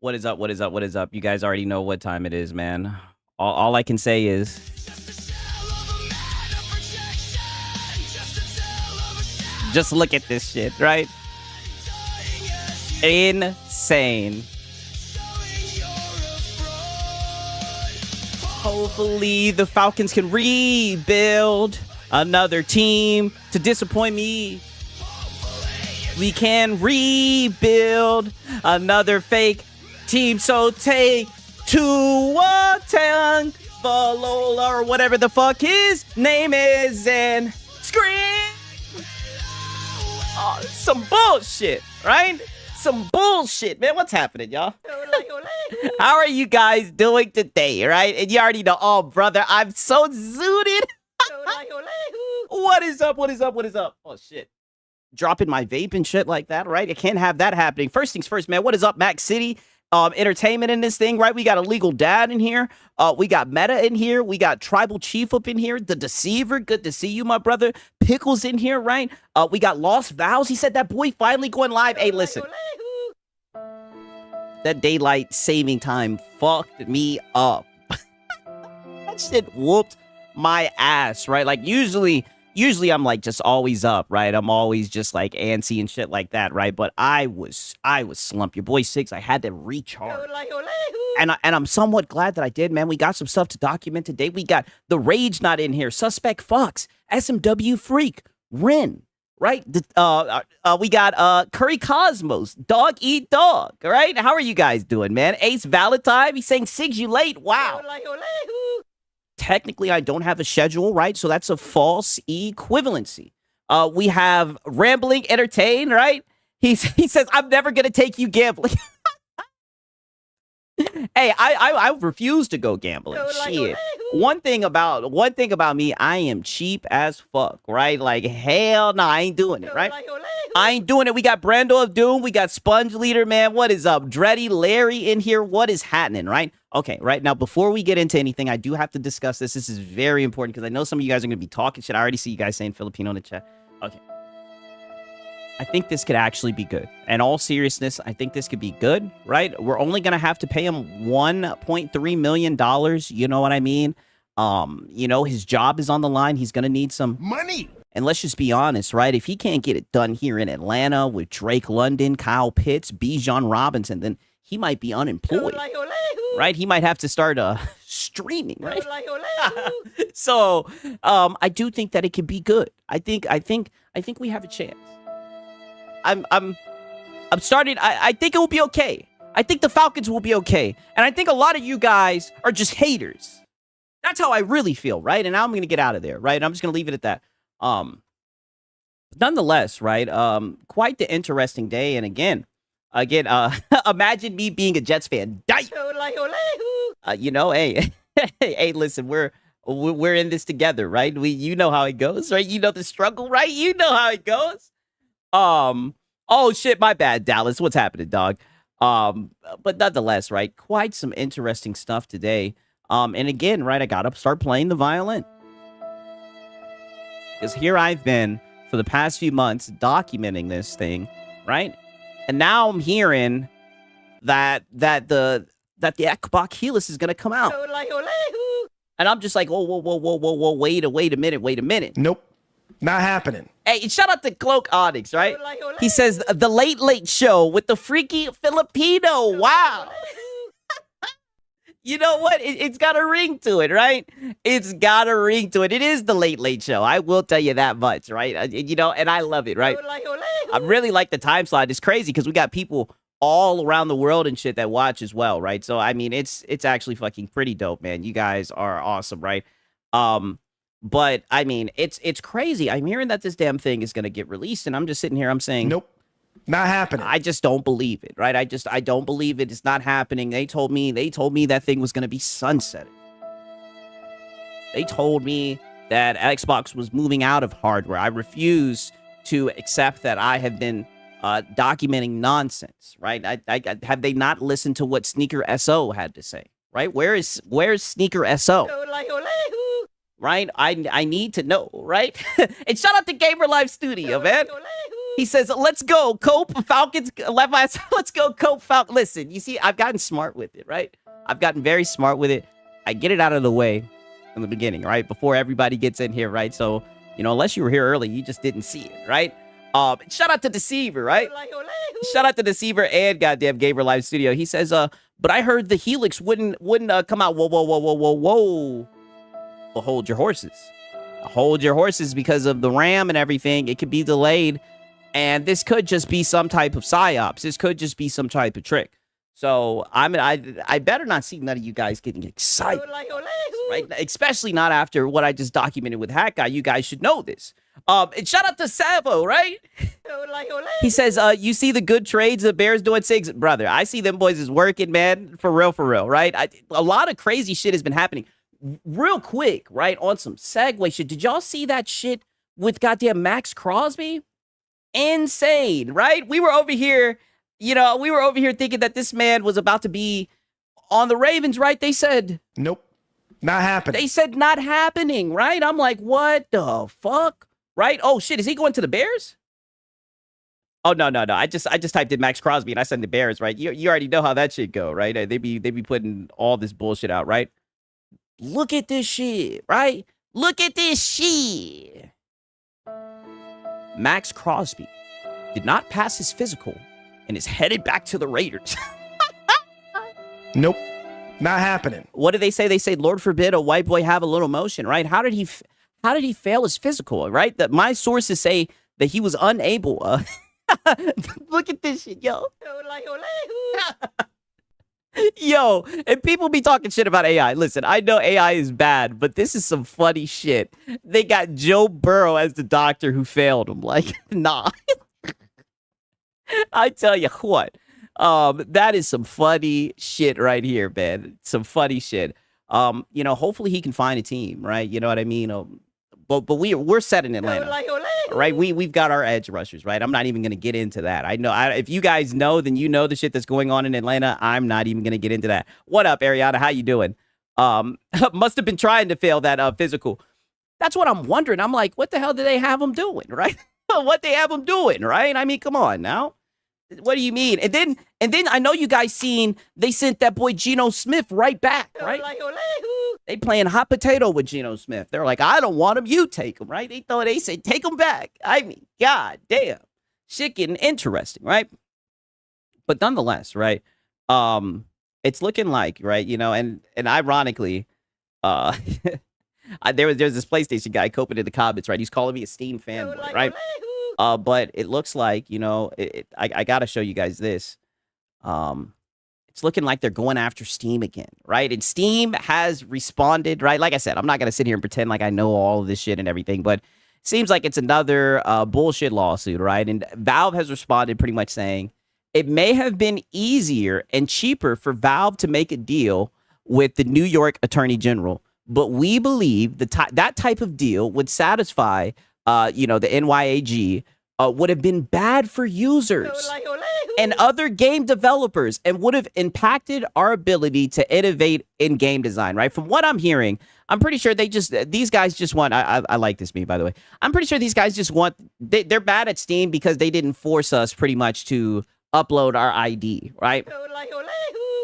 What is up? What is up? What is up? You guys already know what time it is, man. All I can say is just look at this shit, right? Insane. Hopefully the Falcons can rebuild another team to disappoint me. We can rebuild another fake team. So take Tua Tagovailoa or whatever the fuck his name is and scream. Oh, some bullshit, right? Some bullshit, man. What's happening, y'all? How are you guys doing today, right? And you already know, oh, brother, I'm so zooted. What is up? What is up? What is up? Oh, shit. Dropping my vape and shit like that, right? I can't have that happening. First things first, man. What is up, Mac City? Entertainment in this thing, right? We got a legal dad in here. We got Meta in here. We got Tribal Chief up in here. The Deceiver, good to see you, my brother. Pickles in here, right? We got Lost Vows. He said that boy finally going live. Hey, listen. That daylight saving time fucked me up. That shit whooped my ass, right? Like usually I'm like just always up, right? I'm always just like antsy and shit like that, right? But I was slumped. Your boy Six, I had to recharge. And I'm somewhat glad that I did, man. We got some stuff to document today. We got The Rage not in here. Suspect Fox, SMW Freak, Ren, right? We got Curry Cosmos, Dog Eat Dog, all right? How are you guys doing, man? Ace Valentine, he's saying Sigs, you late. Wow. Technically, I don't have a schedule, right? So that's a false equivalency. We have Rambling Entertain, right? He says, I'm never going to take you gambling. Hey, I refuse to go gambling. Shit. One thing about me, I am cheap as fuck, right? Like, hell no, I ain't doing it, right? I ain't doing it. We got Brando of Doom. We got Sponge Leader, man. What is up? Dreddy Larry in here. What is happening, right? Okay, right now, before we get into anything, I do have to discuss this. This is very important because I know some of you guys are going to be talking shit. I already see you guys saying Filipino in the chat. Okay. I think this could actually be good. In all seriousness, I think this could be good, right? We're only going to have to pay him $1.3 million. You know what I mean? You know, his job is on the line. He's going to need some money. And let's just be honest, right? If he can't get it done here in Atlanta with Drake London, Kyle Pitts, Bijan Robinson, then he might be unemployed, right? He might have to start streaming, right? So I do think that it could be good. I think we have a chance. I'm starting. I think it will be okay. I think the Falcons will be okay. And I think a lot of you guys are just haters. That's how I really feel, right? And now I'm going to get out of there, right? I'm just going to leave it at that. Nonetheless, right? Quite the interesting day. And again, imagine me being a Jets fan. You know, hey, hey, listen, we're in this together, right? You know how it goes, right? You know the struggle, right? You know how it goes. Oh shit, my bad, Dallas. What's happening, dog? But nonetheless, right? Quite some interesting stuff today. And again, right, I gotta start playing the violin. Because here I've been for the past few months documenting this thing, right? And now I'm hearing that the Xbox Helix is gonna come out. And I'm just like, whoa, wait a minute. Nope. Not happening. Hey, shout out to Cloak Onyx, right? He says, the Late Show with the freaky Filipino. Wow. You know what? It's got a ring to it, right? It's got a ring to it. It is the Late Show. I will tell you that much, right? You know, and I love it, right? I really like the time slot. It's crazy because we got people all around the world and shit that watch as well, right? So, I mean, it's actually fucking pretty dope, man. You guys are awesome, right? But I mean, it's crazy. I'm hearing that this damn thing is going to get released, and I'm just sitting here. I'm saying, nope, not happening. I just don't believe it, right? I don't believe it. It's not happening. They told me that thing was going to be sunsetted. They told me that Xbox was moving out of hardware. I refuse to accept that I have been documenting nonsense, right? I have they not listened to what Sneaker SO had to say, right? Where's Sneaker SO? Right? I need to know, right? And shout out to Gamer Live Studio, man. He says, let's go, Cope Falcons. Let's go, Cope Falcons. Listen, you see, I've gotten smart with it, right? I've gotten very smart with it. I get it out of the way in the beginning, right? Before everybody gets in here, right? So, unless you were here early, you just didn't see it, right? Shout out to Deceiver, right? Shout out to Deceiver and goddamn Gamer Live Studio. He says, but I heard the Helix wouldn't come out. Whoa. Well, hold your horses. Hold your horses because of the RAM and everything. It could be delayed. And this could just be some type of psyops. This could just be some type of trick. So I better not see none of you guys getting excited, right? Especially not after what I just documented with Hack Guy. You guys should know this. And shout out to Savo, right? He says, you see the good trades the Bears doing, Sigs? Brother, I see them boys is working, man. For real, right? A lot of crazy shit has been happening. Real quick, right? On some segue shit. Did y'all see that shit with goddamn Max Crosby? Insane, right? We were over here thinking that this man was about to be on the Ravens, right? They said, nope, not happening. They said not happening, right? I'm like, what the fuck? Right? Oh shit, is he going to the Bears? Oh no. I just typed in Max Crosby and I said the Bears, right? You already know how that shit go, right? They be putting all this bullshit out, right? Look at this shit, right? Look at this shit. Max Crosby did not pass his physical and is headed back to the Raiders. Nope, not happening. What do they say? They say, Lord forbid a white boy have a little motion, right? How did he fail his physical, right? That my sources say that he was unable. Look at this shit, yo. Yo, and people be talking shit about AI. Listen, I know AI is bad, but this is some funny shit. They got Joe Burrow as the doctor who failed him. Like, nah. I tell you what, that is some funny shit right here, man. Some funny shit. Hopefully he can find a team, right? You know what I mean? But we're set in Atlanta, right? We've got our edge rushers, right? I'm not even gonna get into that. I know if you guys know, then you know the shit that's going on in Atlanta. I'm not even gonna get into that. What up, Ariana? How you doing? Must have been trying to fail that physical. That's what I'm wondering. I'm like, what the hell do they have him doing, right? What they have him doing, right? I mean, come on now. What do you mean? And then I know you guys seen they sent that boy Geno Smith right back, right? They playing hot potato with Geno Smith. They're like, I don't want him, you take him, right? They said take him back. I mean, god damn, shit getting interesting, right? But nonetheless, right? It's looking like, right, and ironically, there's this PlayStation guy coping in the comments, right? He's calling me a Steam fanboy, right? But it looks like, I got to show you guys this. It's looking like they're going after Steam again, right? And Steam has responded, right? Like I said, I'm not going to sit here and pretend like I know all of this shit and everything, but it seems like it's another bullshit lawsuit, right? And Valve has responded pretty much saying it may have been easier and cheaper for Valve to make a deal with the New York Attorney General, but we believe that type of deal would satisfy the NYAG, would have been bad for users and other game developers and would have impacted our ability to innovate in game design, right? From what I'm hearing, I'm pretty sure these guys just want, I like this meme, by the way. I'm pretty sure these guys just want, they're bad at Steam because they didn't force us pretty much to upload our ID, right?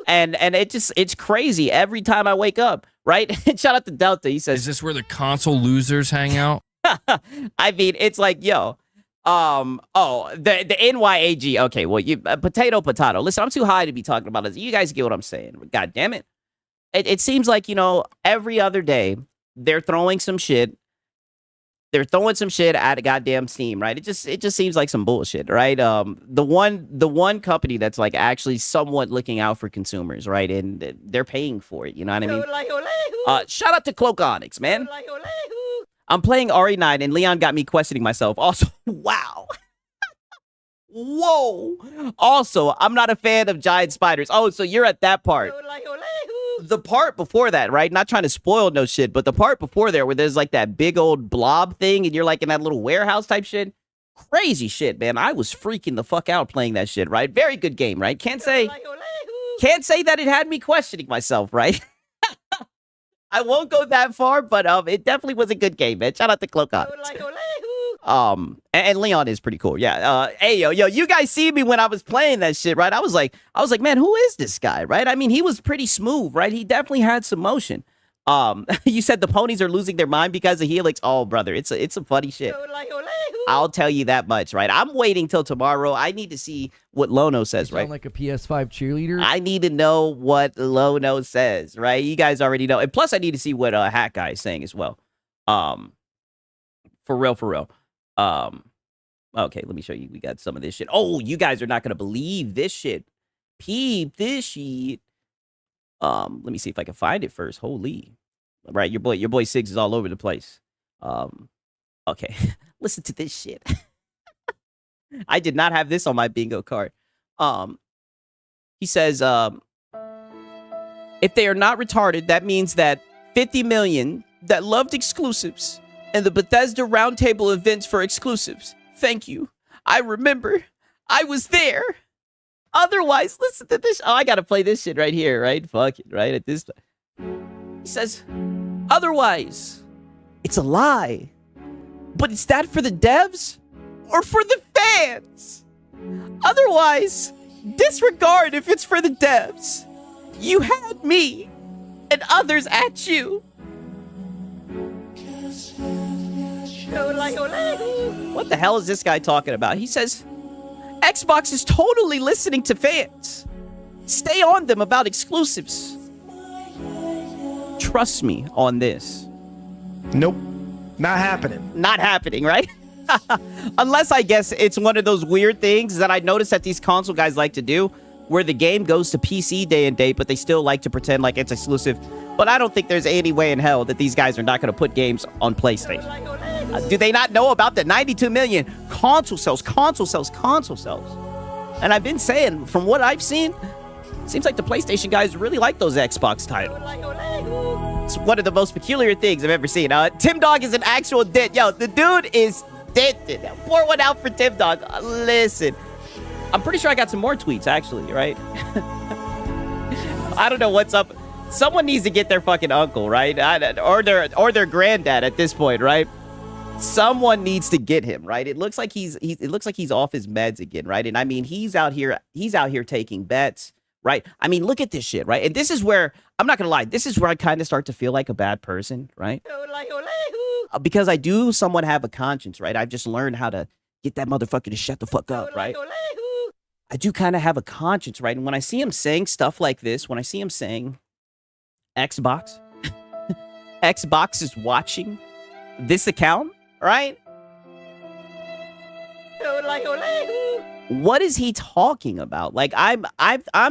And it's crazy every time I wake up, right? Shout out to Delta. He says, is this where the console losers hang out? I mean, it's like, yo, the NYAG. Okay, well, potato. Listen, I'm too high to be talking about this. You guys get what I'm saying. God damn it. It seems like, every other day they're throwing some shit. They're throwing some shit at a goddamn Steam, right? It just seems like some bullshit, right? The one company that's like actually somewhat looking out for consumers, right? And they're paying for it, you know what I mean? Shout out to Cloak Onyx, man. I'm playing RE9 and Leon got me questioning myself. Also, wow. Whoa. Also, I'm not a fan of giant spiders. Oh, so you're at that part. The part before that, right? Not trying to spoil no shit, but the part before there where there's like that big old blob thing and you're like in that little warehouse type shit. Crazy shit, man. I was freaking the fuck out playing that shit, right? Very good game, right? Can't say that it had me questioning myself, right? I won't go that far, but it definitely was a good game, man. Shout out to Cloak Onyx. And Leon is pretty cool. Yeah. Hey, yo, you guys see me when I was playing that shit, right? I was like, man, who is this guy, right? I mean, he was pretty smooth, right? He definitely had some motion. You said the ponies are losing their mind because of Helix. Oh, brother, it's some funny shit. I'll tell you that much, right? I'm waiting till tomorrow. I need to see what Lono says, right? Sound like a PS5 cheerleader. I need to know what Lono says, right? You guys already know. And plus, I need to see what Hat Guy is saying as well. For real. Okay, let me show you. We got some of this shit. Oh, you guys are not gonna believe this shit. Peep this shit. Let me see if I can find it first. Holy, right? Your boy Siggs is all over the place. Okay, listen to this shit. I did not have this on my bingo card. He says, if they are not retarded, that means that 50 million that loved exclusives and the Bethesda Roundtable events for exclusives. Thank you. I remember. I was there. Otherwise, listen to this. Oh, I gotta play this shit right here, right? Fuck it, right? At this, he says, otherwise, it's a lie. But is that for the devs or for the fans? Otherwise, disregard if it's for the devs. You had me and others at you. What the hell is this guy talking about? He says, Xbox is totally listening to fans. Stay on them about exclusives. Trust me on this. Nope. Not happening. Not happening, right? Unless, I guess, it's one of those weird things that I noticed that these console guys like to do, where the game goes to PC day and date, but they still like to pretend like it's exclusive. But I don't think there's any way in hell that these guys are not going to put games on PlayStation. Do they not know about the 92 million console sales? And I've been saying, from what I've seen, seems like the PlayStation guys really like those Xbox titles. It's one of the most peculiar things I've ever seen. Tim Dog is an actual dent. Yo, the dude is dented. Pour one out for Tim Dog. Listen, I'm pretty sure I got some more tweets, actually, right? I don't know what's up. Someone needs to get their fucking uncle, right? Or their granddad at this point, right? Someone needs to get him, right? It looks like he's off his meds again, right? And I mean, he's out here taking bets, right? I mean, look at this shit, right? And this is where, I'm not gonna lie, this is where I kind of start to feel like a bad person, right? Because I do somewhat have a conscience, right? I've just learned how to get that motherfucker to shut the fuck up, right? I do kind of have a conscience, right? And when I see him saying stuff like this, when I see him saying Xbox, Xbox is watching this account, right? What is he talking about? Like, I'm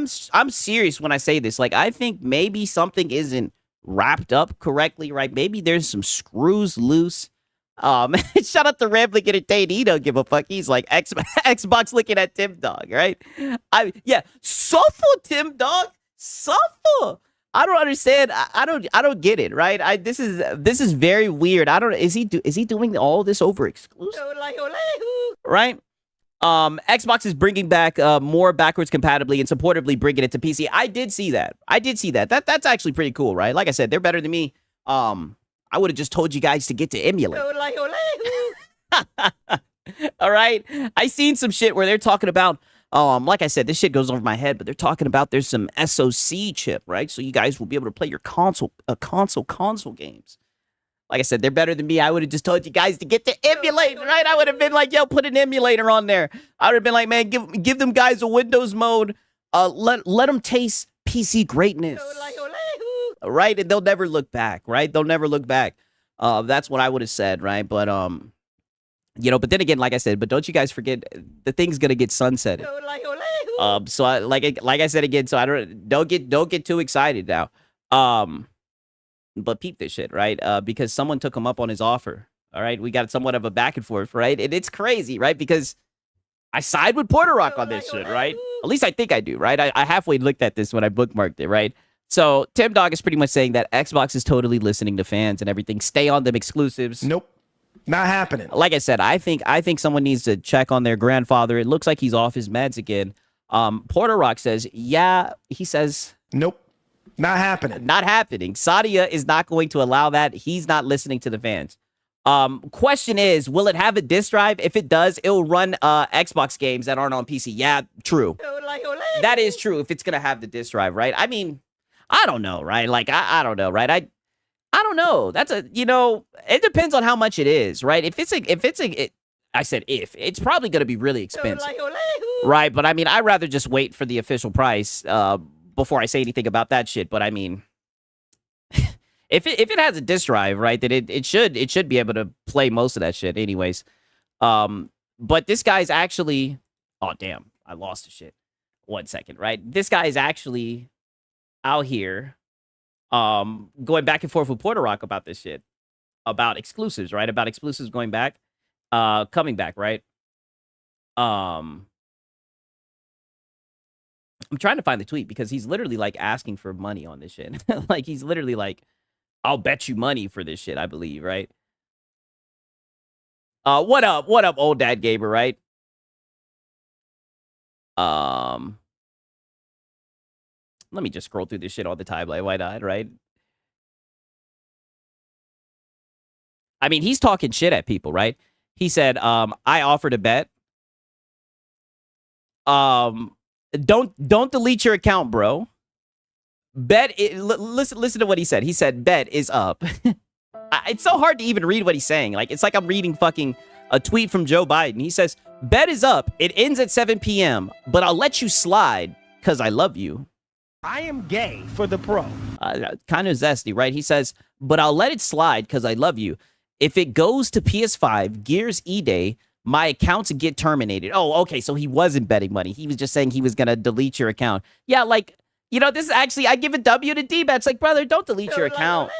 serious when I say this. Like, I think maybe something isn't wrapped up correctly, right? Maybe there's some screws loose. Shout out to Rambling Entertained. He don't give a fuck. He's like Xbox looking at Tim Dog, right? Yeah, suffer Tim Dog, suffer. I don't understand. I don't get it, right? This is very weird. I don't. Is he doing all this over exclusive? Right? Xbox is bringing back more backwards compatibly and supportively bringing it to PC. I did see that. That's actually pretty cool, right? Like I said, they're better than me. I would have just told you guys to get to emulate. All right. I seen some shit where they're talking about, like I said, this shit goes over my head, but they're talking about there's some SoC chip, right? So you guys will be able to play your console games. Like I said, they're better than me. I would have just told you guys to get to emulate, right? I would have been like, yo, put an emulator on there. I would have been like, man, give them guys a Windows mode. Let them taste PC greatness. Right? And they'll never look back, right? They'll never look back. That's what I would have said, right? But but then again, like I said, but don't you guys forget, the thing's gonna get sunsetted. So like I said again, so don't get too excited now. But peep this shit, right? Because someone took him up on his offer. All right, we got somewhat of a back and forth, right? And it's crazy, right? Because I side with Porter Rock on this shit, right? At least I think I do, right? I halfway looked at this when I bookmarked it, right? So Tim Dog is pretty much saying that Xbox is totally listening to fans and everything. Stay on them exclusives. Nope. Not happening. Like I said, I think someone needs to check on their grandfather. It looks like he's off his meds again. Porter Rock says, yeah, he says, nope. Not happening. Not happening. Sadia is not going to allow that. He's not listening to the fans. Question is, will it have a disk drive? If it does, it'll run Xbox games that aren't on PC. Yeah, true. That is true if it's gonna have the disk drive, right? I mean, I don't know, right? Like I don't know, right? I don't know. That's a it depends on how much it is, right? I said if it's probably gonna be really expensive, right? But I mean, I'd rather just wait for the official price before I say anything about that shit. But I mean, if it has a disk drive, right, then it should be able to play most of that shit, anyways. But this guy's actually, oh damn, I lost the shit. 1 second, right? This guy is actually out here, going back and forth with Porter Rock about this shit, about exclusives, right? About exclusives going back, coming back, right? I'm trying to find the tweet because he's literally like asking for money on this shit. Like he's literally like, I'll bet you money for this shit, I believe, right? What up, old dad gamer, right? Let me just scroll through this shit all the time, like why not, right? I mean, he's talking shit at people, right? He said, I offered a bet. Don't delete your account, bro. Listen to what he said. He said, bet is up. It's so hard to even read what he's saying. Like, it's like I'm reading fucking a tweet from Joe Biden. He says, bet is up. It ends at 7 p.m., but I'll let you slide because I love you. I am gay for the pro. Kind of zesty, right? He says, but I'll let it slide because I love you. If it goes to PS5, Gears E-Day, my accounts get terminated. Oh, okay, so he wasn't betting money. He was just saying he was going to delete your account. Yeah, like, this is actually, I give a W to D-Bets. Like, brother, don't delete your account.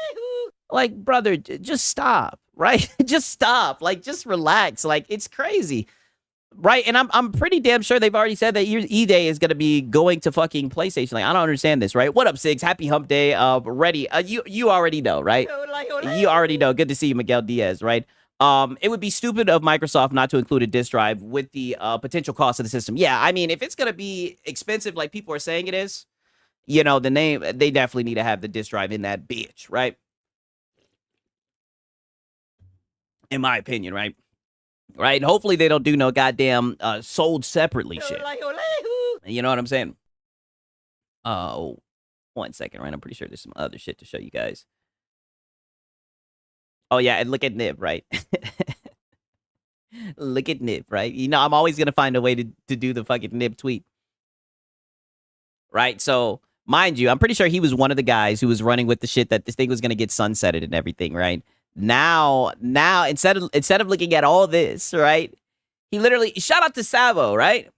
Like, brother, just stop, right? Just stop. Like, just relax. Like, it's crazy. Right, and I'm pretty damn sure they've already said that E-Day is going to be going to fucking PlayStation. Like, I don't understand this, right? What up, Sigs? Happy hump day. Ready. You already know, right? You already know. Good to see you, Miguel Diaz, right? It would be stupid of Microsoft not to include a disk drive with the potential cost of the system. Yeah, I mean, if it's going to be expensive like people are saying it is, they definitely need to have the disk drive in that bitch, right? In my opinion, right? Right? Hopefully they don't do no goddamn sold separately shit. You know what I'm saying? Oh, 1 second, right? I'm pretty sure there's some other shit to show you guys. Oh, yeah, and look at Nib, right? Look at Nib, right? I'm always going to find a way to do the fucking Nib tweet. Right? So, mind you, I'm pretty sure he was one of the guys who was running with the shit that this thing was going to get sunsetted and everything, right? Now, instead of looking at all this, right? He literally, shout out to Savo, right?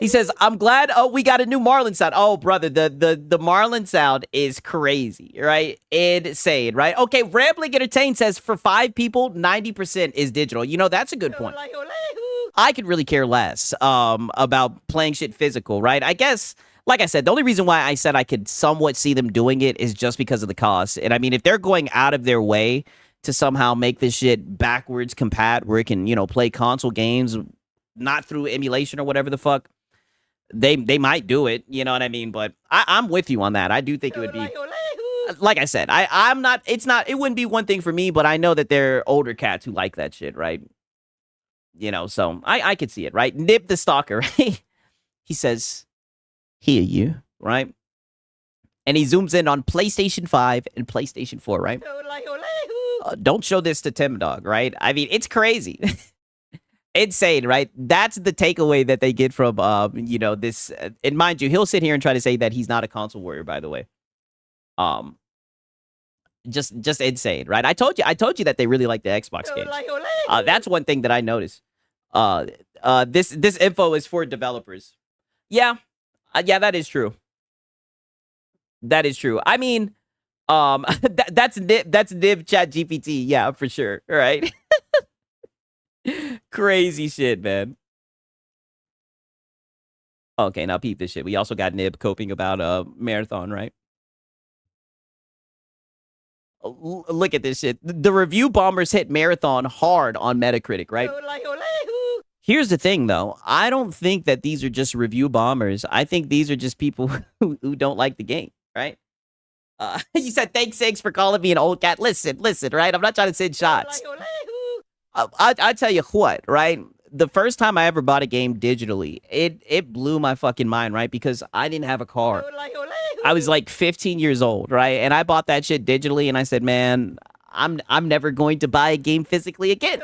He says, I'm glad we got a new Marlin sound. Oh, brother, the Marlin sound is crazy, right? Insane, right? Okay, Rambling Entertain says, for 5 people, 90% is digital. That's a good point. I could really care less about playing shit physical, right? I guess, like I said, the only reason why I said I could somewhat see them doing it is just because of the cost. And I mean, if they're going out of their way to somehow make this shit backwards compat where it can, play console games, not through emulation or whatever the fuck, they might do it. You know what I mean? But I'm with you on that. I do think it would be, like I said, it wouldn't be one thing for me, but I know that there are older cats who like that shit, right? So I could see it, right? Nib the Stalker, right? He says, hear you, right? And he zooms in on PlayStation 5 and PlayStation 4, right? Don't show this to Tim Dog, right? I mean, it's crazy. Insane, right? That's the takeaway that they get from, this. And mind you, he'll sit here and try to say that he's not a console warrior, by the way. Just insane, right? I told you that they really like the Xbox games. That's one thing that I noticed. This info is for developers. Yeah. Yeah, that is true. That is true. I mean, that's Nib Chat GPT. Yeah, for sure. Right? Crazy shit, man. Okay, now peep this shit. We also got Nib coping about Marathon, right? Look at this shit. The review bombers hit Marathon hard on Metacritic, right? Here's the thing, though. I don't think that these are just review bombers. I think these are just people who don't like the game, right? You said thanks for calling me an old cat. Listen, right? I'm not trying to send shots. I tell you what, right? The first time I ever bought a game digitally, it blew my fucking mind, right? Because I didn't have a car. I was like 15 years old, right? And I bought that shit digitally, and I said, man, I'm never going to buy a game physically again.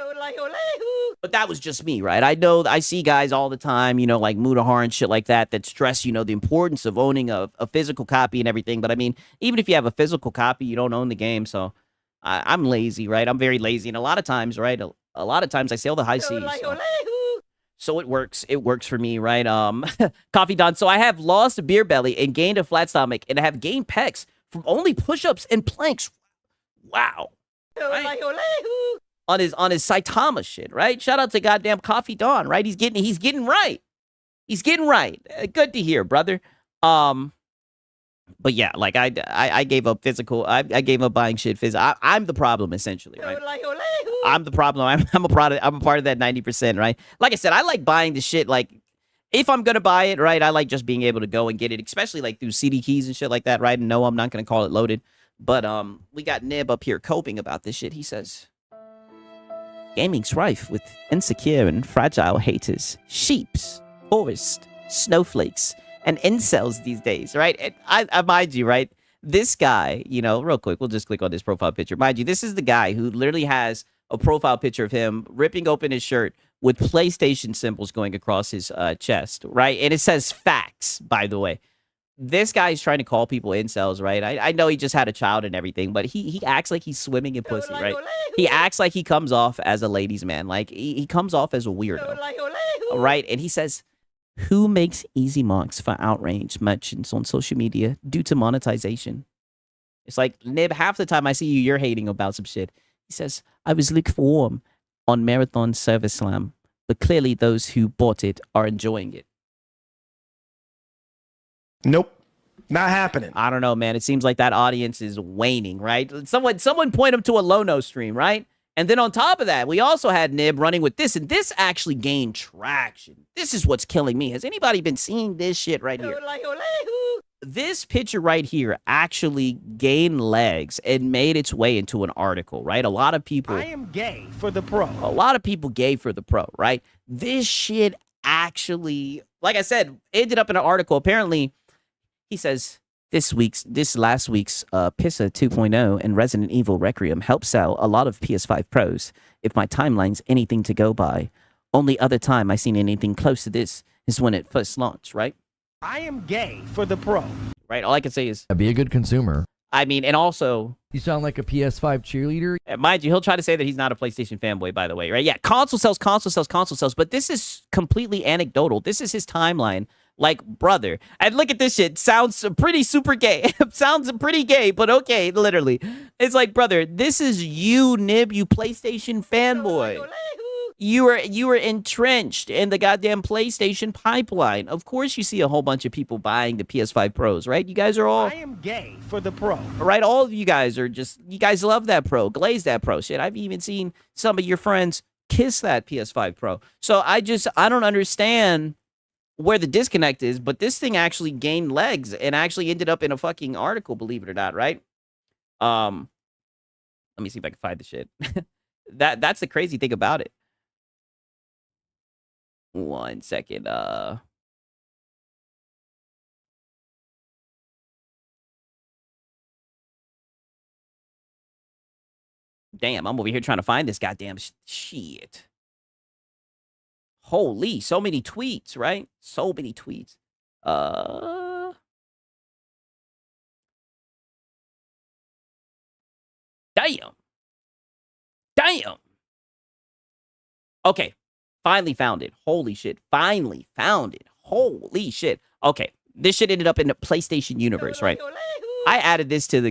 But that was just me, right? I know I see guys all the time, you know, like Mudahar and shit like that stress, you know, the importance of owning a physical copy and everything. But I mean, even if you have a physical copy, you don't own the game. So I'm lazy, right? I'm very lazy. And a lot of times, right? A lot of times I sail the high seas. So it works. It works for me, right? Coffee Don. So I have lost a beer belly and gained a flat stomach, and I have gained pecs from only push-ups and planks. Wow. Right? On his Saitama shit, right? Shout out to goddamn Coffee Don, right? He's getting right. He's getting right. Good to hear, brother. But yeah, like I gave up physical. I gave up buying shit physical. I'm the problem essentially, right? I'm the problem. I'm a part of that 90%, right? Like I said, I like buying the shit. Like if I'm gonna buy it, right? I like just being able to go and get it, especially like through CD keys and shit like that, right? And no, I'm not gonna call it loaded. But we got Nib up here coping about this shit. He says, gaming's rife with insecure and fragile haters, sheeps, forest, snowflakes, and incels these days, right? And I mind you, right? This guy, you know, real quick, we'll just click on this profile picture. Mind you, this is the guy who literally has a profile picture of him ripping open his shirt with PlayStation symbols going across his chest, right? And it says facts, by the way. This guy's trying to call people incels, right? I know he just had a child and everything, but he acts like he's swimming in pussy, right? He acts like he comes off as a ladies' man. Like, he comes off as a weirdo, right? And he says, who makes easy marks for outrage merchants on social media due to monetization? It's like, Nib, half the time I see you, you're hating about some shit. He says, I was lukewarm on Marathon Service Slam, but clearly those who bought it are enjoying it. Nope. Not happening. I don't know, man. It seems like that audience is waning, right? Someone point him to a Lono stream, right? And then on top of that, we also had Nib running with this, and this actually gained traction. This is what's killing me. Has anybody been seeing this shit right here? This picture right here actually gained legs and made its way into an article, right? A lot of people... I am gay for the pro. A lot of people gay for the pro, right? This shit actually, like I said, ended up in an article. Apparently, he says, this last week's Pissa 2.0 and Resident Evil Requiem helped sell a lot of PS5 Pros. If my timeline's anything to go by, only other time I seen anything close to this is when it first launched, right? I am gay for the pro. Right, all I can say is... Be a good consumer. I mean, and also... You sound like a PS5 cheerleader. Mind you, he'll try to say that he's not a PlayStation fanboy, by the way, right? Yeah, console sales, but this is completely anecdotal. This is his timeline. Like, brother. And look at this shit. Sounds pretty super gay. Sounds pretty gay, but okay, literally. It's like, brother, this is you, Nib, you PlayStation fanboy. You were entrenched in the goddamn PlayStation pipeline. Of course you see a whole bunch of people buying the PS5 Pros, right? You guys are all... I am gay for the pro. Right? All of you guys are just... You guys love that Pro. Glaze that Pro. Shit, I've even seen some of your friends kiss that PS5 Pro. So I don't understand where the disconnect is, but this thing actually gained legs and actually ended up in a fucking article, believe it or not, right? Let me see if I can find the shit. That's the crazy thing about it. 1 second. Damn, I'm over here trying to find this goddamn shit. Holy, so many tweets, right? So many tweets. Damn. Okay. Finally found it. Holy shit. Finally found it. Holy shit. Okay. This shit ended up in the PlayStation universe, right? I added this shit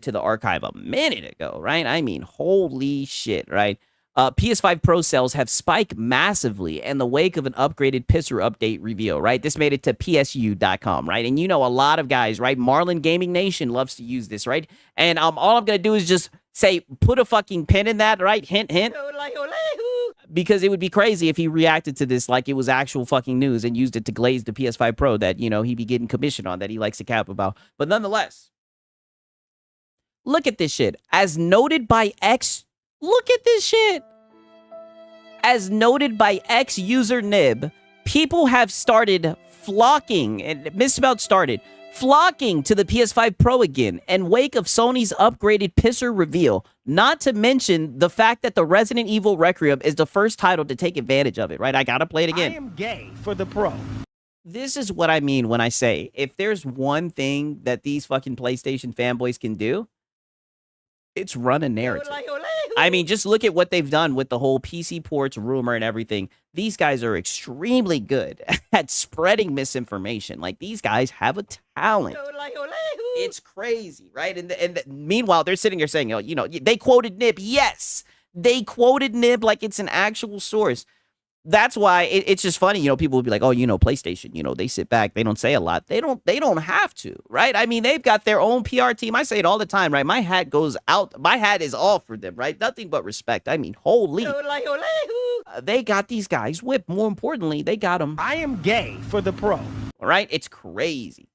to the archive a minute ago, right? I mean, holy shit, right? PS5 Pro sales have spiked massively in the wake of an upgraded Pisser update reveal, right? This made it to PSU.com, right? And you know, a lot of guys, right? Marlin Gaming Nation loves to use this, right? And all I'm going to do is just say, put a fucking pin in that, right? Hint, hint. Because it would be crazy if he reacted to this like it was actual fucking news and used it to glaze the PS5 Pro that, you know, he'd be getting commission on that he likes to cap about. But nonetheless, Look at this shit. As noted by X, look at this shit. As noted by X user Nib, people have started flocking, and misspelled started, flocking to the PS5 Pro again in wake of Sony's upgraded pisser reveal. Not to mention the fact that the Resident Evil Requiem is the first title to take advantage of it, right? I gotta play it again. I am gay for the Pro. This is what I mean when I say, if there's one thing that these fucking PlayStation fanboys can do, it's run a narrative. I mean, just look at what they've done with the whole PC ports rumor and everything. These guys are extremely good at spreading misinformation. Like, these guys have a talent. It's crazy, right? And meanwhile, they're sitting here saying, oh, you know, they quoted Nib. Yes, they quoted Nib like it's an actual source. That's why it's just funny, you know, people will be like, oh, you know, PlayStation, you know, they sit back, they don't say a lot. They don't have to, right? I mean, they've got their own PR team. I say it all the time, right? My hat goes out. My hat is off for them, right? Nothing but respect. I mean, holy. They got these guys whipped. More importantly, they got them. I am gay for the Pro. All right? It's crazy.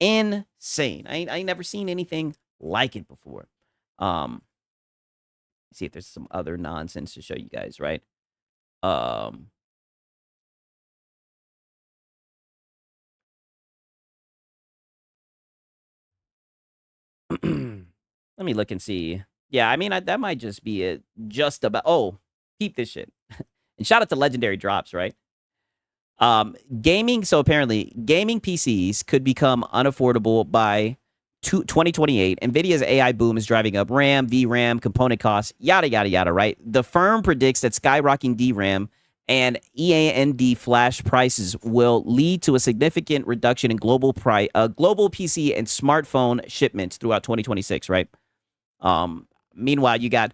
Insane. I ain't never seen anything like it before. See if there's some other nonsense to show you guys, right? Let me look and see. Yeah, I mean, that might just be it. Just about. Oh, keep this shit. And shout out to Legendary Drops, right? Gaming. So apparently, gaming PCs could become unaffordable by 2028. Nvidia's AI boom is driving up RAM, VRAM, component costs, yada yada yada. Right? The firm predicts that skyrocketing DRAM and EAND flash prices will lead to a significant reduction in global PC and smartphone shipments throughout 2026, right? Meanwhile, you got,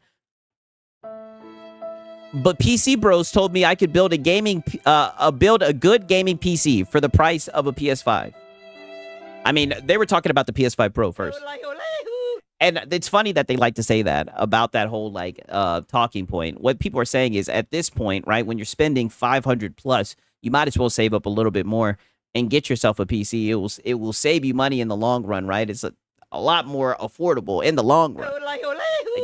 but PC Bros told me I could build a good gaming PC for the price of a PS5. I mean, they were talking about the PS5 Pro first. And it's funny that they like to say that about that whole like talking point. What people are saying is at this point, right, when you're spending 500 plus, you might as well save up a little bit more and get yourself a PC. It will save you money in the long run, right? It's a lot more affordable in the long run.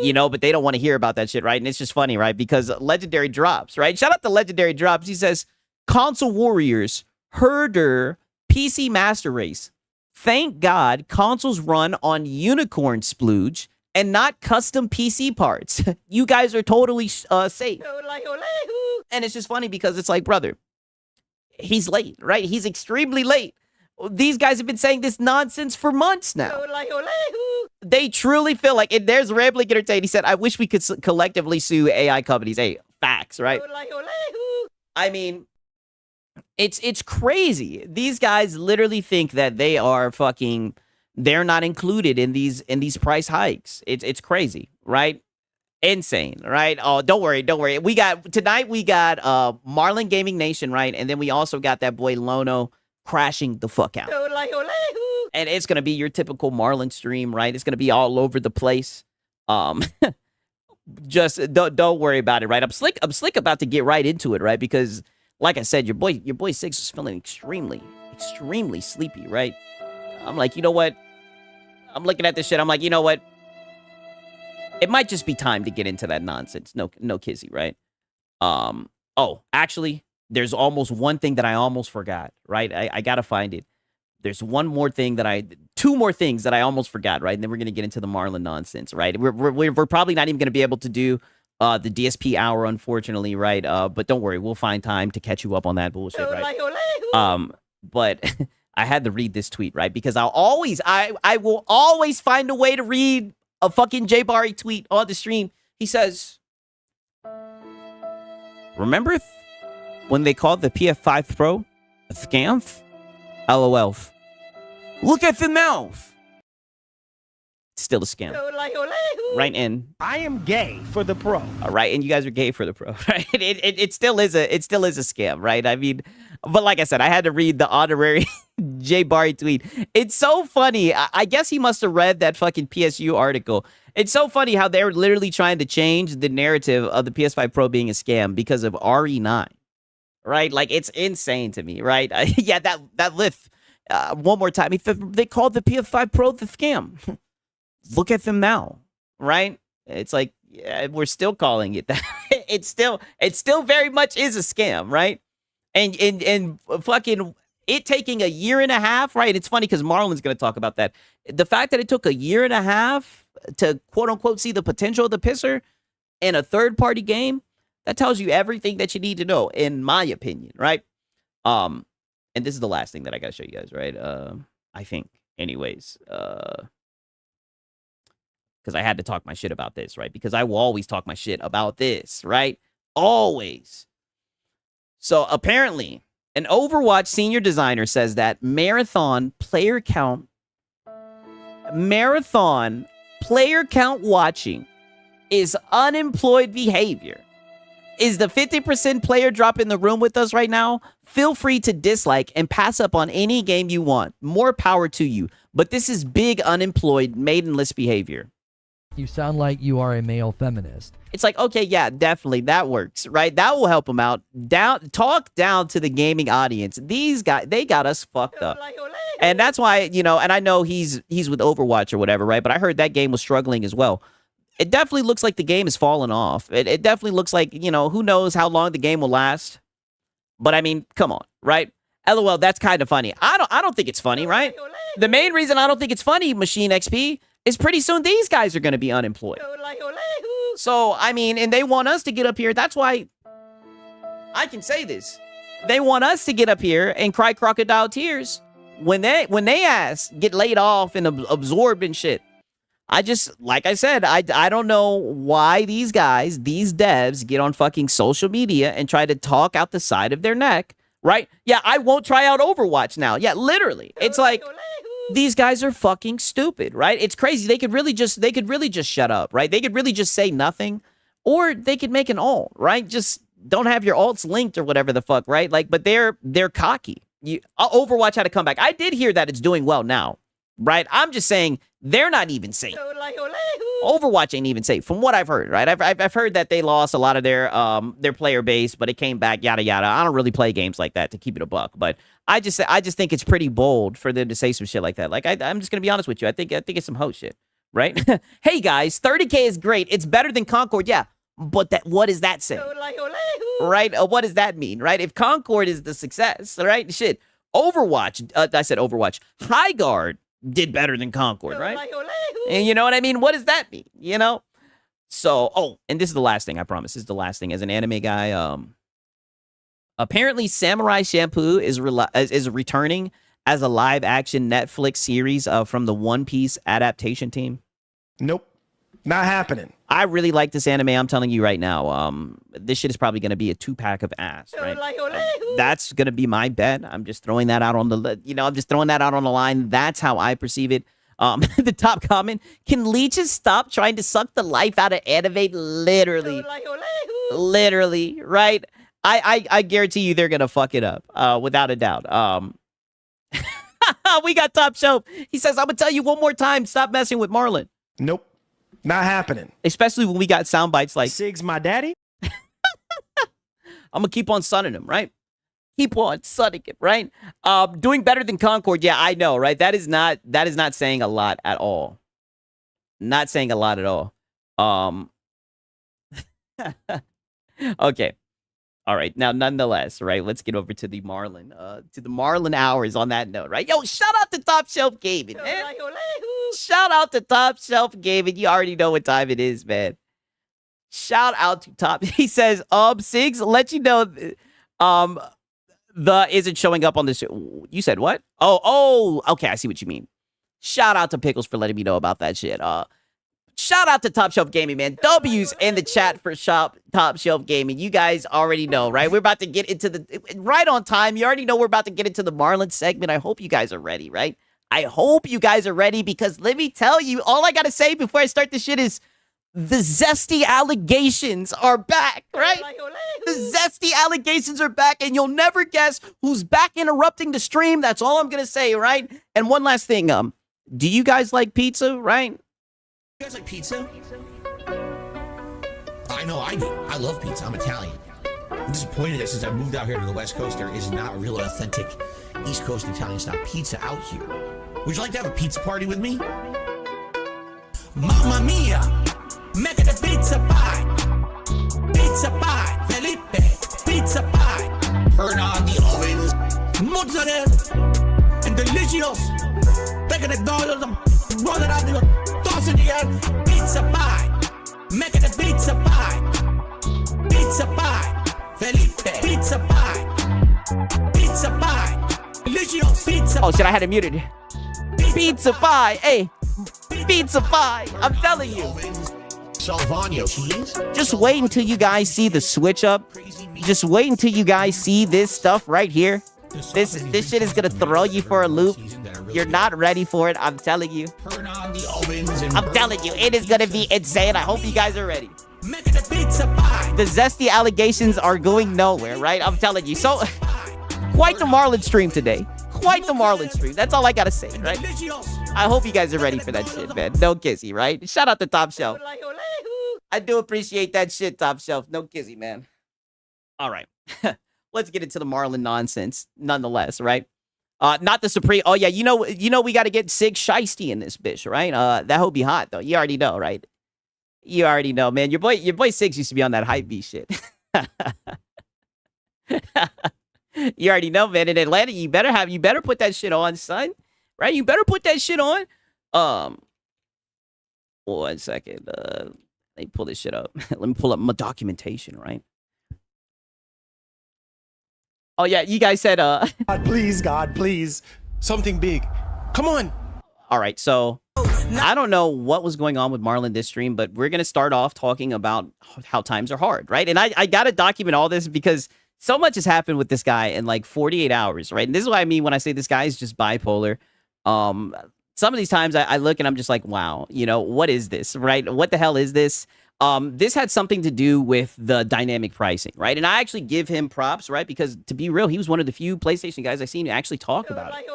You know, but they don't want to hear about that shit, right? And it's just funny, right? Because Legendary Drops, right? Shout out to Legendary Drops. He says, console warriors, herder, PC master race. Thank God consoles run on unicorn splooge and not custom PC parts. You guys are totally safe. And it's just funny because it's like, brother, he's late, right? He's extremely late. These guys have been saying this nonsense for months now. They truly feel like it. There's Rambling Entertain. He said, I wish we could collectively sue AI companies. Hey, facts, right? I mean, it's crazy. These guys literally think that they are fucking, they're not included in these price hikes. It's crazy, right? Insane, right? Oh, don't worry. We got Marlin Gaming Nation, right? And then we also got that boy Lono crashing the fuck out. And it's gonna be your typical Marlin stream, right? It's gonna be all over the place. Just don't worry about it, right? I'm slick about to get right into it, right? Because like I said, your boy Six is feeling extremely sleepy, right? I'm like, you know what? I'm looking at this shit. I'm like, you know what? It might just be time to get into that nonsense. No kizzy, right? Oh, actually, there's almost one thing that I almost forgot, right? I gotta find it. There's two more things that I almost forgot, right? And then we're gonna get into the Marlin nonsense, right? We're probably not even gonna be able to do the DSP hour, unfortunately, right? But don't worry, we'll find time to catch you up on that bullshit, right? But I had to read this tweet, right? Because I will always find a way to read a fucking J Barry tweet on the stream. He says, remember when they called the PS5 Pro a scam? LOL. Look at the mouth. It's still a scam. Right in. I am gay for the Pro. All right, and you guys are gay for the Pro, right? It still is a scam, right? I mean, but like I said, I had to read the honorary J Barry tweet. It's so funny. I guess he must have read that fucking PSU article. It's so funny how they're literally trying to change the narrative of the PS5 Pro being a scam because of RE9. Right? Like, it's insane to me, right? Yeah, that lift. One more time. They called the PS5 Pro the scam. look at them now, right? It's like, yeah, we're still calling it that. It still very much is a scam, right? And fucking it taking a year and a half, right? It's funny because Marlon's going to talk about that. The fact that it took a year and a half to quote unquote see the potential of the pisser in a third party game, that tells you everything that you need to know, in my opinion, right? And this is the last thing that I got to show you guys, right? I think, anyways, because I had to talk my shit about this, right? Because I will always talk my shit about this, right? Always. So apparently, an Overwatch senior designer says that marathon player count watching is unemployed behavior. Is the 50% player drop in the room with us right now? Feel free to dislike and pass up on any game you want. More power to you. But this is big unemployed maidenless behavior. You sound like you are a male feminist. It's like, okay, yeah, definitely, that works, right? That will help them out. Talk down to the gaming audience. These guys, they got us fucked up. And that's why, you know, and I know he's with Overwatch or whatever, right? But I heard that game was struggling as well. It definitely looks like the game is falling off. It definitely looks like, you know, who knows how long the game will last. But I mean, come on, right? LOL, that's kind of funny. I don't think it's funny, right? The main reason I don't think it's funny, Machine XP, is pretty soon these guys are going to be unemployed. So, I mean, and they want us to get up here. That's why I can say this. They want us to get up here and cry crocodile tears when they ass get laid off and absorbed and shit. I just, like I said, I don't know why these guys, these devs, get on fucking social media and try to talk out the side of their neck, right? Yeah, I won't try out Overwatch now. Yeah, literally. It's like, these guys are fucking stupid, right? It's crazy. They could really just shut up, right? They could really just say nothing, or they could make an alt, right? Just don't have your alts linked or whatever the fuck, right? Like, but they're cocky. Overwatch had to come back. I did hear that it's doing well now, right? I'm just saying they're not even safe. Overwatch ain't even safe, from what I've heard, right? I've heard that they lost a lot of their player base, but it came back, yada yada. I don't really play games like that, to keep it a buck, but I just think it's pretty bold for them to say some shit like that. Like, I'm just gonna be honest with you. I think it's some hoe shit, right? Hey guys, 30K is great. It's better than Concord, yeah. But what does that say, right? What does that mean, right? If Concord is the success, right? Shit, Overwatch. I said Overwatch. High Guard did better than Concord, right? And you know what I mean? What does that mean? You know? So, and this is the last thing, I promise. This is the last thing. As an anime guy, apparently Samurai Champloo is returning as a live-action Netflix series from the One Piece adaptation team. Nope. Not happening. I really like this anime. I'm telling you right now. This shit is probably going to be a 2-pack of ass, right? That's going to be my bet. I'm just throwing that out on the line. That's how I perceive it. The top comment, can leeches stop trying to suck the life out of anime? Literally, right? I guarantee you they're going to fuck it up, without a doubt. We got Top Shelf. He says, I'm going to tell you one more time, stop messing with Marlon. Nope. Not happening. Especially when we got sound bites like, Sig's my daddy. I'm going to keep on sunning him, right? Keep on sunning him, right? Doing better than Concord. Yeah, I know, right? That is not saying a lot at all. Not saying a lot at all. Okay. All right. Now, nonetheless, right, let's get over to the Marlon hours on that note, right? Yo, shout out to Top Shelf Gaming, man. Shout out to Top Shelf Gaming. You already know what time it is, man. Shout out to Top. He says, Sigs, let you know, the isn't showing up on this. You said what? Oh, okay. I see what you mean. Shout out to Pickles for letting me know about that shit. Shout out to Top Shelf Gaming, man. W's in the chat for Top Shelf Gaming. You guys already know, right? We're about to get into right on time. You already know we're about to get into the Marlon segment. I hope you guys are ready, right? I hope you guys are ready, because let me tell you, all I got to say before I start this shit is the zesty allegations are back, right? The zesty allegations are back, and you'll never guess who's back interrupting the stream. That's all I'm going to say, right? And one last thing, do you guys like pizza, right? You guys like pizza? I know I do. I love pizza. I'm Italian. I'm disappointed that since I moved out here to the West Coast, there is not a real authentic East Coast Italian style pizza out here. Would you like to have a pizza party with me? Mamma mia, make it a pizza pie. Pizza pie, Felipe, pizza pie. Turn on the ovens. Mozzarella and delicious. Take it dollars, roll it out, toss it again. Pizza pie, make it a pizza pie. Pizza pie, Felipe, pizza pie. Pizza pie, delicious pizza. Oh shit, I had it muted. Pizza pie, hey, pizza pie. I'm telling you. Salvano cheese. Just wait until you guys see the switch up. Just wait until you guys see this stuff right here. This shit is gonna throw you for a loop. You're not ready for it. I'm telling you. Turn on the ovens and I'm telling you, it is gonna be insane. I hope you guys are ready. make it a pizza pie. The zesty allegations are going nowhere, right? I'm telling you. So, quite the Marlon stream today. Quite the Marlon stream. That's all I gotta say, right? I hope you guys are ready for that shit, man. No kizzy, right? Shout out to Top Shelf. I do appreciate that shit, Top Shelf. No kizzy, man. All right. Let's get into the Marlon nonsense, nonetheless, right? Not the Supreme. Oh, yeah, you know we got to get Sig Shiesty in this bitch, right? That would be hot, though. You already know, right? You already know, man. Your boy Sigs used to be on that hype beat shit. You already know, man. In Atlanta, you better put that shit on, son. Right? You better put that shit on. 1 second. Let me pull this shit up. Let me pull up my documentation, right? Oh yeah, you guys said God, please. Something big. Come on. all right, so I don't know what was going on with Marlon this stream, but we're gonna start off talking about how times are hard, right? And I gotta document all this because so much has happened with this guy in like 48 hours, right? And this is what I mean when I say this guy is just bipolar. Some of these times I look and I'm just like, wow, what is this, right? What the hell is this? This had something to do with the dynamic pricing, right? And I actually give him props, right? Because to be real, he was one of the few PlayStation guys I seen to actually talk about it,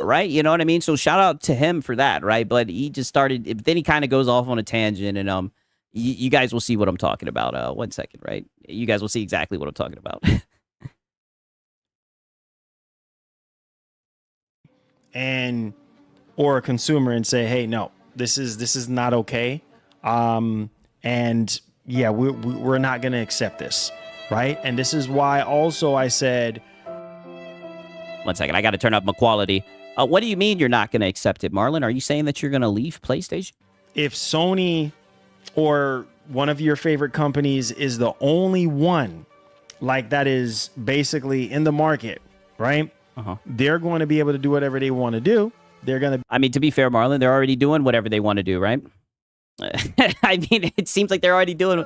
right? You know what I mean? So shout out to him for that, right? But he just started, then he kind of goes off on a tangent, and you guys will see what I'm talking about. 1 second, right? You guys will see exactly what I'm talking about. Or a consumer and say, hey, no, this is not okay. And yeah, we're not going to accept this, right? And this is why also I said... 1 second, I got to turn up my quality. What do you mean you're not going to accept it, Marlon? Are you saying that you're going to leave PlayStation? If Sony or one of your favorite companies is the only one like that is basically in the market, right? They're going to be able to do whatever they want to do. They're going to... I mean, to be fair, Marlon, they're already doing whatever they want to do, right? I mean, it seems like they're already doing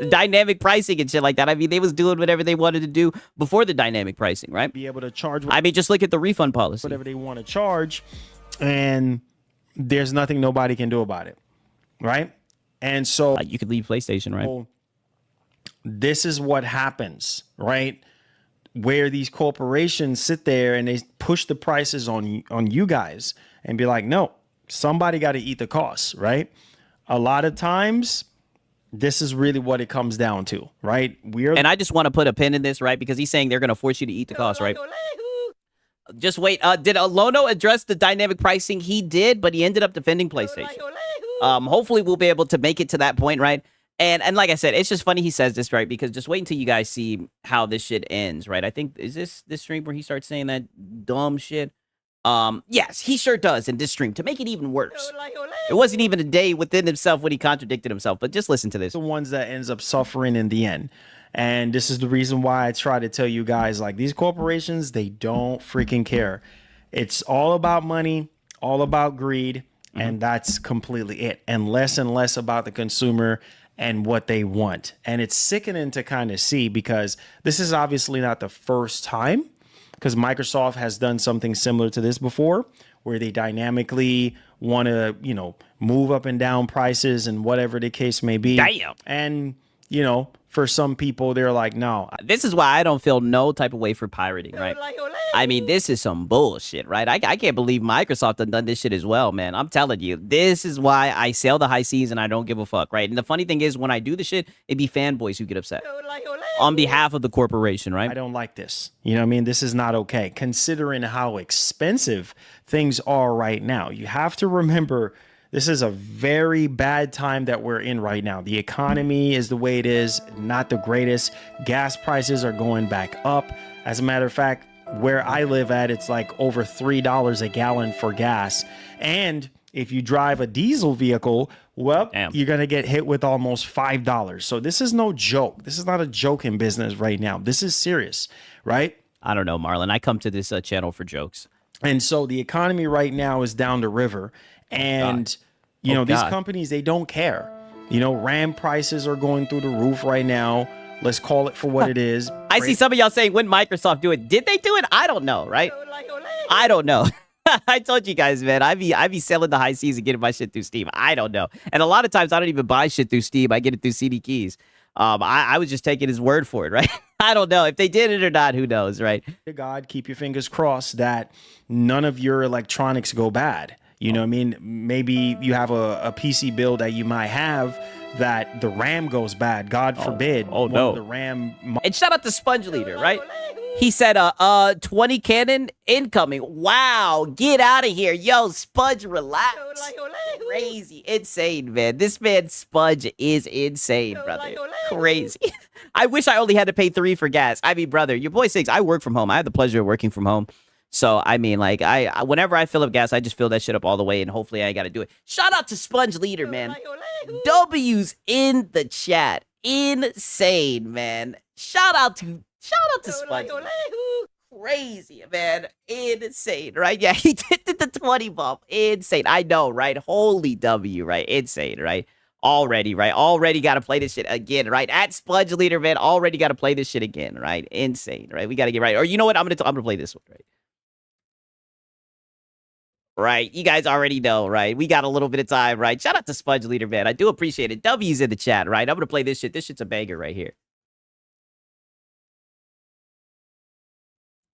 dynamic pricing and shit like that. I mean, they was doing whatever they wanted to do before the dynamic pricing, right? Be able to charge... I mean, just look at the refund policy. Whatever they want to charge, and there's nothing nobody can do about it, right? And so... you could leave PlayStation, right? This is what happens, right? Where these corporations sit there and they push the prices on you guys and be like, no, somebody got to eat the costs, right? A lot of times, this is really what it comes down to, right? And I just want to put a pin in this, right? Because he's saying they're going to force you to eat the cost, right? Just wait. Did Alono address the dynamic pricing? He did, but he ended up defending PlayStation. Hopefully, we'll be able to make it to that point, right? And like I said, it's just funny he says this, right? Because just wait until you guys see how this shit ends, right? I think, is this stream where he starts saying that dumb shit? Yes, he sure does in this stream to make it even worse. It wasn't even a day within himself when he contradicted himself, but just listen to this. The ones that ends up suffering in the end. And this is the reason why I try to tell you guys, like, these corporations, they don't freaking care. It's all about money, all about greed, and that's completely it. And less about the consumer and what they want. And it's sickening to kind of see, because this is obviously not the first time, because Microsoft has done something similar to this before, where they dynamically want to, move up and down prices and whatever the case may be. Damn. And, for some people, they're like, no. This is why I don't feel no type of way for pirating, right? I mean, this is some bullshit, right? I can't believe Microsoft have done this shit as well, man. I'm telling you, this is why I sail the high seas and I don't give a fuck, right? And the funny thing is, when I do the shit, it'd be fanboys who get upset on behalf of the corporation, right? I don't like this. You know what I mean? This is not okay, considering how expensive things are right now. You have to remember This is a very bad time that we're in right now. The economy is the way it is, not the greatest. Gas prices are going back up. As a matter of fact, where I live at, it's like over $3 a gallon for gas. And if you drive a diesel vehicle, well, you're going to get hit with almost $5. So this is no joke. This is not a joke in business right now. This is serious, right? I don't know, Marlon. I come to this channel for jokes. And so the economy right now is down the river. And, you know, these companies, they don't care. You know, RAM prices are going through the roof right now. Let's call it for what it is. I see some of y'all saying, when Microsoft do it? Did they do it? I don't know, right? I don't know. I told you guys, man, I be selling the high seas and getting my shit through Steam. I don't know. And a lot of times I don't even buy shit through Steam. I get it through CD keys. I was just taking his word for it, right? I don't know if they did it or not. Who knows, right? God, keep your fingers crossed that none of your electronics go bad. You know what I mean? Maybe you have a PC build that you might have that the RAM goes bad. God forbid. Oh no. The RAM. And shout out to Sponge Leader, right? He said, 20 cannon incoming. Wow, get out of here. Yo, Sponge, relax. Crazy, insane, man. This man Sponge is insane, brother. Crazy. I wish I only had to pay $3 for gas. I mean, brother, your boy Six, I work from home. I have the pleasure of working from home. So, I mean, like, whenever I fill up gas, I just fill that shit up all the way, and hopefully I ain't got to do it. Shout out to Sponge Leader, man. W's in the chat. Insane, man. Shout out to Sponge. Crazy, man. Insane, right? Yeah, he did the 20 bump. Insane. I know, right? Holy W, right? Insane, right? Already, right? Already got to play this shit again, right? At Sponge Leader, man. Already got to play this shit again, right? Insane, right? We got to get right. Or you know what? I'm gonna play this one, right? Right, you guys already know, right? We got a little bit of time, right? Shout out to Sponge Leader, man. I do appreciate it. W's in the chat, right? I'm gonna play this shit. This shit's a banger right here.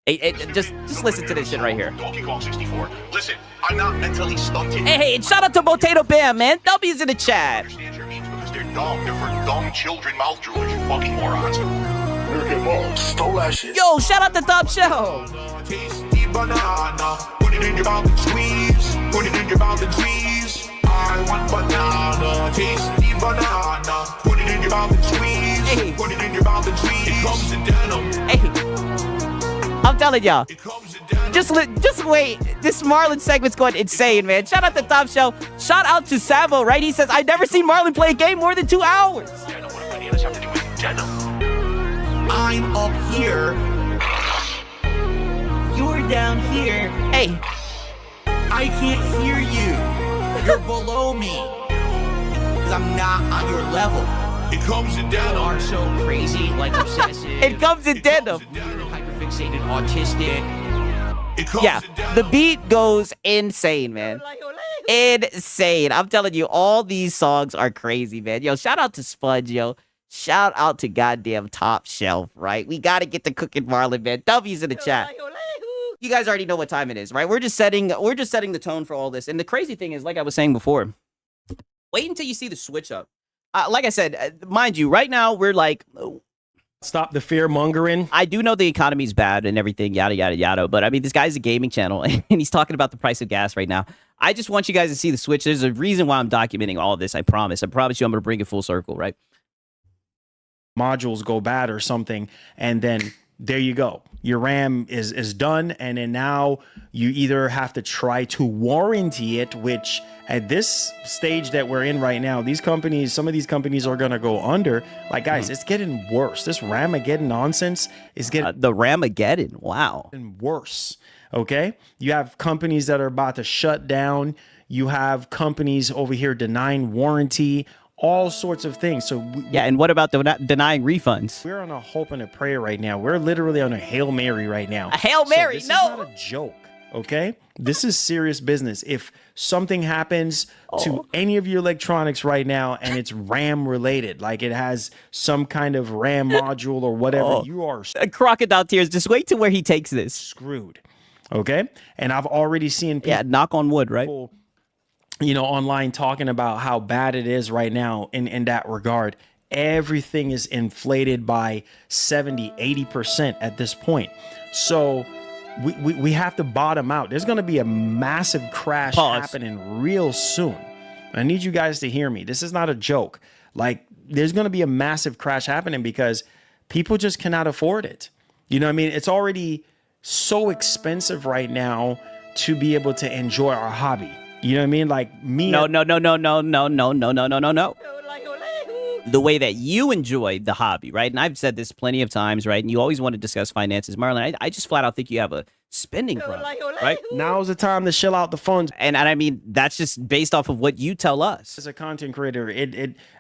Hey, just listen to this shit right here. Donkey Kong 64. Listen, I'm not mentally stunted. Hey, and shout out to Potato Bam, man. W's in the chat. I understand your means because they're dumb. They're for dumb children, mouth droolers, you fucking morons. American mom stole that shit. Yo, shout out to Top Show. Tasty banana. Put it in your mouth and squeeze. Put it in your mouth and squeeze. I want banana. Tasty banana. Put it in your mouth and squeeze. Hey. Put it in your mouth and squeeze. It comes in denim. Hey, I'm telling y'all. It comes in denim. Just wait. This Marlon segment's going insane, man. Shout out to Top Show. Shout out to Savo, right? He says, I've never seen Marlon play a game more than 2 hours. I know what any of this have to do with denim. I'm up here. You're down here. Hey, I can't hear you. You're below me. Because I'm not on your level. It comes in You denim. are so crazy, like obsessive. it comes in denim. Hyperfixated, autistic. It comes Yeah, in denim. the beat goes insane, man. Insane. I'm telling you, all these songs are crazy, man. Yo, shout out to Sponge, yo. Shout out to goddamn Top Shelf, right? We got to get the cooking Marlon, man. W's in the chat. You guys already know what time it is, right? We're just setting the tone for all this. And the crazy thing is, like I was saying before, wait until you see the switch up. Like I said, mind you, right now we're like, Stop the fear mongering. I do know the economy's bad and everything, yada, yada, yada. But I mean, this guy's a gaming channel and he's talking about the price of gas right now. I just want you guys to see the switch. There's a reason why I'm documenting all of this. I promise you, I'm going to bring it full circle, right? Modules go bad or something, and then there you go. Your RAM is done, and then now you either have to try to warranty it, which at this stage that we're in right now, some of these companies are gonna go under. Like, guys, it's getting worse. This Ramageddon nonsense is getting The Ramageddon, wow. worse. Okay, you have companies that are about to shut down. You have companies over here denying warranty. All sorts of things. So Yeah, and what about denying refunds? we're on a hope and a prayer right now. We're literally on a Hail Mary right now. A Hail Mary, this no. is not a joke, okay? This is serious business. If something happens to any of your electronics right now and it's RAM related, like it has some kind of RAM module or whatever, you are Crocodile tears. Just wait to where he takes this. screwed, okay? And I've already seen people Yeah, knock on wood, right? online talking about how bad it is right now in that regard. Everything is inflated by 70-80% at this point. So we have to bottom out. There's going to be a massive crash Pause. happening real soon. I need you guys to hear me. This is not a joke. Like, there's going to be a massive crash happening because people just cannot afford it. You know what I mean? It's already so expensive right now to be able to enjoy our hobby. You know what I mean? Like me. No. The way that you enjoy the hobby, right? And I've said this plenty of times, right? And you always want to discuss finances. Marlon, I just flat out think you have a spending problem, right? Now's the time to shill out the funds. And I mean, that's just based off of what you tell us. As a content creator,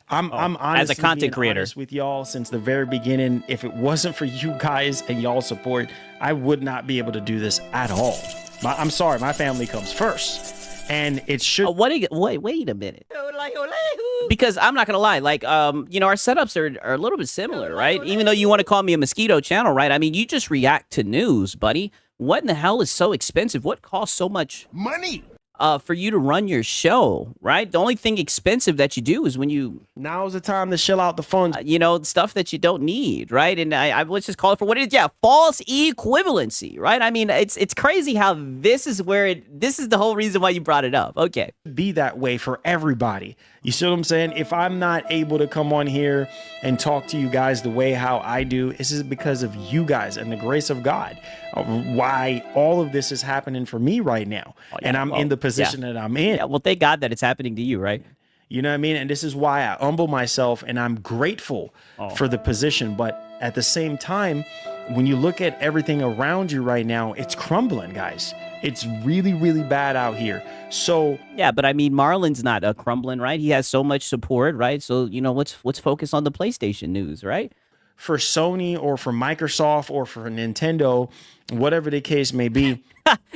I'm honestly as a content being creator honest with y'all since the very beginning. If it wasn't for you guys and y'all support, I would not be able to do this at all. I'm sorry, my family comes first. And it should. Wait a minute. Because I'm not gonna lie, like our setups are a little bit similar, right? Even though you want to call me a mosquito channel, right? I mean, you just react to news, buddy. What in the hell is so expensive? What costs so much Money. for you to run your show, right? The only thing expensive that you do is when you Now's the time to shill out the funds. stuff that you don't need, right? And I let's just call it for what it is. Yeah, false equivalency, right? I mean, it's crazy how this is the whole reason why you brought it up. Okay. Be that way for everybody. You see what I'm saying? If I'm not able to come on here and talk to you guys the way how I do, this is because of you guys and the grace of God. Why all of this is happening for me right now. And I'm in the position that I'm in. Yeah, well, thank God that it's happening to you, right? You know what I mean? And this is why I humble myself and I'm grateful for the position. But at the same time, when you look at everything around you right now, it's crumbling, guys. It's really, really bad out here. So yeah, but I mean, Marlon's not crumbling, right? He has so much support, right? So let's focus on the PlayStation news, right? For Sony or for Microsoft or for Nintendo, whatever the case may be.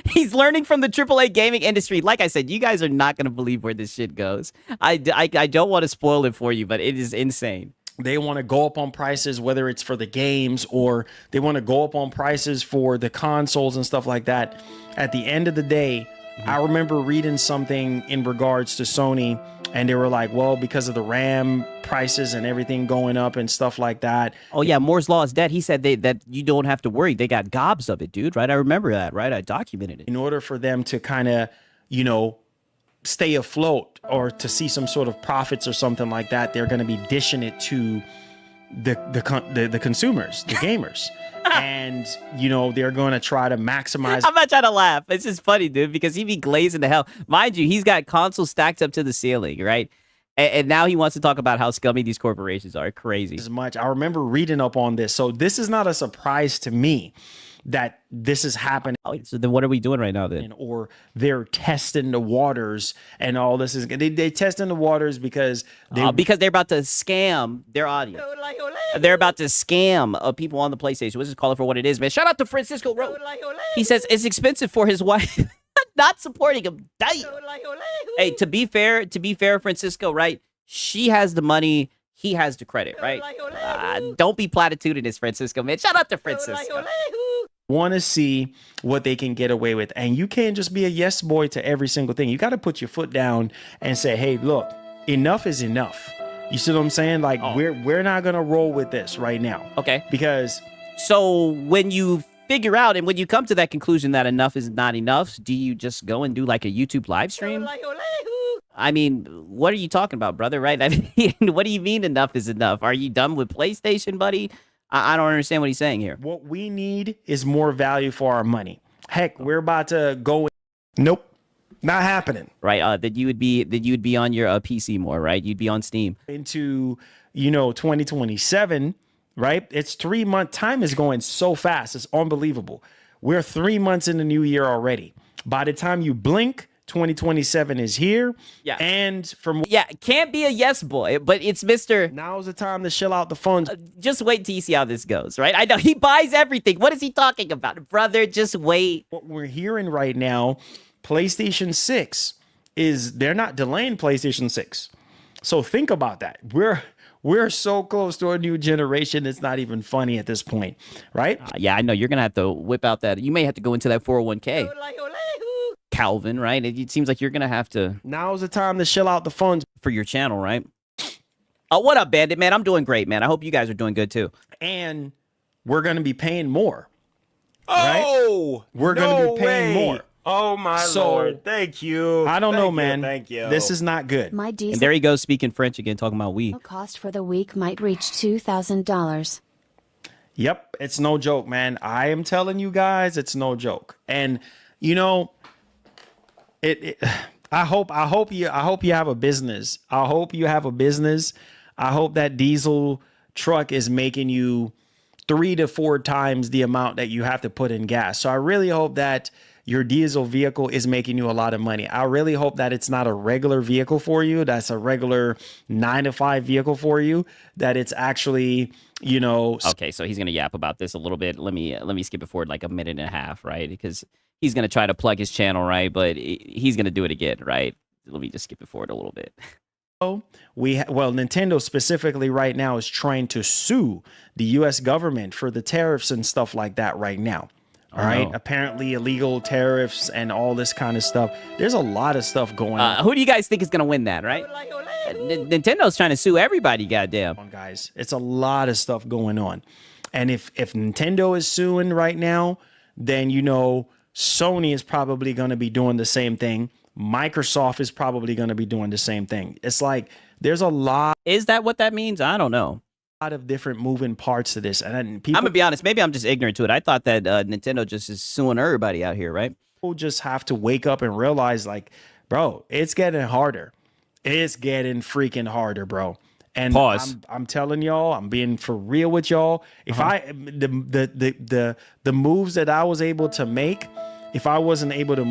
He's learning from the AAA gaming industry. Like I said, you guys are not going to believe where this shit goes. I don't want to spoil it for you, but it is insane. They want to go up on prices, whether it's for the games or they want to go up on prices for the consoles and stuff like that. At the end of the day, I remember reading something in regards to Sony, and they were like, well, because of the RAM prices and everything going up and stuff like that. Oh, yeah, Moore's Law is dead. He said that you don't have to worry. They got gobs of it, dude, right? I remember that, right? I documented it. In order for them to kind of, stay afloat or to see some sort of profits or something like that, they're going to be dishing it to the consumers, the gamers. And, they're going to try to maximize. I'm not trying to laugh. It's just funny, dude, because he be glazing the hell. Mind you, he's got consoles stacked up to the ceiling, right? And now he wants to talk about how scummy these corporations are. Crazy. As much. I remember reading up on this. So this is not a surprise to me that this is happening. Oh, so then what are we doing right now then? Or they're testing the waters and all this is they testing the waters because they're about to scam their audience. They're about to scam people on the PlayStation. Let's just call it for what it is, man. Shout out to Francisco Rowe. He says it's expensive for his wife not supporting him. Damn. Hey, to be fair, Francisco, right? She has the money. He has the credit, right? Don't be platitudinous, Francisco, man. Shout out to Francisco. Want to see what they can get away with. And you can't just be a yes boy to every single thing. You got to put your foot down and say, hey, look, enough is enough. You see what I'm saying? Like, we're not going to roll with this right now. Okay. Because. So when you figure out and when you come to that conclusion that enough is not enough, do you just go and do like a YouTube live stream? I mean, what are you talking about, brother? Right? I mean, what do you mean enough is enough? Are you done with PlayStation, buddy? I don't understand what he's saying here. What we need is more value for our money. Heck, we're about to go. Nope, not happening. Right? That you would be on your PC more, right? You'd be on Steam into 2027, right? It's 3 month time is going so fast. It's unbelievable. We're 3 months in the new year already. By the time you blink, 2027 is here. Yeah. And can't be a yes boy, but it's Mr. Now's the time to shill out the funds. Just wait till you see how this goes, right? I know he buys everything. What is he talking about? Brother, just wait. What we're hearing right now, PlayStation 6 they're not delaying PlayStation 6. So think about that. We're so close to a new generation. It's not even funny at this point, right? Yeah, I know. You're going to have to whip out that. You may have to go into that 401k. Calvin, right? It seems like you're going to have to. Now's the time to shill out the funds. For your channel, right? What up, Bandit? Man, I'm doing great, man. I hope you guys are doing good, too. And we're going to be paying more. Oh! Right? We're going to be paying more. Oh my So, lord! Thank you. I don't know, Thank you, man. Thank you. This is not good. My And diesel there he goes speaking French again, talking about we. cost for the week might reach $2,000. Yep, it's no joke, man. I am telling you guys, it's no joke. And you know, I hope you have a business. I hope you have a business. I hope that diesel truck is making you 3 to 4 times the amount that you have to put in gas. So I really hope that your diesel vehicle is making you a lot of money. I really hope that it's not a regular vehicle for you. That's a regular 9 to 5 vehicle for you. That it's actually, you know. Okay, so he's gonna yap about this a little bit. Let me skip it forward like a minute and a half, right? Because he's gonna try to plug his channel, right? But he's gonna do it again, right? Let me just skip it forward a little bit. Nintendo specifically right now is trying to sue the U.S. government for the tariffs and stuff like that right now. All right. no. Apparently illegal tariffs and all this kind of stuff. There's a lot of stuff going on. Who do you guys think is gonna win that, right? Nintendo's trying to sue everybody, goddamn. Guys, it's a lot of stuff going on. And if Nintendo is suing right now, then you know Sony is probably going to be doing the same thing. Microsoft is probably going to be doing the same thing. It's like there's a lot Is that what that means? I don't know. of different moving parts to this. And then people I'm gonna be honest. Maybe I'm just ignorant to it. I thought that Nintendo just is suing everybody out here, right? just have to wake up and realize, like, bro, it's getting harder. It's getting freaking harder, bro. And Pause. I'm telling y'all, I'm being for real with y'all. If the moves that I was able to make, if I wasn't able to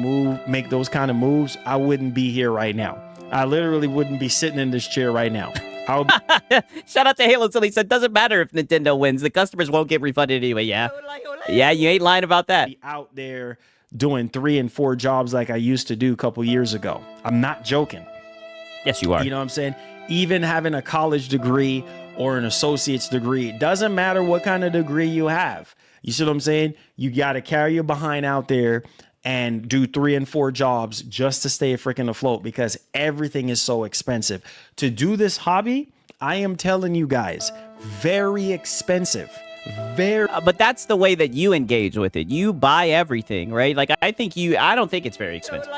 make those kind of moves, I wouldn't be here right now. I literally wouldn't be sitting in this chair right now. Shout out to Halo Silly said, doesn't matter if Nintendo wins, the customers won't get refunded anyway. Yeah, you ain't lying about that. Be out there doing 3 and 4 jobs like I used to do a couple years ago. I'm not joking. Yes, you are. You know what I'm saying? Even having a college degree or an associate's degree, it doesn't matter what kind of degree you have. You see what I'm saying? You got to carry your behind out there and do 3 and 4 jobs just to stay freaking afloat because everything is so expensive. To do this hobby, I am telling you guys, very expensive. But that's the way that you engage with it. You buy everything, right? Like, I don't think it's very expensive.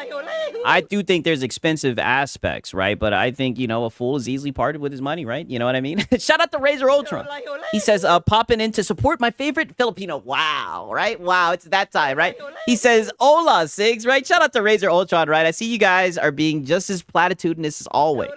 I do think there's expensive aspects, right? But I think, you know, a fool is easily parted with his money, right? You know what I mean? Shout out to Razor Ultron. He says, popping in to support my favorite Filipino. Wow, right? Wow, it's that time, right? He says, hola, Sigs, right? Shout out to Razor Ultron, right? I see you guys are being just as platitudinous as always.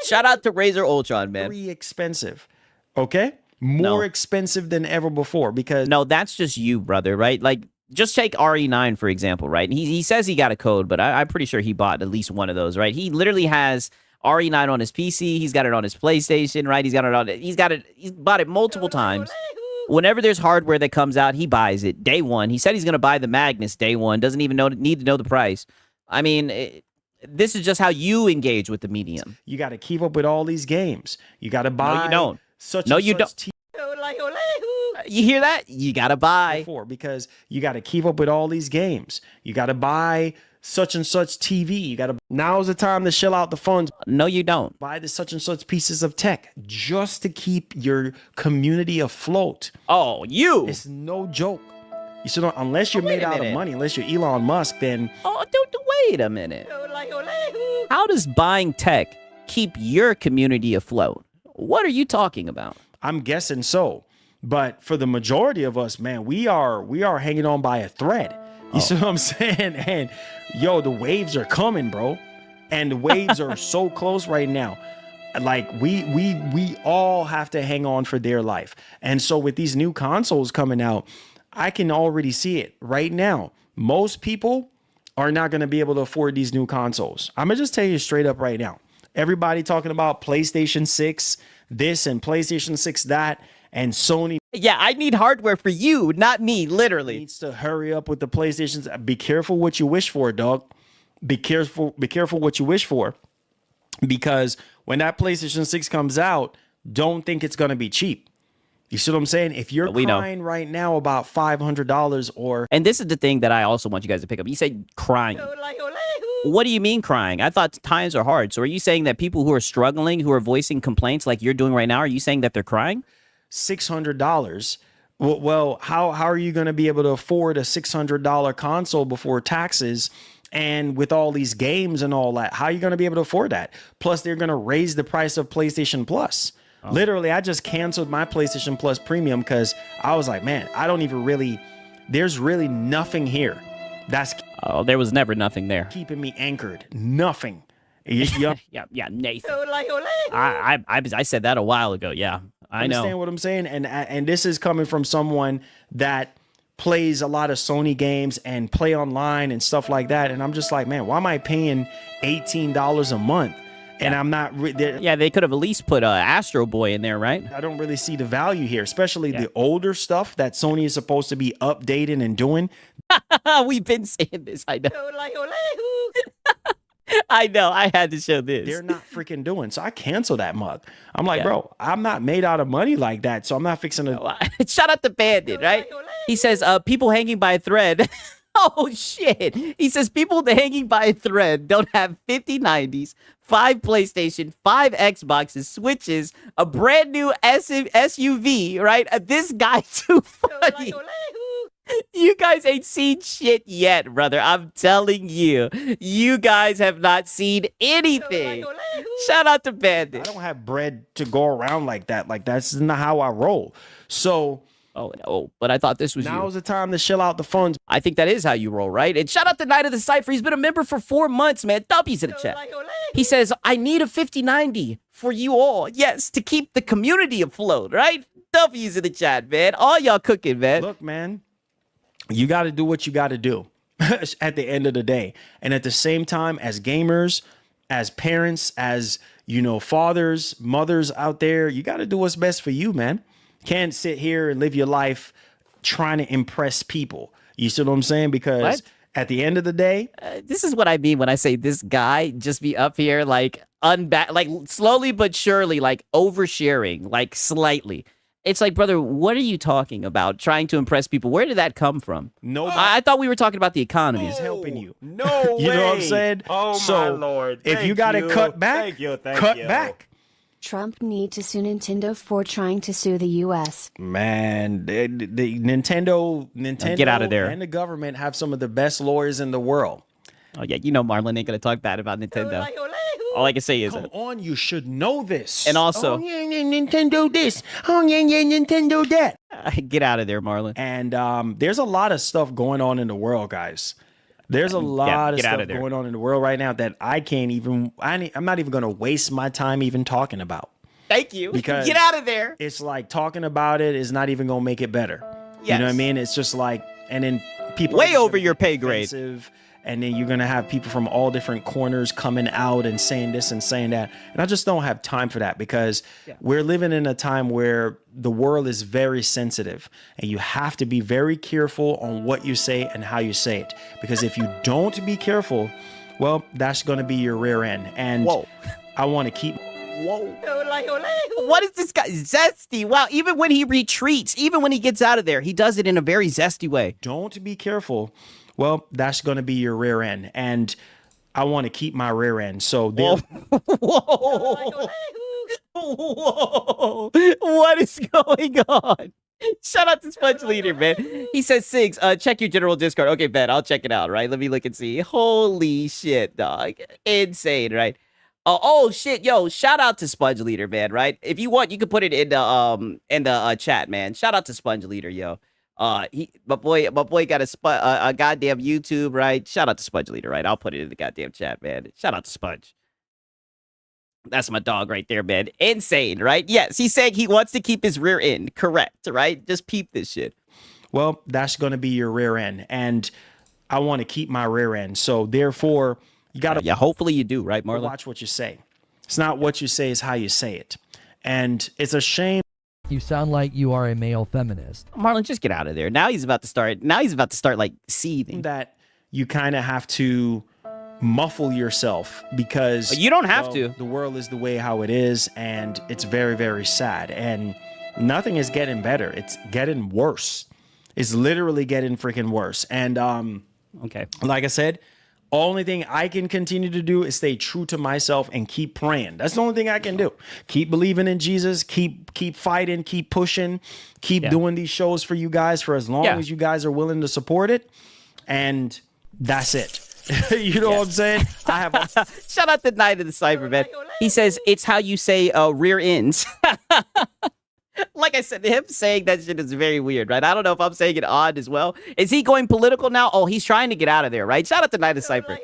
Shout out to Razor Ultron, man. Very expensive. Okay? More expensive than ever before because no, that's just you, brother, right? Like, just take RE9 for example, right? He says he got a code, but I'm pretty sure he bought at least one of those, right? He literally has RE9 on his PC. He's got it on his PlayStation, right? He's bought it multiple times. Whenever there's hardware that comes out, he buys it day one. He said he's gonna buy the Magnus day one. Doesn't even need to know the price. I mean, this is just how you engage with the medium. You got to keep up with all these games. You got to buy. No, you don't. No, you don't. You hear that? You gotta buy. Because you got to keep up with all these games. You got to buy such and such TV. You got to. Now's the time to shell out the funds. No, you don't. Buy the such and such pieces of tech just to keep your community afloat. Oh, you! It's no joke. You should, unless you're made out of money, unless you're Elon Musk, then. Oh, wait a minute. How does buying tech keep your community afloat? What are you talking about? I'm guessing so. But for the majority of us, man, we are hanging on by a thread. You see what I'm saying? And yo, the waves are coming, bro. And the waves are so close right now. Like we all have to hang on for dear life. And so with these new consoles coming out, I can already see it right now. Most people are not going to be able to afford these new consoles. I'm going to just tell you straight up right now. Everybody talking about PlayStation 6 this and PlayStation 6 that and Sony. Yeah, I need hardware for you, not me, literally. Needs to hurry up with the PlayStations. Be careful what you wish for, dog. Be careful what you wish for. Because when that PlayStation 6 comes out, don't think it's going to be cheap. You see what I'm saying? If you're crying right now about $500 or... And this is the thing that I also want you guys to pick up. You say crying. What do you mean crying? I thought times are hard. So are you saying that people who are struggling, who are voicing complaints like you're doing right now, are you saying that they're crying? $600 Well, how are you going to be able to afford a $600 console before taxes? And with all these games and all that, how are you going to be able to afford that? Plus, they're going to raise the price of PlayStation Plus. Literally, I just canceled my PlayStation Plus Premium because I was like, man, I don't even really, there's really nothing here that's Oh, there was never nothing there. keeping me anchored. Nothing. Yeah, Nathan. I said that a while ago. Yeah, I Understand know. what I'm saying? And this is coming from someone that plays a lot of Sony games and play online and stuff like that. And I'm just like, man, why am I paying $18 a month? And I'm not. Yeah, they could have at least put Astro Boy in there, right? I don't really see the value here, especially the older stuff that Sony is supposed to be updating and doing. We've been saying this. I know. I know. I had to show this. They're not freaking doing. So I cancel that mug. I'm like, bro, I'm not made out of money like that. So I'm not fixing to. Shout out to Bandit, right? He says, people hanging by a thread. Oh, shit. He says people hanging by a thread don't have 5090s, 5 PlayStation, 5 Xboxes, Switches, a brand new SUV, right? This guy too funny. You guys ain't seen shit yet, brother. I'm telling you. You guys have not seen anything. Shout out to Bandit. I don't have bread to go around like that. Like, that's not how I roll. So. Oh, no, but I thought this was Now's you. the time to shell out the funds. I think that is how you roll, right? And shout out to Night of the Cypher. He's been a member for 4 months, man. W's in the chat. He says, I need a 5090 for you all. Yes, to keep the community afloat, right? W's in the chat, man. All y'all cooking, man. Look, man, you got to do what you got to do at the end of the day. And at the same time, as gamers, as parents, as, you know, fathers, mothers out there, you got to do what's best for you, man. Can't sit here and live your life trying to impress people. You see what I'm saying? Because at the end of the day, this is what I mean when I say this guy just be up here like like slowly but surely, like oversharing, like slightly. It's like, brother, what are you talking about? Trying to impress people? Where did that come from? nobody I thought we were talking about the economy. is helping you. No You way. know what I'm saying? Oh, So, my Lord. if you Thank got to you. cut back, cut you. back. Trump need to sue Nintendo for trying to sue the U.S. Man, the Nintendo Get out of there. and the government have some of the best lawyers in the world. Oh, yeah, you know Marlon ain't going to talk bad about Nintendo. All I can say is Come on, you should know this. And also- oh, yeah, Nintendo this. Oh, yeah, Nintendo that. get out of there, Marlon. And there's a lot of stuff going on in the world, guys. There's a lot of get out stuff of there. going on in the world right now that I can't even. I'm not even going to waste my time even talking about. Thank you. Because- Get out of there. It's like talking about it is not even going to make it better. You know what I Yes. mean? It's just like, and then people Way are just over gonna your get pay grade. defensive, and then you're going to have people from all different corners coming out and saying this and saying that. And I just don't have time for that because we're living in a time where the world is very sensitive and you have to be very careful on what you say and how you say it. Because if you don't be careful, well, that's going to be your rear end. And Whoa. I want to keep. What is this guy? Zesty. Wow. Even when he retreats, even when he gets out of there, he does it in a very zesty way. Don't be careful, well, that's going to be your rear end. And I want to keep my rear end. So there, Whoa. Whoa. What is going on? Shout out to Sponge Leader, man. He says, Sigs, check your general Discord. Okay, Ben, I'll check it out, right? Let me look and see. Holy shit, dog. Insane, right? Oh shit, yo! Shout out to Sponge Leader, man. Right? If you want, you can put it in the chat, man. Shout out to Sponge Leader, yo. My boy got a goddamn YouTube, right? Shout out to Sponge Leader, right? I'll put it in the goddamn chat, man. Shout out to Sponge. That's my dog right there, man. Insane, right? Yes, he's saying he wants to keep his rear end. Correct, right? Just peep this shit. well, that's going to be your rear end. And I want to keep my rear end. So therefore, you got to Yeah, hopefully you do, right, Marlon? watch what you say. It's not what you say, it's how you say it. And it's a shame. You sound like you are a male feminist. Marlon, just get out of there. Now he's about to start like seething. That you kind of have to muffle yourself because You don't have to. The world is the way how it is, and it's very, very sad. And nothing is getting better. It's getting worse. It's literally getting freaking worse. And Okay. like I said, Only thing I can continue to do is stay true to myself and keep praying. That's the only thing I can do. Keep believing in Jesus, keep fighting, keep pushing, keep doing these shows for you guys for as long as you guys are willing to support it. And that's it. You know what I'm saying? I have Shout out to Night of the Cypher, man. He says it's how you say rear ends. Like I said, him saying that shit is very weird, right? I don't know if I'm saying it odd as well. Is he going political now? Oh, he's trying to get out of there, right? Shout out to Night of the Cypher.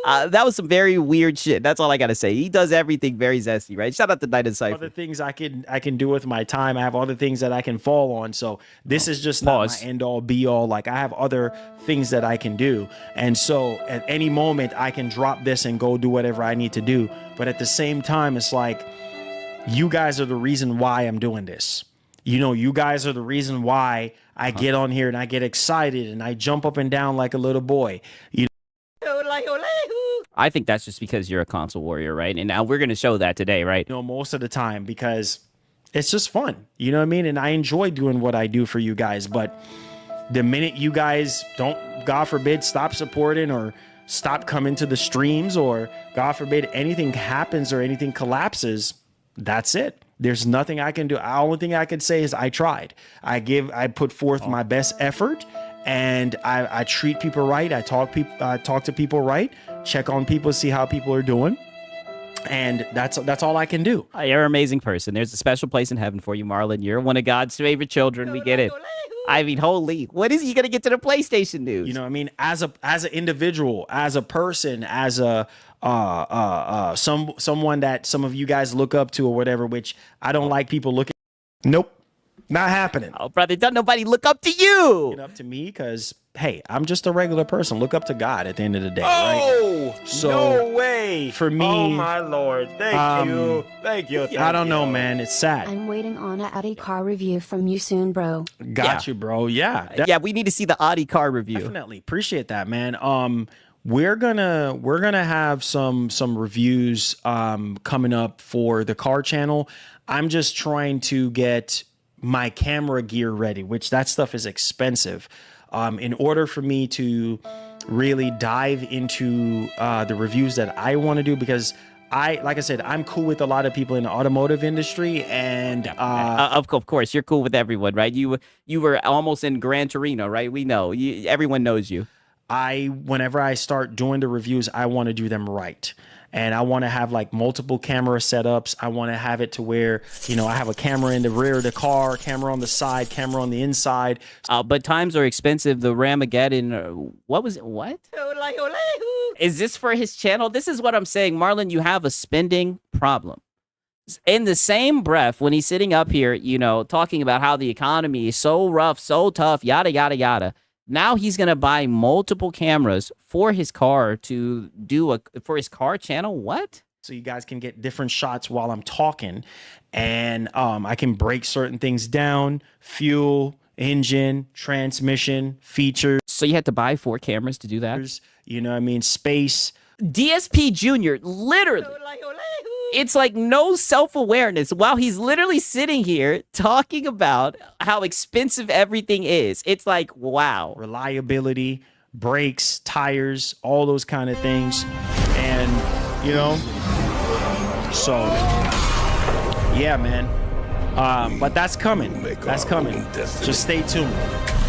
That was some very weird shit. That's all I gotta say. He does everything very zesty, right? Shout out to Night of the Cypher. Other things I can do with my time. I have other things that I can fall on. So this is just not my end all be all. Like I have other things that I can do. And so at any moment I can drop this and go do whatever I need to do. But at the same time, it's like you guys are the reason why I'm doing this. You know, you guys are the reason why I get on here and I get excited and I jump up and down like a little boy. You I think that's just because you're a console warrior, right? And now we're going to show that today, right? know, most of the time because it's just fun. You know what I mean? And I enjoy doing what I do for you guys. But the minute you guys don't, God forbid, stop supporting or stop coming to the streams or God forbid anything happens or anything collapses, that's it. There's nothing I can do. The only thing I can say is I tried. I put forth my best effort and I treat people right. I talk to people right, check on people, see how people are doing. And that's all I can do. You're an amazing person. There's a special place in heaven for you, Marlon. You're one of God's favorite children. We get it. I mean, holy, what is he going to get to the PlayStation news? You know what I mean? As an individual, as a person, as a someone that some of you guys look up to or whatever, which I don't like people looking. Nope. Not happening. Oh, brother, don't nobody look up to you. Look up to me because, hey, I'm just a regular person. Look up to God at the end of the day, Oh, right? So, no way. For me, oh my Lord. Thank you. Thank you. I don't know, man. It's sad. I'm waiting on a Audi car review from you soon, bro. Got you, bro. Yeah. Yeah, we need to see the Audi car review. Definitely. Appreciate that, man. We're gonna have some reviews coming up for the car channel. I'm just trying to get my camera gear ready, which that stuff is expensive. In order for me to really dive into the reviews that I want to do, because like I said, I'm cool with a lot of people in the automotive industry, and of course, you're cool with everyone, right? You were almost in Gran Torino, right? We know everyone knows you. Whenever I start doing the reviews, I want to do them right. And I want to have like multiple camera setups. I want to have it to where, you know, I have a camera in the rear of the car, camera on the side, camera on the inside. But times are expensive. The Ramageddon, what was it? What? Is this for his channel? This is what I'm saying. Marlon, you have a spending problem. In the same breath, when he's sitting up here, you know, talking about how the economy is so rough, so tough, yada, yada, yada. Now he's going to buy multiple cameras for his car to do for his car channel. What? So you guys can get different shots while I'm talking, and I can break certain things down: fuel, engine, transmission, features. So you had to buy 4 cameras to do that? You know what I mean? Space. DSP Jr., literally. It's like no self-awareness while he's literally sitting here talking about how expensive everything is. It's like, wow. Reliability, brakes, tires, all those kind of things. And, you know, so, yeah, man. But that's coming. That's coming. Just stay tuned.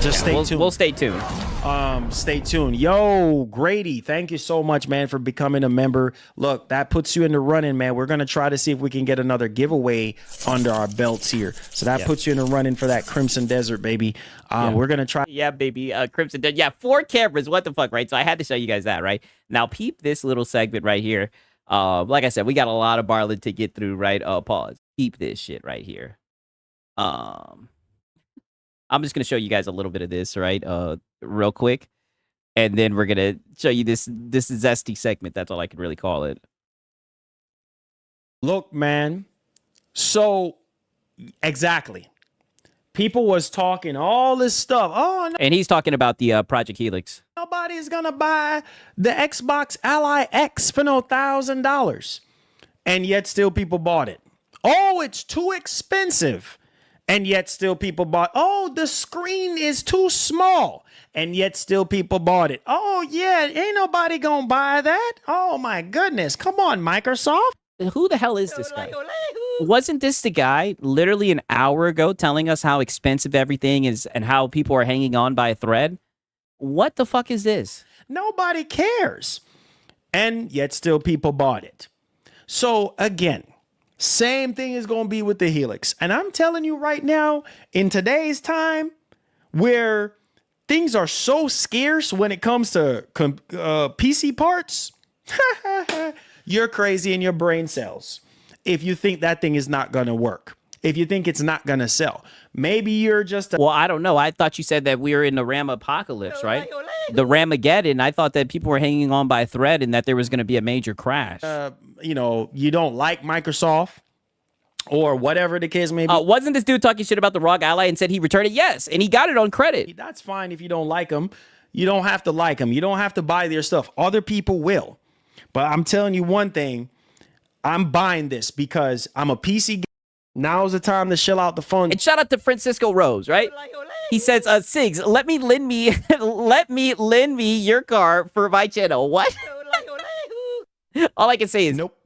Stay tuned. We'll stay tuned. Stay tuned. Yo, Grady, thank you so much, man, for becoming a member. Look, that puts you in the running, man. We're going to try to see if we can get another giveaway under our belts here. So that puts you in the running for that Crimson Desert, baby. We're going to try. Yeah, baby. Crimson Desert. Yeah, 4 cameras. What the fuck, right? So I had to show you guys that, right? Now, peep this little segment right here. Like I said, we got a lot of Marlon to get through, right? Pause. Peep this shit right here. I'm just going to show you guys a little bit of this, right? Real quick. And then we're going to show you this zesty segment. That's all I can really call it. Look, man. So, exactly. People was talking all this stuff. Oh, no, and he's talking about the Project Helix. nobody's going to buy the Xbox Ally X for no $1,000. And yet still people bought it. Oh, it's too expensive. And yet still people bought, oh, the screen is too small. And yet still people bought it. Oh, yeah, ain't nobody gonna buy that. Oh, my goodness. Come on, Microsoft. Who the hell is this guy? Wasn't this the guy literally an hour ago telling us how expensive everything is and how people are hanging on by a thread? What the fuck is this? Nobody cares. And yet still people bought it. So again, same thing is going to be with the Helix. And I'm telling you right now, in today's time where things are so scarce when it comes to PC parts, you're crazy in your brain cells if you think that thing is not going to work. If you think it's not going to sell. Maybe you're just well, I don't know. I thought you said that we were in the Ram apocalypse, right? The Ramageddon. I thought that people were hanging on by a thread and that there was going to be a major crash. you know, you don't like Microsoft or whatever the case may be. Wasn't this dude talking shit about the ROG Ally and said he returned it? Yes, and he got it on credit. That's fine if you don't like them. You don't have to like them. You don't have to buy their stuff. Other people will. But I'm telling you one thing. I'm buying this because I'm a PC gamer. Now's the time to shell out the funds. And shout out to Francisco Rose, right? He says, Sigs, let me lend me your car for my channel. What? All I can say is nope.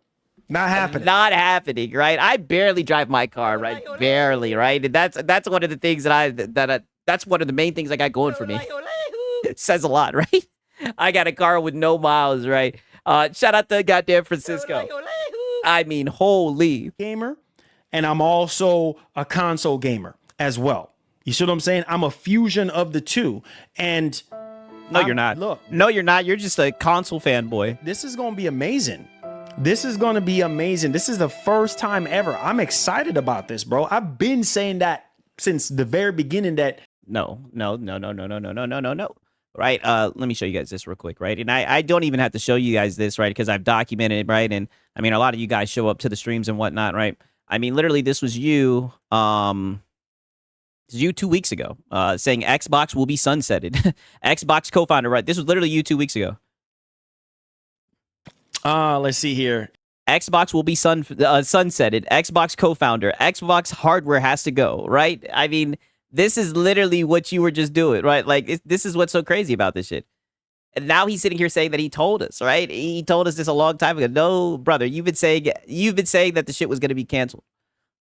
Not happening. Not happening, right? I barely drive my car, right? Barely, right? And that's one of the things that's one of the main things I got going for me. It says a lot, right? I got a car with no miles, right? Shout out to goddamn Francisco. I mean, holy gamer. And I'm also a console gamer as well. You see what I'm saying? I'm a fusion of the two. And no, you're not. Look, no, you're not. You're just a console fanboy. This is going to be amazing. This is going to be amazing. This is the first time ever. I'm excited about this, bro. I've been saying that since the very beginning that no. Right. Let me show you guys this real quick. Right. And I don't even have to show you guys this, right? Because I've documented it. Right. And I mean, a lot of you guys show up to the streams and whatnot. Right. I mean, literally, this was you. This was you 2 weeks ago, saying Xbox will be sunsetted. Xbox co-founder, right? This was literally you 2 weeks ago. Let's see here. Xbox will be sunsetted. Xbox co-founder. Xbox hardware has to go, right? I mean, this is literally what you were just doing, right? Like, this is what's so crazy about this shit. And now he's sitting here saying that he told us, right? He told us this a long time ago. No, brother, you've been saying that the shit was going to be canceled,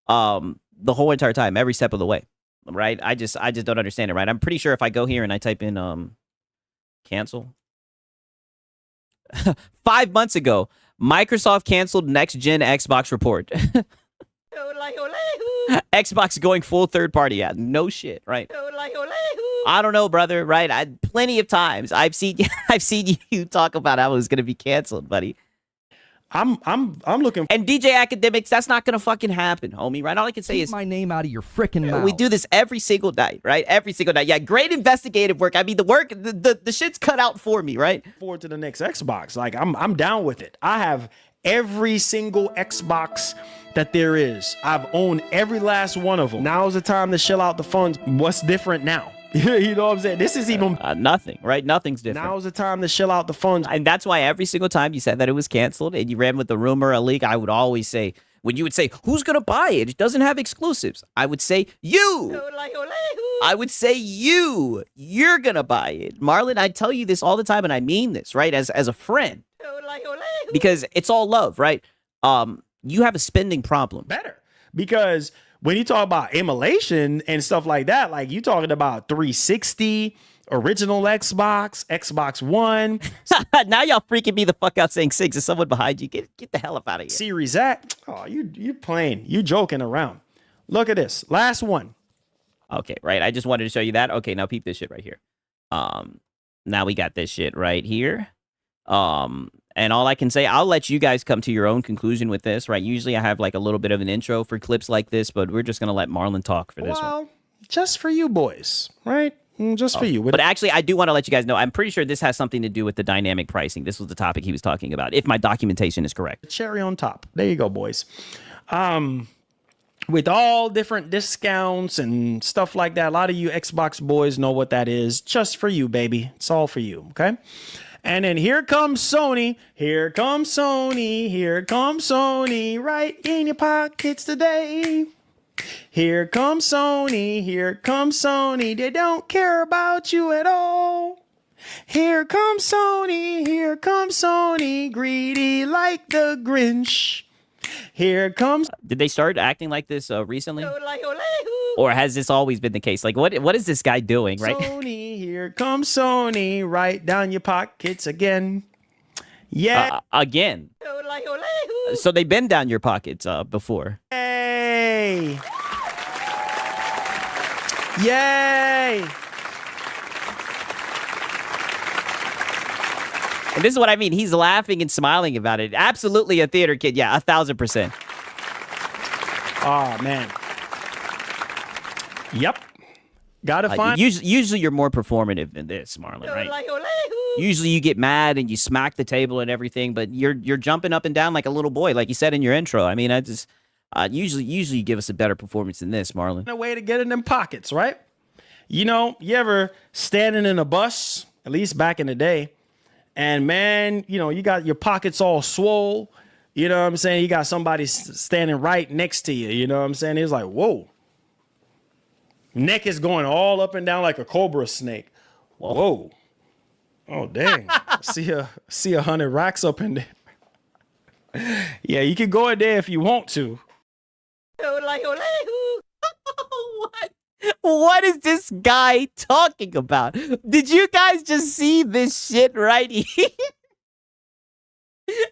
the whole entire time, every step of the way, right? I just don't understand it, right? I'm pretty sure if I go here and I type in cancel, 5 months ago, Microsoft canceled next gen Xbox report. Xbox going full third party. Yeah, no shit, right? I don't know, brother. Right? Plenty of times I've seen you talk about how it was gonna be canceled, buddy. I'm looking. And DJ Academics, that's not gonna fucking happen, homie. Right? All I can say is my name out of your freaking mouth. We do this every single night, right? Every single night. Yeah, great investigative work. I mean, the shit's cut out for me, right? Forward to the next Xbox. Like I'm down with it. I have every single Xbox that there is. I've owned every last one of them. Now's the time to shell out the funds. What's different now? You know what I'm saying? This is even nothing, right? Nothing's different. Now's the time to shell out the funds. And that's why every single time you said that it was canceled and you ran with the rumor, a leak, I would always say, when you would say, who's going to buy it? It doesn't have exclusives. I would say, you. I would say, you. You're going to buy it. Marlon, I tell you this all the time, and I mean this, right? As a friend. Because it's all love, right? You have a spending problem. Better. Because when you talk about emulation and stuff like that, like you talking about 360, original Xbox, Xbox One. Now y'all freaking me the fuck out saying Sigs. Is someone behind you? Get the hell up out of here. Series X. Oh, you playing. You joking around. Look at this. Last one. Okay, right. I just wanted to show you that. Okay, now peep this shit right here. Now we got this shit right here. And all I can say, I'll let you guys come to your own conclusion with this, right? Usually I have like a little bit of an intro for clips like this, but we're just going to let Marlon talk for this one. Just for you boys, right? Just for you. But actually, I do want to let you guys know, I'm pretty sure this has something to do with the dynamic pricing. This was the topic he was talking about, if my documentation is correct. Cherry on top. There you go, boys. With all different discounts and stuff like that, a lot of you Xbox boys know what that is. Just for you, baby. It's all for you, okay? And then here comes Sony. Here comes Sony. Here comes Sony. Right in your pockets today. Here comes Sony. Here comes Sony. They don't care about you at all. Here comes Sony. Here comes Sony. Greedy like the Grinch. Here comes. Did they start acting like this recently? Or has this always been the case? Like, what is this guy doing, right? Sony, here comes Sony. Right down your pockets again. Yeah. Again. So they've been down your pockets before. Yay. Yay. And this is what I mean. He's laughing and smiling about it. Absolutely a theater kid. Yeah, 1,000%. Oh, man. Yep. Gotta find. Usually you're more performative than this, Marlon, right? Usually you get mad and you smack the table and everything, but you're jumping up and down like a little boy, like you said in your intro. I mean, I just usually you give us a better performance than this, Marlon. A way to get in them pockets, right? You know, you ever standing in a bus, at least back in the day, and man, you know, you got your pockets all swole. You know what I'm saying? You got somebody standing right next to you. You know what I'm saying? It's like, whoa. Neck is going all up and down like a cobra snake. Whoa. Oh, dang. see 100 racks up in there. Yeah, you can go in there if you want to. What is this guy talking about? Did you guys just see this shit right here?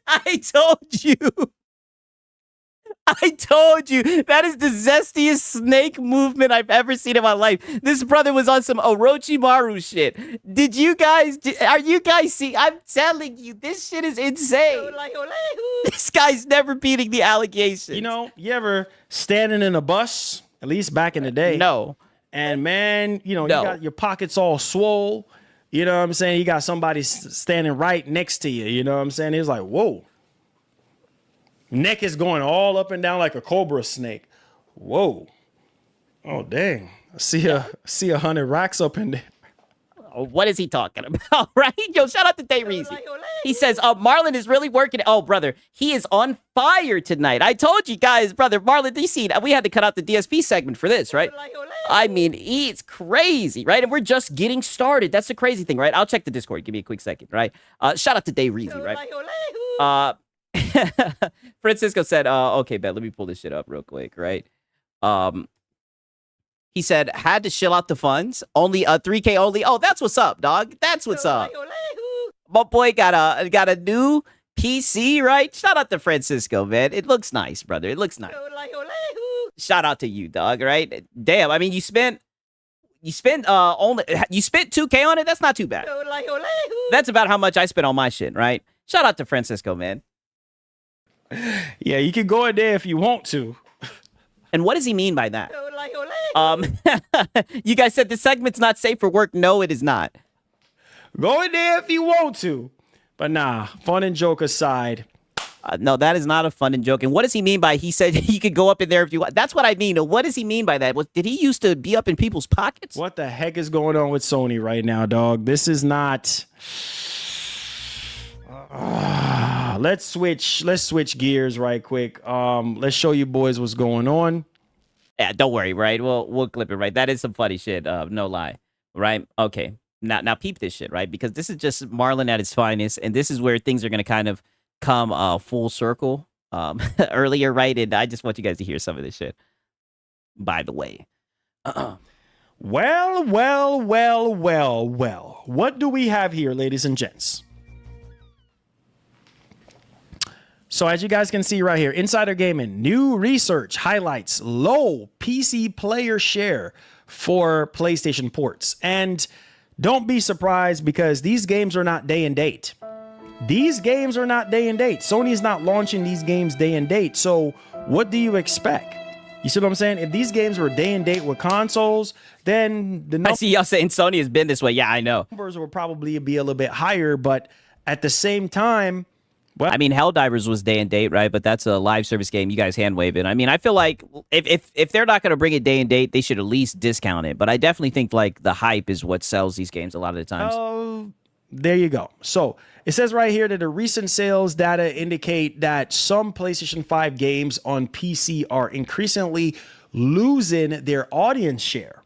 I told you. That is the zestiest snake movement I've ever seen in my life. This brother was on some Orochimaru shit. Are you guys seeing? I'm telling you, this shit is insane. This guy's never beating the allegations. You know, you ever standing in a bus, at least back in the day? No. And man, you know, you got your pockets all swole. You know what I'm saying? You got somebody standing right next to you. You know what I'm saying? It's like, whoa. Neck is going all up and down like a cobra snake. Whoa. Oh, dang. I see 100 racks up in there. What is he talking about, right? Yo, shout out to Dayreezy. He says, Marlon is really working. Oh, brother, he is on fire tonight. I told you guys, brother, Marlon, you see, we had to cut out the DSP segment for this, right? I mean, he's crazy, right? And we're just getting started. That's the crazy thing, right? I'll check the Discord. Give me a quick second, right? Shout out to Dayreezy, right? Francisco said, okay, bet, let me pull this shit up real quick, right? He said, had to shill out the funds. Only 3K only. Oh, that's what's up, dog. That's what's up. My boy got a new PC, right? Shout out to Francisco, man. It looks nice, brother. It looks nice. Shout out to you, dog, right? Damn, I mean, you spent 2K on it? That's not too bad. That's about how much I spent on my shit, right? Shout out to Francisco, man. Yeah, you can go in there if you want to. And what does he mean by that? You guys said the segment's not safe for work. No, it is not. Go in there if you want to. But nah, fun and joke aside. No, that is not a fun and joke. And what does he mean by he said you could go up in there if you want? That's what I mean. What does he mean by that? Did he used to be up in people's pockets? What the heck is going on with Sony right now, dog? This is not... let's switch gears right quick. Let's show you boys what's going on. Yeah, don't worry, right? We'll clip it, right? That is some funny shit, no lie, right? Okay, now peep this shit, right? Because this is just Marlon at his finest, and this is where things are gonna kind of come full circle earlier, right? And I just want you guys to hear some of this shit. By the way, well, what do we have here, ladies and gents? So as you guys can see right here, Insider Gaming, new research highlights low PC player share for PlayStation ports. And don't be surprised because these games are not day and date. Sony's not launching these games day and date. So what do you expect? You see what I'm saying? If these games were day and date with consoles, then the I see y'all saying Sony has been this way. Yeah, I know. Numbers will probably be a little bit higher, but at the same time, well, I mean, Helldivers was day and date, right? But that's a live service game. You guys hand wave it. I mean, I feel like if they're not going to bring it day and date, they should at least discount it. But I definitely think like the hype is what sells these games a lot of the times. Oh, there you go. So it says right here that the recent sales data indicate that some PlayStation 5 games on PC are increasingly losing their audience share.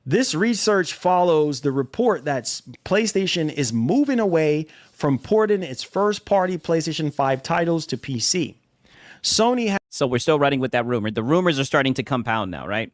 This research follows the report that PlayStation is moving away from porting its first-party PlayStation 5 titles to PC. Sony So we're still running with that rumor. The rumors are starting to compound now, right?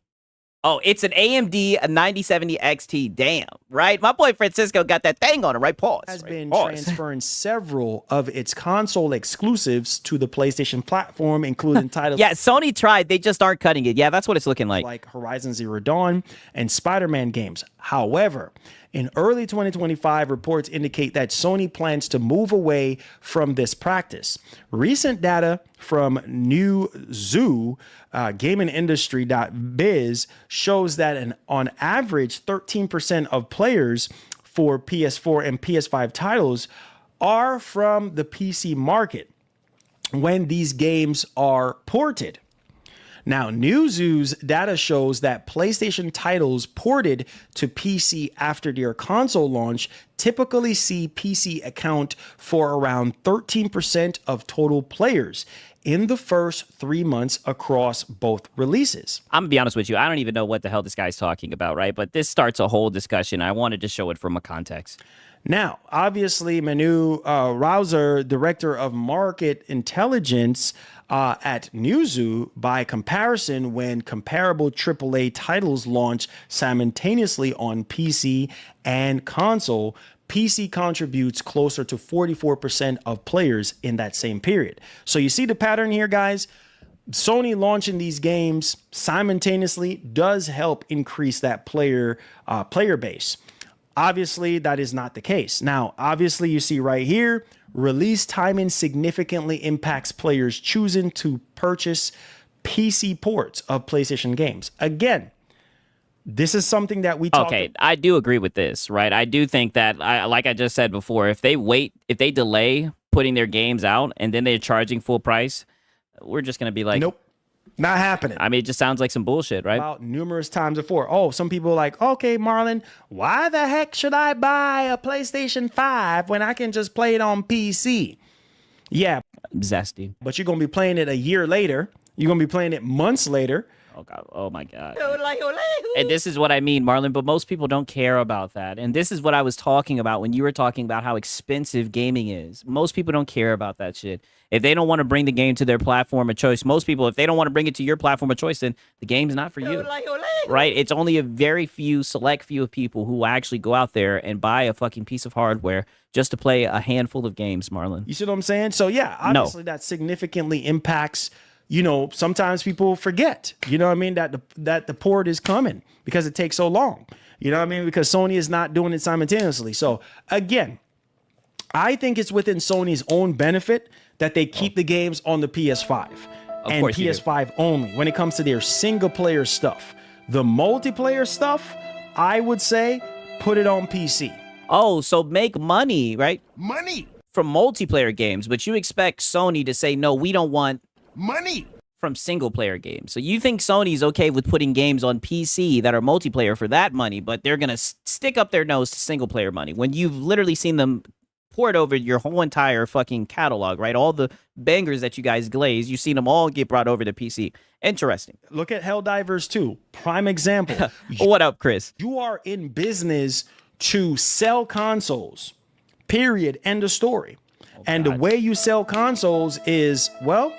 Oh, it's an AMD 9070 XT. Damn, right? My boy Francisco got that thing on it, right? Pause. has right? been Pause. transferring several of its console exclusives to the PlayStation platform, including titles Yeah, Sony tried. They just aren't cutting it. Yeah, that's what it's looking like. Horizon Zero Dawn and Spider-Man games. However, in early 2025, reports indicate that Sony plans to move away from this practice. Recent data from Newzoo, gamingindustry.biz, shows that on average, 13% of players for PS4 and PS5 titles are from the PC market when these games are ported. Now, Newzoo's data shows that PlayStation titles ported to PC after their console launch typically see PC account for around 13% of total players in the first 3 months across both releases. I'm gonna be honest with you. I don't even know what the hell this guy's talking about, right? But this starts a whole discussion. I wanted to show it from a context. Now, obviously, Manu Rauser, director of market intelligence at Newzoo, by comparison, when comparable AAA titles launch simultaneously on PC and console, PC contributes closer to 44% of players in that same period. So you see the pattern here, guys. Sony launching these games simultaneously does help increase that player base. Obviously, that is not the case. Now, obviously, you see right here, release timing significantly impacts players choosing to purchase PC ports of PlayStation games. Again, this is something that we talk. Okay, I do agree with this, right? I do think that, like I just said before, if they delay putting their games out and then they're charging full price, we're just gonna be like, nope, not happening. I mean, it just sounds like some bullshit, right? About numerous times before. Oh, some people are like, okay, Marlon, why the heck should I buy a PlayStation 5 when I can just play it on PC? Yeah, Zesty. but you're gonna be playing it a year later. You're gonna be playing it months later. Oh God! Oh my God! And this is what I mean, Marlon. But most people don't care about that. And this is what I was talking about when you were talking about how expensive gaming is. Most people don't care about that shit. If they don't want to bring the game to their platform of choice, most people, if they don't want to bring it to your platform of choice, then the game's not for you, right? It's only a very select few of people who actually go out there and buy a fucking piece of hardware just to play a handful of games, Marlon. You see what I'm saying? So yeah, obviously that significantly impacts. You know, sometimes people forget, you know what I mean, that the port is coming because it takes so long. You know what I mean? Because Sony is not doing it simultaneously. So again, I think it's within Sony's own benefit that they keep the games on the PS5 and PS5 only when it comes to their single player stuff. The multiplayer stuff, I would say, put it on PC. Oh, so make money, right? Money! From multiplayer games, but you expect Sony to say, no, we don't want Money! from single player games. So you think Sony's okay with putting games on PC that are multiplayer for that money, but they're going to stick up their nose to single player money when you've literally seen them port over your whole entire fucking catalog, right? All the bangers that you guys glaze, you've seen them all get brought over to PC. Interesting. Look at Helldivers 2, prime example. What up, Chris? You are in business to sell consoles, period, end of story. And the way you sell consoles is, well,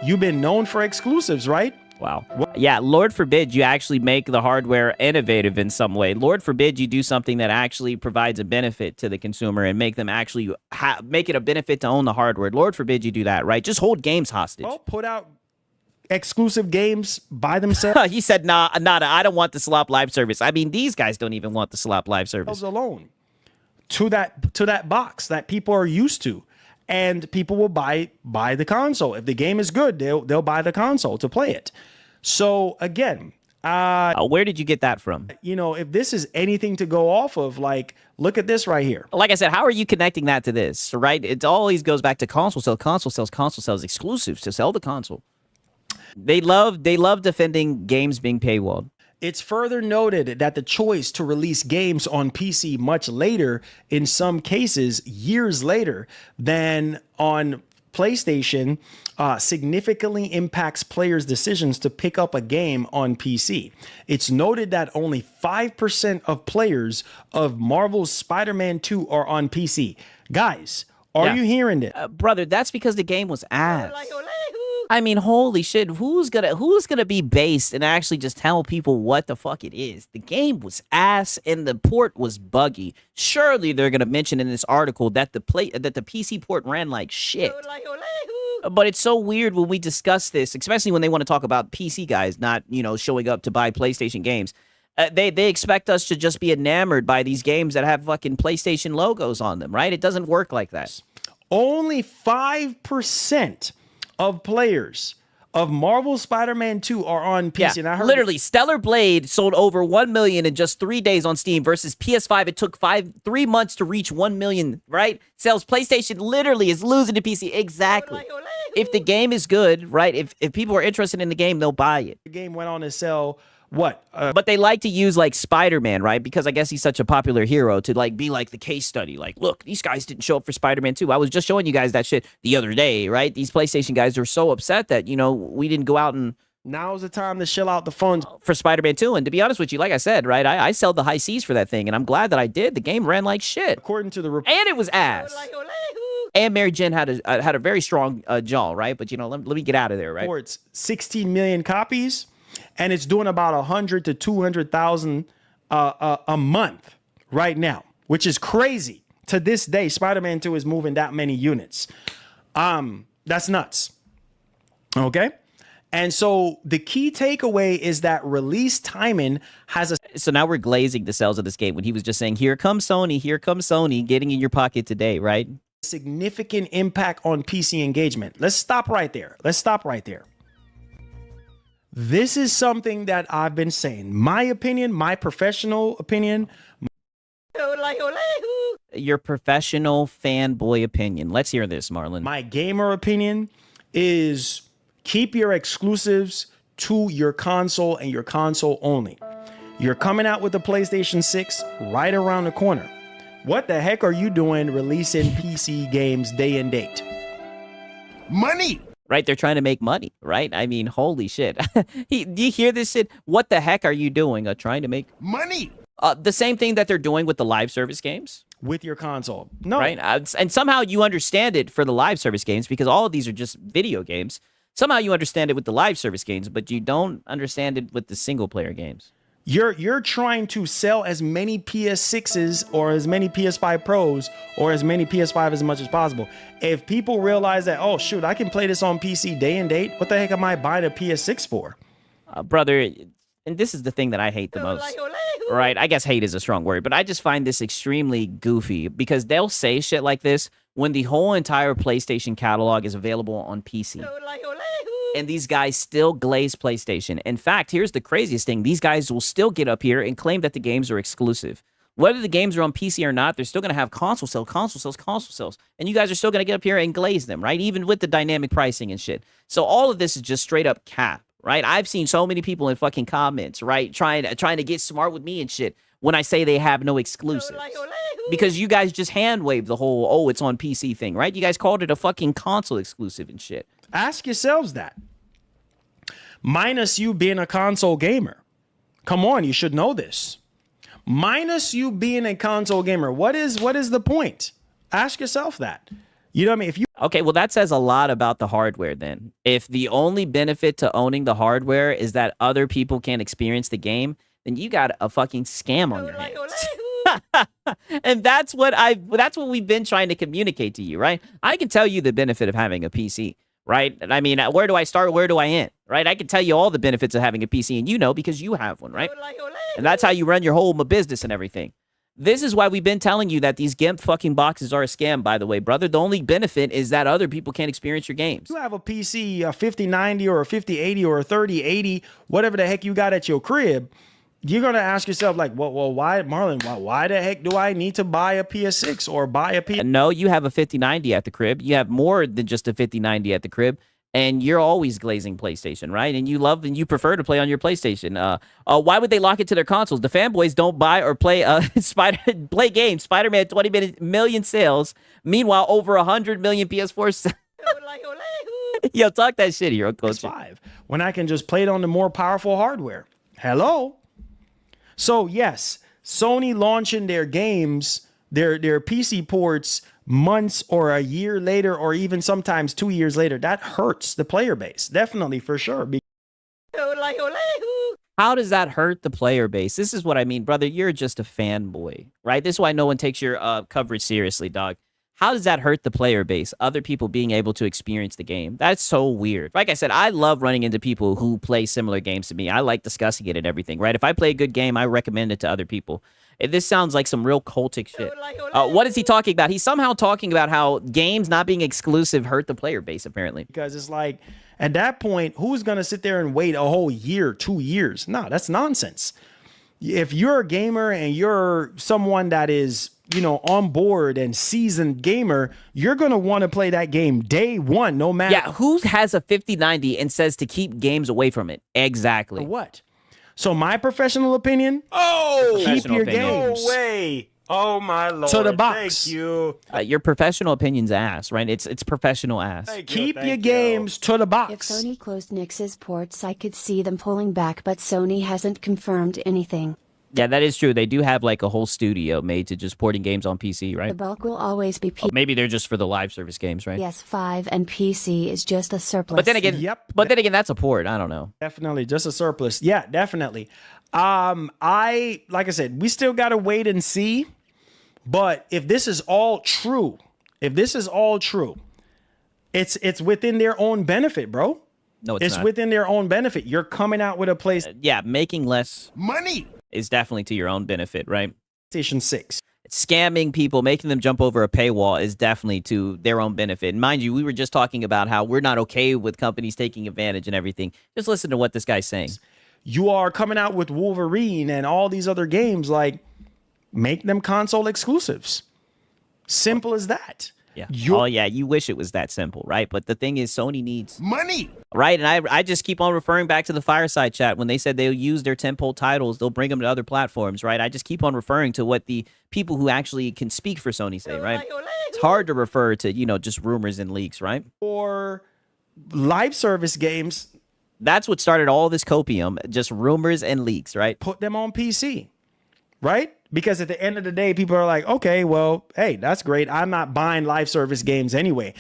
you've been known for exclusives, right? Wow. Yeah, Lord forbid you actually make the hardware innovative in some way. Lord forbid you do something that actually provides a benefit to the consumer and make them actually make it a benefit to own the hardware. Lord forbid you do that, right? Just hold games hostage. Well, put out exclusive games by themselves. He said, nah, nada, I don't want the slop live service. I mean, these guys don't even want the slop live service. Alone to that box that people are used to. And people will buy the console. If the game is good, they'll buy the console to play it. So again, where did you get that from? You know, if this is anything to go off of, like, look at this right here. Like I said, how are you connecting that to this, right? It always goes back to console sales exclusives to sell the console. They love defending games being paywalled. It's further noted that the choice to release games on PC much later, in some cases years later, than on PlayStation significantly impacts players' decisions to pick up a game on PC. It's noted that only 5% of players of Marvel's Spider-Man 2 are on PC. Guys, are you hearing it? Brother, that's because the game was ass. I mean, holy shit, who's gonna be based and actually just tell people what the fuck it is? The game was ass and the port was buggy. Surely they're gonna mention in this article that the PC port ran like shit. But it's so weird when we discuss this, especially when they want to talk about PC guys not, showing up to buy PlayStation games. They expect us to just be enamored by these games that have fucking PlayStation logos on them, right? It doesn't work like that. Only 5% of players of Marvel Spider-Man 2 are on PC. Yeah, And I heard literally, Stellar Blade sold over 1 million in just 3 days on Steam versus PS5. It took 3 months to reach 1 million, right? Sales PlayStation literally is losing to PC. Exactly. If the game is good, right? If people are interested in the game, they'll buy it. the game went on to sell what? But they like to use like Spider-Man, right? Because I guess he's such a popular hero to like be like the case study. Like, look, these guys didn't show up for Spider-Man 2. I was just showing you guys that shit the other day, right? These PlayStation guys are so upset that, we didn't go out and Now's the time to shell out the funds. for Spider-Man 2. And to be honest with you, like I said, right, I sold the high seas for that thing, and I'm glad that I did. The game ran like shit. According to the report, And it was ass. And Mary Jane had a very strong jaw, right? But, let me get out of there, right? reports 16 million copies, and it's doing about 100 to 200,000 a month right now, which is crazy. To this day, Spider-Man 2 is moving that many units. That's nuts. Okay? And so the key takeaway is that release timing has a So now we're glazing the sales of this game when he was just saying, here comes Sony, getting in your pocket today, right? significant impact on PC engagement. Let's stop right there. This is something that I've been saying. My opinion, my professional opinion. Your professional fanboy opinion. Let's hear this, Marlon. My gamer opinion is keep your exclusives to your console and your console only. You're coming out with the PlayStation 6 right around the corner. What the heck are you doing releasing PC games day and date? Money. Right? They're trying to make money, right? I mean, holy shit. Do you hear this shit? What the heck are you doing? Trying to make Money. the same thing that they're doing with the live service games? With your console. No. Right? And somehow you understand it for the live service games because all of these are just video games. Somehow you understand it with the live service games, but you don't understand it with the single player games. You're trying to sell as many PS6s or as many PS5 Pros or as many PS5 as much as possible. If people realize that, oh shoot, I can play this on PC day and date, what the heck am I buying a PS6 for? Brother, and this is the thing that I hate the most. Right? I guess hate is a strong word, but I just find this extremely goofy because they'll say shit like this when the whole entire PlayStation catalog is available on PC. And these guys still glaze PlayStation. In fact, here's the craziest thing. These guys will still get up here and claim that the games are exclusive. Whether the games are on PC or not, they're still going to have console sales. And you guys are still going to get up here and glaze them, right? Even with the dynamic pricing and shit. So all of this is just straight up cap, right? I've seen so many people in fucking comments, right? Trying to get smart with me and shit when I say they have no exclusives. Because you guys just hand wave the whole, oh, it's on PC thing, right? You guys called it a fucking console exclusive and shit. Ask yourselves that. Minus you being a console gamer. Come on, you should know this. Minus you being a console gamer, what is the point? Ask yourself that. You know what I mean? If you Okay, well, that says a lot about the hardware then. If the only benefit to owning the hardware is that other people can't experience the game, then you got a fucking scam on your hands. And that's what we've been trying to communicate to you, right? I can tell you the benefit of having a PC, right? And I mean, where do I start? Where do I end? Right? I can tell you all the benefits of having a PC, and you know because you have one, right? And that's how you run your whole business and everything. This is why we've been telling you that these GIMP fucking boxes are a scam, by the way, brother. The only benefit is that other people can't experience your games. you have a PC, a 5090 or a 5080 or a 3080, whatever the heck you got at your crib, you're going to ask yourself, like, well, why, Marlon, why the heck do I need to buy a PS6 or buy a PS? No, you have a 5090 at the crib. You have more than just a 5090 at the crib. And you're always glazing PlayStation, right? And you love and you prefer to play on your PlayStation. Why would they lock it to their consoles? The fanboys don't buy or play play games. Spider-Man 20 million sales. Meanwhile, over 100 million PS4 Yo, talk that shit here, Coach. PS5 when I can just play it on the more powerful hardware. Hello. So yes, Sony launching their games, their PC ports months or a year later, or even sometimes 2 years later, that hurts the player base. Definitely, for sure. How does that hurt the player base? This is what I mean, brother. You're just a fanboy, right? This is why no one takes your coverage seriously, dog. How does that hurt the player base? Other people being able to experience the game. That's so weird. Like I said, I love running into people who play similar games to me. I like discussing it and everything, right? If I play a good game, I recommend it to other people. This sounds like some real cultic shit. What is he talking about? He's somehow talking about how games not being exclusive hurt the player base, apparently. Because it's like, at that point, who's going to sit there and wait a whole year, 2 years? No, that's nonsense. If you're a gamer and you're someone that is, on board and seasoned gamer, you're going to want to play that game day one, no matter. Yeah, who has a 5090 and says to keep games away from it? Exactly. What? So my professional opinion, keep your games. No way. Oh, my Lord. To the box. Thank you. Your professional opinion's ass, right? It's professional ass. Keep your games to the If box. Sony closed Nix's ports, I could see them pulling back, but Sony hasn't confirmed anything. Yeah, that is true. They do have like a whole studio made to just porting games on PC, The right? bulk will always be Maybe they're just for the live service games, right? PS5 and PC is just a surplus. But then again, Yep. that's a port. I don't know. Definitely, just a surplus. Yeah, definitely. Like I said, we still got to wait and see. But if this is all true, it's within their own benefit, bro. No, it's not. within their own benefit. You're coming out with a Yeah, making less Money. is definitely to your own benefit, right? PlayStation 6. Scamming people, making them jump over a paywall is definitely to their own benefit. And mind you, we were just talking about how we're not okay with companies taking advantage and everything. Just listen to what this guy's saying. You are coming out with Wolverine and all these other games, like, make them console exclusives. Simple as that. Yeah. Oh, yeah. You wish it was that simple, right? But the thing is, Sony needs Money. right. And I just keep on referring back to the Fireside Chat when they said they'll use their tentpole titles, they'll bring them to other platforms, right? I just keep on referring to what the people who actually can speak for Sony say, right? It's hard to refer to, just rumors and leaks, right? For live service games, That's what started all this copium, just rumors and leaks, right? put them on PC, right? Because at the end of the day, people are like, okay, well, hey, that's great. I'm not buying live service games anyway.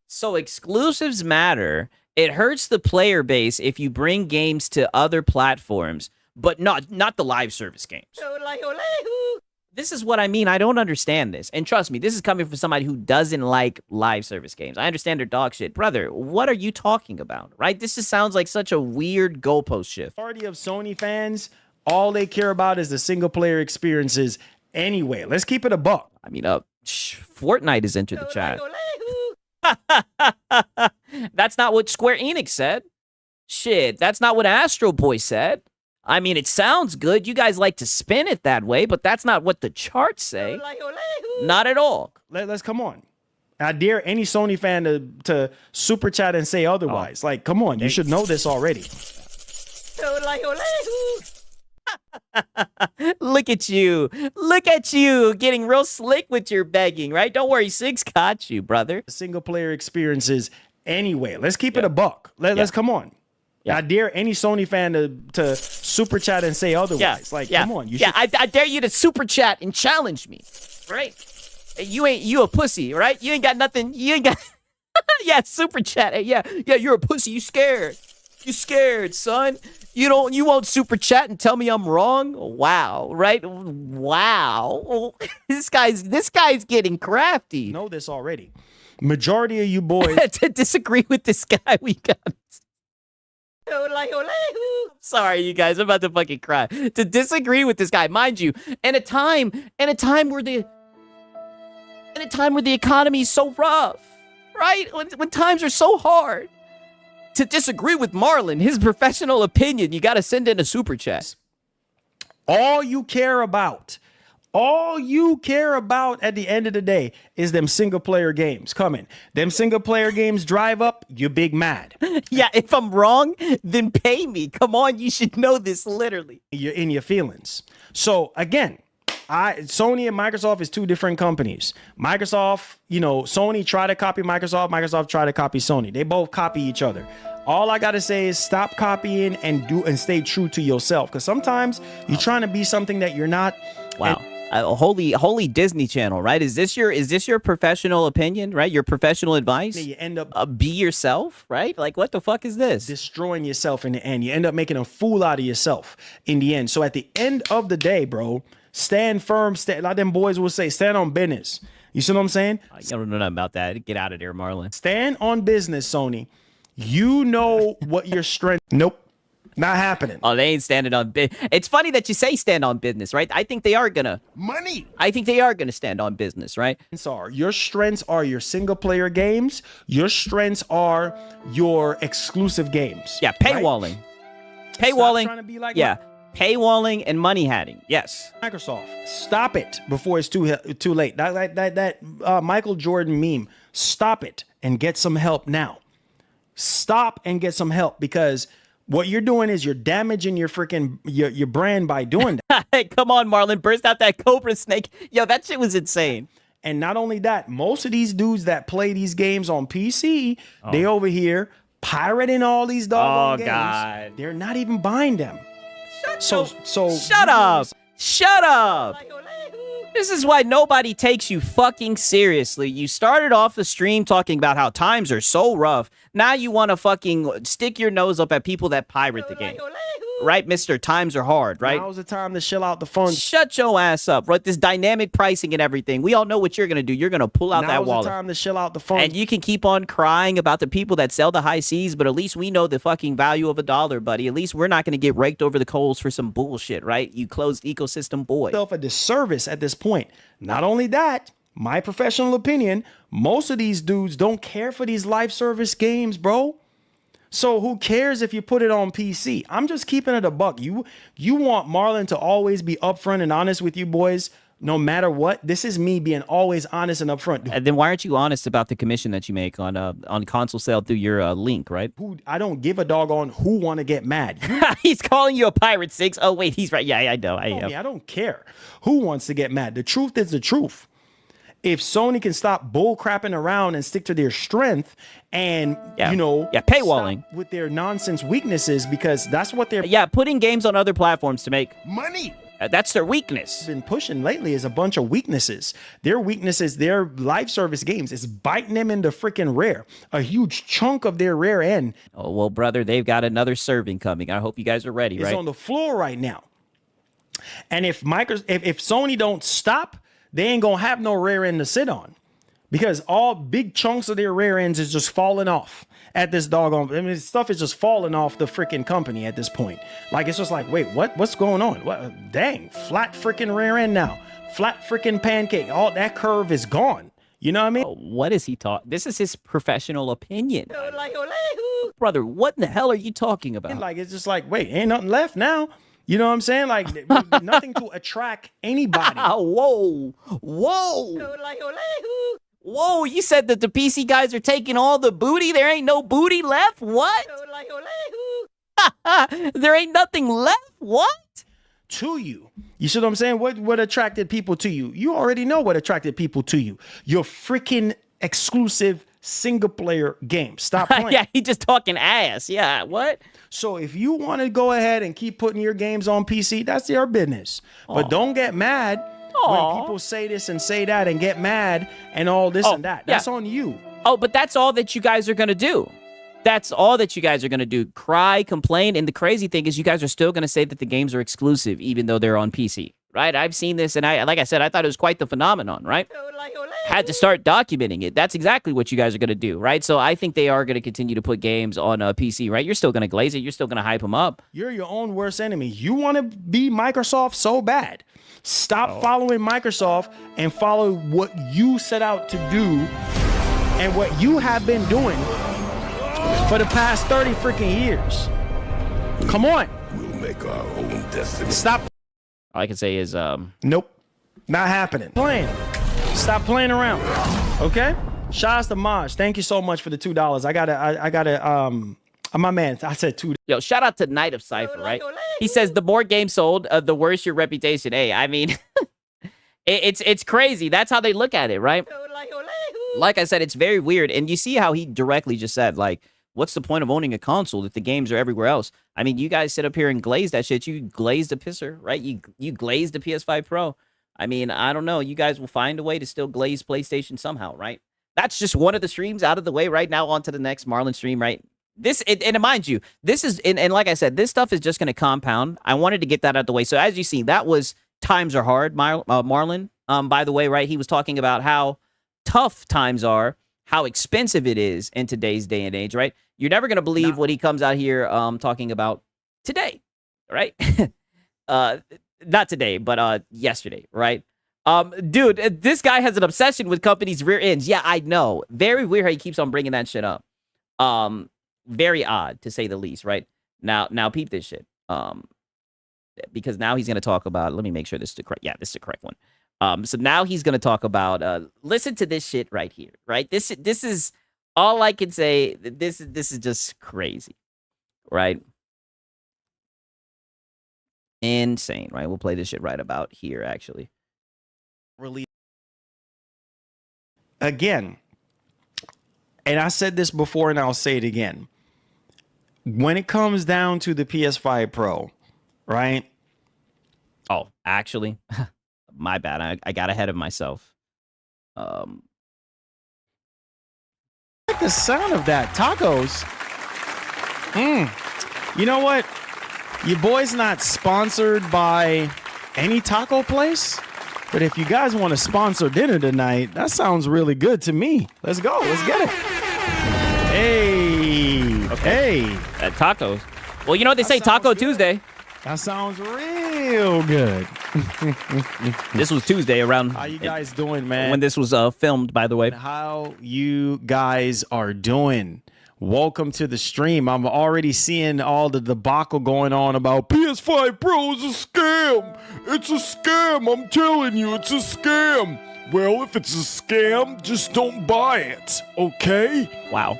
So exclusives matter. It hurts the player base if you bring games to other platforms, but not the live service games. This is what I mean. I don't understand this. And trust me, this is coming from somebody who doesn't like live service games. I understand they're dog shit. Brother, what are you talking about, right? This just sounds like such a weird goalpost shift. Majority of Sony fans, all they care about is the single player experiences anyway. Let's keep it a buck. I mean, Fortnite has entered the chat. That's not what Square Enix said. Shit, that's not what Astro Boy said. I mean, it sounds good. You guys like to spin it that way, but that's not what the charts say. Not at all. Let's come on. I dare any Sony fan to super chat and say otherwise. Like, come on, you should know this already. Look at you. Look at you getting real slick with your begging, right? Don't worry, Sig's got you, brother. Single player experiences anyway. Let's keep it a buck. Let's come on. Yeah. I dare any Sony fan to super chat and say otherwise. Come on. You should. I dare you to super chat and challenge me, right? You a pussy, right? You ain't got nothing. You ain't got. Yeah, super chat. Yeah, you're a pussy. You scared. You scared, son. You won't super chat and tell me I'm wrong. Wow, right? Wow. This guy's getting crafty. Know this already. Majority of you boys. To disagree with this guy, we got. Sorry, you guys. I'm about to fucking cry. To disagree with this guy, mind you, in a time where the economy is so rough, right? When times are so hard. To disagree with Marlon, his professional opinion, you got to send in a super chat. All you care about at the end of the day is them single player games coming. Them single player games drive up, you're big mad. Yeah, if I'm wrong, then pay me. Come on, you should know this literally. You're in your feelings. So again, Sony and Microsoft is two different companies. Microsoft, Sony try to copy Microsoft. Microsoft try to copy Sony. They both copy each other. All I gotta say is stop copying and stay true to yourself. Because sometimes you're trying to be something that you're not. Wow. Holy Disney Channel, right? Is this your professional opinion, right? Your professional advice? You end up be yourself, right? Like, what the fuck is this? destroying yourself in the end. You end up making a fool out of yourself in the end. So at the end of the day, bro, stand firm. Like them boys will say, stand on business. You see what I'm saying? I don't know nothing about that. Get out of there, Marlon. Stand on business, Sony. You know what your strength. Nope. Not happening. Oh, they ain't standing on business. It's funny that you say stand on business, right? I think they are gonna stand on business, right? Your strengths are your single player games. Your strengths are your exclusive games. Yeah, paywalling. Right? Paywalling. Stop trying to be like paywalling and money hatting. Yes. Microsoft. Stop it before it's too late. That Michael Jordan meme. Stop it and get some help now. Stop and get some help, because what you're doing is you're damaging your freaking your brand by doing that. Hey, come on, Marlon. Burst out that Cobra Snake. Yo, that shit was insane. And not only that, most of these dudes that play these games on PC, they over here pirating all these doggone games. God. They're not even buying them. Shut up. Shut up. This is why nobody takes you fucking seriously. You started off the stream talking about how times are so rough. Now you want to fucking stick your nose up at people that pirate the game. Right, mister? Times are hard, right? Now's the time to chill out the funds. Shut your ass up, right? This dynamic pricing and everything. We all know what you're going to do. You're going to pull out that wallet. Now's the time to chill out the funds. And you can keep on crying about the people that sell the high seas, but at least we know the fucking value of $1, buddy. At least we're not going to get raked over the coals for some bullshit, right? You closed ecosystem boy. Yourself a disservice at this point. Not only that, my professional opinion, most of these dudes don't care for these live service games, bro. So who cares if you put it on PC? I'm just keeping it a buck. You want Marlon to always be upfront and honest with you boys, no matter what. This is me being always honest and upfront. And then why aren't you honest about the commission that you make on console sale through your link, right? I don't give a doggone who want to get mad. He's calling you a pirate, Six. Oh wait, he's right. Yeah, I know. I don't care who wants to get mad. The truth is the truth. If Sony can stop bull crapping around and stick to their strength and, paywalling with their nonsense weaknesses, because that's what they're putting games on other platforms to make Money. That's their weakness. Been pushing lately is a bunch of weaknesses. Their weaknesses, their live service games, is biting them into freaking rare. A huge chunk of their rare end. Oh, well, brother, they've got another serving coming. I hope you guys are ready, right? It's on the floor right now. And if Sony don't stop, they ain't gonna have no rear end to sit on, because all big chunks of their rear ends is just falling off at this doggone. I mean, stuff is just falling off the freaking company at this point. Like, it's just like, wait, what's going on? What? Dang, flat freaking rear end now, flat freaking pancake. All that curve is gone. You know what I mean? Oh, what is he talking? This is his professional opinion. Brother, what in the hell are you talking about? Like, it's just like, wait, ain't nothing left now. You know what I'm saying? Like, nothing to attract anybody. Whoa. Whoa, you said that the PC guys are taking all the booty? There ain't no booty left? What? There ain't nothing left? What? To you. You see what I'm saying? What attracted people to you? You already know what attracted people to you. Your freaking exclusive single player game. Stop playing. Yeah, he just talking ass. Yeah, what? So if you want to go ahead and keep putting your games on PC, that's your business. But don't get mad when people say this and say that and get mad and all this and that. That's on you. Oh, but that's all that you guys are going to do. That's all that you guys are going to do. Cry, complain. And the crazy thing is you guys are still going to say that the games are exclusive, even though they're on PC, right? I've seen this, and like I said, I thought it was quite the phenomenon, right? Had to start documenting it. That's exactly what you guys are going to do, right? So I think they are going to continue to put games on PC, right? You're still going to glaze it. You're still going to hype them up. You're your own worst enemy. You want to be Microsoft so bad. Stop following Microsoft and follow what you set out to do and what you have been doing for the past 30 freaking years. Come on. We'll make our own destiny. Stop. All I can say is, nope. Not happening. Stop playing around. Okay? Shouts to Maj. Thank you so much for the $2. I gotta, my man, I said $2. Yo, shout out to Night of Cypher, right? He says, the more games sold, the worse your reputation. Hey, I mean, It's crazy. That's how they look at it, right? Like I said, it's very weird. And you see how he directly just said, like, what's the point of owning a console if the games are everywhere else? I mean, you guys sit up here and glaze that shit. You glazed a pisser, right? You glazed the PS5 Pro. I mean, I don't know. You guys will find a way to still glaze PlayStation somehow, right? That's just one of the streams out of the way right now. On to the next Marlon stream, right? And mind you, this is, and like I said, this stuff is just going to compound. I wanted to get that out of the way. So as you see, that was times are hard, Marlon. By the way, right? He was talking about how tough times are, how expensive it is in today's day and age, right? You're never going to believe what he comes out here talking about today, right? Not today, but yesterday, right? Dude, this guy has an obsession with companies' rear ends. Yeah, I know. Very weird how he keeps on bringing that shit up. Very odd, to say the least, right? Now peep this shit. Because now he's going to talk about, let me make sure this is the correct, yeah, this is the correct one. So now he's going to talk about, listen to this shit right here, right? This is all I can say. This is just crazy, right? Insane, right? We'll play this shit right about here, actually. Really, again, and I said this before and I'll say it again. When it comes down to the PS5 Pro, right? Oh, actually, my bad. I got ahead of myself. Like the sound of that. Tacos. You know what? Your boy's not sponsored by any taco place, but if you guys want to sponsor dinner tonight, that sounds really good to me. Let's go. Let's get it. Hey. Okay. Hey. Tacos. Well, you know what they say, Taco Tuesday. That sounds real good. This was Tuesday around. How you guys doing, man? When this was filmed, by the way. How you guys are doing? Welcome to the stream. I'm already seeing all the debacle going on about PS5 Pro is a scam. It's a scam. I'm telling you, it's a scam. Well, if it's a scam, just don't buy it, okay? Wow.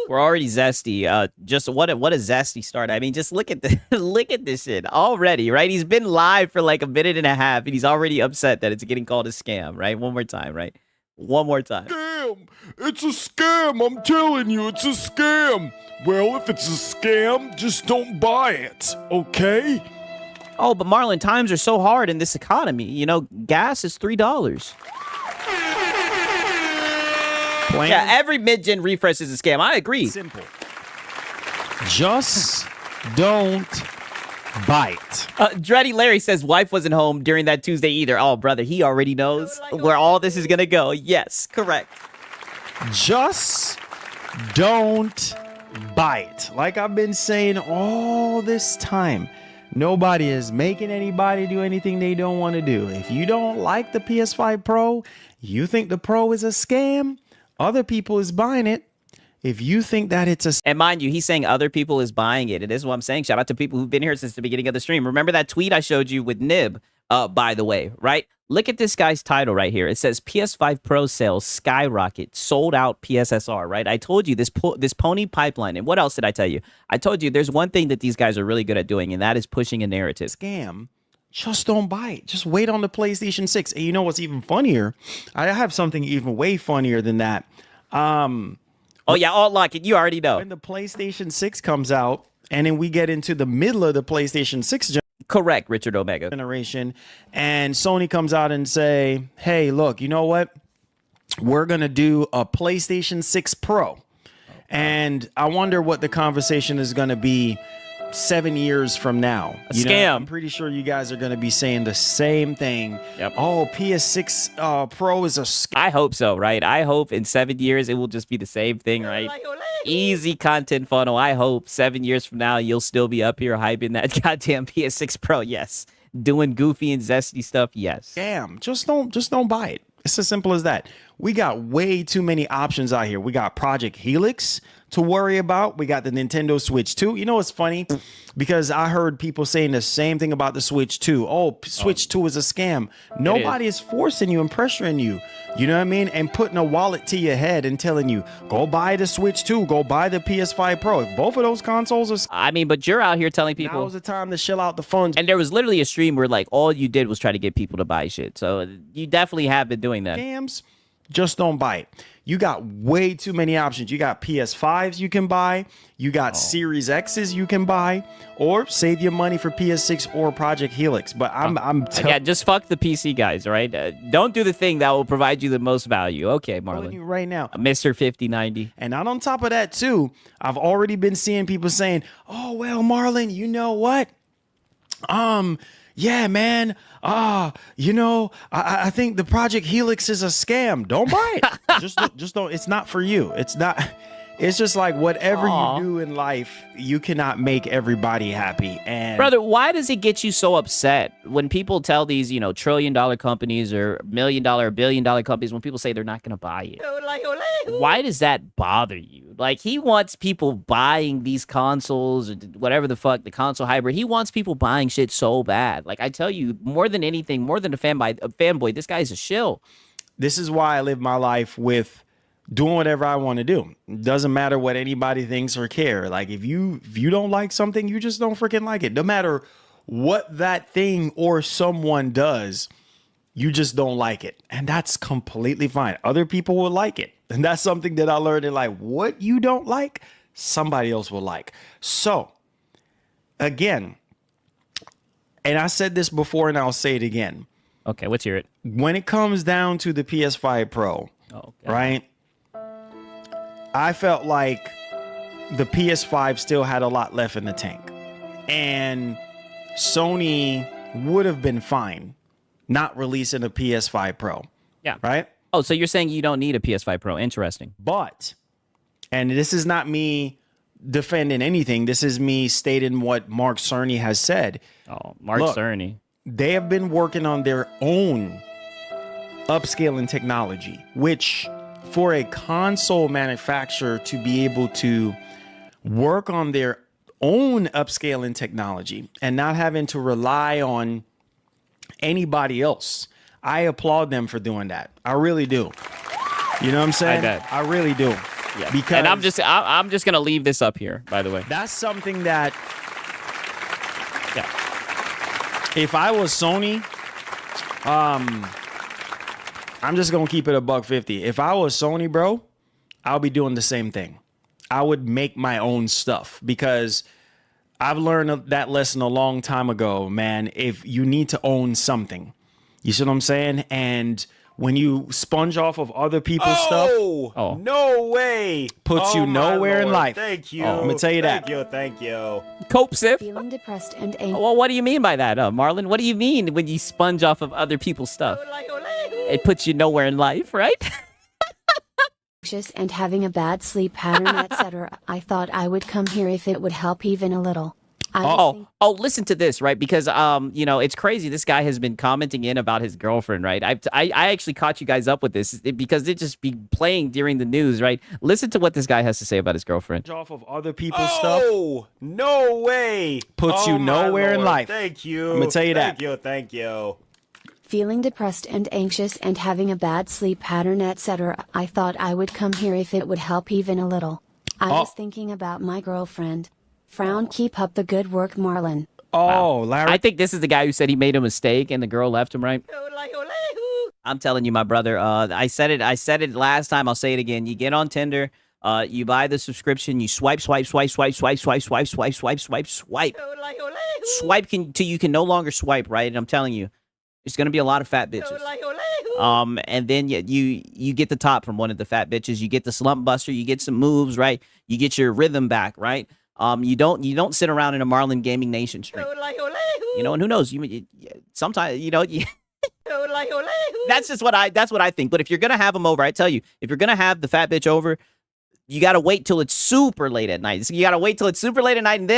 We're already zesty. Just what a zesty start. I mean, just look at look at this shit already, right? He's been live for like a minute and a half, and he's already upset that it's getting called a scam, right? One more time, right? One more time. Scam! It's a scam! I'm telling you, it's a scam! Well, if it's a scam, just don't buy it, okay? Oh, but Marlon, times are so hard in this economy. You know, gas is $3. Yeah, every mid-gen refresh is a scam. I agree. Simple. Just don't buy it. Dreddy Larry says wife wasn't home during that Tuesday either. Oh, brother, he already knows where all this is going to go. Yes, correct. Just don't buy it. Like I've been saying all this time, nobody is making anybody do anything they don't want to do. If you don't like the PS5 Pro, you think the Pro is a scam, other people is buying it. If you think that it's a... And mind you, he's saying other people is buying it. And this is what I'm saying. Shout out to people who've been here since the beginning of the stream. Remember that tweet I showed you with Nib, by the way, right? Look at this guy's title right here. It says PS5 Pro sales skyrocket, sold out PSSR, right? I told you this pony pipeline. And what else did I tell you? I told you there's one thing that these guys are really good at doing, and that is pushing a narrative. Scam. Just don't buy it. Just wait on the PlayStation 6. And you know what's even funnier? I have something even way funnier than that. Oh, yeah, all lock it. You already know. When the PlayStation 6 comes out, and then we get into the middle of the PlayStation 6 correct, Richard Omega generation, and Sony comes out and say, hey, look, you know what? We're going to do a PlayStation 6 Pro. And I wonder what the conversation is going to be 7 years from now. Scam. I'm pretty sure you guys are going to be saying the same thing. Yep. Oh, PS6 Pro is a scam. I hope so, right? I hope in 7 years it will just be the same thing, right? Easy content funnel. I hope 7 years from now you'll still be up here hyping that goddamn PS6 Pro. Yes. Doing goofy and zesty stuff. Yes. Scam. Just don't buy it. It's as simple as that. We got way too many options out here. We got Project Helix to worry about. We got the Nintendo Switch 2. You know what's funny? Because I heard people saying the same thing about the Switch 2. Oh, Switch 2 is a scam. Nobody is forcing you and pressuring you. You know what I mean? And putting a wallet to your head and telling you, go buy the Switch 2, go buy the PS5 Pro. If both of those consoles are... I mean, but you're out here telling people... Now's the time to shell out the funds. And there was literally a stream where, like, all you did was try to get people to buy shit. So you definitely have been doing that. Scams, just don't buy it. You got way too many options. You got PS5s you can buy. You got Series X's you can buy, or save your money for PS6 or Project Helix. But yeah, just fuck the PC guys, all right? Don't do the thing that will provide you the most value. Okay, telling you Marlon. right now, Mr. 5090. and not on top of that too, I've already been seeing people saying, "Oh well, Marlon, you know what? Yeah, man. I think the Project Helix is a scam. Don't buy it. just don't. It's not for you. It's not. It's just like whatever you do in life, you cannot make everybody happy. And Brother, why does it get you so upset when people tell these, $1 trillion companies or $1 million, $1 billion companies, when people say they're not going to buy it? Why does that bother you? Like, he wants people buying these consoles or whatever the fuck, the console hybrid. He wants people buying shit so bad. Like, I tell you, more than anything, more than a fanboy, this guy's a shill. this is why I live my life with doing whatever I want to do. It doesn't matter what anybody thinks or care. Like if you don't like something, you just don't freaking like it. No matter what that thing or someone does, you just don't like it. And that's completely fine. Other people will like it. And that's something that I learned in like what you don't like, somebody else will like. So again, and I said this before and I'll say it again. Okay, let's hear it. When it comes down to the PS5 Pro, right? I felt like the PS5 still had a lot left in the tank. And Sony would have been fine not releasing a PS5 Pro. Yeah. Right? Oh, so you're saying you don't need a PS5 Pro. Interesting. But, and this is not me defending anything. This is me stating what Mark Cerny has said. Oh, Mark Cerny. They have been working on their own upscaling technology, which for a console manufacturer to be able to work on their own upscaling technology and not having to rely on anybody else, I applaud them for doing that. I really do. You know what I'm saying? I really do. Yeah. Because and I'm just gonna leave this up here, by the way. That's something that, if I was Sony, I'm just gonna keep it $150. If I was Sony, bro, I'll be doing the same thing. I would make my own stuff because I've learned that lesson a long time ago, man. If you need to own something, you see what I'm saying? And when you sponge off of other people's stuff, no way, puts you nowhere in life. Thank you. I'm gonna tell you that. Thank you. Cope sip. Feeling depressed and anxious. Well, what do you mean by that, Marlon? What do you mean when you sponge off of other people's stuff? It puts you nowhere in life, right? And having a bad sleep pattern, etc. I thought I would come here if it would help even a little. Listen to this, right? Because it's crazy. This guy has been commenting in about his girlfriend, right? I actually caught you guys up with this because it just be playing during the news, right? Listen to what this guy has to say about his girlfriend. Off of other people's stuff. No way. Puts you nowhere in life. Thank you. I'm gonna tell you that. Thank you. Feeling depressed and anxious and having a bad sleep pattern, etc. I thought I would come here if it would help even a little. I was thinking about my girlfriend. Frown, keep up the good work, Marlon. Oh, Larry. I think this is the guy who said he made a mistake and the girl left him, right? I'm telling you, my brother. I said it last time. I'll say it again. You get on Tinder. You buy the subscription. You swipe till you can no longer swipe, right? And I'm telling you, there's gonna be a lot of fat bitches. And then you get the top from one of the fat bitches. You get the slump buster. You get some moves, right? You get your rhythm back, right? You don't sit around in a Marlon Gaming Nation stream. And who knows? Sometimes that's what I think. But if you're gonna have them over, I tell you, if you're gonna have the fat bitch over, you gotta wait till it's super late at night. So you gotta wait till it's super late at night, and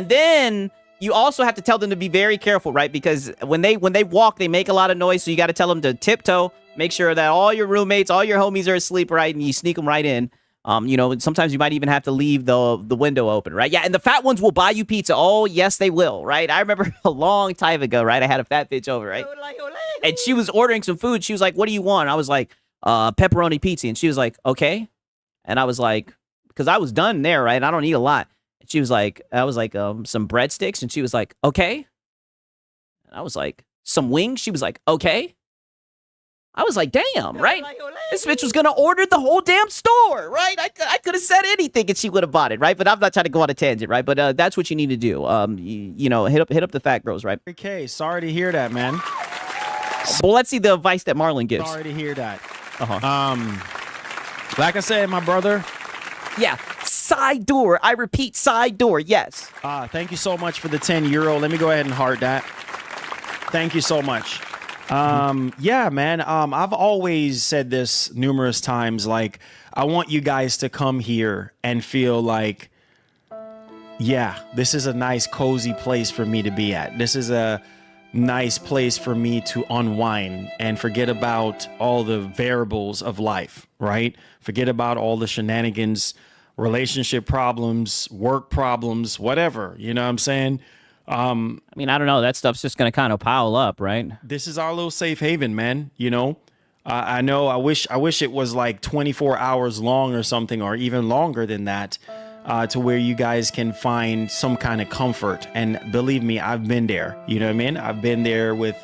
then you also have to tell them to be very careful, right? Because when they walk, they make a lot of noise. So you got to tell them to tiptoe, make sure that all your roommates, all your homies are asleep, right? And you sneak them right in. You know, sometimes you might even have to leave the window open, right? Yeah, and the fat ones will buy you pizza. Oh, yes, they will, right? I remember a long time ago, right? I had a fat bitch over, right? And she was ordering some food. She was like, "What do you want?" I was like, "Pepperoni pizza." And she was like, "Okay." And I was like, because I was done there, right? And I don't eat a lot. And she was like, some breadsticks. And she was like, "Okay." And I was like, "Some wings." She was like, "Okay." I was like, damn, right? This bitch was going to order the whole damn store, right? I could have said anything and she would have bought it, right? But I'm not trying to go on a tangent, right? But that's what you need to do. You know, hit up the fat girls, right? Okay, sorry to hear that, man. Well, let's see the advice that Marlon gives. Sorry to hear that. Like I said, my brother. Yeah, side door. I repeat, side door. Yes. Thank you so much for the €10. Let me go ahead and heart that. Thank you so much. Yeah, man. I've always said this numerous times. Like, I want you guys to come here and feel like, yeah, this is a nice, cozy place for me to be at. This is a nice place for me to unwind and forget about all the variables of life, right? Forget about all the shenanigans, relationship problems, work problems, whatever. You know what I'm saying? I mean, I don't know. That stuff's just going to kind of pile up, right? This is our little safe haven, man. You know, I know. I wish it was like 24 hours long or something, or even longer than that, to where you guys can find some kind of comfort. And believe me, I've been there. You know what I mean? I've been there with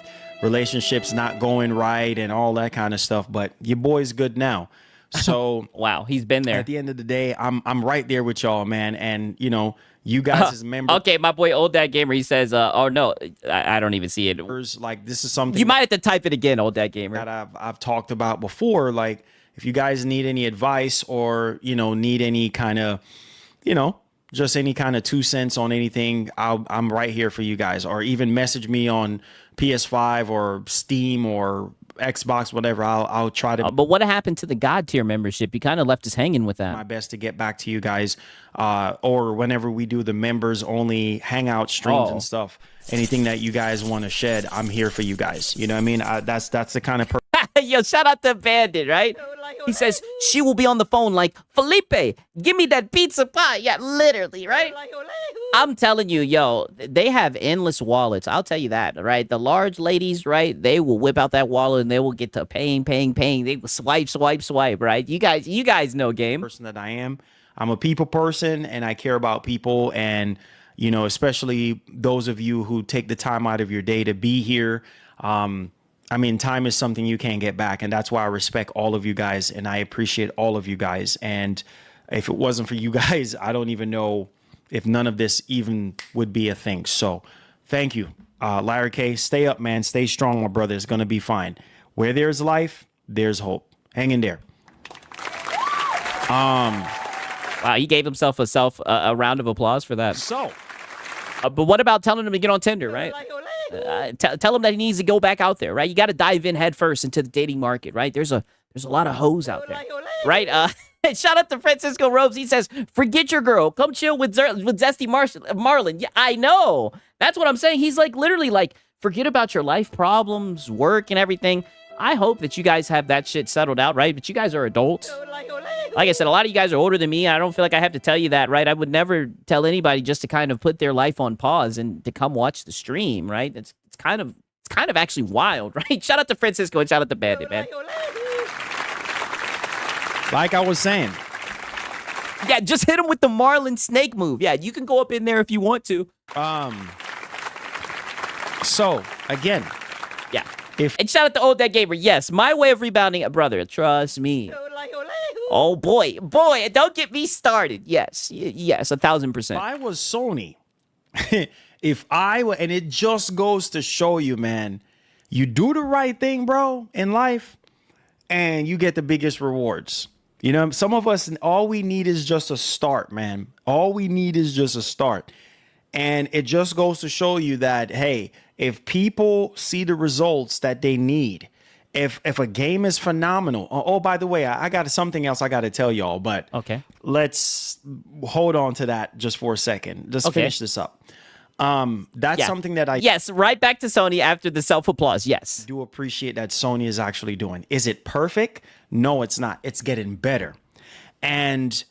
relationships not going right and all that kind of stuff. But your boy's good now. So wow, he's been there. At the end of the day, I'm right there with y'all, man. And you know, you guys as members. Okay, my boy Old Dad Gamer, he says, oh no, I don't even see it. Like, this is something you might have to type it again, Old Dad Gamer. That I've talked about before. Like, if you guys need any advice or, you know, need any kind of, you know, just any kind of 2 cents on anything, I'm right here for you guys. Or even message me on PS5 or Steam or Xbox, whatever. I'll try to. But what happened to the God tier membership? You kind of left us hanging with that. My best to get back to you guys, or whenever we do the members only hangout streams and stuff. Anything that you guys want to shed, I'm here for you guys. You know what I mean? That's the kind of person. Yo, shout out to Bandit, right? He says she will be on the phone like, "Felipe, give me that pizza pie." Yeah, literally, right? I'm telling you, yo, they have endless wallets. I'll tell you that, right? The large ladies, right? They will whip out that wallet and they will get to paying. They will swipe, right? You guys know game. Person that I am. I'm a people person and I care about people, and you know, especially those of you who take the time out of your day to be here. I mean, time is something you can't get back, and that's why I respect all of you guys, and I appreciate all of you guys. And if it wasn't for you guys, I don't even know if none of this even would be a thing. So thank you. Larry K, stay up, man. Stay strong, my brother. It's going to be fine. Where there's life, there's hope. Hang in there. Wow, he gave himself a round of applause for that. So, but what about telling him to get on Tinder, right? Tell him that he needs to go back out there, right? You got to dive in head first into the dating market, right? There's a lot of hoes out there, right? Shout out to Francisco Robes. He says, "Forget your girl. Come chill with Zesty Marlon." Yeah, I know. That's what I'm saying. He's like literally like, forget about your life problems, work, and everything. I hope that you guys have that shit settled out, right? But you guys are adults. Like I said, a lot of you guys are older than me. I don't feel like I have to tell you that, right? I would never tell anybody just to kind of put their life on pause and to come watch the stream, right? It's kind of actually wild, right? Shout out to Francisco and shout out to Bandit, man. like I was saying. Yeah, just hit him with the Marlin snake move. Yeah, you can go up in there if you want to. So, again. Yeah. And shout out to Old Dad Gamer. Yes, my way of rebounding, brother. Trust me. Oh, boy. Don't get me started. Yes, 1,000%. If I was Sony, and it just goes to show you, man, you do the right thing, bro, in life, and you get the biggest rewards. You know, some of us, all we need is just a start, man. All we need is just a start. And it just goes to show you that, hey, if people see the results that they need, if a game is phenomenal. Oh, by the way, I got something else I got to tell y'all, but okay, let's hold on to that just for a second. Just finish this up. That's something that I Yes, right back to Sony after the self-applause. Yes. do appreciate that Sony is actually doing. Is it perfect? No, it's not. It's getting better. And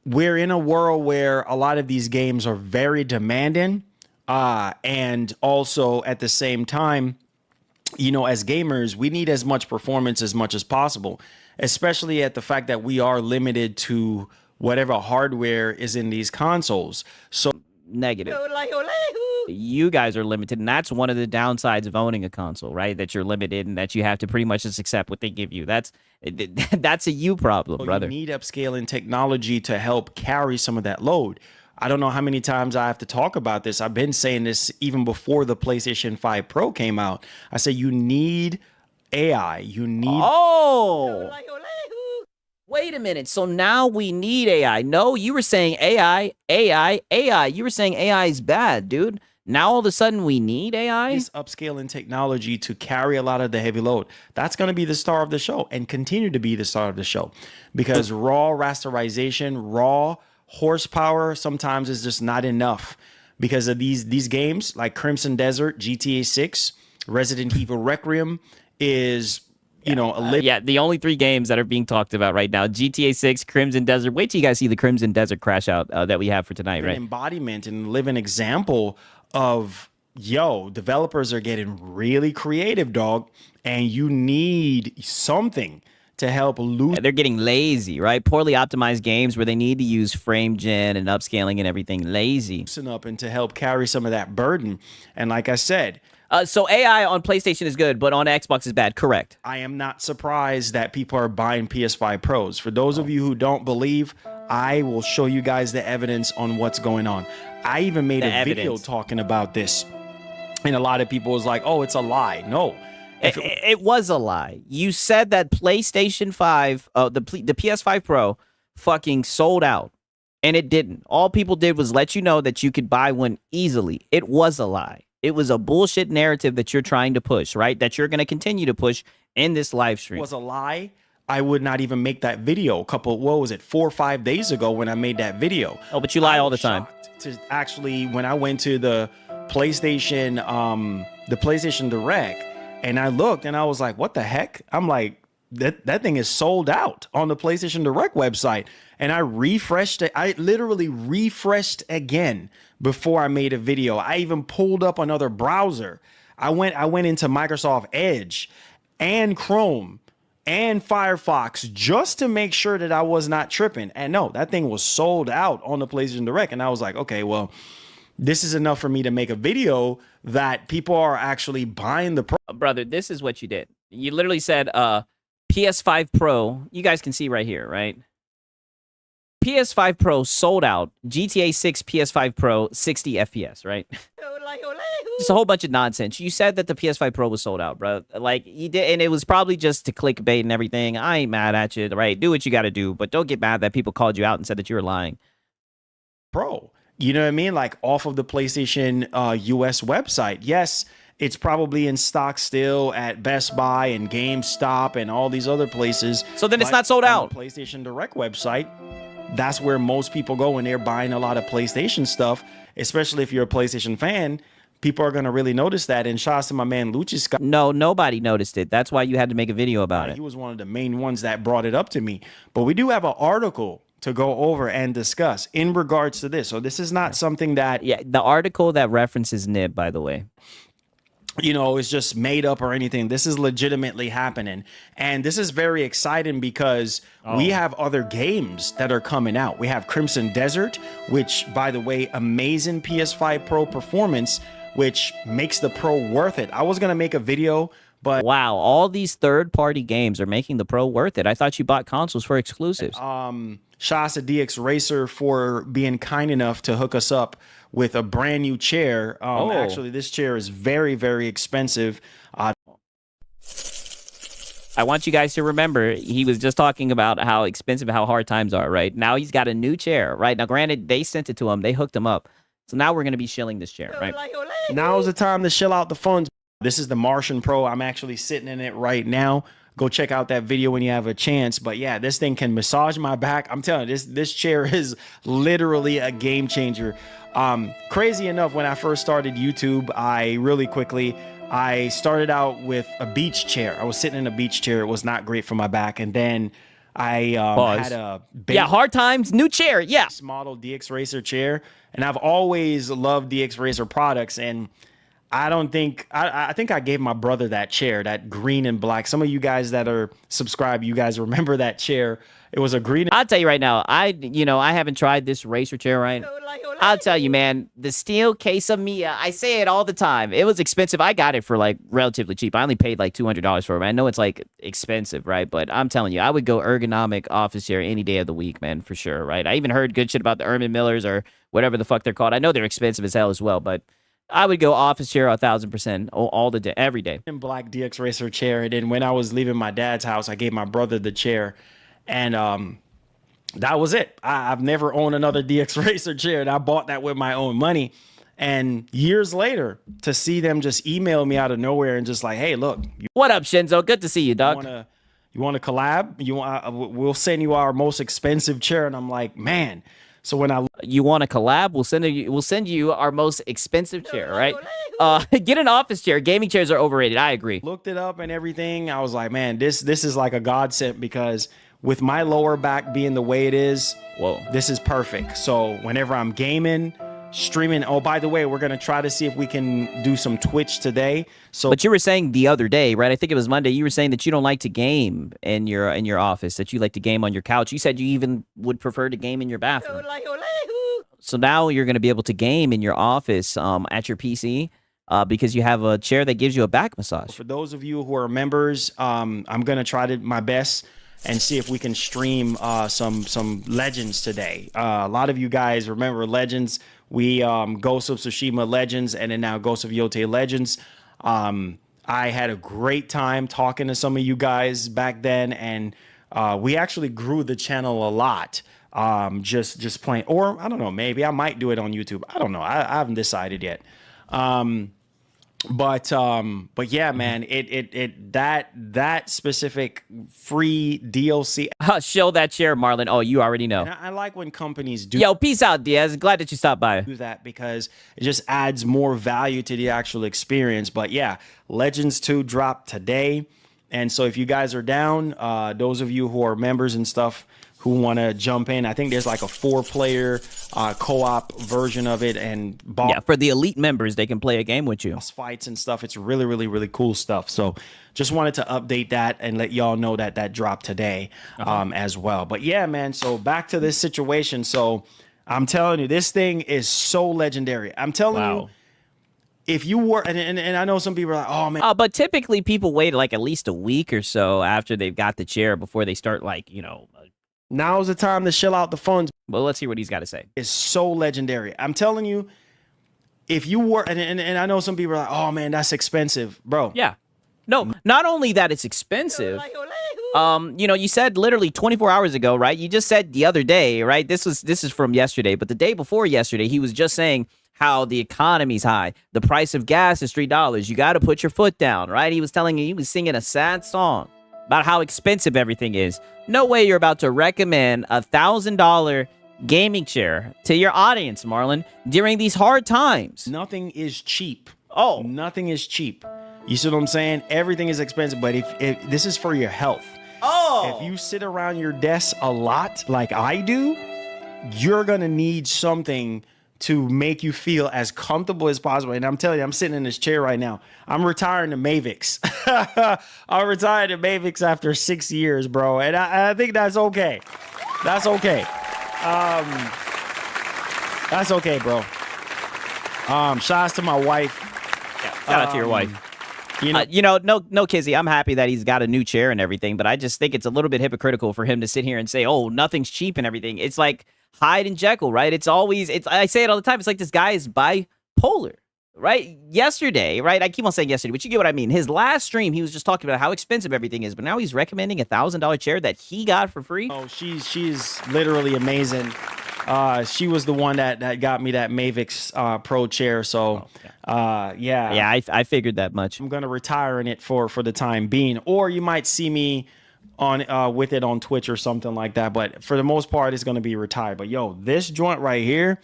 we're in a world where a lot of these games are very demanding. And also at the same time, you know, as gamers, we need as much performance as much as possible, especially at the fact that we are limited to whatever hardware is in these consoles. So Negative. You guys are limited, and that's one of the downsides of owning a console, right? That you're limited and that you have to pretty much just accept what they give you. That's a you problem, brother. you need upscaling technology to help carry some of that load. I don't know how many times I have to talk about this. I've been saying this even before the PlayStation 5 Pro came out. I say you need AI. You need... Oh! Wait a minute. So now we need AI. No, you were saying AI. You were saying AI is bad, dude. Now all of a sudden we need AI? This upscaling technology to carry a lot of the heavy load. That's going to be the star of the show and continue to be the star of the show, because raw rasterization, raw horsepower sometimes is just not enough because of these games like Crimson Desert, GTA 6, Resident Evil Requiem is... You know, the only 3 games that are being talked about right now: GTA 6, Crimson Desert. Wait till you guys see the Crimson Desert crash out that we have for tonight, right? Embodiment and living example of, developers are getting really creative, dog, and you need something to help loosen. They're getting lazy, right? Poorly optimized games where they need to use frame gen and upscaling and everything. Lazy. Up and to help carry some of that burden. And like I said, so AI on PlayStation is good, but on Xbox is bad. Correct. I am not surprised that people are buying PS5 Pros. For those of you who don't believe, I will show you guys the evidence on what's going on. I even made a video talking about this, and a lot of people was like, "Oh, it's a lie." No, it was a lie. You said that PlayStation 5, the PS5 Pro, fucking sold out, and it didn't. All people did was let you know that you could buy one easily. It was a lie. It was a bullshit narrative that you're trying to push, right? That you're going to continue to push in this live stream. It was a lie. I would not even make that video 4 or 5 days ago when I made that video. Oh, but you lie all the time. To actually, when I went to the PlayStation Direct, and I looked and I was like, what the heck? I'm like, that thing is sold out on the PlayStation Direct website. And I refreshed it. I literally refreshed again before I made a video. I even pulled up another browser. I went into Microsoft Edge and Chrome and Firefox just to make sure that I was not tripping. And no, that thing was sold out on the PlayStation Direct. And I was like, okay, well, this is enough for me to make a video that people are actually buying the Pro. Brother, this is what you did. You literally said, PS5 Pro, you guys can see right here, right? PS5 Pro sold out. GTA 6 PS5 Pro 60 FPS, right? Just a whole bunch of nonsense. You said that the PS5 Pro was sold out, bro. Like, you did, and it was probably just to clickbait and everything. I ain't mad at you, right? Do what you got to do, but don't get mad that people called you out and said that you were lying. Pro, you know what I mean? Like, off of the PlayStation US website. Yes, it's probably in stock still at Best Buy and GameStop and all these other places. So then it's not sold out. On the PlayStation Direct website, that's where most people go when they're buying a lot of PlayStation stuff, especially if you're a PlayStation fan. People are going to really notice that. And shout out to my man Lucci Scott. No, nobody noticed it. That's why you had to make a video about it. He was one of the main ones that brought it up to me. But we do have an article to go over and discuss in regards to this. So this is not something that... Yeah, the article that references Nib, by the way. You know, it's just made up or anything. This is legitimately happening. And this is very exciting because we have other games that are coming out. We have Crimson Desert, which, by the way, amazing PS5 Pro performance, which makes the Pro worth it. I was going to make a video, but... Wow, all these third-party games are making the Pro worth it. I thought you bought consoles for exclusives. Shout out to DX Racer for being kind enough to hook us up with a brand new chair. Actually, this chair is very, very expensive. I want you guys to remember, he was just talking about how expensive, how hard times are, right? Now he's got a new chair, right? Now, granted, they sent it to him. They hooked him up. So now we're going to be shilling this chair, right? Now is the time to shill out the funds. This is the Martian Pro. I'm actually sitting in it right now. go check out that video when you have a chance. But yeah, this thing can massage my back. I'm telling you, this chair is literally a game changer. Crazy enough, when I first started YouTube, I started out with a beach chair. I was sitting in a beach chair. It was not great for my back. And then I had a hard times, new chair. Yeah. Model DX Racer chair. And I've always loved DX Racer products. And I think I gave my brother that chair, that green and black. Some of you guys that are subscribed, you guys remember that chair. It was a green. I'll tell you right now, I haven't tried this racer chair, right? I'll tell you, man, the steel quesadilla, I say it all the time. It was expensive. I got it for like relatively cheap. I only paid like $200 for it. I know it's like expensive, right? But I'm telling you, I would go ergonomic office chair any day of the week, man, for sure, right? I even heard good shit about the Erman Millers or whatever the fuck they're called. I know they're expensive as hell as well, but I would go office chair 1,000% all the day, every day. In black DX Racer chair. And then when I was leaving my dad's house, I gave my brother the chair. And that was it. I've never owned another DX Racer chair, and I bought that with my own money. And years later, to see them just email me out of nowhere and just like, hey, look. What up, Shinzo? Good to see you, dog. You want to collab? We'll send you our most expensive chair. And I'm like, man. So when you want to collab, we'll send you our most expensive chair, right? Get an office chair. Gaming chairs are overrated. I agree. Looked it up and everything. I was like, man, this is like a godsend, because with my lower back being the way it is, whoa, this is perfect. So whenever I'm gaming, streaming, oh, by the way, we're going to try to see if we can do some Twitch today. So, but you were saying the other day, right? I think it was Monday. You were saying that you don't like to game in your office, that you like to game on your couch. You said you even would prefer to game in your bathroom. So now you're going to be able to game in your office at your PC because you have a chair that gives you a back massage. For those of you who are members, I'm going to try my best and see if we can stream some Legends today. A lot of you guys remember Legends. We Ghost of Tsushima Legends, and then now Ghost of Yote Legends. I had a great time talking to some of you guys back then, and we actually grew the channel a lot. Just playing, or I don't know, maybe I might do it on YouTube. I don't know. I haven't decided yet. But yeah, man, that specific free DLC. Show that chair, Marlon. Oh, you already know. And I like when companies do. Yo, peace out, Diaz. Glad that you stopped by. Do that because it just adds more value to the actual experience. But yeah, Legends 2 dropped today, and so if you guys are down, those of you who are members and stuff who want to jump in, I think there's like a 4-player co-op version of it, and yeah, for the elite members, they can play a game with you. Fights and stuff. It's really, really, really cool stuff. So just wanted to update that and let y'all know that dropped today as well. But yeah, man, so back to this situation. So I'm telling you, this thing is so legendary. I'm telling you, if you were, and I know some people are like, oh man. But typically people wait like at least a week or so after they've got the chair before they start now's the time to shell out the funds. Well, let's hear what he's got to say. It's so legendary. I'm telling you, if you were, and I know some people are like, oh man, that's expensive, bro. Yeah. No, not only that it's expensive. You said literally 24 hours ago, right? You just said the other day, right? This is from yesterday, but the day before yesterday, he was just saying how the economy's high. The price of gas is $3. You got to put your foot down, right? He was singing a sad song about how expensive everything is. No way you're about to recommend a $1,000 gaming chair to your audience, Marlon, during these hard times. Nothing is cheap. Oh. Nothing is cheap. You see what I'm saying? Everything is expensive, but if this is for your health. Oh. If you sit around your desk a lot like I do, you're going to need something to make you feel as comfortable as possible. And I'm telling you, I'm sitting in this chair right now. I'm retiring to Mavix. I'm retired to Mavix after 6 years, bro. And I think that's okay. That's okay. That's okay, bro. Shouts to my wife. Yeah, shout out to your wife. No, Kizzy, I'm happy that he's got a new chair and everything, but I just think it's a little bit hypocritical for him to sit here and say, oh, nothing's cheap and everything. It's like Hyde and Jekyll, right? I say it all the time. It's like this guy is bipolar, right? Yesterday, right? I keep on saying yesterday, but you get what I mean. His last stream, he was just talking about how expensive everything is, but now he's recommending a $1,000 chair that he got for free. Oh, she's literally amazing. She was the one that got me that Mavix Pro chair. So, yeah. Yeah, I figured that much. I'm gonna retire in it for the time being, or you might see me on with it on Twitch or something like that. But for the most part, it's gonna be retired. But yo, this joint right here,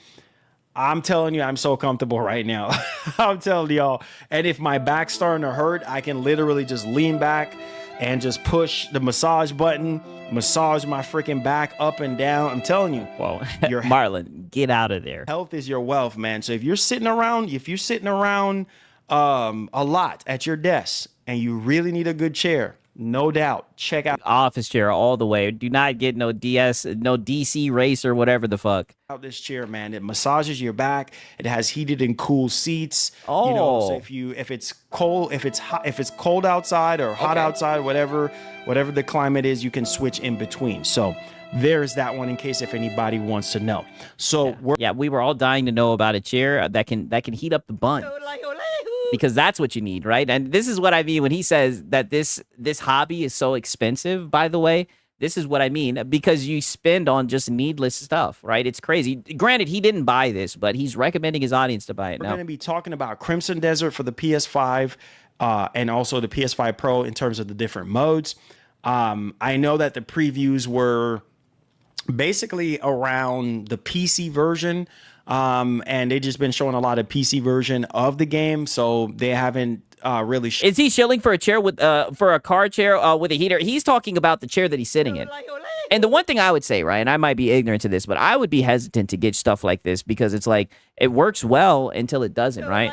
I'm telling you, I'm so comfortable right now. I'm telling y'all. And if my back's starting to hurt, I can literally just lean back and just push the massage button, massage my freaking back up and down. I'm telling you. Whoa, Marlon, get out of there. Health is your wealth, man. So if you're sitting around a lot at your desk and you really need a good chair, no doubt, check out Office chair all the way. Do not get no DC racer, whatever the fuck. this chair, man. It massages your back. It has heated and cool seats. You know, so if it's cold, if it's hot, if it's cold outside or hot outside, whatever the climate is, you can switch in between. So there's that one in case if anybody wants to know. So we were all dying to know about a chair that can heat up the bun. Because that's what you need, right? And this is what I mean when he says that this hobby is so expensive, by the way. This is what I mean, because you spend on just needless stuff, right? It's crazy. Granted, he didn't buy this, but he's recommending his audience to buy it now. We're going to be talking about Crimson Desert for the PS5 and also the PS5 Pro in terms of the different modes. I know that the previews were basically around the PC version, and they just been showing a lot of PC version of the game, so they haven't really. Is he shilling for a chair with for a car chair with a heater? He's talking about the chair that he's sitting in. And the one thing I would say, right, and I might be ignorant to this, but I would be hesitant to get stuff like this because it's like it works well until it doesn't, right?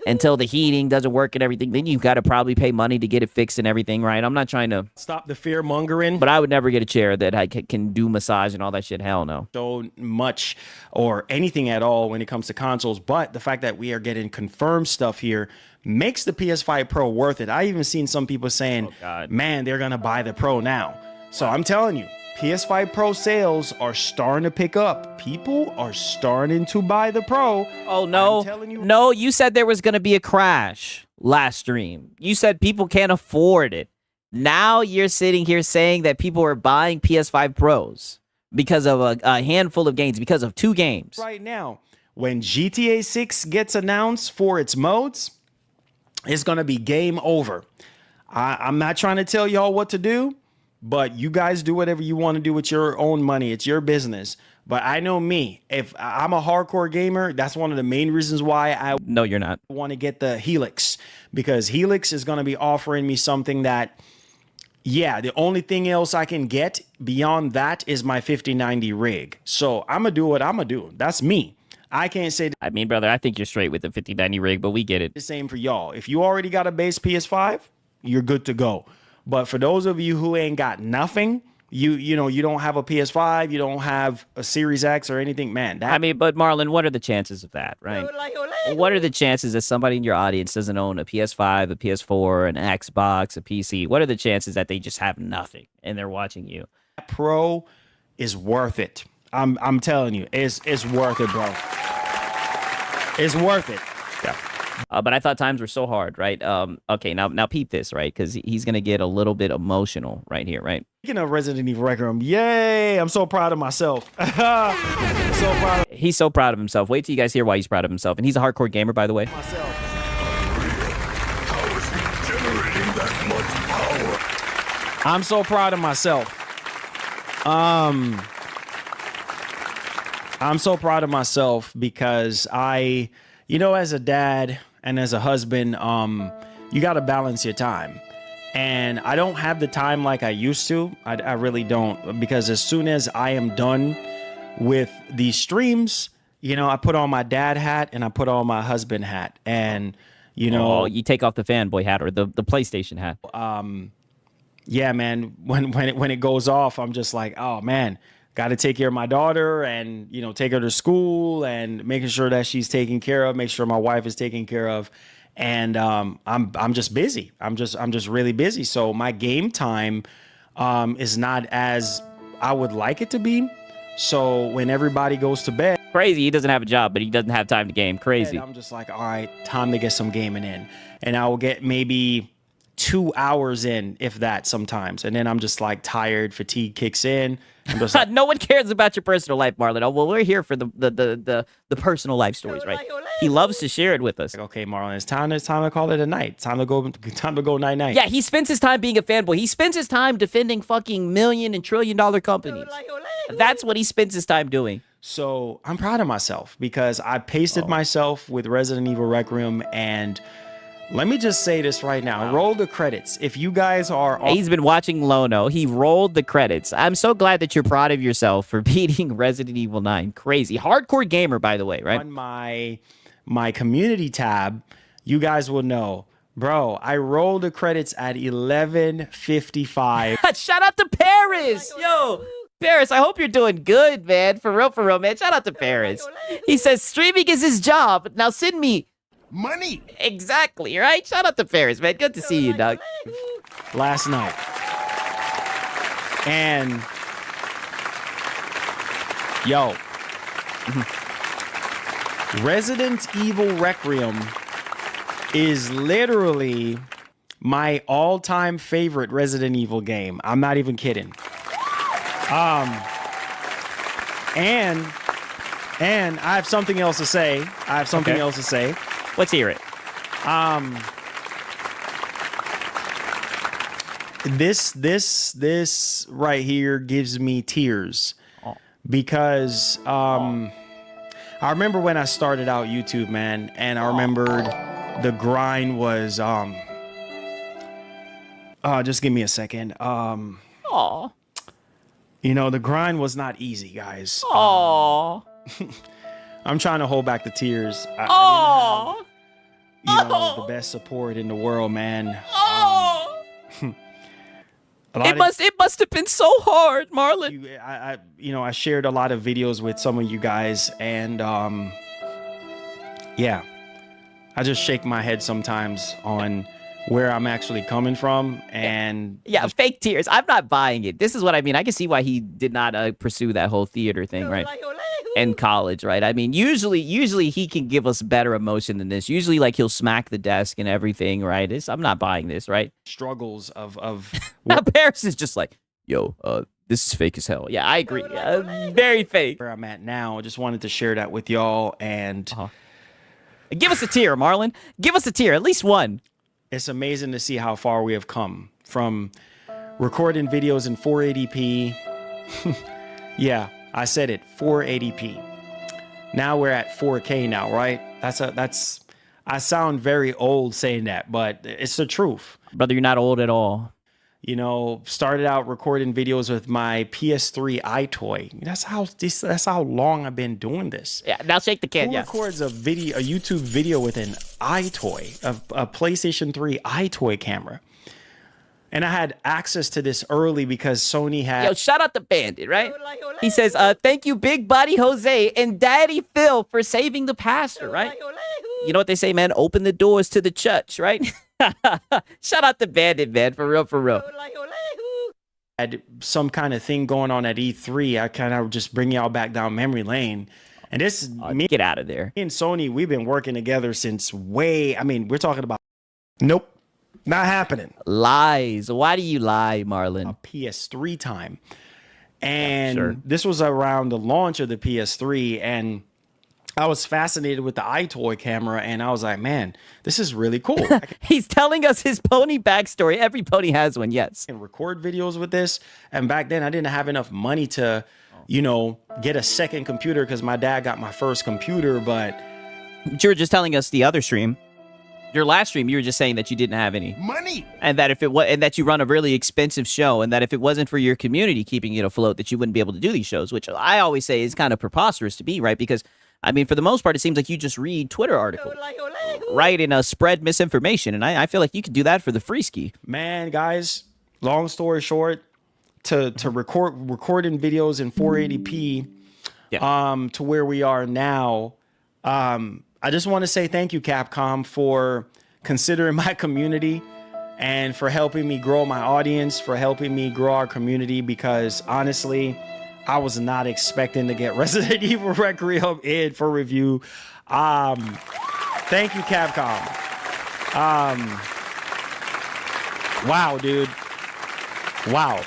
Until the heating doesn't work and everything, then you've got to probably pay money to get it fixed and everything, right? I'm not trying to stop the fear mongering, but I would never get a chair that I can do massage and all that shit. Hell no. So much or anything at all when it comes to consoles, but the fact that we are getting confirmed stuff here makes the PS5 Pro worth it. I even seen some people saying, man, they're gonna buy the Pro now. So I'm telling you, PS5 Pro sales are starting to pick up. People are starting to buy the Pro. Oh, no. No, you said there was going to be a crash last stream. You said people can't afford it. Now you're sitting here saying that people are buying PS5 Pros because of a handful of games, because of 2 games. Right now, when GTA 6 gets announced for its modes, it's going to be game over. I'm not trying to tell y'all what to do, but you guys do whatever you want to do with your own money. It's your business. But I know me. If I'm a hardcore gamer, that's one of the main reasons why I No, you're not. want to get the Helix, because Helix is going to be offering me something that, yeah, the only thing else I can get beyond that is my 5090 rig. So I'm going to do what I'm going to do. That's me. I can't say I mean, brother, I think you're straight with the 5090 rig, but we get it. the same for y'all. If you already got a base PS5, you're good to go. But for those of you who ain't got nothing, you know, you don't have a PS5, you don't have a Series X or anything, man. I mean, but Marlon, what are the chances of that, right? What are the chances that somebody in your audience doesn't own a PS5, a PS4, an Xbox, a PC? What are the chances that they just have nothing and they're watching you? Pro is worth it. I'm telling you, it's worth it, bro. It's worth it. Yeah. But I thought times were so hard, right? Okay, now peep this, right? Because he's gonna get a little bit emotional right here, right? Speaking of Resident Evil Requiem, yay! I'm so proud of myself. I'm so proud. He's so proud of himself. Wait till you guys hear why he's proud of himself. And he's a hardcore gamer, by the way. I'm so proud of myself. I'm so proud of myself because you know, as a dad and as a husband, you got to balance your time. And I don't have the time like I used to. I really don't, because as soon as I am done with these streams, you know, I put on my dad hat and I put on my husband hat. And, you know, you take off the fanboy hat or the PlayStation hat. Yeah, man, when it goes off, I'm just like, oh, man. Got to take care of my daughter and, you know, take her to school and making sure that she's taken care of, make sure my wife is taken care of. And I'm just busy. I'm just really busy. So my game time is not as I would like it to be. So when everybody goes to bed. Crazy. He doesn't have a job, but he doesn't have time to game. Crazy. I'm just like, all right, time to get some gaming in. And I will get maybe 2 hours in, if that, sometimes. And then I'm just like tired, fatigue kicks in. I'm just like, No one cares about your personal life, Marlon. Oh, well, we're here for the personal life stories, right? He loves to share it with us. okay, Marlon, it's time to call it a night. Time to go night. Yeah, he spends his time being a fanboy. He spends his time defending fucking million and trillion dollar companies. That's what he spends his time doing. So I'm proud of myself because I pasted myself with Resident Evil Requiem, and let me just say this right now. Roll the credits. If you guys are He's been watching Lono. He rolled the credits. I'm so glad that you're proud of yourself for beating Resident Evil 9. Crazy. Hardcore gamer, by the way, right? on my community tab, you guys will know. Bro, I rolled the credits at 11:55. Shout out to Paris. Yo, Paris, I hope you're doing good, man. For real, man. Shout out to Paris. He says streaming is his job. Now send me Money. exactly, right? Shout out to Paris, man. Good to see you, Doug. Last night. And yo, Resident Evil Requiem is literally my all-time favorite Resident Evil game. I'm not even kidding. And I have something else to say. Let's hear it. This right here gives me tears because I remember when I started out YouTube, man, and I remembered the grind was just give me a second. Aw. You know, the grind was not easy, guys. Aw. I'm trying to hold back the tears. I Aw. didn't have, you know, the best support in the world, man. Aw. It must have been so hard, Marlon. I shared a lot of videos with some of you guys, and yeah, I just shake my head sometimes on where I'm actually coming from, and Yeah, fake tears. I'm not buying it. This is what I mean. I can see why he did not pursue that whole theater thing, right? In college, right? I mean, usually he can give us better emotion than this. Usually, like, he'll smack the desk and everything, right? I'm not buying this, right? struggles of Now, Paris is just like, yo, this is fake as hell. Yeah, I agree. Very fake. where I'm at now. I just wanted to share that with y'all, and Give us a tear, Marlon. Give us a tear, at least one. it's amazing to see how far we have come from recording videos in 480p. Yeah, I said it, 480p. Now we're at 4K now, right? I sound very old saying that, but it's the truth. Brother, you're not old at all. You know, started out recording videos with my PS3 iToy. That's how long I've been doing this. Yeah, now shake the can. Who Yeah. records a YouTube video with an iToy, a PlayStation 3 iToy camera? And I had access to this early because Sony had. Yo, shout out to Bandit, right? He says, thank you, Big Buddy Jose and Daddy Phil for saving the pastor, right? You know what they say, man? Open the doors to the church, right? Shout out to Bandit, man. For real. Had some kind of thing going on at E3. I kind of just bring y'all back down memory lane. And this me Get out of there. and Sony, we've been working together since we're talking about. Nope, not happening. Lies. Why do you lie, Marlon? PS3 time. And sure. this was around the launch of the PS3, and I was fascinated with the iToy camera, and I was like, man, this is really cool. I He's telling us his pony backstory. Every pony has one, yes. can record videos with this. And back then I didn't have enough money to, get a second computer because my dad got my first computer, but But you were just telling us the other stream. Your last stream, you were just saying that you didn't have any. Money. And that and that you run a really expensive show, and that if it wasn't for your community keeping it afloat, that you wouldn't be able to do these shows, which I always say is kind of preposterous to be, right? Because I mean, for the most part, it seems like you just read Twitter articles, right, and spread misinformation. And I feel like you could do that for the free ski. man, guys, long story short, to recording videos in 480p, to where we are now, I just want to say thank you, Capcom, for considering my community and for helping me grow my audience, for helping me grow our community, because honestly, I was not expecting to get Resident Evil Requiem in for review. Thank you, Capcom. Wow, dude. Wow.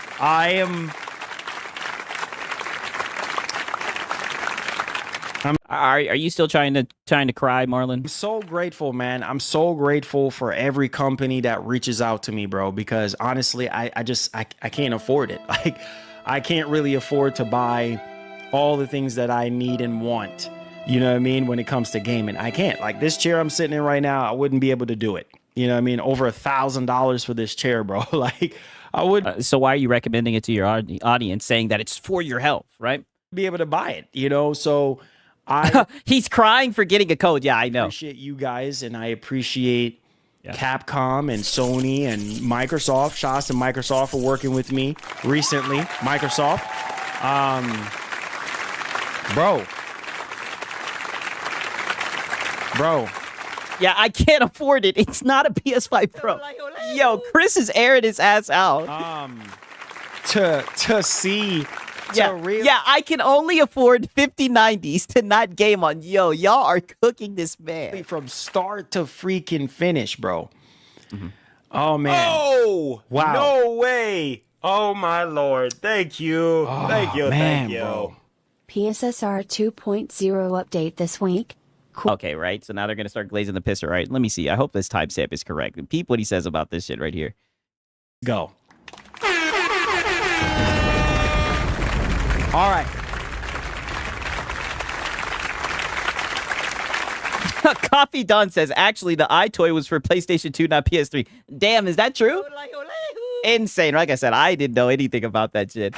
Are you still trying to cry, Marlon? I'm so grateful, man. I'm so grateful for every company that reaches out to me, bro, because honestly, I can't afford it. Like, I can't really afford to buy all the things that I need and want. You know what I mean? When it comes to gaming, I can't. Like, this chair I'm sitting in right now, I wouldn't be able to do it. You know what I mean? Over $1,000 for this chair, bro. Like, I would So why are you recommending it to your audience, saying that it's for your health, right? be able to buy it, you know? So He's crying for getting a code. Yeah, I know. appreciate you guys, and I appreciate Capcom and Sony and Microsoft. Shouts to Microsoft for working with me recently. Microsoft, bro. Yeah, I can't afford it. It's not a PS5 Pro. Yo, Chris is airing his ass out. To see. Yeah, I can only afford 5090s to not game on. Yo, y'all are cooking this man. From start to freaking finish, bro. Oh, man. Oh, Wow. No way. Oh, my Lord. Thank you. Thank you. Man, Thank you. bro. PSSR 2.0 update this week. Okay, right? So now they're going to start glazing the pisser, right? Let me see. I hope this timestamp is correct. Peep what he says about this shit right here. Go. All right. Coffee Don says, actually, the iToy was for PlayStation 2, not PS3. Damn, is that true? Insane. Like I said, I didn't know anything about that shit.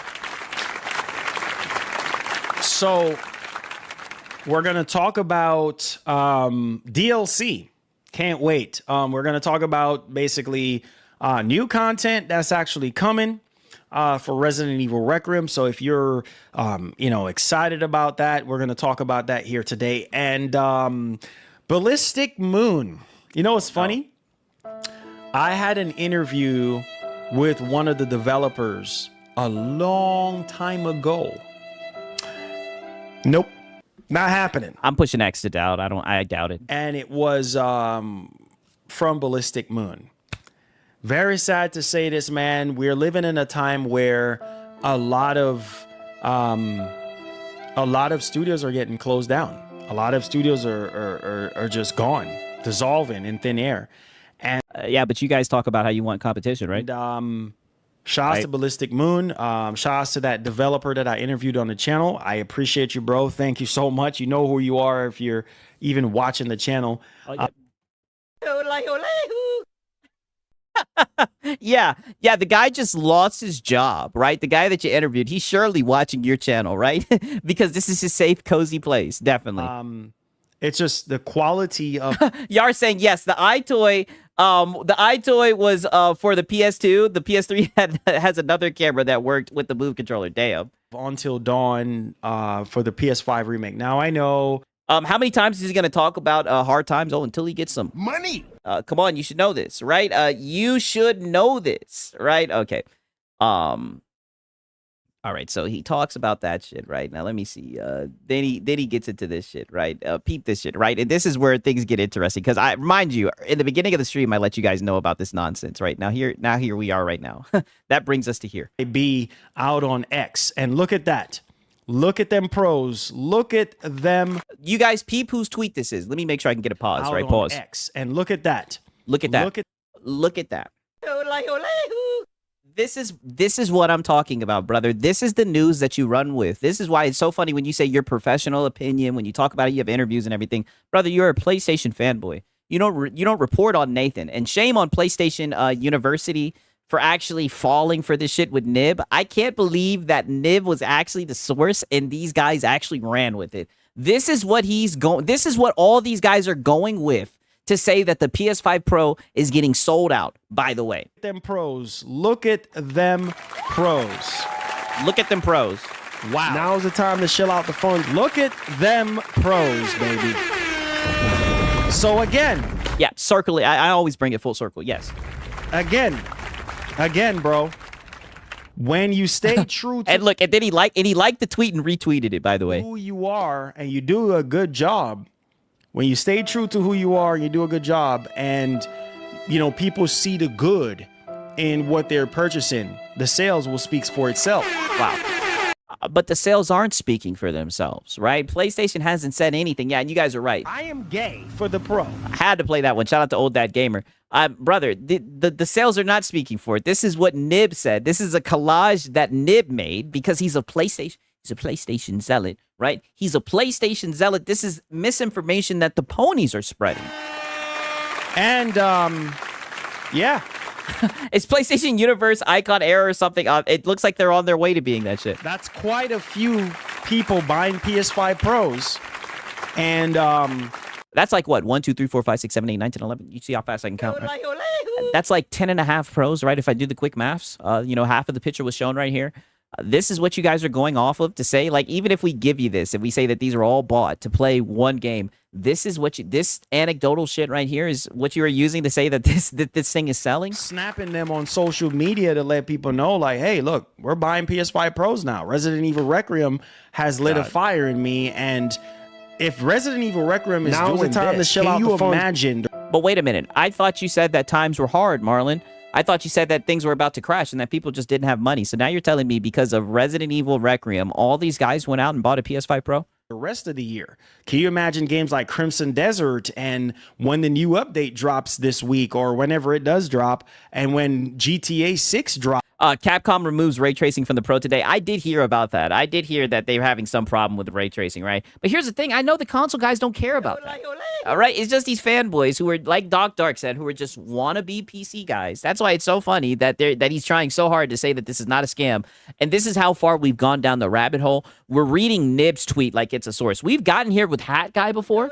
So we're going to talk about DLC. Can't wait. We're going to talk about basically new content that's actually coming for Resident Evil Requiem. So if you're, excited about that, we're going to talk about that here today. And Ballistic Moon. You know what's funny? I had an interview with one of the developers a long time ago. Nope. Not happening. I'm pushing X to doubt. I doubt it. And it was from Ballistic Moon. Very sad to say this, man. We're living in a time where a lot of studios are getting closed down. A lot of studios are just gone, dissolving in thin air. And Yeah, but you guys talk about how you want competition, right? shouts to Ballistic Moon. Shouts to that developer that I interviewed on the channel. I appreciate you, bro. Thank you so much. You know who you are if you're even watching the channel. Yeah, the guy just lost his job, right? The guy that you interviewed, he's surely watching your channel, right? Because this is his safe, cozy place, definitely. It's just the quality of Y'all are saying yes, the iToy was for the PS2. The PS3 has another camera that worked with the Move controller. Damn. Until Dawn for the PS5 remake. Now I know. How many times is he gonna talk about hard times? Oh, until he gets some Money. Come on, you should know this, right? You should know this, right? Okay. All right, so he talks about that shit, right? Now let me see. Then he gets into this shit, right? Peep this shit, right? And this is where things get interesting because I remind you, in the beginning of the stream, I let you guys know about this nonsense, right? Now here we are right now. That brings us to here. Be out on X, and look at that. Look at them pros. Look at them. You guys peep whose tweet this is. Let me make sure I can get a pause, out right? on Pause. X, and look at that. Look at that. Look at that. This is what I'm talking about, brother. This is the news that you run with. This is why it's so funny when you say your professional opinion, when you talk about it, you have interviews and everything. Brother, you're a PlayStation fanboy. You don't report on Nathan. And shame on PlayStation University for actually falling for this shit with Nib. I can't believe that Nib was actually the source and these guys actually ran with it. This is what this is what all these guys are going with to say that the PS5 Pro is getting sold out, by the way. Them pros. Look at them pros. Look at them pros. Wow. Now's the time to chill out the funds. Look at them pros, baby. So again. Yeah, circle it. I always bring it full circle. Yes. Again, bro. When you stay true to and look, and then he liked the tweet and retweeted it, by the way. who you are and you do a good job, when you stay true to who you are and you do a good job and, people see the good in what they're purchasing. The sales will speak for itself. Wow. But the sales aren't speaking for themselves, right? PlayStation hasn't said anything. Yeah, and you guys are right. I am gay for the Pro. I had to play that one. Shout out to Old Dad Gamer. Brother, the sales are not speaking for it. This is what Nib said. This is a collage that Nib made because he's a PlayStation zealot, right? He's a PlayStation zealot. This is misinformation that the ponies are spreading. And, yeah. It's PlayStation Universe icon error or something. It looks like they're on their way to being that shit. That's quite a few people buying PS5 Pros. And, that's like what? 1, 2, 3, 4, 5, 6, 7, 8, 9, 10, 11. You see how fast I can count, right? That's like 10.5 pros, right? If I do the quick maths, half of the picture was shown right here. This is what you guys are going off of to say, like, even if we give you this, if we say that these are all bought to play one game, this is what this anecdotal shit right here is what you are using to say that this thing is selling. Snapping them on social media to let people know, like, hey, look, we're buying PS5 Pros now. Resident Evil Requiem has lit a fire in me, and if Resident Evil Requiem is Now's doing the time this, to chill out can the you phone. imagine? But wait a minute. I thought you said that times were hard, Marlon. I thought you said that things were about to crash and that people just didn't have money. So now you're telling me because of Resident Evil Requiem, all these guys went out and bought a PS5 Pro? The rest of the year. Can you imagine games like Crimson Desert and when the new update drops this week or whenever it does drop, and when GTA 6 drops? Capcom removes ray tracing from the Pro today. I did hear about that. I did hear that they're having some problem with the ray tracing, right? But here's the thing. I know the console guys don't care about that. All right? It's just these fanboys who are, like Doc Dark said, who are just wannabe PC guys. That's why it's so funny that he's trying so hard to say that this is not a scam. And this is how far we've gone down the rabbit hole. We're reading Nib's tweet like it's a source. We've gotten here with Hat Guy before,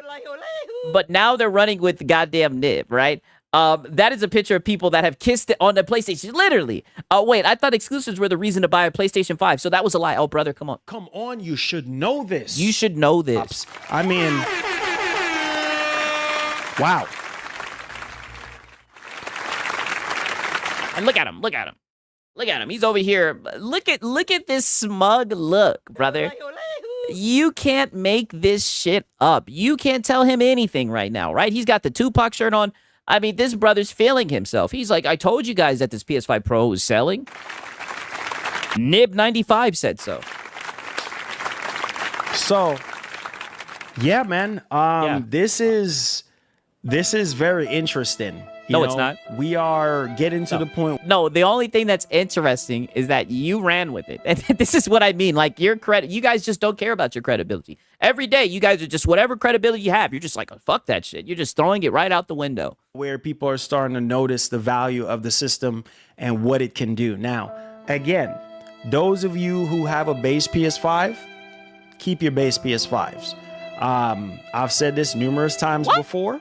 but now they're running with the goddamn Nib, right? That is a picture of people that have kissed it on the PlayStation. Literally. Wait, I thought exclusives were the reason to buy a PlayStation 5, so that was a lie. Oh, brother, come on. Come on, you should know this. You should know this. I mean, wow. And look at him. Look at him. Look at him. He's over here. Look at this smug look, brother. You can't make this shit up. You can't tell him anything right now, right? He's got the Tupac shirt on. I mean, this brother's feeling himself. He's like, I told you guys that this PS5 Pro was selling. Nib95 said so. So, yeah, man. This is very interesting. No, it's not. We are getting to the point. No, the only thing that's interesting is that you ran with it. And this is what I mean. Like, your credit, you guys just don't care about your credibility. Every day, you guys are just, whatever credibility you have, you're just like, oh, fuck that shit. You're just throwing it right out the window. Where people are starting to notice the value of the system and what it can do. Now, again, those of you who have a base PS5, keep your base PS5s. I've said this numerous times before.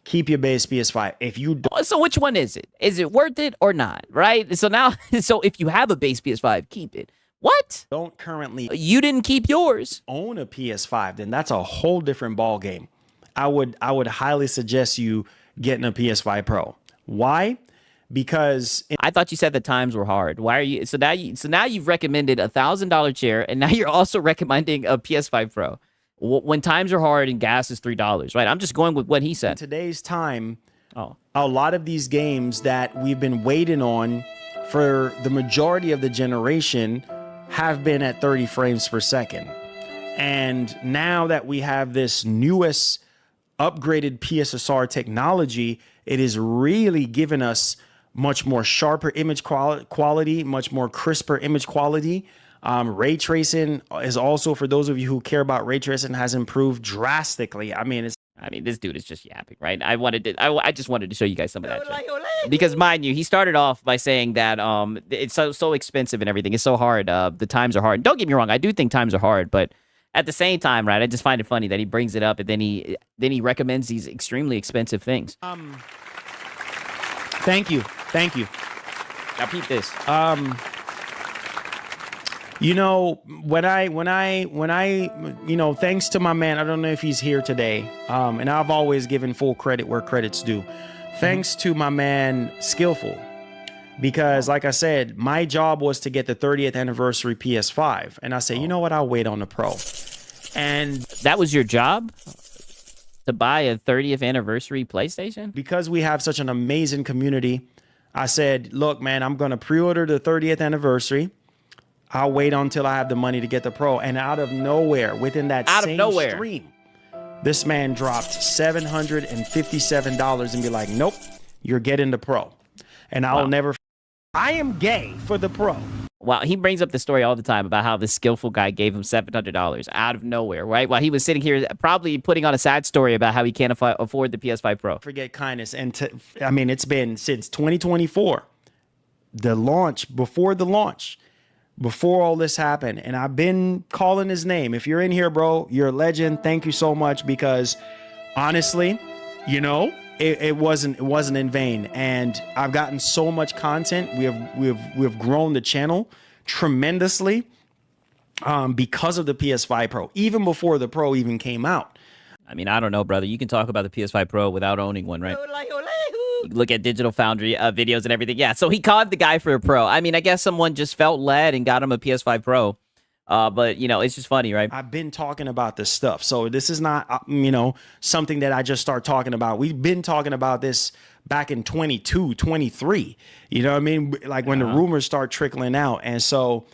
Keep your base PS5. If you don't, so which one is it? Is it worth it or not? Right? So now, so if you have a base PS5, keep it. What? Don't currently You didn't keep yours. own a PS5, then that's a whole different ball game. I would highly suggest you getting a PS5 Pro. Why? Because I thought you said the times were hard. Why are you? So now you've recommended $1,000 chair, and now you're also recommending a PS5 Pro. When times are hard and gas is $3, right? I'm just going with what he said. in today's time, a lot of these games that we've been waiting on for the majority of the generation have been at 30 frames per second. And now that we have this newest upgraded PSSR technology, it is really giving us much more sharper image quality, much more crisper image quality. Ray tracing is also, for those of you who care about ray tracing, has improved drastically. I mean, this dude is just yapping, right? I just wanted to show you guys some of that shit. Because mind you, he started off by saying that it's so expensive and everything. It's so hard. The times are hard. Don't get me wrong, I do think times are hard, but at the same time, right, I just find it funny that he brings it up and then he recommends these extremely expensive things. Thank you. Now peep this. You know, when I, thanks to my man, I don't know if he's here today. And I've always given full credit where credit's due. Thanks to my man, Skillful. Because like I said, my job was to get the 30th anniversary PS5. And I said, you know what? I'll wait on the Pro. And that was your job? To buy a 30th anniversary PlayStation? Because we have such an amazing community, I said, look, man, I'm going to pre-order the 30th anniversary. I'll wait until I have the money to get the Pro. And out of nowhere, within that same stream, this man dropped $757 and be like, nope, you're getting the Pro. And I'll never. I am gay for the Pro. Wow, he brings up the story all the time about how the skillful guy gave him $700 out of nowhere, right? While he was sitting here probably putting on a sad story about how he can't afford the PS5 Pro. Forget kindness. And I mean, it's been since 2024, before all this happened. And I've been calling his name. If you're in here, bro, you're a legend. Thank you so much, because honestly, you know, it wasn't in vain. And I've gotten so much content. We have grown the channel tremendously because of the PS5 Pro, even before the Pro even came out. I mean, I don't know, brother. You can talk about the PS5 Pro without owning one, right? You look at Digital Foundry videos and everything. Yeah, so he conned the guy for a Pro. I mean, I guess someone just felt led and got him a PS5 Pro. But, you know, it's just funny, right? I've been talking about this stuff. So this is not, you know, something that I just start talking about. We've been talking about this back in 22, 23. You know what I mean? Like when the rumors start trickling out. And so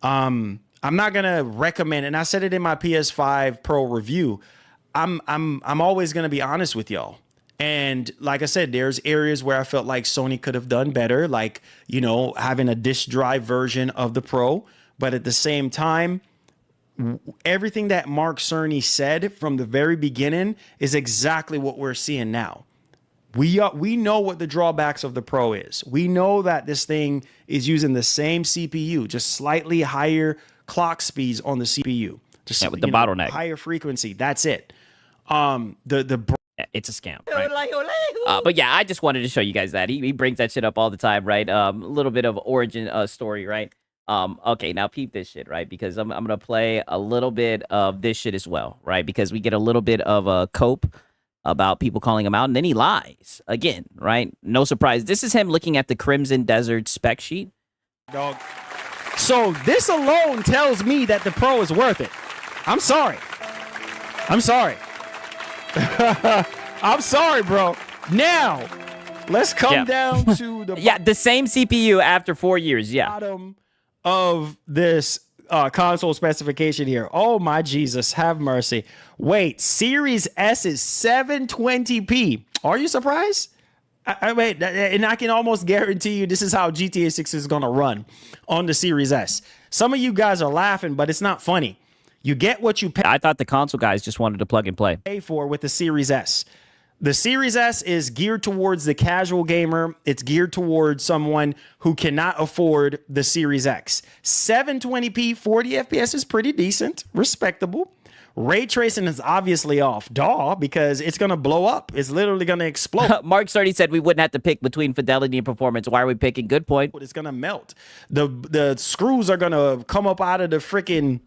I'm not going to recommend, and I said it in my PS5 Pro review, I'm always going to be honest with y'all. And like I said, there's areas where I felt like Sony could have done better, like, you know, having a disk drive version of the Pro. But at the same time, everything that Mark Cerny said from the very beginning is exactly what we're seeing now. We know what the drawbacks of the Pro is. We know that this thing is using the same CPU, just slightly higher clock speeds on the CPU. Just with the bottleneck. Higher frequency. That's it. It's a scam, right? But yeah, I just wanted to show you guys that. He brings that shit up all the time, right? A little bit of origin story, right? Okay, now peep this shit, right? Because I'm gonna play a little bit of this shit as well, right? Because we get a little bit of a cope about people calling him out, and then he lies again, right? No surprise. This is him looking at the Crimson Desert spec sheet. Dog. So this alone tells me that the Pro is worth it. I'm sorry. I'm sorry, bro. Now, let's come down to the the same CPU after 4 years. Yeah. Bottom of this console specification here. Oh my Jesus, have mercy. Wait, Series S is 720p. Are you surprised? Wait, and I can almost guarantee you this is how GTA 6 is going to run on the Series S. Some of you guys are laughing, but it's not funny. You get what you pay. I thought the console guys just wanted to plug and play. Pay for with the Series S. The Series S is geared towards the casual gamer. It's geared towards someone who cannot afford the Series X. 720p, 40 FPS is pretty decent, respectable. Ray tracing is obviously off, because it's going to blow up. It's literally going to explode. Mark Cerny said we wouldn't have to pick between fidelity and performance. Why are we picking? Good point. It's going to melt. The screws are going to come up out of the freaking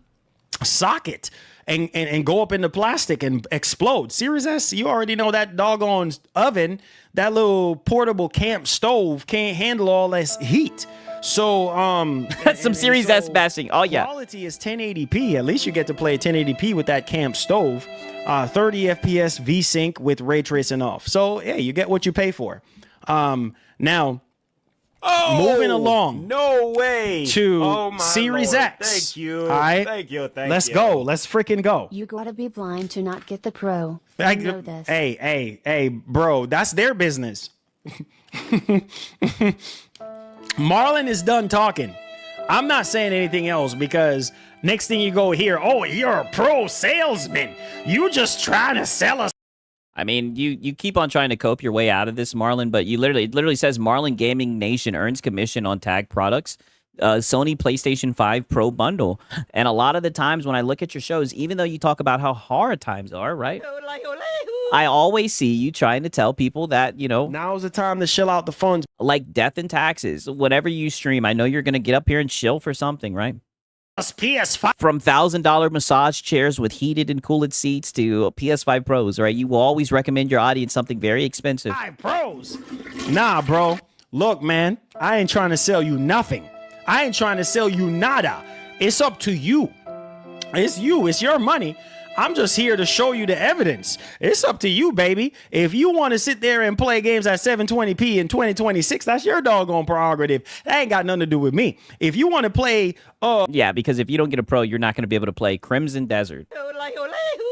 socket and go up into plastic and explode. Series S, you already know that doggone oven, that little portable camp stove can't handle all this heat. So some Series S bashing. Oh yeah. Quality is 1080p. At least you get to play 1080p with that camp stove. 30 FPS V-Sync with ray tracing off. So yeah, you get what you pay for. Now moving along. No way. To Series Lord. X. Thank you. All right. Thank you. Let's go. Let's freaking go. You gotta be blind to not get the Pro. I know this. Hey, bro, that's their business. Marlon is done talking. I'm not saying anything else because next thing you go here, oh, you're a Pro salesman. You just trying to sell us. I mean, you keep on trying to cope your way out of this, Marlon, but it literally says Marlon Gaming Nation earns commission on tag products. Sony PlayStation 5 Pro bundle. And a lot of the times when I look at your shows, even though you talk about how hard times are, right? I always see you trying to tell people that, you know, now's the time to shill out the funds. Like death and taxes. Whenever you stream, I know you're going to get up here and chill for something, right? PS5. From $1,000 massage chairs with heated and cooled seats to PS5 Pros, right? You will always recommend your audience something very expensive. 5 Pros. Nah, bro. Look, man, I ain't trying to sell you nothing. I ain't trying to sell you nada. It's up to you. It's you. It's your money. I'm just here to show you the evidence. It's up to you, baby. If you want to sit there and play games at 720p in 2026, that's your doggone prerogative. That ain't got nothing to do with me. If you want to play, Yeah, because if you don't get a Pro, you're not going to be able to play Crimson Desert,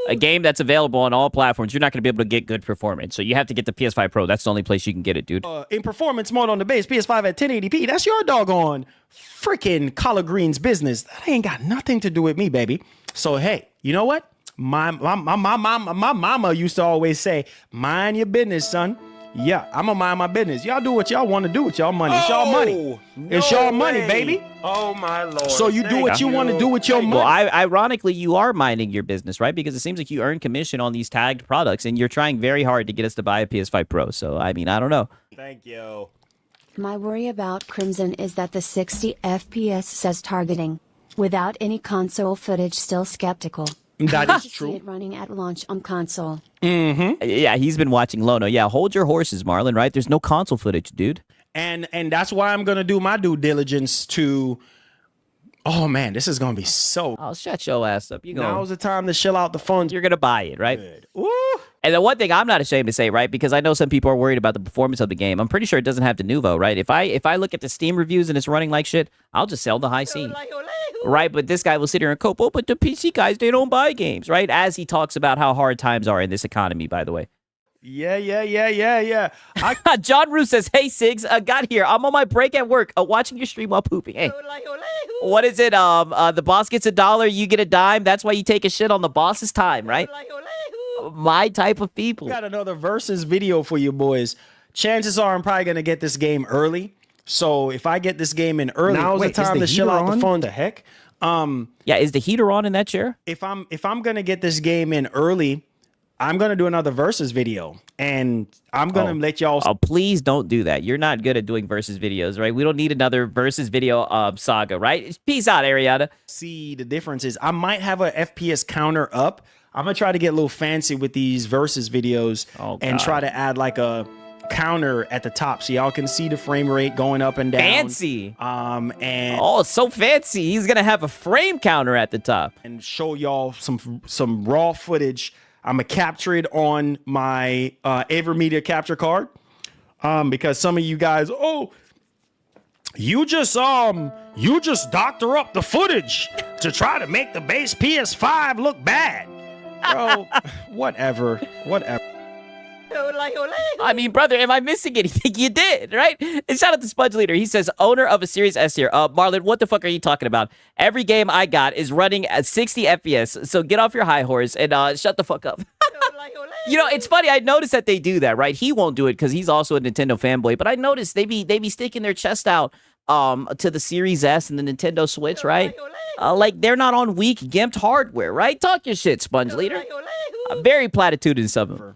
a game that's available on all platforms. You're not going to be able to get good performance. So you have to get the PS5 Pro. That's the only place you can get it, dude. in performance mode on the base, PS5 at 1080p, that's your doggone freaking collard greens business. That ain't got nothing to do with me, baby. So, hey, you know what? My mama used to always say, mind your business, son. Yeah, I'm gonna mind my business. Y'all do what y'all want to do with y'all money. It's y'all money. It's y'all money, baby. Oh my Lord. So you do what you want to do with your money. Well, ironically, you are minding your business, right? Because it seems like you earn commission on these tagged products, and you're trying very hard to get us to buy a PS5 Pro. So, I mean, I don't know. Thank you. My worry about Crimson is that the 60 FPS says targeting. Without any console footage, still skeptical. That is See true. it running at launch on console. Yeah, he's been watching Lono. Yeah, hold your horses, Marlon, right? There's no console footage, dude. And that's why I'm gonna do my due diligence to. Oh man, this is gonna be so. I'll shut your ass up. You go. Now's the time to shill out the funds. You're gonna buy it, right? Ooh. And the one thing I'm not ashamed to say, right, because I know some people are worried about the performance of the game. I'm pretty sure it doesn't have the Nuvo, right? If I look at the Steam reviews and it's running like shit, I'll just sell the high C, right? But this guy will sit here and cope. Oh, but the PC guys, they don't buy games, right? As he talks about how hard times are in this economy, by the way. Yeah. John Roos says, "Hey Sigs, got here. I'm on my break at work, watching your stream while pooping. Hey, what is it? The boss gets $1, you get a dime. That's why you take a shit on the boss's time, right? My type of people." Got another versus video for you boys. Chances are I'm probably gonna get this game early. So if I get this game in early, now's the time to shill out the phone. The heck. Yeah, is the heater on in that chair? If I'm gonna get this game in early, I'm gonna do another versus video, and I'm gonna let y'all. Oh, please don't do that. You're not good at doing versus videos, right? We don't need another versus video saga, right? Peace out, Ariana. See the differences. I might have a FPS counter up. I'm gonna try to get a little fancy with these versus videos and try to add like a counter at the top so y'all can see the frame rate going up and down. Fancy. And oh, so fancy. He's gonna have a frame counter at the top and show y'all some raw footage. I'm gonna capture it on my AverMedia capture card because some of you guys, you just doctor up the footage to try to make the base PS5 look bad. Bro, whatever. I mean, brother, am I missing anything? You did, right? And shout out to Sponge Leader. He says, owner of a Series S here. Marlon, what the fuck are you talking about? Every game I got is running at 60 FPS, so get off your high horse and shut the fuck up. You know, it's funny. I noticed that they do that, right? He won't do it because he's also a Nintendo fanboy, but I noticed they be sticking their chest out to the Series S and the Nintendo Switch, right? Like they're not on weak gimped hardware, right? Talk your shit, Sponge Leader. Very platitudinous of him.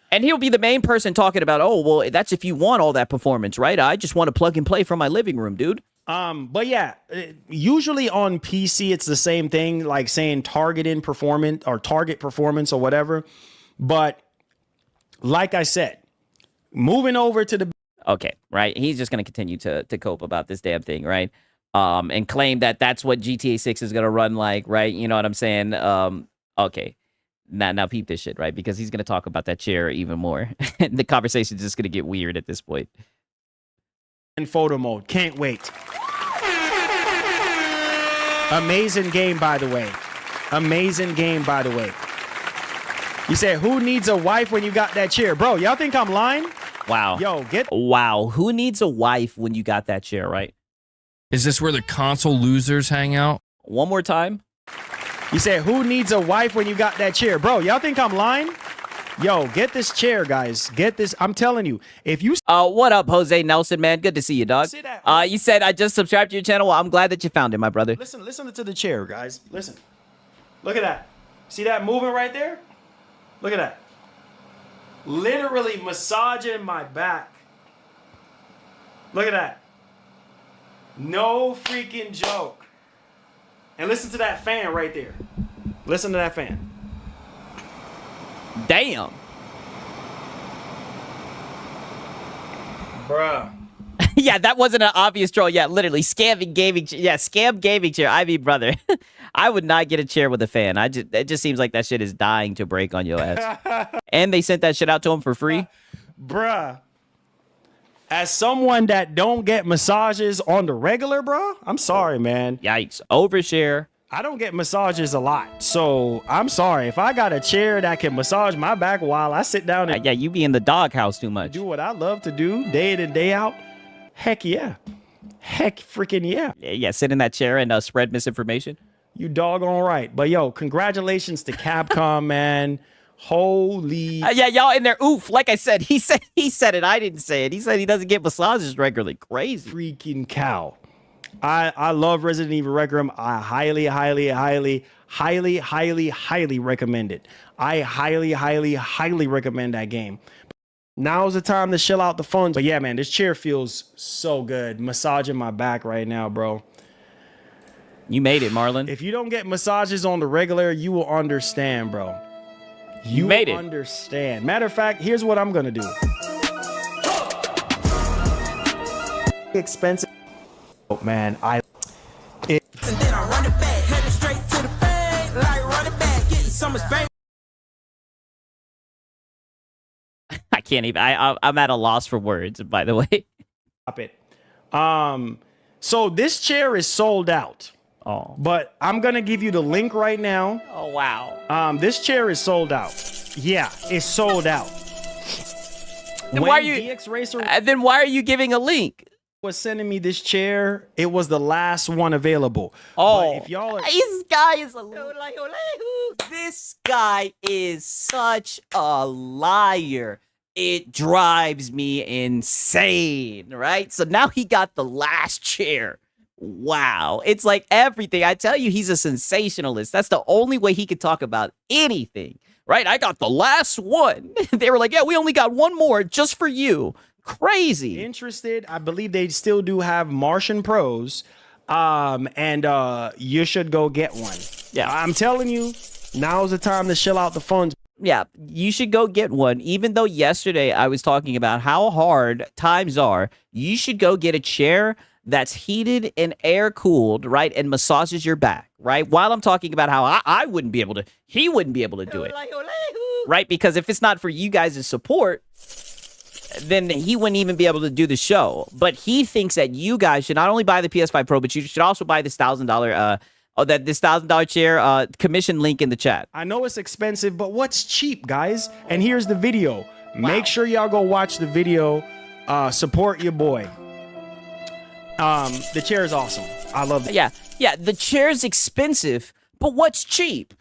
And he'll be the main person talking about, oh, well, that's if you want all that performance, right? I just want to plug and play from my living room, dude. But yeah, usually on PC, it's the same thing, like saying target performance or whatever. But like I said, moving over to the... Okay, right? He's just going to continue to cope about this damn thing, right? And claim that that's what GTA 6 is going to run like, right? You know what I'm saying? Okay. Now peep this shit, right? Because he's going to talk about that chair even more. The conversation's just going to get weird at this point. In photo mode. Can't wait. Amazing game, by the way. Amazing game, by the way. You said, who needs a wife when you got that chair? Bro, y'all think I'm lying? Wow. Yo, Wow. Who needs a wife when you got that chair, right? Is this where the console losers hang out? One more time. You said, who needs a wife when you got that chair? Bro, y'all think I'm lying? Yo, get this chair, guys. Get this. I'm telling you, if you... What up, Jose Nelson, man? Good to see you, dog. You said I just subscribed to your channel. Well, I'm glad that you found it, my brother. Listen to the chair, guys. Listen. Look at that. See that moving right there? Look at that. Literally massaging my back. Look at that. No freaking joke. And listen to that fan right there. Listen to that fan. Damn. Bruh. Yeah, that wasn't an obvious troll. Yeah, literally scamming gaming. Scam gaming chair. I mean, brother, I would not get a chair with a fan. It just seems like that shit is dying to break on your ass. And they sent that shit out to him for free. Bruh. As someone that don't get massages on the regular, bro, I'm sorry, man. Yikes. Overshare. I don't get massages a lot, so I'm sorry. If I got a chair that can massage my back while I sit down and Yeah, you be in the doghouse too much. do what I love to do day in and day out, heck yeah. Heck freaking yeah. Yeah, sit in that chair and spread misinformation. You doggone right. But yo, congratulations to Capcom, man. Holy Yeah, y'all in there. Oof. Like I said, he said it. I didn't say it. He said he doesn't get massages regularly. Crazy. freaking cow. I love Resident Evil Requiem. I highly recommend it. I highly recommend that game. Now's the time to chill out the funds. But yeah, man, this chair feels so good. Massaging my back right now, bro. You made it, Marlon. If you don't get massages on the regular, you will understand, bro. You made it. Understand. Matter of fact, here's what I'm gonna do. Expensive. Oh man, And then I run it back, headed straight to the bag, like running back, getting so much bang. I can't even. I'm at a loss for words. By the way. Stop it. So this chair is sold out. Oh. But I'm gonna give you the link right now. Oh wow. This chair is sold out. Yeah, it's sold out. Then When why are you? DX Racer Then why are you giving a link? was sending me this chair, it was the last one available. Oh, But if y'all are, this guy is This guy is such a liar. It drives me insane, right? So now he got the last chair. Wow. It's like everything. I tell you, he's a sensationalist. That's the only way he could talk about anything, right? I got the last one. They were like, yeah, we only got one more just for you. Crazy. interested, I believe they still do have Martian Pros. And you should go get one. Yeah. I'm telling you, now's the time to chill out the funds. Yeah, you should go get one. Even though yesterday I was talking about how hard times are, you should go get a chair that's heated and air cooled, right? And massages your back, right? While I'm talking about how I wouldn't be able to, he wouldn't be able to do it, right? Because if it's not for you guys' support, then he wouldn't even be able to do the show. But he thinks that you guys should not only buy the PS5 Pro, but you should also buy this $1,000 chair. Commission link in the chat. I know it's expensive, but what's cheap, guys? And here's the video. Make sure y'all go watch the video. Support your boy. The chair is awesome. I love it. Yeah, the chair's expensive, but what's cheap?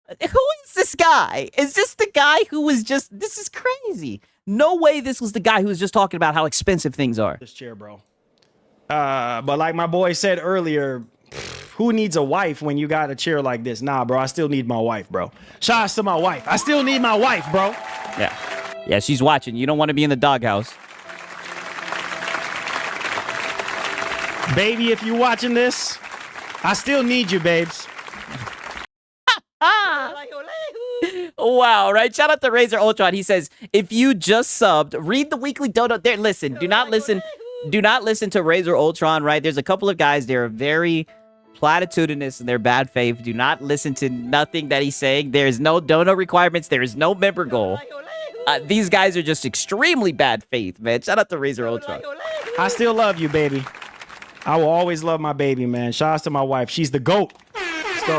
Who is this guy? Is this the guy who was just, this is crazy. No way this was the guy who was just talking about how expensive things are. This chair, bro. But like my boy said earlier, who needs a wife when you got a chair like this? Nah, bro, I still need my wife, bro. Shout out to my wife. I still need my wife, bro. Yeah, she's watching. You don't want to be in the doghouse. Baby, if you're watching this, I still need you, babes. Wow, right? Shout out to Razor Ultron. He says, if you just subbed, read the weekly donut there. Listen, do not listen to Razor Ultron, right? There's a couple of guys, they're very platitudinous and they're bad faith. Do not listen to nothing that he's saying. There is no donut requirements. There is no member goal. These guys are just extremely bad faith, man. Shout out to Razor Ultron. I still love you, baby. I will always love my baby, man. Shout out to my wife. She's the GOAT. Let's go.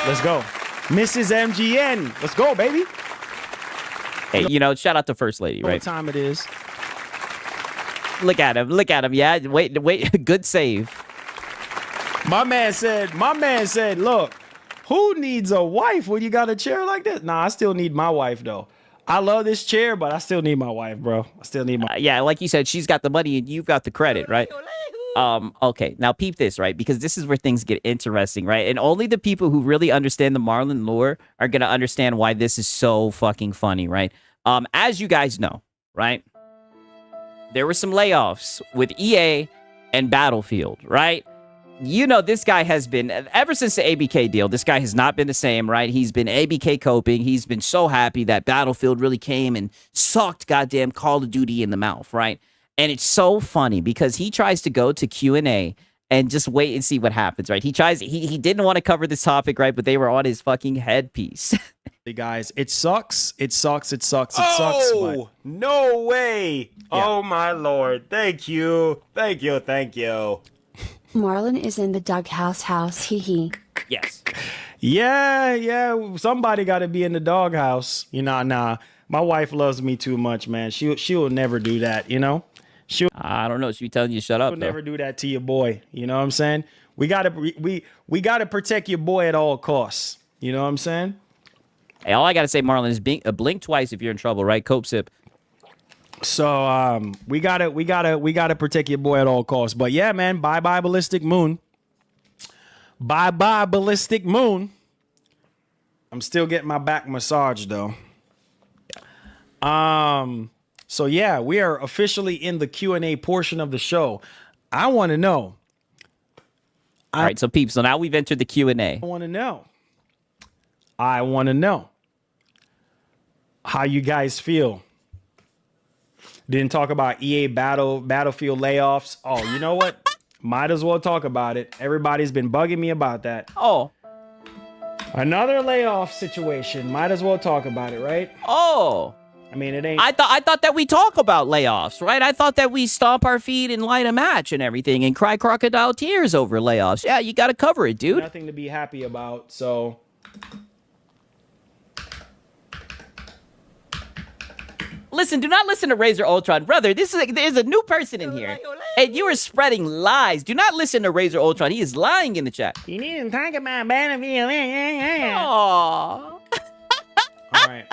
Let's go. Mrs. MGN. Let's go, baby. Hey, shout out to First Lady, right? What time it is? Look at him. Yeah, wait. Good save. My man said, look, who needs a wife when you got a chair like this? Nah, I still need my wife, though. I love this chair, but I still need my wife, bro. I still need my... yeah, like you said, she's got the money and you've got the credit, right? Okay, now peep this, right? Because this is where things get interesting, right? And only the people who really understand the Marlon lore are going to understand why this is so fucking funny, right? As you guys know, right? There were some layoffs with EA and Battlefield, right? This guy has been, ever since the ABK deal, this guy has not been the same, right? He's been ABK coping. He's been so happy that Battlefield really came and sucked goddamn Call of Duty in the mouth, right? And it's so funny because he tries to go to Q&A and just wait and see what happens, right? He didn't want to cover this topic, right? But they were on his fucking headpiece. Hey guys, it sucks. It sucks. But No way. Yeah. Oh, my Lord. Thank you. Marlon is in the doghouse house, hee hee. Yes. Yeah. Somebody got to be in the doghouse. Nah. My wife loves me too much, man. She'll never do that, I don't know. She be telling you to shut up, She'll though. never do that to your boy. You know what I'm saying? We gotta protect your boy at all costs. You know what I'm saying? Hey, all I got to say, Marlon, is blink twice if you're in trouble, right? Cope sip. So we gotta protect your boy at all costs. But yeah, man, bye Ballistic Moon. Bye Ballistic Moon. I'm still getting my back massaged though. So yeah, we are officially in the Q&A portion of the show. I want to know. All right, so peeps, so now we've entered the Q&A. I want to know how you guys feel. Didn't talk about EA Battlefield layoffs. Oh, you know what? Might as well talk about it. Everybody's been bugging me about that. Oh. Another layoff situation. Might as well talk about it, right? Oh. I mean, it ain't. I thought that we talk about layoffs, right? I thought that we stomp our feet and light a match and everything and cry crocodile tears over layoffs. Yeah, you got to cover it, dude. Nothing to be happy about, so... Listen, do not listen to Razor Ultron. Brother, there's a new person in here. And you are spreading lies. Do not listen to Razor Ultron. He is lying in the chat. You need to talk about Battlefield. Aww. All right.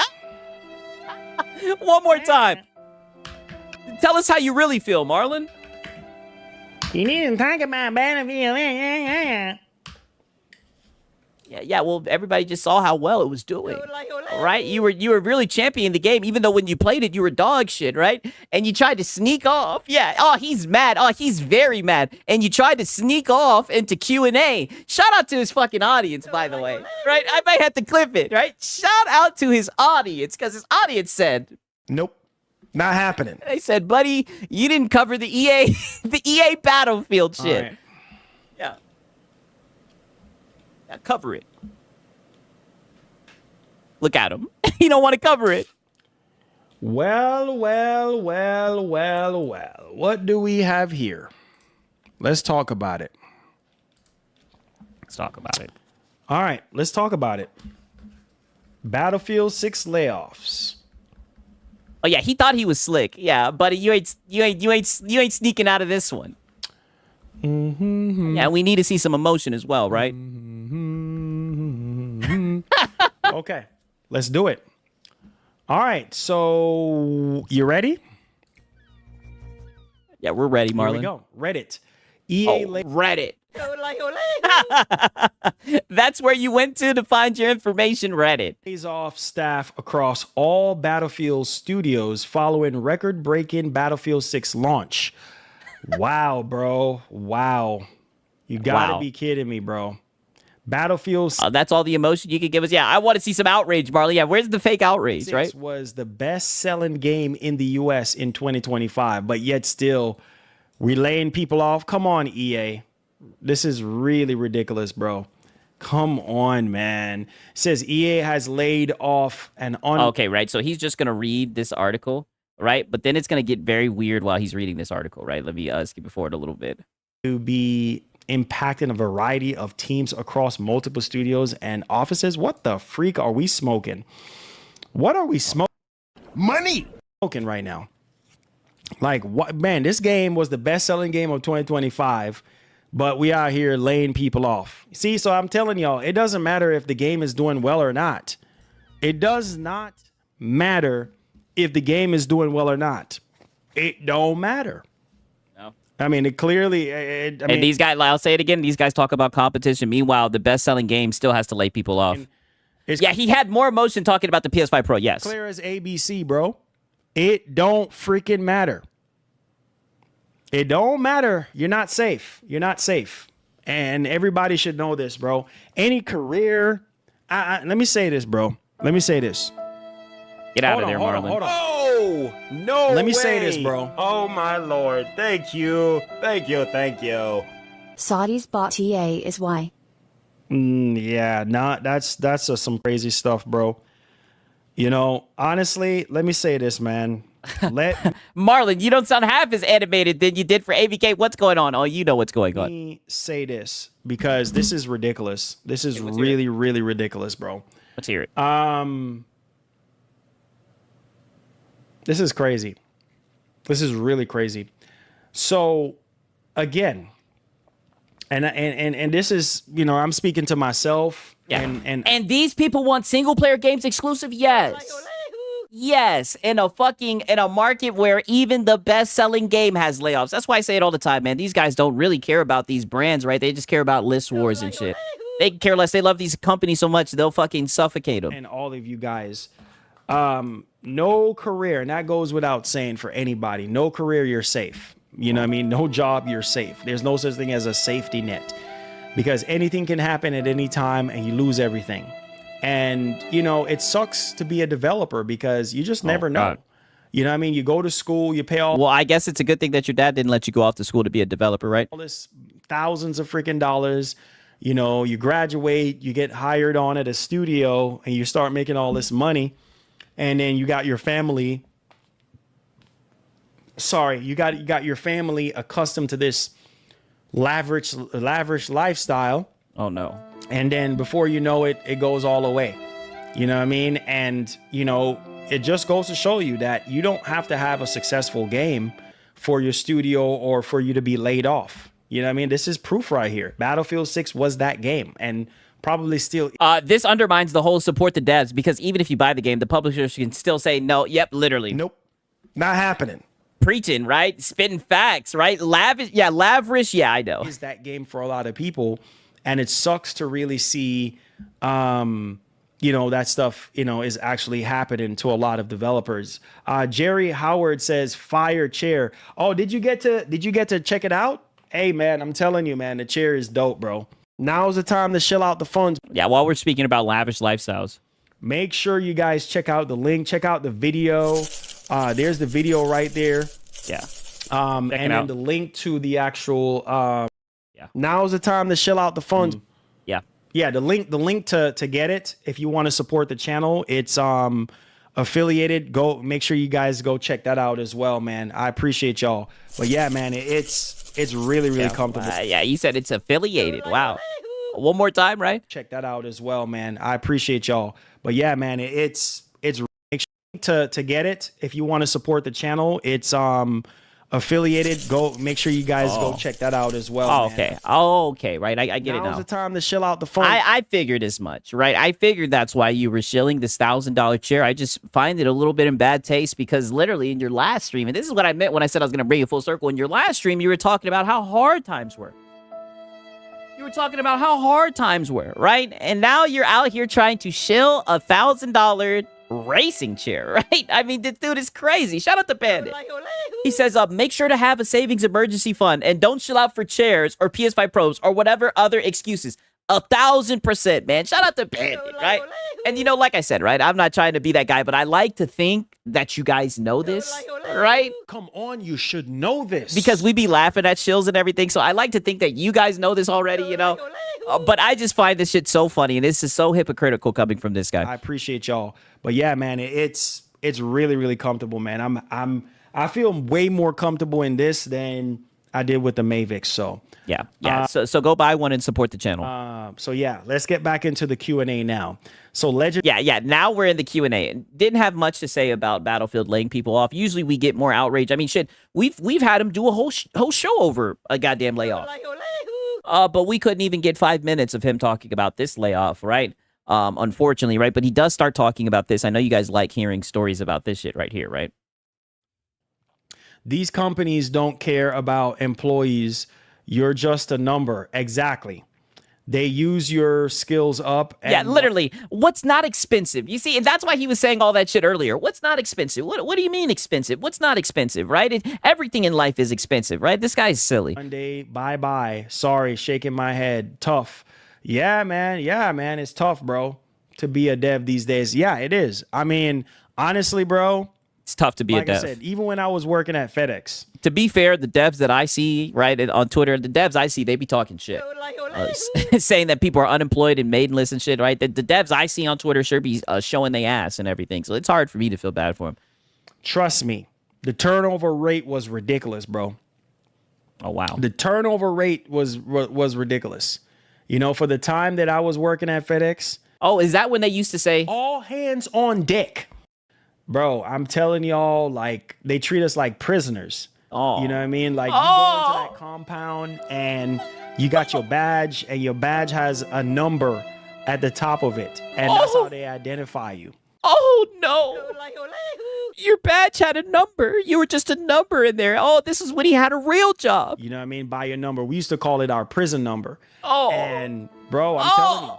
One more time. Tell us how you really feel, Marlon. You need to talk about Battlefield. Yeah, well, everybody just saw how well it was doing, right? You were really championing the game, even though when you played it, you were dog shit, right? And you tried to sneak off. Yeah, oh, he's mad. Oh, he's very mad. And you tried to sneak off into Q&A. Shout out to his fucking audience, by the way, right? I might have to clip it, right? Shout out to his audience, because his audience said... Nope. Not happening. They said, buddy, you didn't cover the EA Battlefield shit. Right. Yeah. Yeah, cover it. Look at him. He don't want to cover it. Well. What do we have here? Let's talk about it. Let's talk about it. All right, let's talk about it. Battlefield 6 layoffs. Oh yeah, he thought he was slick. Yeah, buddy, you ain't sneaking out of this one. Yeah, we need to see some emotion as well, right? Okay, let's do it. All right, so you ready? Yeah, we're ready, Marlon. Here we go. Reddit. EA Reddit. That's where you went to find your information, Reddit. lays off staff across all Battlefield studios following record-breaking Battlefield 6 launch. Wow, bro. Wow. You gotta be kidding me, bro. Battlefield That's all the emotion you could give us. Yeah, I want to see some outrage, Marley. Yeah, where's the fake outrage, 6 right? was the best-selling game in the U.S. in 2025, but yet still we're laying people off. Come on, EA. This is really ridiculous, bro. Come on, man. It says EA has laid off an Okay, right. So he's just going to read this article, right? But then it's going to get very weird while he's reading this article, right? Let me skip it forward a little bit. To be impacting a variety of teams across multiple studios and offices. What the freak are we smoking? What are we smoking? Money! Smoking right now. Like, what, man, this game was the best-selling game of 2025, but we out here laying people off. See, so I'm telling y'all, it doesn't matter if the game is doing well or not. It does not matter if the game is doing well or not. It don't matter. No. I mean, it clearly... and these guys, I'll say it again, these guys talk about competition. Meanwhile, the best-selling game still has to lay people off. Yeah, he had more emotion talking about the PS5 Pro, yes. Clear as ABC, bro. It don't freaking matter. It don't matter. You're not safe. You're not safe. And everybody should know this, bro. Any career... let me say this, bro. Let me say this. Get out of there, Marlon. Hold on. No Let me way. say this, bro. Oh my lord. Thank you. Thank you. Thank you. Saudis bought TA is why. Yeah, that's some crazy stuff, bro. You know, honestly, let me say this, man. Marlon, you don't sound half as animated than you did for AVK. What's going on? Oh, you know what's going on. Let me say this because this is ridiculous. This is really, really ridiculous, bro. Let's hear it. This is crazy. This is really crazy. So, again, and this is, you know, I'm speaking to myself. Yeah. And these people want single player games exclusive? Yes. Yes, in a market where even the best-selling game has layoffs. That's why I say it all the time, man. These guys don't really care about these brands, right? They just care about list wars and shit. They care less. They love these companies so much, they'll fucking suffocate them. And all of you guys, no career, and that goes without saying for anybody, no career, you're safe. You know what I mean? No job, you're safe. There's no such thing as a safety net because anything can happen at any time and you lose everything. And, you know, it sucks to be a developer because you just never know. God. You know what I mean? You go to school, you pay all Well, I guess it's a good thing that your dad didn't let you go off to school to be a developer, right? this thousands of freaking dollars. You know, you graduate, you get hired on at a studio and you start making all this money. And then you got your family. Sorry, you got your family accustomed to this lavish lifestyle. Oh, no. And then before you know it, it goes all away. You know what I mean? And, you know, it just goes to show you that you don't have to have a successful game for your studio or for you to be laid off. You know what I mean? This is proof right here. Battlefield 6 was that game and probably still. This undermines the whole support the devs because even if you buy the game, the publishers can still say, no, yep, literally. Nope. Not happening. Preaching, right? Spitting facts, right? Lavish, yeah, I know. Is that game for a lot of people. And it sucks to really see, you know, that stuff, you know, is actually happening to a lot of developers. Jerry Howard says, fire chair. Oh, did you get to check it out? Hey, man, I'm telling you, man, the chair is dope, bro. Now's the time to chill out the funds. Yeah, while we're speaking about lavish lifestyles. Make sure you guys check out the link. Check out the video. There's the video right there. Yeah. And then the link to the actual. Now's the time to chill out the funds. Yeah. Yeah, the link to get it if you want to support the channel, it's affiliated. Go make sure you guys go check that out as well, man. I appreciate y'all. But yeah, man, it's really comfortable. Yeah, you said it's affiliated. Wow. One more time, right? Check that out as well, man. I appreciate y'all. But yeah, man, it's make sure to get it if you want to support the channel. It's affiliated. Go make sure you guys go check that out as well. Oh, okay. Oh, okay. Right. I get it now. Now's the time to chill out the fun. I figured as much, right? I figured that's why you were shilling this $1,000 chair. I just find it a little bit in bad taste because literally in your last stream, and this is what I meant when I said I was going to bring it full circle. In your last stream, you were talking about how hard times were. You were talking about how hard times were, right? And now you're out here trying to shill $1,000 racing chair, right? I mean, this dude is crazy. Shout out to Bandit. He says, make sure to have a savings emergency fund and don't chill out for chairs or PS5 Pros or whatever other excuses. 1,000%, man. Shout out to Bandit, right? And you know, like I said, right? I'm not trying to be that guy, but I like to think that you guys know this, right? Come on, you should know this. Because we be laughing at shills and everything. So I like to think that you guys know this already, you know? But I just find this shit so funny, and this is so hypocritical coming from this guy. I appreciate y'all. But yeah, man, it's really comfortable, man. I feel way more comfortable in this than I did with the Mavic. So yeah. So go buy one and support the channel. So yeah, let's get back into the Q&A now. So Legend. Yeah. Now we're in the Q&A. Didn't have much to say about Battlefield laying people off. Usually we get more outrage. I mean, shit, we've had him do a whole show over a goddamn layoff. But we couldn't even get 5 minutes of him talking about this layoff, right? Unfortunately, right? But he does start talking about this. I know you guys like hearing stories about this shit right here, right? These companies don't care about employees. You're just a number. Exactly. They use your skills up. And yeah, literally. What's not expensive? You see, and that's why he was saying all that shit earlier. What's not expensive? What do you mean expensive? What's not expensive, right? Everything in life is expensive, right? This guy's silly. Monday, bye-bye. Sorry, shaking my head. Tough. Yeah, man. It's tough, bro, to be a dev these days. Yeah, it is. I mean, honestly, bro, It's tough to be a Like I dev. said, even when I was working at FedEx. To be fair, the devs that I see, right, on Twitter, the devs I see, they be talking shit. Saying that people are unemployed and maidenless and shit, right? The devs I see on Twitter sure be showing they ass and everything. So it's hard for me to feel bad for them. Trust me, the turnover rate was ridiculous, bro. Oh, wow. The turnover rate was ridiculous. You know, for the time that I was working at FedEx. Oh, is that when they used to say, all hands on deck? Bro, I'm telling y'all, like, they treat us like prisoners. oh, You know what I mean? Like, you go into that compound and you got your badge, and your badge has a number at the top of it. And that's how they identify you. oh, no. Your badge had a number. You were just a number in there. Oh, this is when he had a real job. You know what I mean? By your number. We used to call it our prison number. Oh. And, bro, I'm telling you,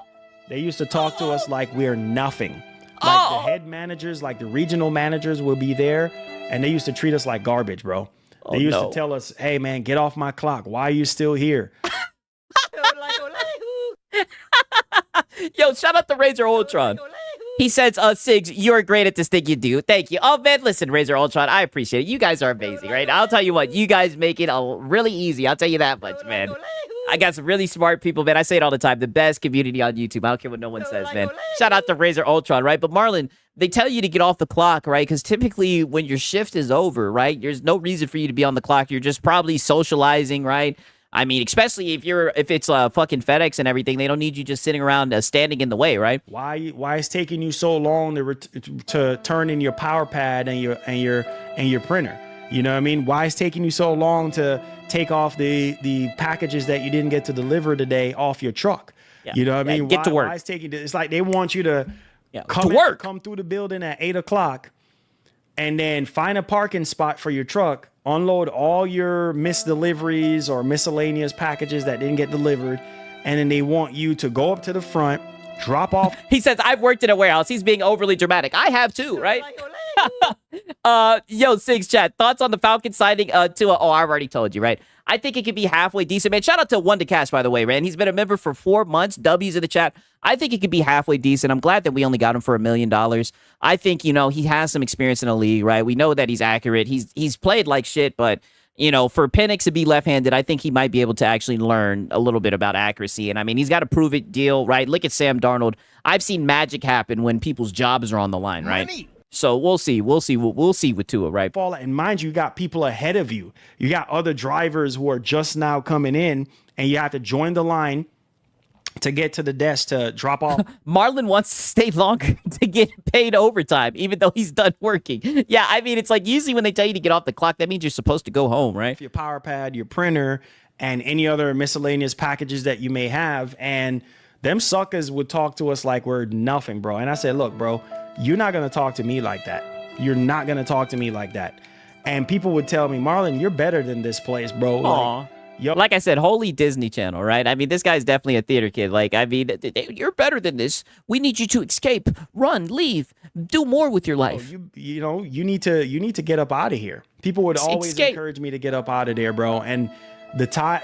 they used to talk to us like we're nothing. Like the head managers, like the regional managers will be there, and they used to treat us like garbage, bro. They used to tell us, hey, man, get off my clock. Why are you still here? Yo, shout out to Razor Ultron. He says, Sigs, you're great at this thing you do. Thank you. Oh, man, listen, Razor Ultron, I appreciate it. You guys are amazing, right? I'll tell you what, you guys make it really easy. I'll tell you that much, man. I got some really smart people, man. I say it all the time. The best community on YouTube. I don't care what no one says, man. Shout out to Razor Ultron, right? But Marlon, they tell you to get off the clock, right? Because typically when your shift is over, right, there's no reason for you to be on the clock. You're just probably socializing, right? I mean, especially if it's fucking FedEx and everything, they don't need you just sitting around standing in the way, right? Why it's taking you so long to turn in your power pad and your printer? You know what I mean? Why it's taking you so long to take off the packages that you didn't get to deliver today off your truck? Yeah. You know what I mean? Get to work. Why it's taking? It's like they want you to come through the building at 8 o'clock, and then find a parking spot for your truck, unload all your missed deliveries or miscellaneous packages that didn't get delivered, and then they want you to go up to the front, drop off. He says, I've worked in a warehouse. He's being overly dramatic. I have too, right? Yo, Sigs chat, thoughts on the Falcons signing I've already told you, right? I think it could be halfway decent, man. Shout out to One to Cash, by the way, man. He's been a member for 4 months. W's in the chat. I think it could be halfway decent. I'm glad that we only got him for $1 million. I think, he has some experience in the league, right? We know that he's accurate. He's played like shit, but, for Penix to be left-handed, I think he might be able to actually learn a little bit about accuracy. And, I mean, he's got a prove-it deal, right? Look at Sam Darnold. I've seen magic happen when people's jobs are on the line, right? So we'll see. We'll see with Tua, right? And mind you, got people ahead of you. You got other drivers who are just now coming in, and you have to join the line to get to the desk to drop off. Marlon wants to stay longer to get paid overtime, even though he's done working. Yeah, I mean, it's like usually when they tell you to get off the clock, that means you're supposed to go home, right? Your power pad, your printer, and any other miscellaneous packages that you may have. And them suckers would talk to us like we're nothing, bro. And I said, look, bro, you're not going to talk to me like that. You're not going to talk to me like that. And people would tell me, Marlon, you're better than this place, bro. Aww. Like I said, holy Disney Channel, right? I mean, this guy's definitely a theater kid. Like, I mean, you're better than this. We need you to escape, run, leave, do more with your life. You need to get up out of here. People would always encourage me to get up out of there, bro. And the time,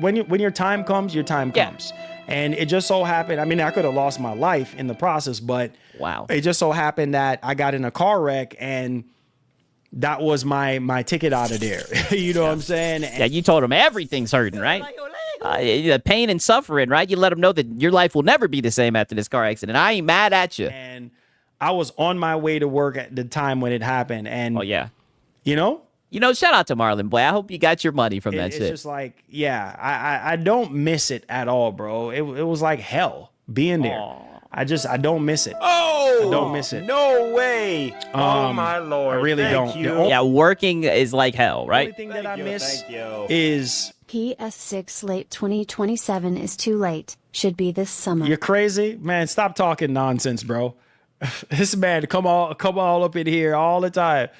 when your time comes, your time comes. And it just so happened, I mean, I could have lost my life in the process, but wow, it just so happened that I got in a car wreck, and that was my ticket out of there. You know what I'm saying? Yeah, you told him everything's hurting, right? The pain and suffering, right? You let him know that your life will never be the same after this car accident. I ain't mad at you. And I was on my way to work at the time when it happened. And shout out to Marlon, boy. I hope you got your money from that shit. It's just like, I don't miss it at all, bro. It was like hell being there. Aww. I don't miss it. Oh, I don't miss it. No way. Oh my Lord. I really Thank don't. Yeah, working is like hell, right? The only thing that I miss is PS6 late 2027 is too late. Should be this summer. You're crazy, man. Stop talking nonsense, bro. This man come all up in here all the time.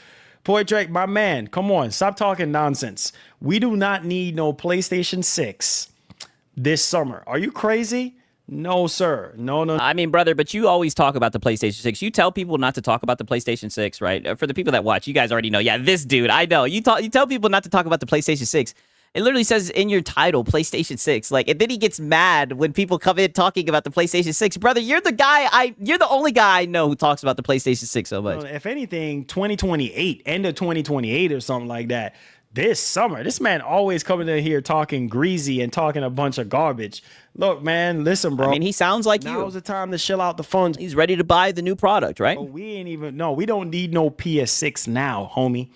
Boy, Drake, my man, come on. Stop talking nonsense. We do not need no PlayStation 6 this summer. Are you crazy? No, sir. No. I mean, brother, but you always talk about the PlayStation 6. You tell people not to talk about the PlayStation 6, right? For the people that watch, you guys already know. Yeah, this dude, I know. You tell people not to talk about the PlayStation 6. It literally says in your title, PlayStation 6. Like, and then he gets mad when people come in talking about the PlayStation 6. Brother, you're the only guy I know who talks about the PlayStation 6 so much. If anything, 2028, end of 2028 or something like that. This summer, this man always coming in here talking greasy and talking a bunch of garbage. Look, man, listen, bro. I mean, he sounds like you. Now's the time to chill out the funds. He's ready to buy the new product, right? Oh, we don't need no PS6 now, homie.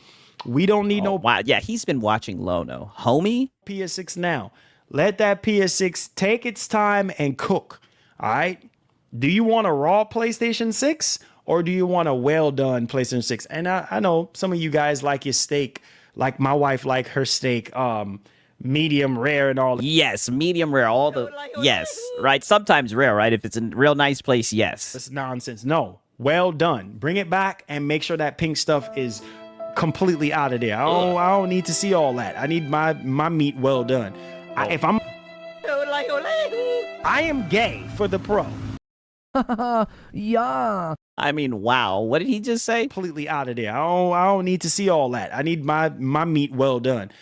We don't need no Wow, yeah, he's been watching Lono. Homie? PS6 now. Let that PS6 take its time and cook. All right? Do you want a raw PlayStation 6 or do you want a well done PlayStation 6? And I know some of you guys like your steak. Like my wife like her steak medium rare and all. Yes, medium rare, yes, right? Sometimes rare, right? If it's a real nice place, yes. That's nonsense. No, well done. Bring it back and make sure that pink stuff is completely out of there. I don't need to see all that. I need my meat well done. I am gay for the Pro. Yeah. I mean, wow. What did he just say? Completely out of there. I don't need to see all that. I need my meat well done.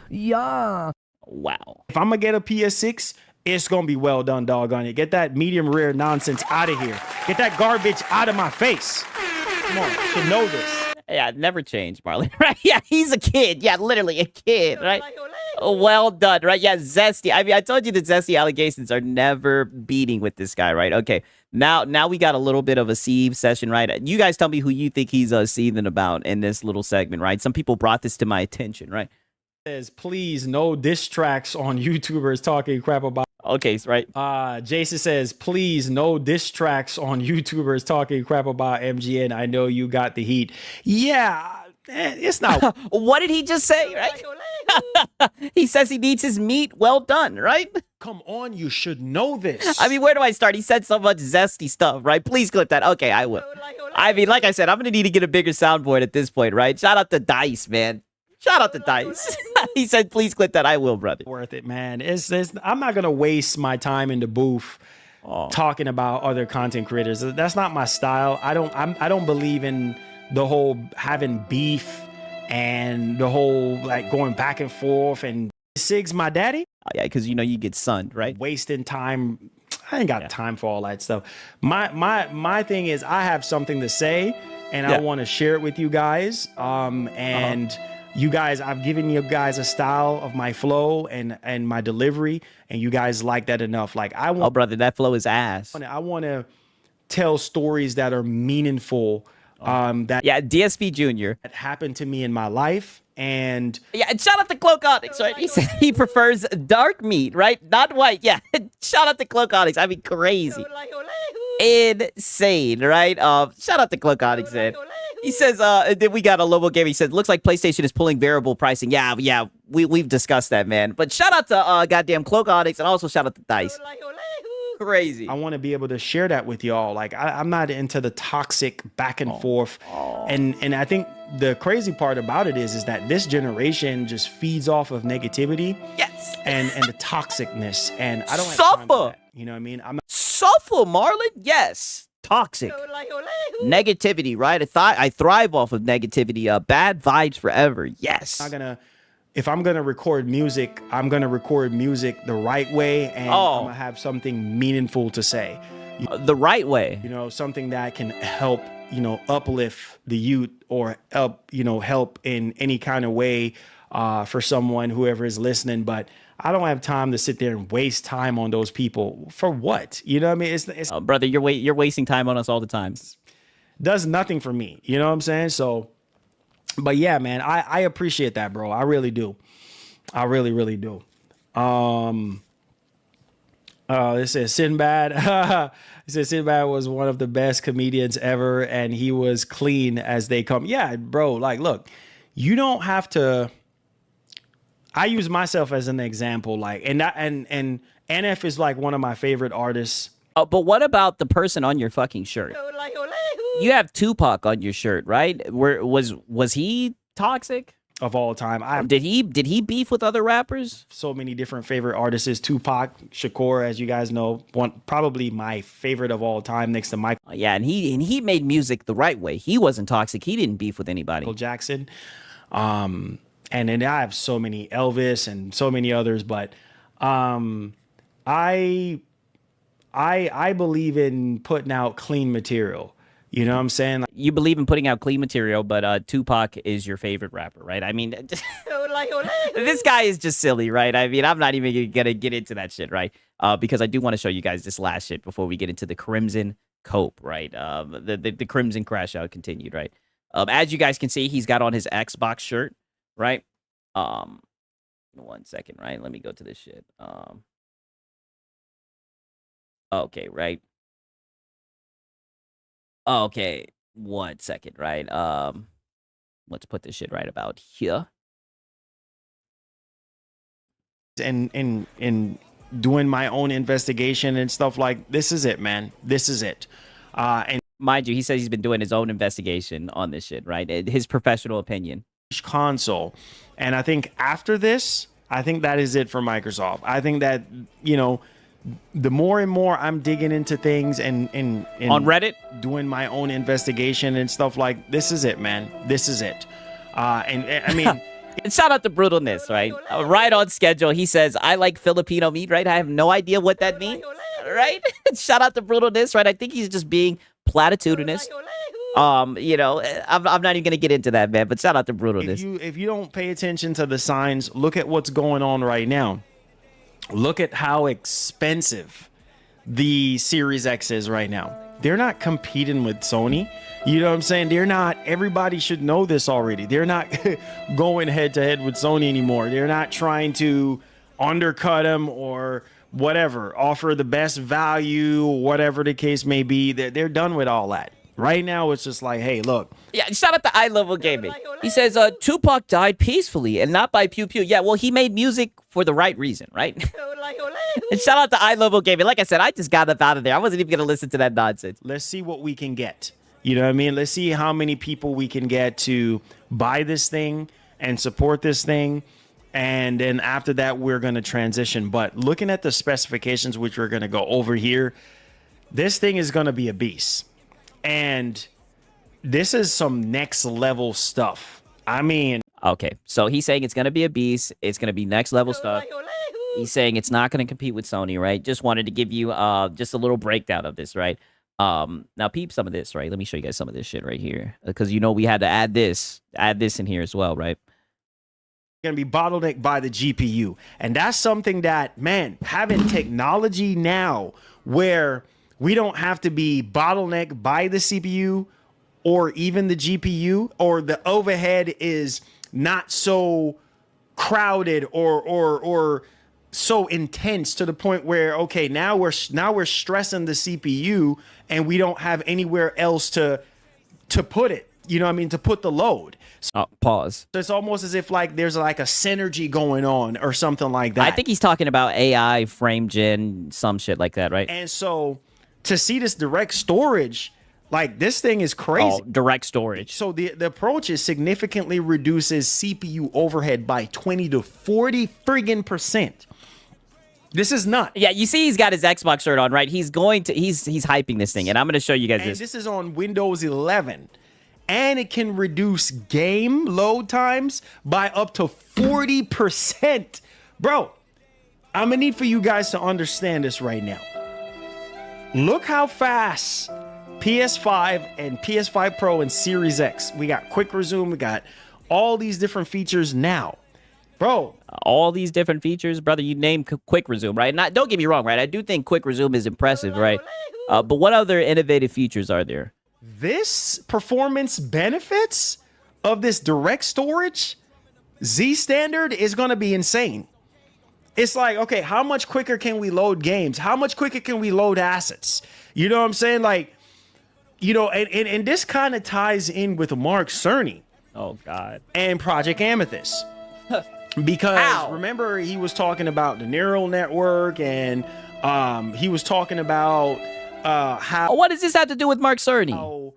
Yeah. Wow. If I'm gonna get a PS6, it's gonna be well done, doggone it. Get that medium rare nonsense out of here. Get that garbage out of my face. Come on, you should know this. Yeah, never change, Marley. Right? Yeah, he's a kid. Yeah, literally a kid, right? Well done, right? Yeah, zesty. I mean, I told you the zesty allegations are never beating with this guy, right? Okay, now we got a little bit of a sieve session, right? You guys tell me who you think he's seething about in this little segment, right? Some people brought this to my attention, right? Says, please, no diss tracks on YouTubers talking crap about. Okay, right. Jason says, please, no diss tracks on YouTubers talking crap about MGN. I know you got the heat. Yeah, it's not. What did he just say, right? He says he needs his meat well done, right? Come on, you should know this. I mean, where do I start? He said so much zesty stuff, right? Please clip that. Okay, I will. I mean, like I said, I'm going to need to get a bigger soundboard at this point, right? Shout out to Dice, man. Shout out to Dice. He said, please clip that. I will, brother. Worth it, man. I'm not going to waste my time in the booth talking about other content creators. That's not my style. I don't believe in the whole having beef and the whole like going back and forth and Sig's my daddy. Oh, yeah, because you know you get sunned, right? Wasting time. I ain't got time for all that stuff. My thing is I have something to say and I want to share it with you guys. And you guys, I've given you guys a style of my flow and my delivery, and you guys like that enough. Like I want, oh brother, that flow is ass. I want to tell stories that are meaningful. DSP Jr. that happened to me in my life. And and shout out to Cloak Onyx, right? He said he prefers dark meat, right? Not white. Yeah. Shout out to Cloak Onyx. I mean, crazy. Insane, right? Shout out to Cloak Onyx, man. He says, then we got a Lobo game. He said, looks like PlayStation is pulling variable pricing. Yeah, we've discussed that, man. But shout out to goddamn Cloak Onyx and also shout out to Dice. Crazy. I want to be able to share that with y'all. Like I'm not into the toxic back and forth. And I think the crazy part about it is that this generation just feeds off of negativity. Yes. And the toxicness. And I don't have Suffer. time for that. You know what I mean? I'm not Suffer, Marlon. Yes. Toxic. Negativity, right? I thrive off of negativity. Bad vibes forever. Yes. if I'm gonna record music, I'm gonna record music the right way, and I'm gonna have something meaningful to say. The right way. You know, something that can help, uplift the youth or help in any kind of way for someone, whoever is listening. But I don't have time to sit there and waste time on those people. For what? You know what I mean? It's brother, you're wasting time on us all the time. Does nothing for me. You know what I'm saying? So, but yeah, man, I appreciate that, bro. I really do. I really, really do. It says Sinbad. It says Sinbad was one of the best comedians ever, and he was clean as they come. Yeah, bro. Like, look, you don't have to. I use myself as an example, like, and NF is like one of my favorite artists. But what about the person on your fucking shirt? You have Tupac on your shirt, right? Was he toxic? Of all time. Did he beef with other rappers? So many different favorite artists. Is Tupac Shakur, as you guys know, probably my favorite of all time, next to Michael. Yeah, and he made music the right way. He wasn't toxic. He didn't beef with anybody. Michael Jackson. And then I have so many Elvis and so many others, but I believe in putting out clean material. You know what I'm saying? Like, You believe in putting out clean material, but Tupac is your favorite rapper, right? I mean, this guy is just silly, right? I mean, I'm not even gonna get into that shit, right? Because I do want to show you guys this last shit before we get into the Crimson Cope, right? The Crimson Crash Out continued, right? As you guys can see, he's got on his Xbox shirt, right? 1 second, right? Let me go to this shit. Okay, right. Okay, 1 second, right? Let's put this shit right about here. and doing my own investigation and stuff, like, this is it, man. This is it. And Mind you, he says he's been doing his own investigation on this shit, right? His professional opinion. console. And I think after this, I think that is it for Microsoft. I think that, you know, the more and more I'm digging into things and On Reddit? doing my own investigation and stuff, like, this is it, man. This is it. And I mean, And shout out to Brutalness, right? Right on schedule. He says, I like Filipino meat, right? I have no idea what that means, right? Shout out to Brutalness, right? I think he's just being platitudinous. You know, I'm not even gonna get into that, man. But shout out to Brutalness. if you don't pay attention to the signs, look at what's going on right now. Look at how expensive the Series X is right now. They're not competing with Sony. You know what I'm saying? They're not. Everybody should know this already. They're not going head to head with Sony anymore. They're not trying to undercut them or whatever, offer the best value, whatever the case may be. They're done with all that. Right now, it's just like, hey, look. Yeah, shout out to iLevel Gaming. He says, Tupac died peacefully and not by pew pew. Yeah, well, he made music for the right reason, right? And shout out to iLevel Gaming. Like I said, I just got up out of there. I wasn't even going to listen to that nonsense. Let's see what we can get. You know what I mean? Let's see how many people we can get to buy this thing and support this thing. And then after that, we're going to transition. But looking at the specifications, which we're going to go over here, this thing is going to be a beast. And this is some next level stuff. I mean, Okay, so he's saying it's going to be a beast. It's going to be next level stuff. He's saying it's not going to compete with Sony, right? Just wanted to give you just a little breakdown of this, right? Now peep some of this, right? Let me show you guys some of this shit right here. Because you know we had to add this in here as well, right? going to be bottlenecked by the GPU. And that's something that, man, having technology now where we don't have to be bottlenecked by the CPU or even the GPU, or the overhead is not so crowded or so intense to the point where, okay, now we're stressing the CPU and we don't have anywhere else to put it. You know what I mean? To put the load. Pause. So it's almost as if like there's like a synergy going on or something like that. I think he's talking about AI, frame gen, some shit like that, right? And so to see this direct storage, like this thing is crazy. Oh, direct storage. So the approach is significantly reduces CPU overhead by 20 to 40 friggin' percent. This is nuts. Yeah, you see he's got his Xbox shirt on, right? He's hyping this thing, and I'm going to show you guys And this. this is on Windows 11. And it can reduce game load times by up to 40%. Bro, I'm gonna need for you guys to understand this right now. Look how fast PS5 and PS5 Pro and Series X. We got quick resume. We got all these different features now. Bro. All these different features, brother, you name quick resume, right? Don't get me wrong, right? I do think quick resume is impressive, right? But what other innovative features are there? This performance benefits of this direct storage Z standard is going to be insane. It's like, okay, how much quicker can we load games? How much quicker can we load assets? You know what I'm saying? Like, you know, and this kind of ties in with Mark Cerny. Oh, God. And Project Amethyst. Because remember, he was talking about the neural network and he was talking about how... What does this have to do with Mark Cerny?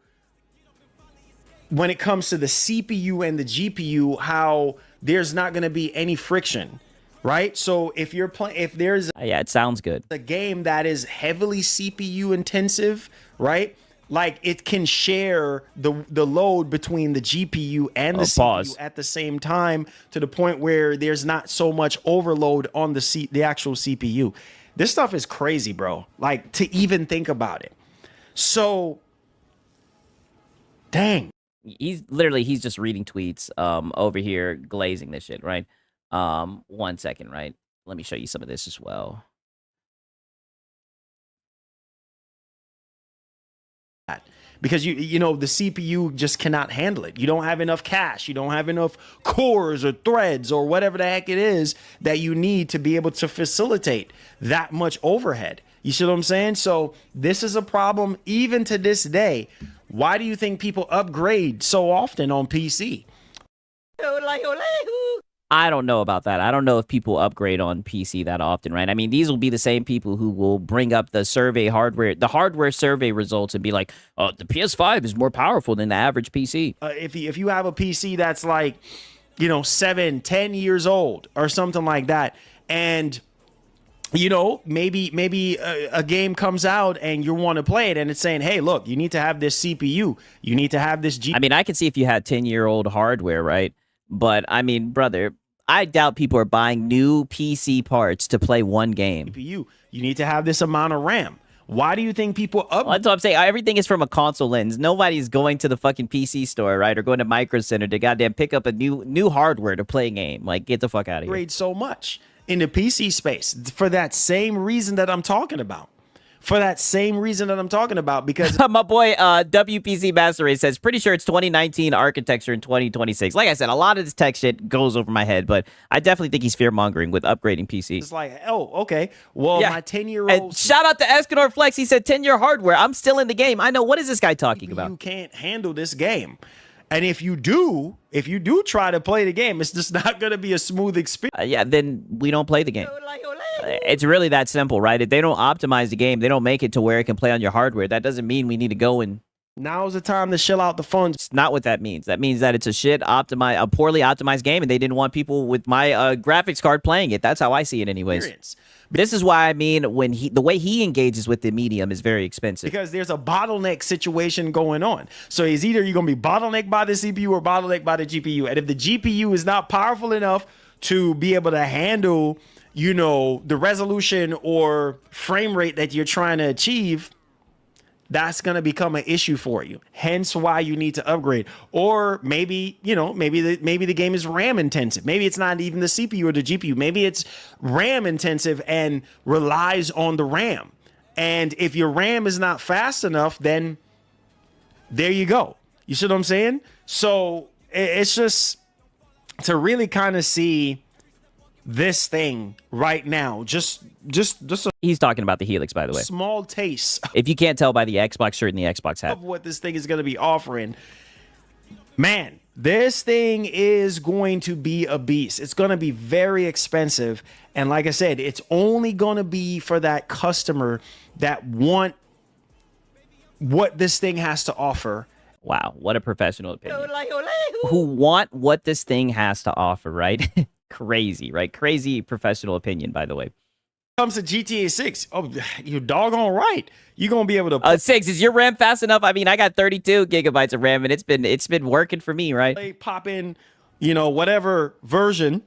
When it comes to the CPU and the GPU, how there's not going to be any friction, right? So if you're playing, if there's yeah, it sounds good. a game that is heavily CPU intensive, right? Like it can share the load between the GPU and the CPU at the same time, to the point where there's not so much overload on the actual CPU. This stuff is crazy, bro. Like, to even think about it. So, dang. He's just reading tweets over here, glazing this shit, right? 1 second, right? Let me show you some of this as well. Because you know the CPU just cannot handle it. You don't have enough cache. You don't have enough cores or threads or whatever the heck it is that you need to be able to facilitate that much overhead. You see what I'm saying? So this is a problem even to this day. Why do you think people upgrade so often on PC? I don't know about that. I don't know if people upgrade on PC that often, right? I mean, these will be the same people who will bring up the hardware survey results and be like, "Oh, the PS5 is more powerful than the average PC." If you have a PC that's like, 7-10 years old or something like that, and maybe a game comes out and you want to play it, and it's saying, "Hey, look, you need to have this CPU, you need to have this GPU." I mean, I can see if you had 10-year-old hardware, right? But I mean, brother, I doubt people are buying new PC parts to play one game. CPU, you need to have this amount of RAM. Why do you think people Well, that's what I'm saying. Everything is from a console lens. Nobody's going to the fucking PC store, right? Or going to Micro Center to goddamn pick up a new hardware to play a game. Like, get the fuck out of here. upgrade so much in the PC space for that same reason that I'm talking about? Because my boy WPC Master Race says, pretty sure it's 2019 architecture in 2026. Like I said, a lot of this tech shit goes over my head, but I definitely think he's fear-mongering with upgrading PC. it's like, oh, okay. Well, Yeah. my 10-year-old And shout out to Escanor Flex. He said 10-year hardware. I'm still in the game. I know. What is this guy talking about? you can't handle this game. And if you do try to play the game, it's just not going to be a smooth experience. Yeah, then we don't play the game. It's really that simple, right? If they don't optimize the game, they don't make it to where it can play on your hardware. That doesn't mean we need to go and... Now's the time to shell out the funds. It's not what that means. That means that it's a poorly optimized game, and they didn't want people with my graphics card playing it. That's how I see it anyways. This is why I mean the way he engages with the medium is very expensive. Because there's a bottleneck situation going on. So it's either you're going to be bottlenecked by the CPU or bottlenecked by the GPU. And if the GPU is not powerful enough to be able to handle, the resolution or frame rate that you're trying to achieve, that's going to become an issue for you. Hence why you need to upgrade. Or maybe the game is RAM intensive. Maybe it's not even the CPU or the GPU. Maybe it's RAM intensive and relies on the RAM. And if your RAM is not fast enough, then there you go. You see what I'm saying? So it's just to really kind of see this thing right now, just a He's talking about the Helix, by the way. small taste If you can't tell by the Xbox shirt and the Xbox hat. of what this thing is going to be offering. Man, this thing is going to be a beast. It's going to be very expensive. And like I said, it's only going to be for that customer that want what this thing has to offer. Wow, what a professional opinion. Who want what this thing has to offer, right? Crazy, right? Crazy professional opinion, by the way. Comes to GTA 6, oh, you're doggone right. You're gonna be able to 6, is your RAM fast enough? I mean, I got 32 gigabytes of RAM, and it's been working for me, right? pop in, whatever version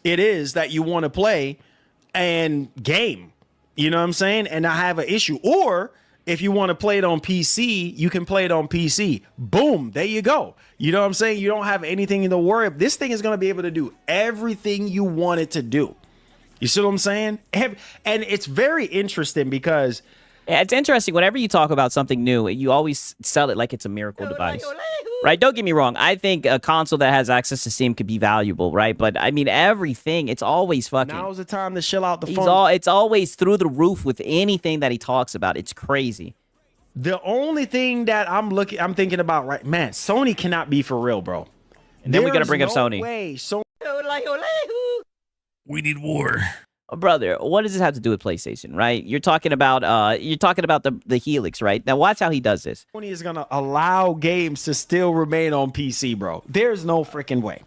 it is that you want to play and game. You know what I'm saying? And not have an issue. Or if you want to play it on PC, you can play it on PC. Boom, there you go. You know what I'm saying? You don't have anything to worry about. This thing is going to be able to do everything you want it to do. You see what I'm saying? And it's very interesting because... Yeah, it's interesting. Whenever you talk about something new, you always sell it like it's a miracle device. Right? Don't get me wrong. I think a console that has access to Steam could be valuable, right? But I mean, everything, it's always fucking... Now's the time to chill out the phone. It's always through the roof with anything that he talks about. It's crazy. The only thing that I'm thinking about, right, man, Sony cannot be for real, bro. And then we got to bring up Sony. We need war. Brother, what does this have to do with PlayStation, right? You're talking about the Helix, right? Now watch how he does this. Sony is gonna allow games to still remain on PC, bro. There's no freaking way.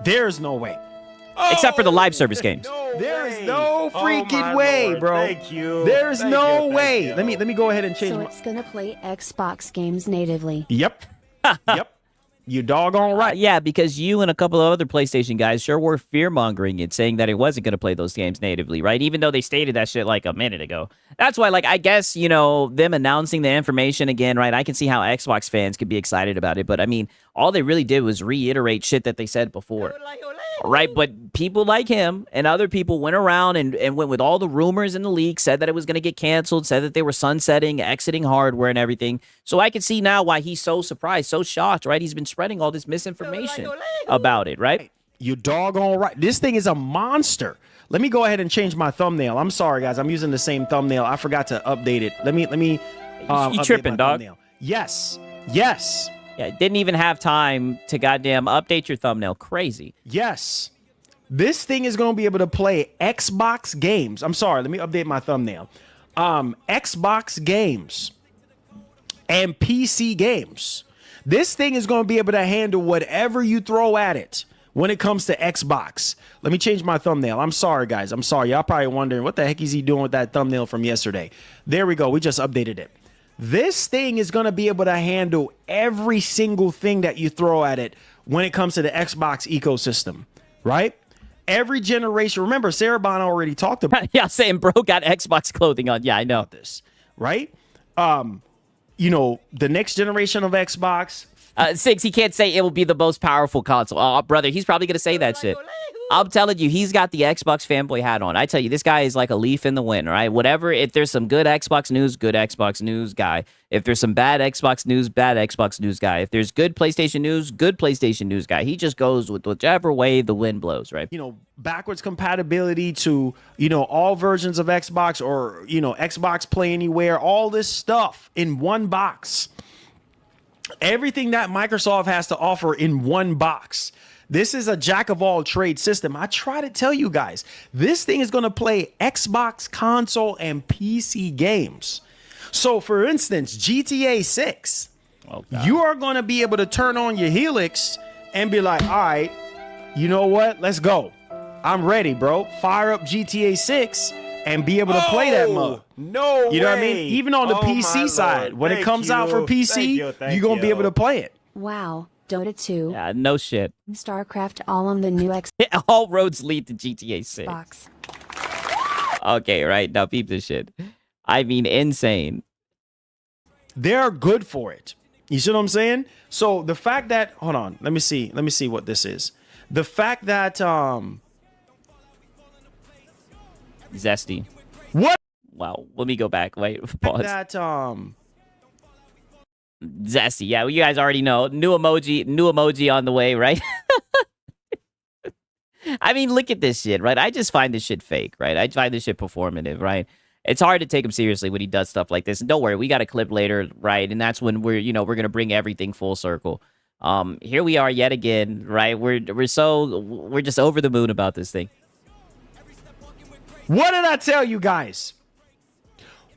There's no way. except for the live service games. There is no freaking way, bro. Thank you. There's Thank no you, way. thank you. Let me go ahead and change So my. it's gonna play Xbox games natively. Yep. Yep. You doggone right. Yeah, because you and a couple of other PlayStation guys sure were fear-mongering it, saying that it wasn't going to play those games natively, right? Even though they stated that shit like a minute ago. That's why, like, I guess, you know, them announcing the information again, right? I can see how Xbox fans could be excited about it, but I mean, all they really did was reiterate shit that they said before. Right, but people like him and other people went around and went with all the rumors and the leaks, said that it was going to get canceled, said that they were sunsetting, exiting hardware and everything. So I can see now why he's so surprised, so shocked, right? He's been spreading all this misinformation about it, right? You doggone right. This thing is a monster. Let me go ahead and change my thumbnail. I'm sorry, guys. I'm using the same thumbnail. I forgot to update it. Let me. You update tripping, my dog? thumbnail. Yes. Yes. Yeah, didn't even have time to goddamn update your thumbnail. Crazy. Yes. This thing is going to be able to play Xbox games. I'm sorry. Let me update my thumbnail. Xbox games and PC games. This thing is going to be able to handle whatever you throw at it when it comes to Xbox. Let me change my thumbnail. I'm sorry, guys. I'm sorry. Y'all probably wondering what the heck is he doing with that thumbnail from yesterday. There we go. We just updated it. This thing is going to be able to handle every single thing that you throw at it when it comes to the Xbox ecosystem, right? Every generation. Remember, Sarah Bond already talked about Yeah, saying bro got Xbox clothing on. Yeah, I know. this, right? You know, the next generation of Xbox. Six, he can't say it will be the most powerful console. Oh, brother, he's probably going to say that shit. I'm telling you, he's got the Xbox fanboy hat on. I tell you, this guy is like a leaf in the wind, right? Whatever, if there's some good Xbox news guy. If there's some bad Xbox news guy. If there's good PlayStation news guy. He just goes with whichever way the wind blows, right? You know, backwards compatibility to, you know, all versions of Xbox or, you know, Xbox Play Anywhere, all this stuff in one box. Everything that Microsoft has to offer in one box. This is a jack of all trade system. I try to tell you guys, this thing is going to play Xbox console and PC games. So for instance, GTA 6, you are going to be able to turn on your Helix and be like, all right, you know what? Let's go. I'm ready, bro. Fire up GTA 6 and be able to play that mode. No, you know what I mean? Even on the Oh, my PC side, Lord. when it Thank comes out for you. PC, you're going to be able to play it. Wow, Dota 2, Yeah, no shit. StarCraft all on the new All roads lead to GTA 6. Xbox. Okay, right. Now peep this shit. I mean, insane. They're good for it. You see what I'm saying? So the fact that, hold on, let me see what this is. The fact that Zesty. what Wow. Let me go back. Wait. Pause. that Zesty. Yeah, well, you guys already know. New emoji on the way, right? I mean, look at this shit, right? I just find this shit fake, right? I find this shit performative, right? It's hard to take him seriously when he does stuff like this. And don't worry, we got a clip later, right? And that's when we're going to bring everything full circle. Here we are yet again, right? We're just over the moon about this thing. what did I tell you guys?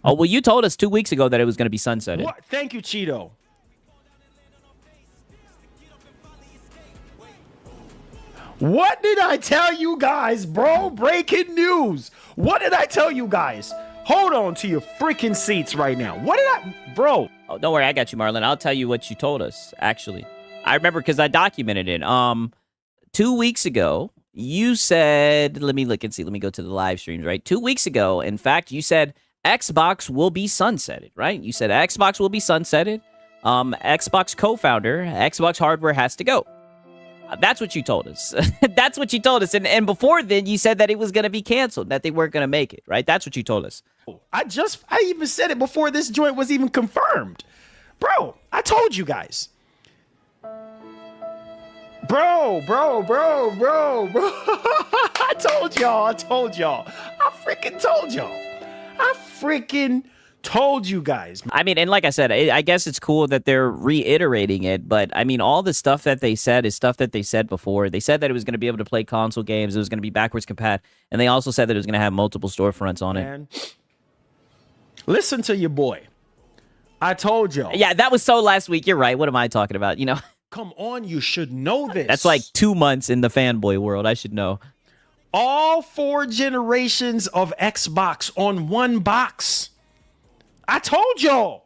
Oh, well, you told us 2 weeks ago that it was going to be sunsetted. What? Thank you, Cheeto. What did I tell you guys, bro? Breaking news. What did I tell you guys? Hold on to your freaking seats right now. What did I, bro? Oh, don't worry, I got you, Marlon. I'll tell you what you told us, actually. I remember because I documented it. 2 weeks ago, you said, let me look and see. Let me go to the live streams, right? 2 weeks ago, in fact, you said Xbox will be sunsetted, right? You said Xbox will be sunsetted. Xbox co-founder, Xbox hardware has to go. That's what you told us. That's what you told us. And before then, you said that it was going to be canceled, that they weren't going to make it, right? That's what you told us. I even said it before this joint was even confirmed. Bro, I told you guys. Bro. I told y'all. I freaking told y'all. I freaking told you guys. I mean, and like I said, I guess it's cool that they're reiterating it, but I mean, all the stuff that they said is stuff that they said before. They said that it was going to be able to play console games, it was going to be backwards compat, and they also said that it was going to have multiple storefronts on it. Man, listen to your boy. I told y'all. Yeah, that was so last week. You're right. What am I talking about? You know, Come on, you should know this. that's like 2 months in the fanboy world. I should know. All 4 generations of Xbox on one box. I told y'all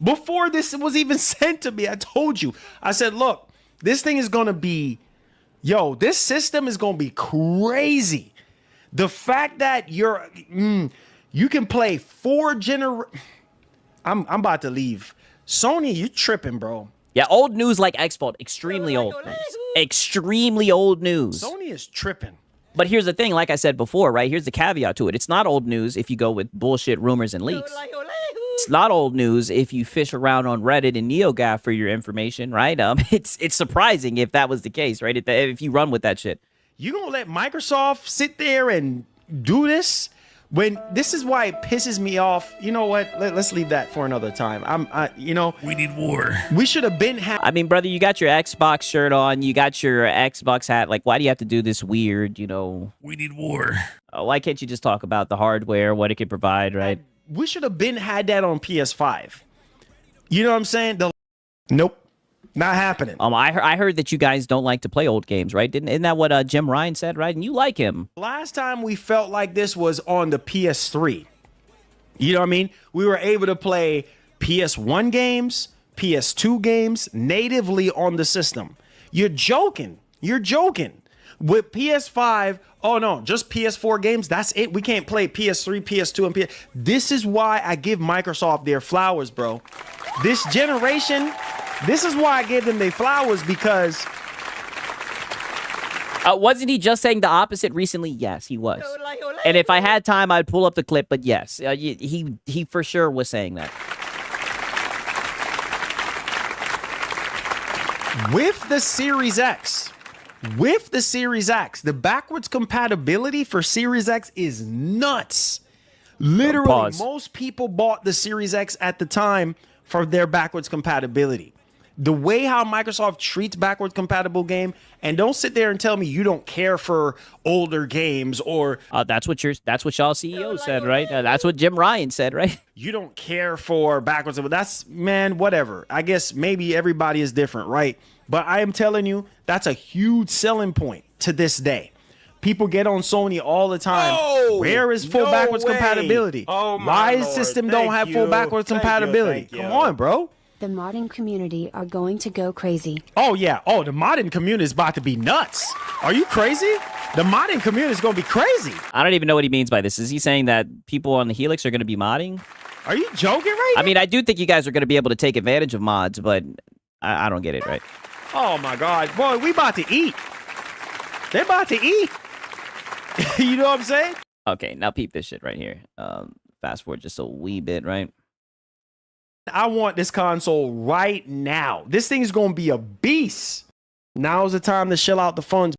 before this was even sent to me. I told you. I said, look, this thing is going to be, this system is going to be crazy. The fact that you can play 4 I'm about to leave. Sony, you tripping, bro. Yeah, old news like X-Fault. Extremely old news. Extremely old news. Sony is tripping. But here's the thing, like I said before, right? Here's the caveat to it. It's not old news if you go with bullshit rumors and leaks. It's not old news if you fish around on Reddit and NeoGAF for your information, right? It's surprising if that was the case, right? If you run with that shit. You gonna let Microsoft sit there and do this? When this is why it pisses me off. You know what? Let's leave that for another time. We need war. We should have been. I mean, brother, you got your Xbox shirt on. You got your Xbox hat. Like, why do you have to do this weird, We need war. Why can't you just talk about the hardware, what it can provide, right? We should have been had that on PS5. You know what I'm saying? Nope. Not happening. I heard that you guys don't like to play old games, right? Isn't that what Jim Ryan said, right? And you like him. Last time we felt like this was on the PS3. You know what I mean? We were able to play PS1 games, PS2 games natively on the system. You're joking. You're joking. With PS5, oh no, just PS4 games, that's it. We can't play PS3, PS2, and PS. This is why I give Microsoft their flowers, bro. This generation, this is why I gave them their flowers, because... wasn't he just saying the opposite recently? Yes, he was. And if I had time, I'd pull up the clip, but yes, he for sure was saying that. With the Series X, the backwards compatibility for Series X is nuts. Literally, Pause. most people bought the Series X at the time for their backwards compatibility. The way how Microsoft treats backwards compatible game, and don't sit there and tell me you don't care for older games, or That's what y'all CEO said, right? That's what Jim Ryan said, right? you don't care for backwards. That's, man, whatever. I guess maybe everybody is different, right? But I am telling you, that's a huge selling point to this day. People get on Sony all the time. Where is full backwards compatibility? Why is system don't have full backwards compatibility? Come on, bro. The modding community are going to go crazy. Oh, yeah. Oh, the modding community is about to be nuts. Are you crazy? The modding community is going to be crazy. I don't even know what he means by this. Is he saying that people on the Helix are going to be modding? Are you joking right now? I mean, I do think you guys are going to be able to take advantage of mods, but I don't get it, right? Oh, my God. Boy, we about to eat. They're about to eat. You know what I'm saying? Okay, now peep this shit right here. Fast forward just a wee bit, right? I want this console right now. This thing's going to be a beast. Now's the time to shell out the funds.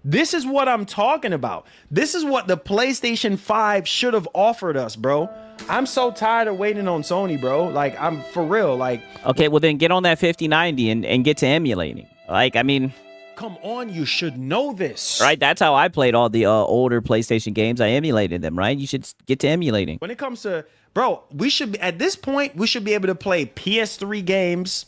This is what I'm talking about. This is what the PlayStation 5 should have offered us, bro. I'm so tired of waiting on Sony, bro. Like, I'm for real. Like, okay, well then get on that 5090 and get to emulating. Like, I mean, come on, you should know this. right? That's how I played all the older PlayStation games. I emulated them, right? You should get to emulating. When it comes to, bro, we should be, at this point, we should be able to play PS3 games,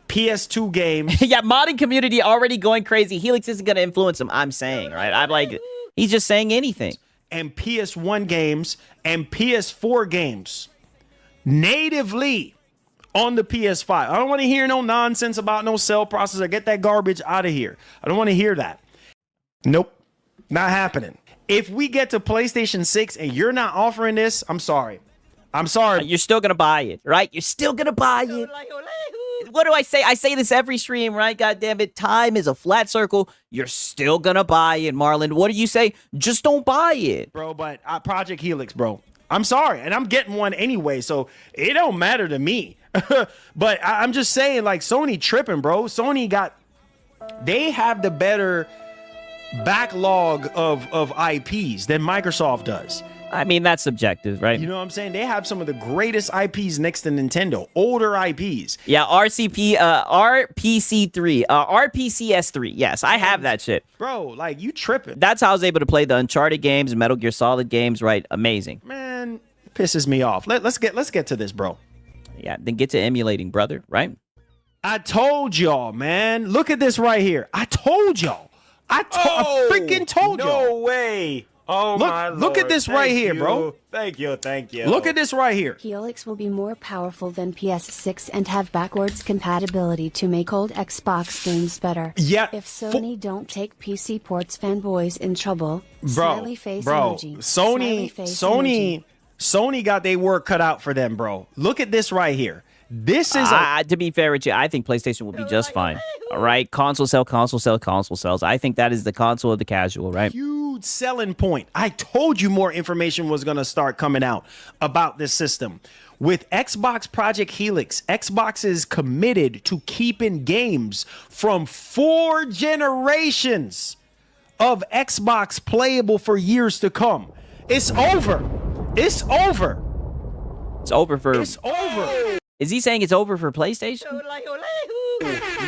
PS2 games. Yeah, modding community already going crazy. Helix isn't going to influence them, I'm saying, right? I'm like, he's just saying anything. And PS1 games and PS4 games natively on the PS5. I don't want to hear no nonsense about no cell processor. Get that garbage out of here. I don't want to hear that. Nope, not happening. If we get to PlayStation 6 and you're not offering this, I'm sorry. I'm sorry. You're still going to buy it, right? You're still going to buy it. What do I say? I say this every stream, right? God damn it. Time is a flat circle. You're still going to buy it, Marlon. What do you say? Just don't buy it. Bro, but Project Helix, bro. I'm sorry. And I'm getting one anyway, so it don't matter to me. But I'm just saying, like, Sony tripping, bro. Sony they have the better backlog of IPs than Microsoft does. I mean, that's subjective, right? You know what I'm saying? They have some of the greatest IPs next to Nintendo, older IPs. Yeah, RPC3, RPCS3. Yes, I have that shit. Bro, like, you tripping. That's how I was able to play the Uncharted games, Metal Gear Solid games, right? Amazing. Man, it pisses me off. Let's get to this, bro. Yeah, then get to emulating, brother, right? I told y'all, man. Look at this right here. I told y'all. I freaking told you. No way. Oh, my Lord. Look at this right Thank here, you. bro. Thank you. Look at this right here. Helix will be more powerful than PS6 and have backwards compatibility to make old Xbox games better. Yeah. If Sony don't take PC ports, fanboys in trouble. Bro, Smiley face emoji. Smiley face emoji. Sony got their work cut out for them, bro. Look at this right here. This is to be fair with you, I think PlayStation will be just fine. All right, console sells. I think that is the console of the casual, right? huge selling point. I told you more information was going to start coming out about this system. With Xbox Project Helix, Xbox is committed to keeping games from 4 generations of Xbox playable for years to come. It's over. It's over. It's over for... It's over. Is he saying it's over for PlayStation?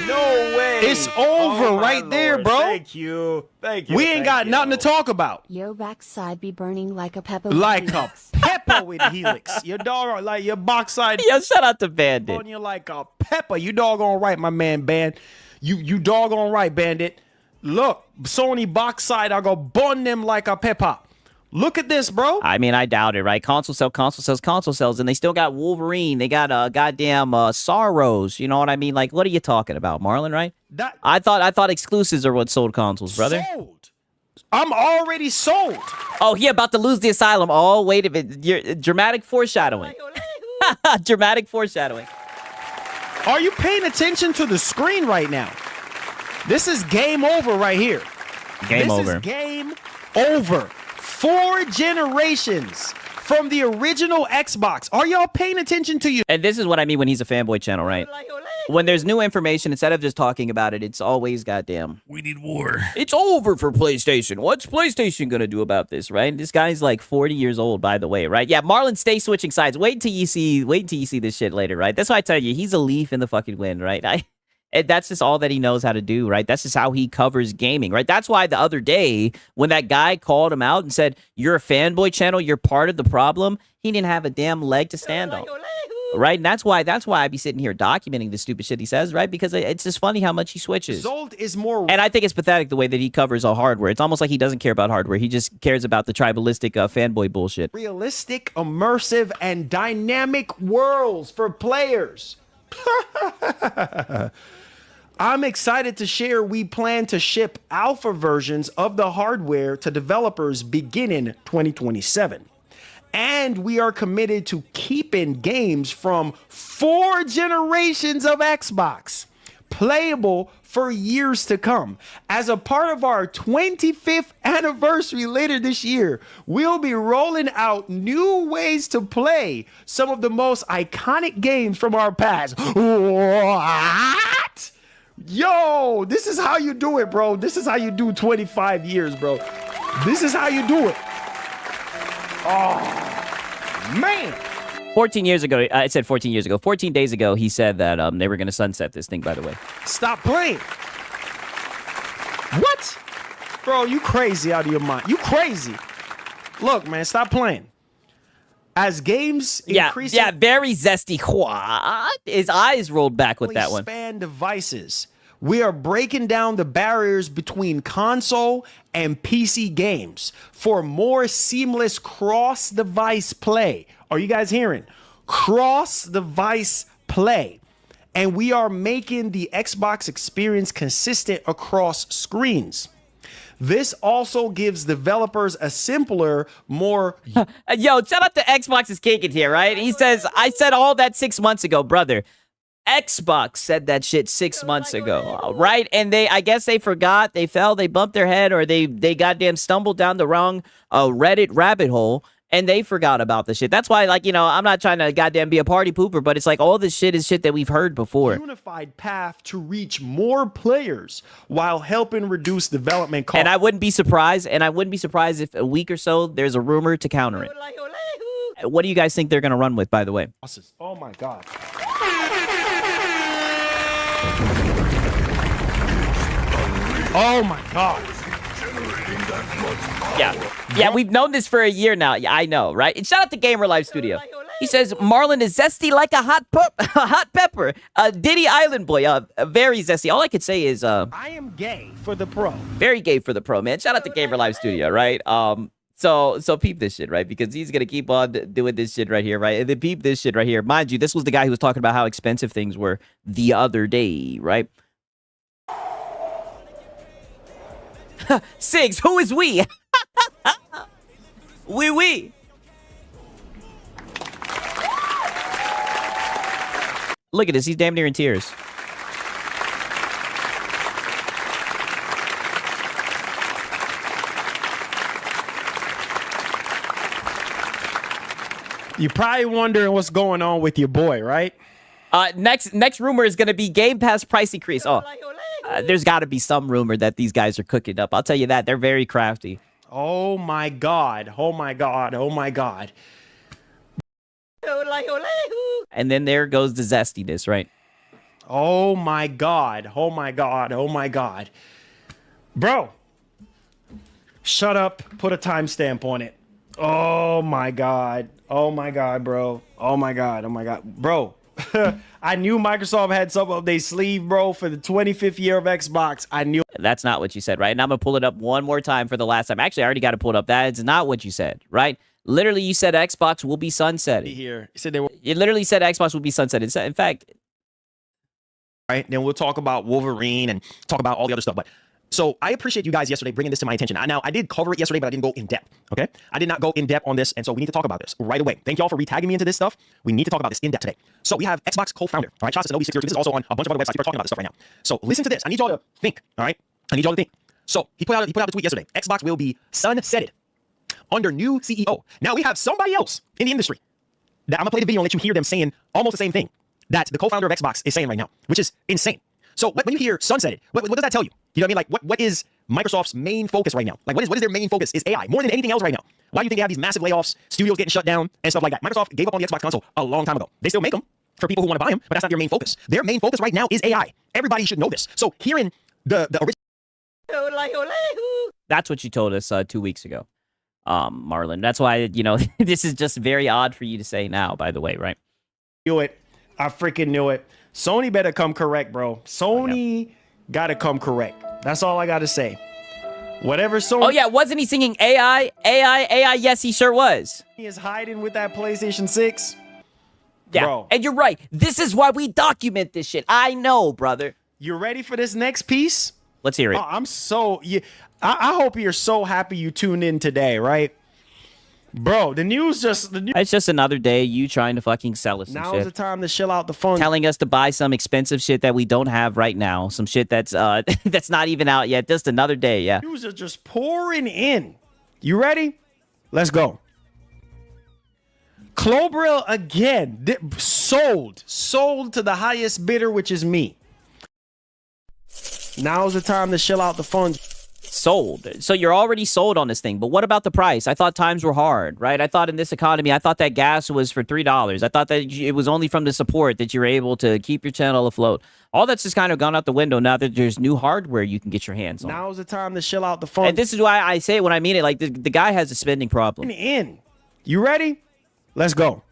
No way. It's over right there, bro. Thank you. Thank you. We ain't got nothing to talk about. Yo backside be burning like a pepper. Like a pepper with Helix. Your dog, like your backside. Yo, shout out to Bandit. On you like a pepper. You doggone right, my man, Band. You doggone right, Bandit. Look, Sony backside, I go burn them like a pepper. Look at this, bro. I mean, I doubt it, right? Console sells, and they still got Wolverine. They got goddamn Sorrows. You know what I mean? Like, what are you talking about, Marlon? Right? I thought exclusives are what sold consoles, brother. Sold. I'm already sold. Oh, he about to lose the asylum. Oh, wait a minute. You're, dramatic foreshadowing. Dramatic foreshadowing. Are you paying attention to the screen right now? This is game over right here. Game over. This is game over. 4 generations from the original Xbox. Are y'all paying attention to you? And this is what I mean when he's a fanboy channel, right? When there's new information, instead of just talking about it, it's always goddamn. We need war. It's over for PlayStation. What's PlayStation gonna do about this, right? This guy's like 40 years old, by the way, right? Yeah, Marlon, stay switching sides. Wait till you see this shit later, right? That's why I tell you, he's a leaf in the fucking wind, right? That's just all that he knows how to do, right? That's just how he covers gaming, right? That's why the other day, when that guy called him out and said, you're a fanboy channel, you're part of the problem, he didn't have a damn leg to stand on, right? And that's why I be sitting here documenting the stupid shit he says, right? Because it's just funny how much he switches. Result is more... And I think it's pathetic the way that he covers all hardware. It's almost like he doesn't care about hardware. He just cares about the tribalistic fanboy bullshit. Realistic, immersive, and dynamic worlds for players. I'm excited to share we plan to ship alpha versions of the hardware to developers beginning 2027. And we are committed to keeping games from 4 generations of Xbox playable for years to come. As a part of our 25th anniversary later this year, we'll be rolling out new ways to play some of the most iconic games from our past. What? Yo, this is how you do it, bro. This is how you do 25 years, bro. This is how you do it. Oh, man. 14 years ago, I said 14 years ago. 14 days ago, he said that they were going to sunset this thing, by the way. Stop playing. What? Bro, you crazy out of your mind. You crazy. Look, man, stop playing. As games increase... Yeah, very zesty. His eyes rolled back with that one. Expand devices. We are breaking down the barriers between console and PC games for more seamless cross-device play. Are you guys hearing? Cross-device play. And we are making the Xbox experience consistent across screens. This also gives developers a simpler, more... Yo, shout out to Xbox is kicking here, right? He says, I said all that 6 months ago, brother. Xbox said that shit 6 months ago, right? And I guess they forgot, they fell, they bumped their head, or they goddamn stumbled down the wrong Reddit rabbit hole, and they forgot about the shit. That's why, like, you know, I'm not trying to goddamn be a party pooper, but it's like all this shit is shit that we've heard before. Unified path to reach more players while helping reduce development costs. And I wouldn't be surprised, if a week or so there's a rumor to counter it. What do you guys think they're going to run with, by the way? Oh my God. Oh my God. Yeah, we've known this for a year now. Yeah, I know, right? And shout out to Gamer Life Studio. He says Marlon is zesty like a hot pepper. Diddy Island boy, very zesty. All I could say is I am gay for the pro. very gay for the pro, man. Shout out to Gamer Live Studio, right? So peep this shit, right? Because he's gonna keep on doing this shit right here, right? And then peep this shit right here. Mind you, this was the guy who was talking about how expensive things were the other day, right? Sigs, who is we? We. Look at this. He's damn near in tears. You're probably wondering what's going on with your boy, right? Next rumor is going to be Game Pass price increase. Oh, there's got to be some rumor that these guys are cooking up. I'll tell you that. They're very crafty. Oh, my God. Oh, my God. Oh, my God. And then there goes the zestiness, right? Oh, my God. Oh, my God. Oh, my God. Bro, shut up. Put a timestamp on it. Oh, my God. Oh, my God, bro. Oh, my God. Oh, my God. Bro, I knew Microsoft had something up their sleeve, bro, for the 25th year of Xbox. I knew. That's not what you said, right? And I'm going to pull it up one more time for the last time. Actually, I already got to pull it up. That is not what you said, right? Literally, you said Xbox will be sunsetted. Here. You said they were. You literally said Xbox will be sunsetted. In fact, right, then we'll talk about Wolverine and talk about all the other stuff. But so I appreciate you guys yesterday bringing this to my attention. Now, I did cover it yesterday, but I didn't go in depth, okay? I did not go in depth on this, and so we need to talk about this right away. Thank y'all for re-tagging me into this stuff. We need to talk about this in depth today. So we have Xbox co-founder, all right, Chasa Shinobi 602. This is also on a bunch of other websites. People are talking about this stuff right now. So listen to this. I need y'all to think, all right? I need y'all to think. So he put out the tweet yesterday. Xbox will be sunsetted under new CEO. Now we have somebody else in the industry that I'm gonna play the video and let you hear them saying almost the same thing that the co-founder of Xbox is saying right now, which is insane. So when you hear sunsetted, what does that tell you? You know what I mean? Like what is Microsoft's main focus right now? Like what is their main focus? Is AI more than anything else right now? Why do you think they have these massive layoffs, studios getting shut down, and stuff like that? Microsoft gave up on the Xbox console a long time ago. They still make them for people who want to buy them, but that's not their main focus. Their main focus right now is AI. Everybody should know this. So hearing the original. that's what you told us 2 weeks ago, Marlon. That's why, this is just very odd for you to say now, by the way, right? Knew it. I freaking knew it. Sony better come correct, bro. Sony gotta come correct. That's all I gotta say. Whatever Sony. Oh yeah, wasn't he singing AI? AI? Yes, he sure was. He is hiding with that PlayStation 6. Yeah, Bro. and you're right. This is why we document this shit. I know, brother. You ready for this next piece? Let's hear it. Oh, I'm so. I hope you're so happy you tuned in today, right? Bro, the news. It's just another day you trying to fucking sell us some Now shit. is the time to chill out the phone. Telling us to buy some expensive shit that we don't have right now. Some shit that's that's not even out yet. Just another day, yeah. News are just pouring in. You ready? Let's go. Clobril again. Sold to the highest bidder, which is me. Now's the time to chill out the funds. Sold. So you're already sold on this thing. But what about the price? I thought times were hard, right? I thought in this economy, I thought that gas was for $3. I thought that it was only from the support that you're able to keep your channel afloat. All that's just kind of gone out the window now that there's new hardware you can get your hands on. Now's the time to chill out the funds. And this is why I say it when I mean it. Like, the guy has a spending problem. You ready? Let's go.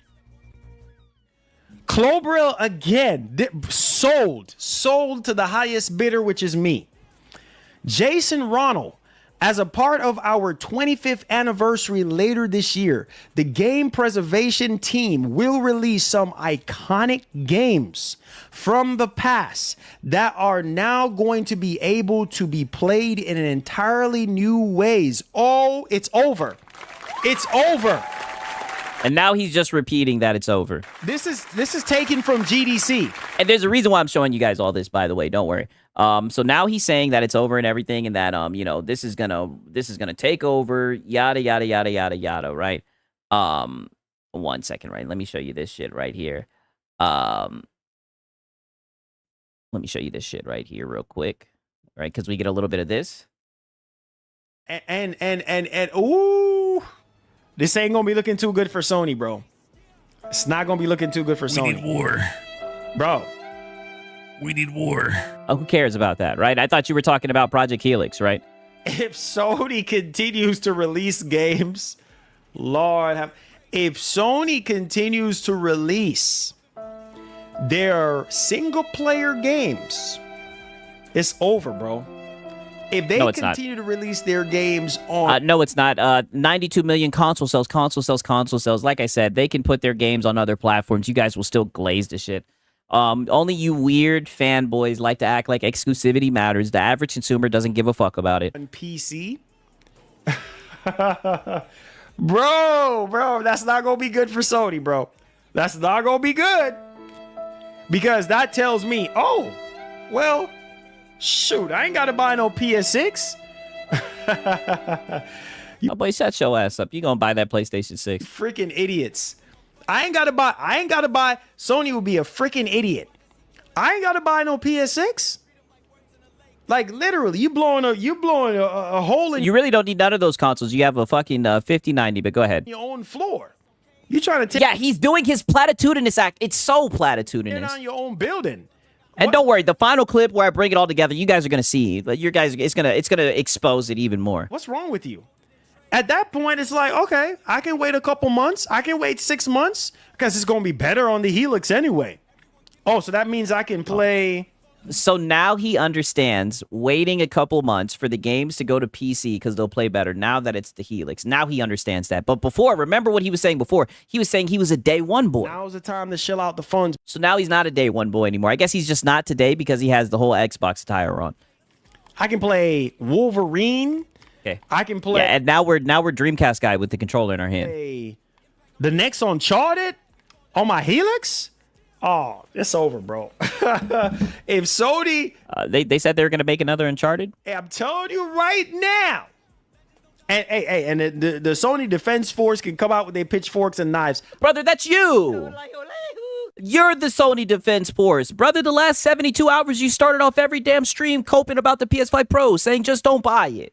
Clobril again. Sold to the highest bidder, which is me. Jason Ronald, as a part of our 25th anniversary later this year, the game preservation team will release some iconic games from the past that are now going to be able to be played in an entirely new ways. Oh, it's over. It's over. And now he's just repeating that it's over. This is taken from GDC. And there's a reason why I'm showing you guys all this, by the way. Don't worry. So now he's saying that it's over and everything, and that this is gonna take over, yada yada yada yada yada, right? 1 second, right? Let me show you this shit right here. Let me show you this shit right here real quick, right? Because we get a little bit of this. And ooh, this ain't gonna be looking too good for Sony, bro. It's not gonna be looking too good for Sony. We need war. Bro. We need war. Oh, who cares about that, right? I thought you were talking about Project Helix, right? If Sony continues to release games, Lord have... if Sony continues to release their single player games, it's over, bro. If they continue to release their games on... no, it's not. 92 million console sales. Like I said, they can put their games on other platforms. You guys will still glaze the shit. Only you weird fanboys like to act like exclusivity matters. The average consumer doesn't give a fuck about it. On PC? Bro, that's not going to be good for Sony, bro. That's not going to be good. Because that tells me, oh, well... shoot, I ain't got to buy no PS6. Oh, boy, shut your ass up. You gonna buy that PlayStation 6. Freaking idiots. I ain't got to buy. Sony would be a freaking idiot. I ain't got to buy no PS6. Like, literally, you blowing a hole in... You really don't need none of those consoles. You have a fucking 5090, but go ahead. Your own floor. You trying to take... Yeah, he's doing his platitudinous act. It's so platitudinous. on your own building. And don't worry, the final clip where I bring it all together, you guys are gonna see. But you guys, it's gonna expose it even more. What's wrong with you? At that point, it's like, okay, I can wait a couple months. I can wait 6 months because it's gonna be better on the Helix anyway. Oh, so that means I can play. So now he understands waiting a couple months for the games to go to PC because they'll play better now that it's the Helix. Now he understands that. But before, remember what he was saying before? He was saying he was a day one boy. Now's the time to shell out the funds. So now he's not a day one boy anymore. I guess he's just not today because he has the whole Xbox attire on. I can play Wolverine. Okay. I can play. Yeah, and now we're Dreamcast guy with the controller in our hand. The next Uncharted on my Helix. Oh, it's over, bro. If Sony... they said they were going to make another Uncharted? Hey, I'm telling you right now. And the Sony Defense Force can come out with their pitchforks and knives. Brother, that's you. You're the Sony Defense Force. Brother, the last 72 hours, you started off every damn stream coping about the PS5 Pro, saying just don't buy it.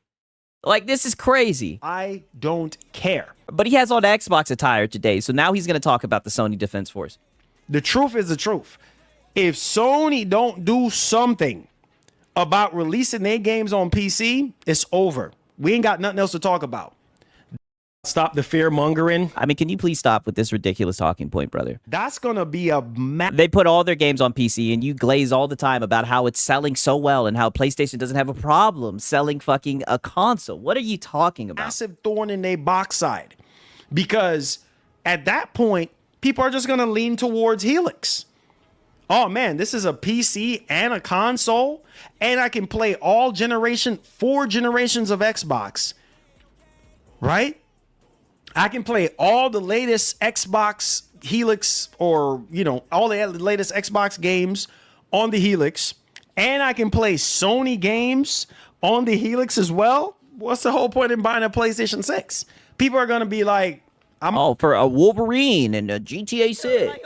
Like, this is crazy. I don't care. But he has on Xbox attire today, so now he's going to talk about the Sony Defense Force. The truth is the truth. If Sony don't do something about releasing their games on PC, it's over. We ain't got nothing else to talk about. Stop the fear mongering. I mean, can you please stop with this ridiculous talking point, brother? That's going to be a... They put all their games on PC, and you glaze all the time about how it's selling so well and how PlayStation doesn't have a problem selling fucking a console. What are you talking about? Massive thorn in their backside. Because at that point, people are just going to lean towards Helix. Oh, man, this is a PC and a console, and I can play all 4 generations of Xbox, right? I can play all the latest Xbox Helix or, all the latest Xbox games on the Helix, and I can play Sony games on the Helix as well. What's the whole point in buying a PlayStation 6? People are going to be like, for a Wolverine and a GTA 6.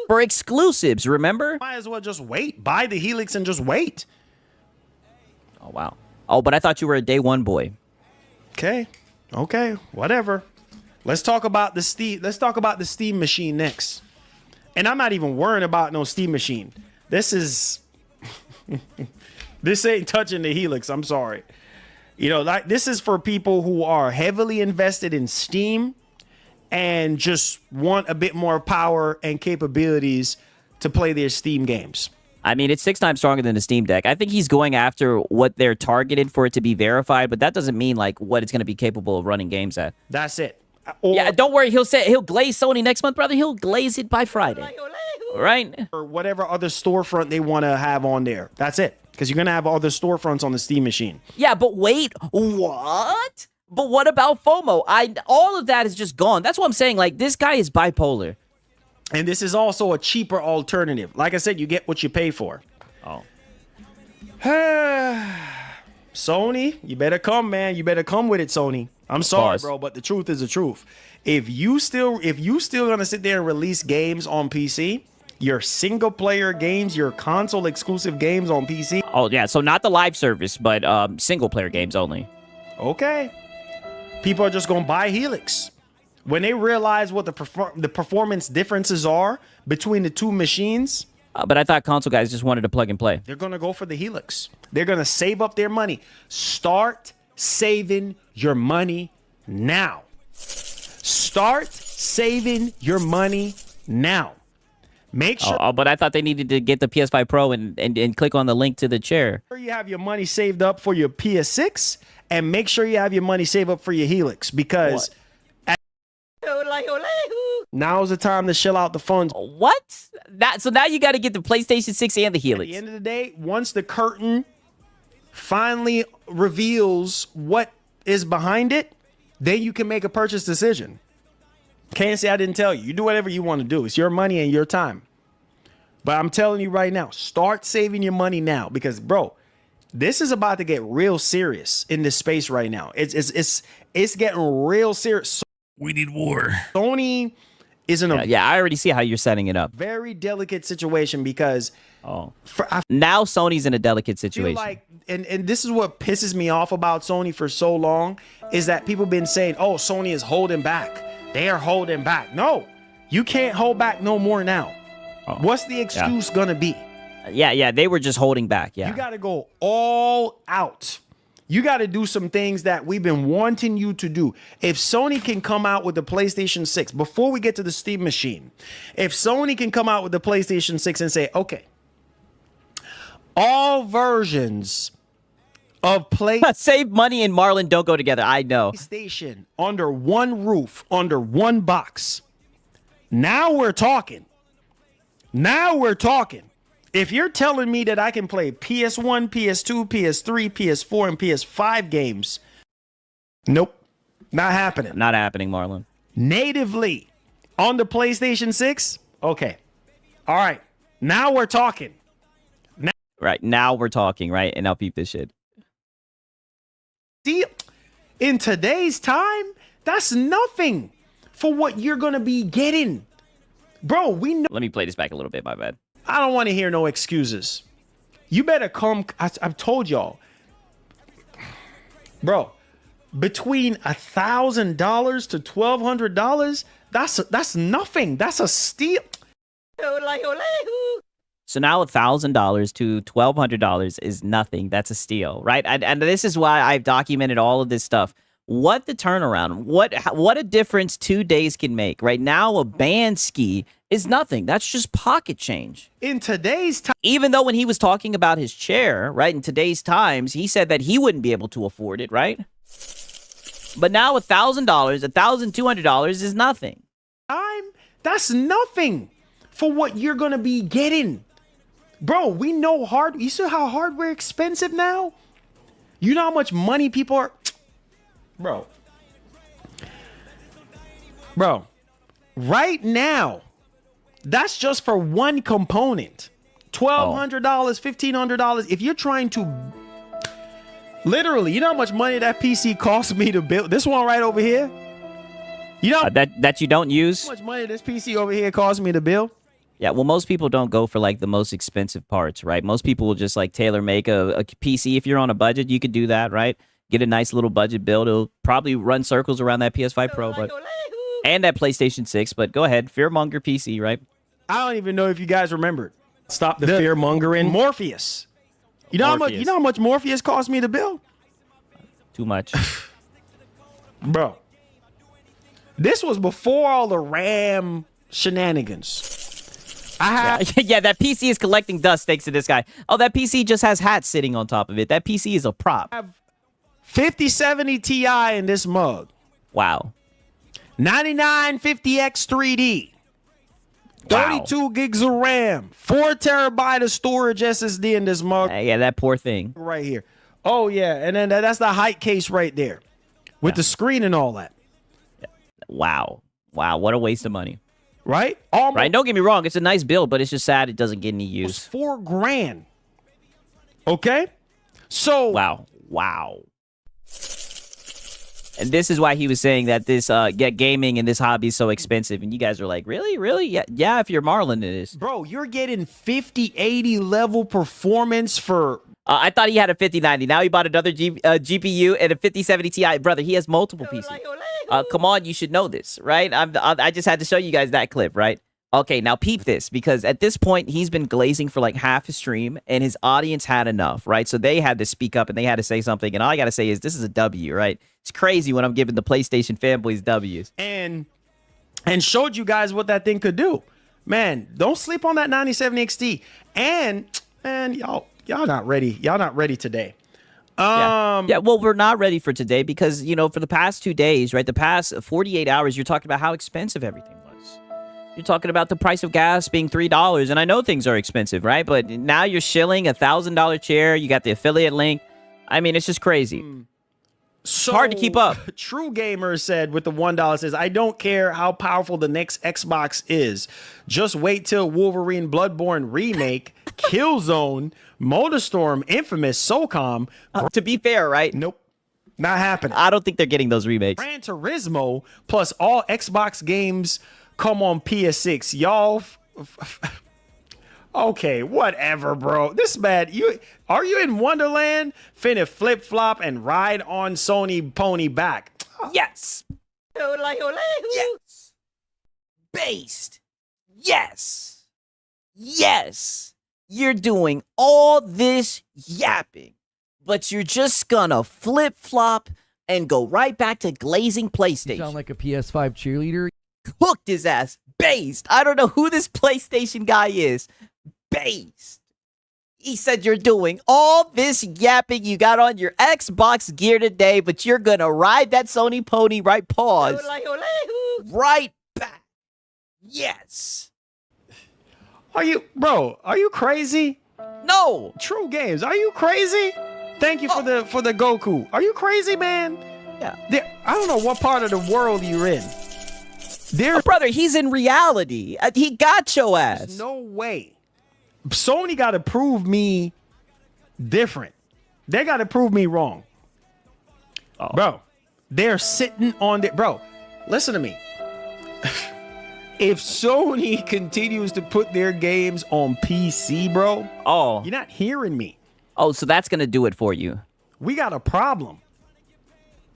For exclusives, remember? Might as well just wait. Buy the Helix and just wait. Oh, wow. Oh, but I thought you were a day one boy. Okay, whatever. Let's talk about the Steam machine next. And I'm not even worrying about no Steam machine. This ain't touching the Helix. I'm sorry. This is for people who are heavily invested in Steam and just want a bit more power and capabilities to play their Steam games. I mean, it's 6 times stronger than the Steam Deck. I think he's going after what they're targeted for it to be verified, but that doesn't mean like what it's going to be capable of running games at. That's it. Yeah, don't worry. He'll glaze Sony next month, brother. He'll glaze it by Friday. Right? Or whatever other storefront they want to have on there. That's it. Because you're going to have other storefronts on the Steam machine. Yeah, but wait, what? But what about FOMO? All of that is just gone. That's what I'm saying. Like, this guy is bipolar. And this is also a cheaper alternative. Like I said, you get what you pay for. Oh. Sony, you better come, man. You better come with it, Sony. I'm sorry, bro, but the truth is the truth. If you still gonna sit there and release games on PC, your single player games, your console exclusive games on PC. Oh yeah, so not the live service, but single player games only. Okay. People are just gonna buy Helix. When they realize what the performance differences are between the two machines. But I thought console guys just wanted to plug and play. They're going to go for the Helix. They're going to save up their money. Start saving your money now. Start saving your money now. Make sure But I thought they needed to get the PS5 Pro and click on the link to the chair. you have your money saved up for your PS6 and make sure you have your money saved up for your Helix because now is the time to shell out the funds. What? So now you got to get the PlayStation 6 and the At Helix. the end of the day, once the curtain finally reveals what is behind it, then you can make a purchase decision. Can't say I didn't tell you. You do whatever you want to do. It's your money and your time. But I'm telling you right now, start saving your money now because, bro, this is about to get real serious in this space right now. It's getting real serious. We need war. Sony is in a I already see how you're setting it up. very delicate situation because I Now Sony's in a delicate feel situation. like, and this is what pisses me off about Sony for so long, is that people been saying, oh, Sony is holding back. They are holding back. No, you can't hold back no more now. What's the excuse gonna be? Yeah, they were just holding back. Yeah. You got to go all out. You got to do some things that we've been wanting you to do. If Sony can come out with the PlayStation 6, before we get to the Steam machine, if Sony can come out with the PlayStation 6 and say, okay, all versions of Save money and Marlon don't go together. I know. PlayStation under one roof, under one box. Now we're talking. Now we're talking. If you're telling me that I can play PS1, PS2, PS3, PS4, and PS5 games, nope, not happening. Not happening, Marlon. Natively on the PlayStation 6, okay. All right, now we're talking. Right, now we're talking, right? And I'll peep this shit. See, in today's time, that's nothing for what you're going to be getting. Bro, we know. Let me play this back a little bit, my bad. I don't want to hear no excuses. You better come. I've told y'all, bro. Between $1,000 to $1,200, that's nothing. That's a steal. So now $1,000 to $1,200 is nothing. That's a steal, right? And this is why I've documented all of this stuff. What the turnaround? What a difference 2 days can make. Right now, a band ski is nothing. That's just pocket change. In today's time, Even though when he was talking about his chair, right, in today's times, he said that he wouldn't be able to afford it, right? But now $1,000, $1,200 is nothing. that's nothing for what you're gonna be getting, bro. We know you see how hardware expensive now. You know how much money people are, bro. Right now, that's just for one component. $1,200, $1,500. If you're trying to literally, you know how much money that PC cost me to build? This one right over here. You know that you don't use? how much money this PC over here cost me to build? Yeah, well, most people don't go for like the most expensive parts, right? Most people will just like tailor make a PC. If you're on a budget, you could do that, right? Get a nice little budget build. It'll probably run circles around that PS5 Pro, and that PlayStation 6. But go ahead, fearmonger PC, right? I don't even know if you guys remember. Stop the fear mongering. Morpheus. You know how much? Morpheus. You know how much Morpheus cost me to build, Too much. bro? This was before all the RAM shenanigans. I have Yeah, that PC is collecting dust thanks to this guy. Oh, that PC just has hats sitting on top of it. That PC is a prop. 5070 Ti in this mug. Wow. 9950X 3D. Wow. 32 gigs of RAM. 4 terabyte of storage SSD in this mug Yeah, that poor thing. right here. Oh yeah, and then that's the height case right there, with the screen and all that. Wow. Wow, what a waste of money. Right? Almost Right, don't get me wrong. It's a nice build, but it's just sad it doesn't get any use. $4,000. Okay, so Wow. And this is why he was saying that this gaming and this hobby is so expensive. And you guys are like, really? Yeah, if you're Marlon, it is. bro, you're getting 5080 level performance for. I thought he had a 5090. Now he bought another GPU and a 5070 Ti. Brother, he has multiple PCs. Come on, you should know this, right? I just had to show you guys that clip, right? Okay, now peep this, because at this point he's been glazing for like half a stream and his audience had enough, right? So they had to speak up and they had to say something. And all I got to say is this is a W, right? It's crazy when I'm giving the PlayStation fanboys W's. And showed you guys what that thing could do. Man, don't sleep on that 97 XT. And y'all not ready. Y'all not ready today. Yeah, well, we're not ready for today because, you know, for the past 2 days, right, the past 48 hours, you're talking about how expensive everything was. You're talking about the price of gas being $3, and I know things are expensive, right? But now you're shilling $1,000 chair. You got the affiliate link. I mean, it's just crazy. So, hard to keep up. True Gamer said with the $1 says, I don't care how powerful the next Xbox is. Just wait till Wolverine Bloodborne remake, Killzone, Motorstorm, Infamous, SOCOM. To be fair, right? Nope. Not happening. I don't think they're getting those remakes. Gran Turismo plus all Xbox games come on PS6. Y'all. Okay, whatever, bro. This bad. Are you in Wonderland? Finna flip flop and ride on Sony pony back. Yes. Yes. Based. Yes. Yes. You're doing all this yapping, but you're just gonna flip flop and go right back to glazing PlayStation. You sound like a PS5 cheerleader. Hooked his ass. Based. I don't know who this PlayStation guy is. Based. He said you're doing all this yapping you got on your Xbox gear today, but you're gonna ride that Sony pony right pause. Right back. Yes. Are you crazy? No. True Games, are you crazy? Thank you for the Goku. Are you crazy, man? Yeah. I don't know what part of the world you're in. Brother, he's in reality. He got your ass. There's no way. Sony got to prove me different. They got to prove me wrong. Bro, they're sitting on the... Bro, listen to me. If Sony continues to put their games on PC, bro, you're not hearing me. Oh, so that's going to do it for you. We got a problem.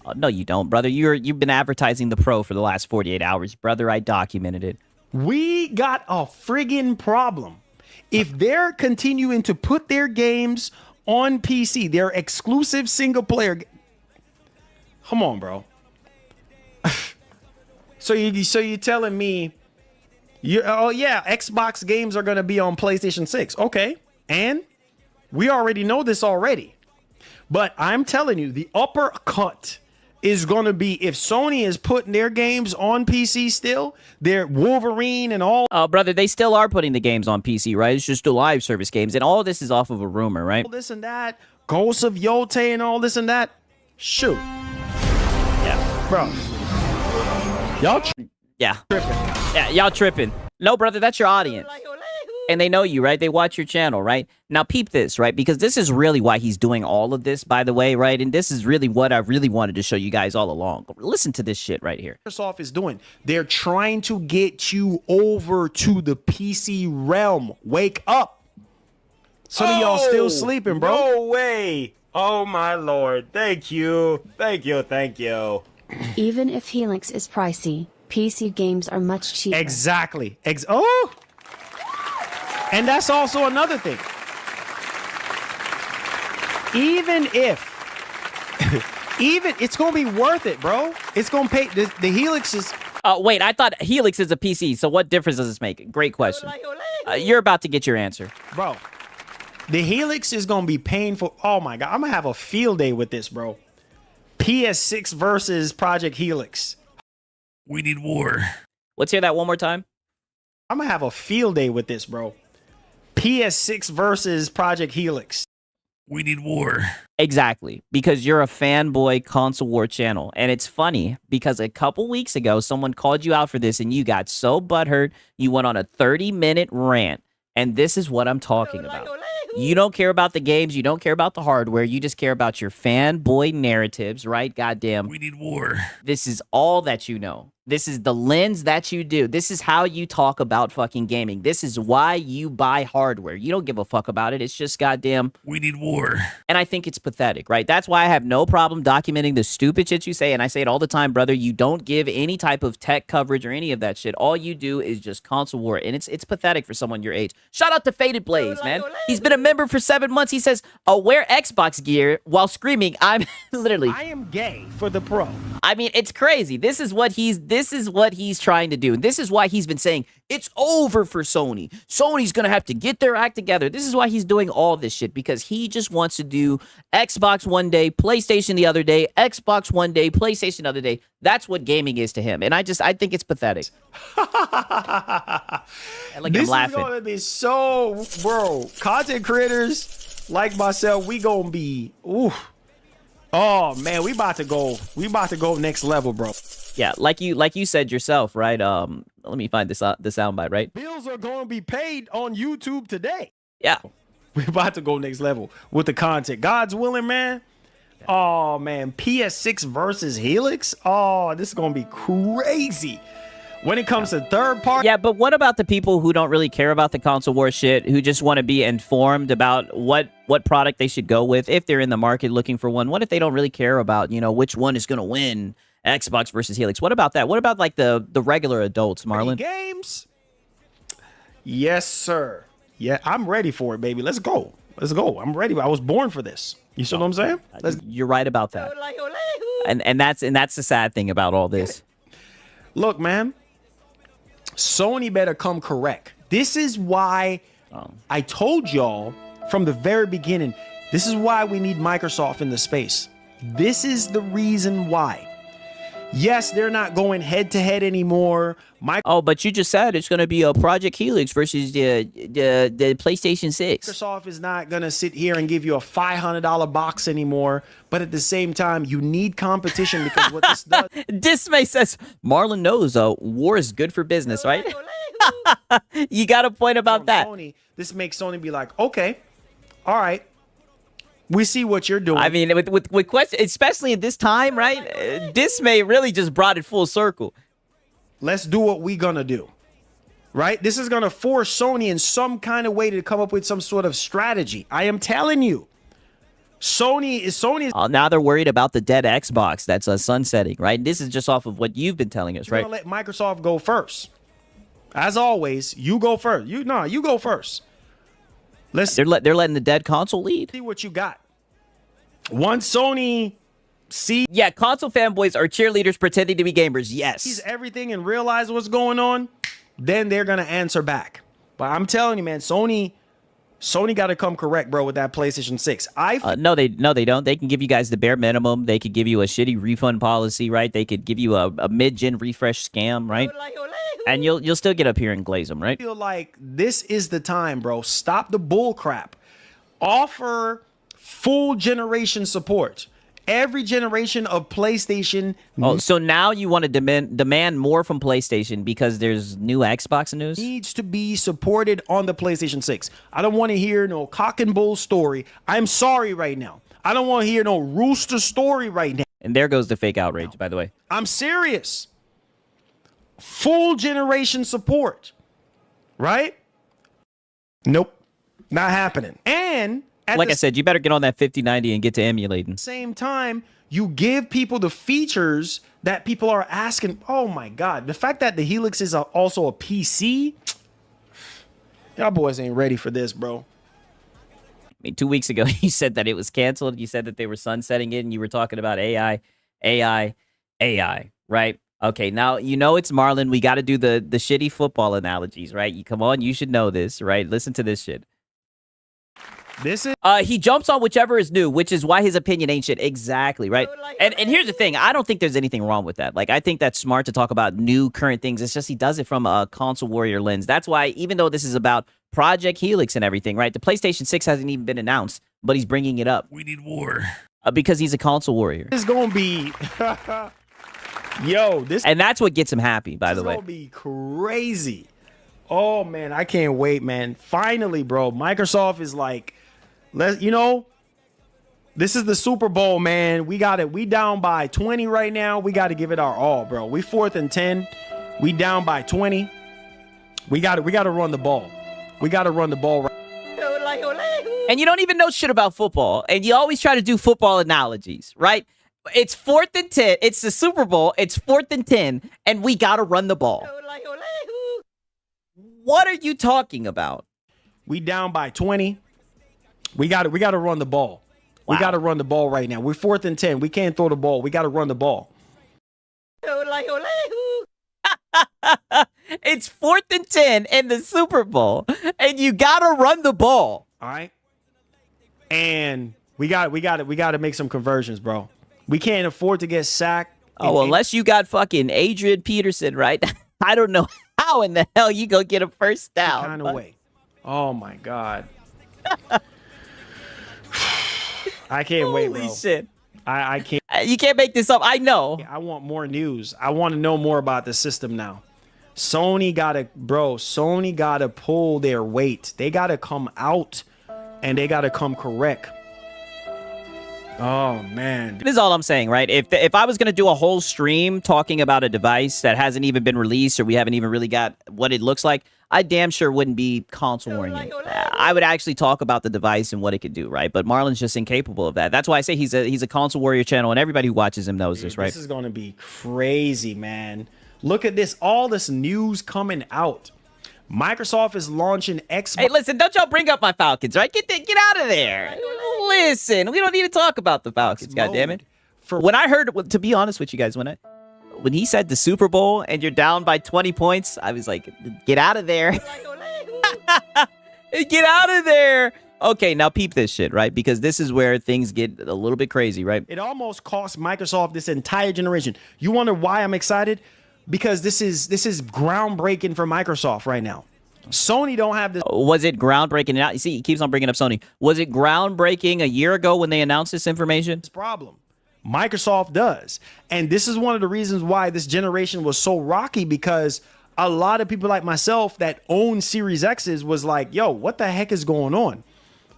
Oh, no, you don't, brother. You've been advertising the Pro for the last 48 hours. Brother, I documented it. We got a friggin' problem. If they're continuing to put their games on PC, their exclusive single player... Come on, bro. So you're telling me... Xbox games are going to be on PlayStation 6. Okay. And we already know this already. But I'm telling you, the uppercut is going to be if Sony is putting their games on PC still, their Wolverine and all. Brother, they still are putting the games on PC, right? It's just the live service games. And all this is off of a rumor, right? All this and that. Ghosts of Yote and all this and that. Shoot. Yeah. Bro. Y'all tripping. Yeah, y'all tripping. No, brother, that's your audience. And they know you, right? They watch your channel, right? Now, peep this, right? Because this is really why he's doing all of this, by the way, right? And this is really what I really wanted to show you guys all along. Listen to this shit right here. Microsoft is doing. They're trying to get you over to the PC realm. Wake up. Some of y'all still sleeping, bro. No way. Oh, my Lord. Thank you. Thank you. Thank you. Even if Helix is pricey, PC games are much cheaper. Exactly. And that's also another thing. Even it's going to be worth it, bro. It's going to pay. The Helix is... Wait, I thought Helix is a PC, so what difference does this make? Great question. You're about to get your answer. Bro, the Helix is going to be painful. Oh, my God. I'm going to have a field day with this, bro. PS6 versus Project Helix. We need war. Let's hear that one more time. I'm going to have a field day with this, bro. PS6 versus Project Helix. We need war. Exactly, because you're a fanboy console war channel. And it's funny because a couple weeks ago, someone called you out for this and you got so butthurt, you went on a 30-minute rant. And this is what I'm talking about. You don't care about the games. You don't care about the hardware. You just care about your fanboy narratives, right? Goddamn. We need war. This is all that you know. This is the lens that you do. This is how you talk about fucking gaming. This is why you buy hardware. You don't give a fuck about it. It's just goddamn. We need war. And I think it's pathetic, right? That's why I have no problem documenting the stupid shit you say. And I say it all the time, brother. You don't give any type of tech coverage or any of that shit. All you do is just console war. And it's pathetic for someone your age. Shout out to Faded Blaze, man. He's been a member for 7 months. He says, wear Xbox gear while screaming, I'm literally. I am gay for the Pro. I mean, it's crazy. This is what he's trying to do. And this is why he's been saying it's over for Sony. Sony's going to have to get their act together. This is why he's doing all this shit, because he just wants to do Xbox one day, PlayStation the other day, Xbox one day, PlayStation the other day. That's what gaming is to him. And I think it's pathetic. Like, This I'm laughing. is going to be so, bro, content creators like myself, we going to be, ooh. Oh man, we about to go next level, bro. Yeah, like you said yourself, right? Let me find the soundbite, right? Bills are going to be paid on YouTube today. Yeah. We're about to go next level with the content. God's willing, man. Oh man, PS6 versus Helix. Oh, this is going to be crazy. When it comes to third party. Yeah, but what about the people who don't really care about the console war shit, who just want to be informed about what product they should go with if they're in the market looking for one? What if they don't really care about, which one is going to win, Xbox versus Helix? What about that? What about like the regular adults, Marlon? Games? Yes, sir. Yeah, I'm ready for it, baby. Let's go. Let's go. I'm ready. I was born for this. You see what I'm saying? You're right about that. And that's the sad thing about all this. Look, man. Sony better come correct. This is why I told y'all from the very beginning, this is why we need Microsoft in the space. This is the reason why. Yes, they're not going head to head anymore. But you just said it's going to be a Project Helix versus the PlayStation 6. Microsoft is not going to sit here and give you a $500 box anymore. But at the same time, you need competition, because what this does. Dismay says, Marlon knows war is good for business, right? You got a point about that. Sony, this makes Sony be like, okay, all right. We see what you're doing. I mean, with questions, especially at this time, right? Dismay really just brought it full circle. Let's do what we're going to do. Right? This is going to force Sony in some kind of way to come up with some sort of strategy. I am telling you. Sony is. Now they're worried about the dead Xbox that's sunsetting, right? This is just off of what you've been telling us, right? Let Microsoft go first. As always, you go first. You go first. They're letting the dead console lead. See what you got. Once Sony sees console fanboys are cheerleaders pretending to be gamers. Yes. Everything and realize what's going on, then they're gonna answer back. But I'm telling you, man, Sony got to come correct, bro, with that PlayStation 6. No, they don't. They can give you guys the bare minimum. They could give you a shitty refund policy, right? They could give you a mid-gen refresh scam, right? And you'll still get up here and glaze them, right? I feel like this is the time, bro. Stop the bull crap. Offer full generation support. Every generation of PlayStation. So now you want to demand more from PlayStation because there's new Xbox news? Needs to be supported on the PlayStation 6. I don't want to hear no cock and bull story. I'm sorry right now. I don't want to hear no rooster story right now. And there goes the fake outrage, by the way. I'm serious. Full generation support. Right? Nope. Not happening. And like I said, you better get on that 5090 and get to emulating. Same time, you give people the features that people are asking. Oh my God. The fact that the Helix is also a PC. Y'all boys ain't ready for this, bro. I mean, 2 weeks ago, you said that it was canceled. You said that they were sunsetting it, and you were talking about AI, right? Okay, now you know it's Marlon. We got to do the shitty football analogies, right? You come on, you should know this, right? Listen to this shit. This is he jumps on whichever is new, which is why his opinion ain't shit. Exactly, right? And here's the thing. I don't think there's anything wrong with that. Like, I think that's smart to talk about new current things. It's just he does it from a console warrior lens. That's why, even though this is about Project Helix and everything, right? The PlayStation 6 hasn't even been announced, but he's bringing it up. We need war. Because he's a console warrior. This is going to be... Yo, this... And that's what gets him happy, by the way. This is going to be crazy. Oh, man, I can't wait, man. Finally, bro. Microsoft is like... This is the Super Bowl, man. We got it. We down by 20 right now. We got to give it our all, bro. We 4th and 10. We down by 20. We got to run the ball. We got to run the ball. And you don't even know shit about football. And you always try to do football analogies, right? It's 4th and 10. It's the Super Bowl. It's 4th and 10. And we got to run the ball. What are you talking about? We down by 20. We got to run the ball. Wow. We got to run the ball right now. We're 4th and 10. We can't throw the ball. We got to run the ball. It's 4th and 10 in the Super Bowl, and you got to run the ball. All right. And we got to make some conversions, bro. We can't afford to get sacked. Oh, unless you got fucking Adrian Peterson, right? I don't know how in the hell you gonna get a first down. Kind of way. Oh my God. I can't wait, bro. Holy shit. I can't. You can't make this up. I know. I want more news. I want to know more about the system now. Sony gotta pull their weight. They gotta come out and they gotta come correct. Oh man. This is all I'm saying, right? If I was going to do a whole stream talking about a device that hasn't even been released or we haven't even really got what it looks like, I damn sure wouldn't be console warning. I would actually talk about the device and what it could do, right? But Marlon's just incapable of that. That's why I say he's a console warrior channel, and everybody who watches him knows this, right? This is going to be crazy, man. Look at this. All this news coming out. Microsoft is launching Xbox. Hey, listen, don't y'all bring up my Falcons, right? Get out of there. Listen, we don't need to talk about the Falcons, goddammit. When I heard, to be honest with you guys, when he said the Super Bowl and you're down by 20 points, I was like, get out of there. Get out of there. Okay, now peep this shit, right? Because this is where things get a little bit crazy, right? It almost cost Microsoft this entire generation. You wonder why I'm excited? Because this is groundbreaking for Microsoft right now. Sony don't have this. Was it groundbreaking? Now, you see, he keeps on bringing up Sony. Was it groundbreaking a year ago when they announced this information? Problem. Microsoft does. And this is one of the reasons why this generation was so rocky, because a lot of people like myself that own Series X's was like, yo, what the heck is going on?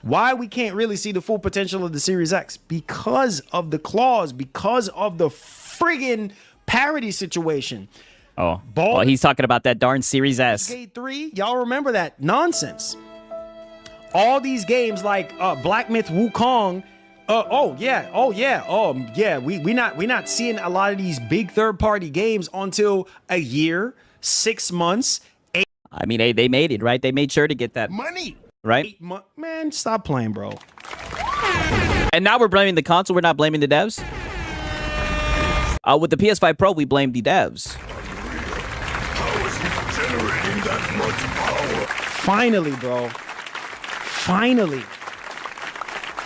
Why we can't really see the full potential of the Series X? Because of the clause, because of the friggin' parity situation. Oh, well, he's talking about that darn Series S. K3, y'all remember that nonsense. All these games like Black Myth Wukong. We not seeing a lot of these big third-party games until a year, 6 months. I mean, they made it, right? They made sure to get that Money. Right? Man, stop playing, bro. And now we're blaming the console. We're not blaming the devs. With the PS5 Pro, we blame the devs. Finally, bro. Finally.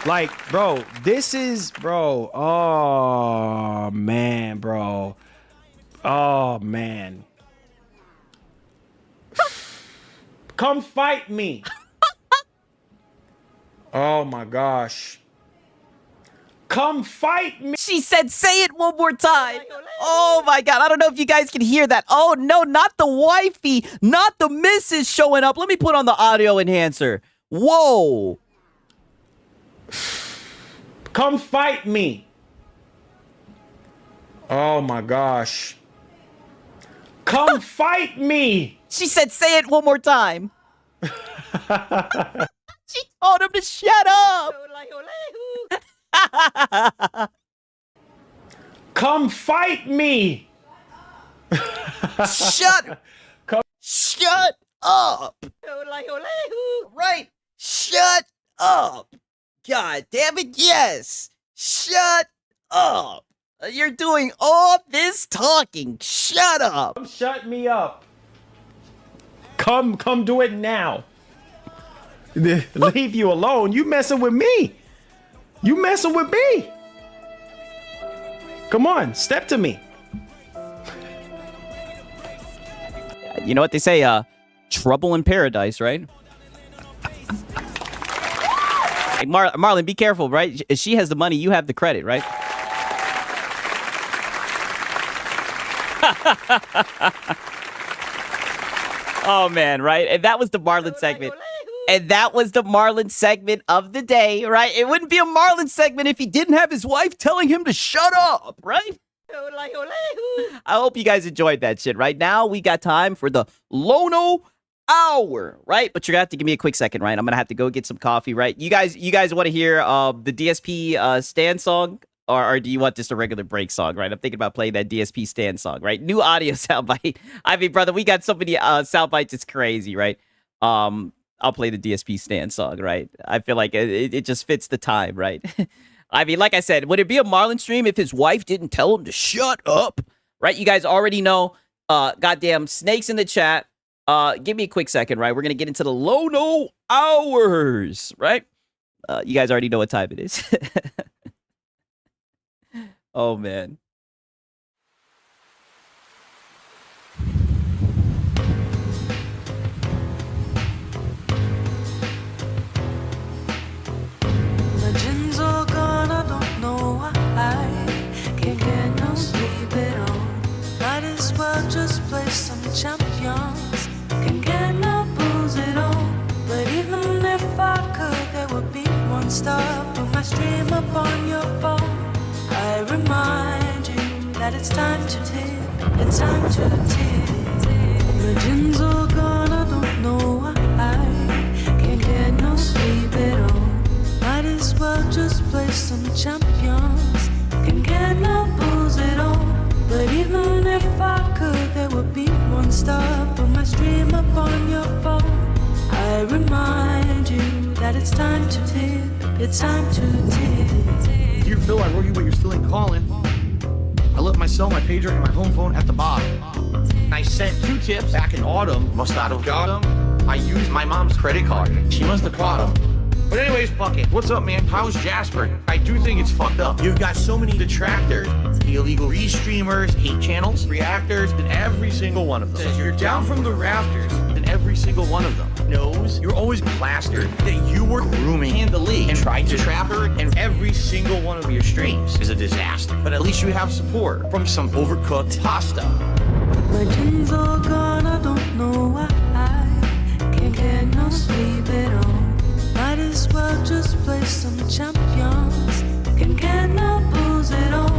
Like, bro, this is, bro. Oh, man, bro. Oh, man. Come fight me. Oh, my gosh. Come fight me. She said, say it one more time. Oh, my God. I don't know if you guys can hear that. Oh, no, not the wifey. Not the missus showing up. Let me put on the audio enhancer. Whoa. Come fight me. Oh, my gosh. Come fight me. She said, say it one more time. She told him to shut up. Come fight me. Shut up. Right. Shut up. God damn it. Yes. Shut up. You're doing all this talking. Shut up. Come shut me up. Come do it now. Leave you alone. You messing with me. You messing with me. Come on, step to me. You know what they say, trouble in paradise, right? Hey, Marlon, be careful, right? She has the money, you have the credit, right? Oh, man, right? And that was the Marlon segment. And that was the Marlon segment of the day, right? It wouldn't be a Marlon segment if he didn't have his wife telling him to shut up, right? I hope you guys enjoyed that shit. Right now, we got time for the Lono Hour, right? But you're gonna have to give me a quick second, right? I'm gonna have to go get some coffee, right? You guys want to hear the DSP Stan song, or do you want just a regular break song, right? I'm thinking about playing that DSP Stan song, right? New audio soundbite. I mean, brother, we got so many sound bites, it's crazy, right? I'll play the DSP Stan song, right? I feel like it just fits the time, right? I mean, like I said, would it be a Marlon stream if his wife didn't tell him to shut up? Right? You guys already know. Goddamn snakes in the chat. Give me a quick second, right? We're going to get into the Lono Hours, right? You guys already know what time it is. Oh, man. Legends all gone, I don't know why I can't get no sleep at all. Might as well just play some champions. Can't get no booze at all. But even if I could, there would be one stop on my stream up on your phone. I remind you that it's time to tip. It's time to tip. Legends all gone, I don't know why I can't get no sleep at all. Might as well just play some champions. Can get no booze at all. But even if I could, there would be one stop on my stream up on your phone. I remind you that it's time to tip. It's time to tip. Dear Phil, I wrote you, but you're still in calling. I left my cell, my pager, and my home phone at the bottom. I sent 2 tips back in autumn. Must not have got them. I used my mom's credit card. She must have caught them. But anyways, fuck it. What's up, man? How's Jasper? I do think it's fucked up. You've got so many detractors. The illegal restreamers, hate channels, reactors, and every single one of them. Says you're down from the rafters, and every single one of them knows you're always plastered, that you were grooming handily and tried to trap her, and every single one of your streams is a disaster. But at least you have support from some overcooked pasta. Legends all gone, I don't know why I can't get no sleep at all. Might as well just play some champions. Can get no booze at all.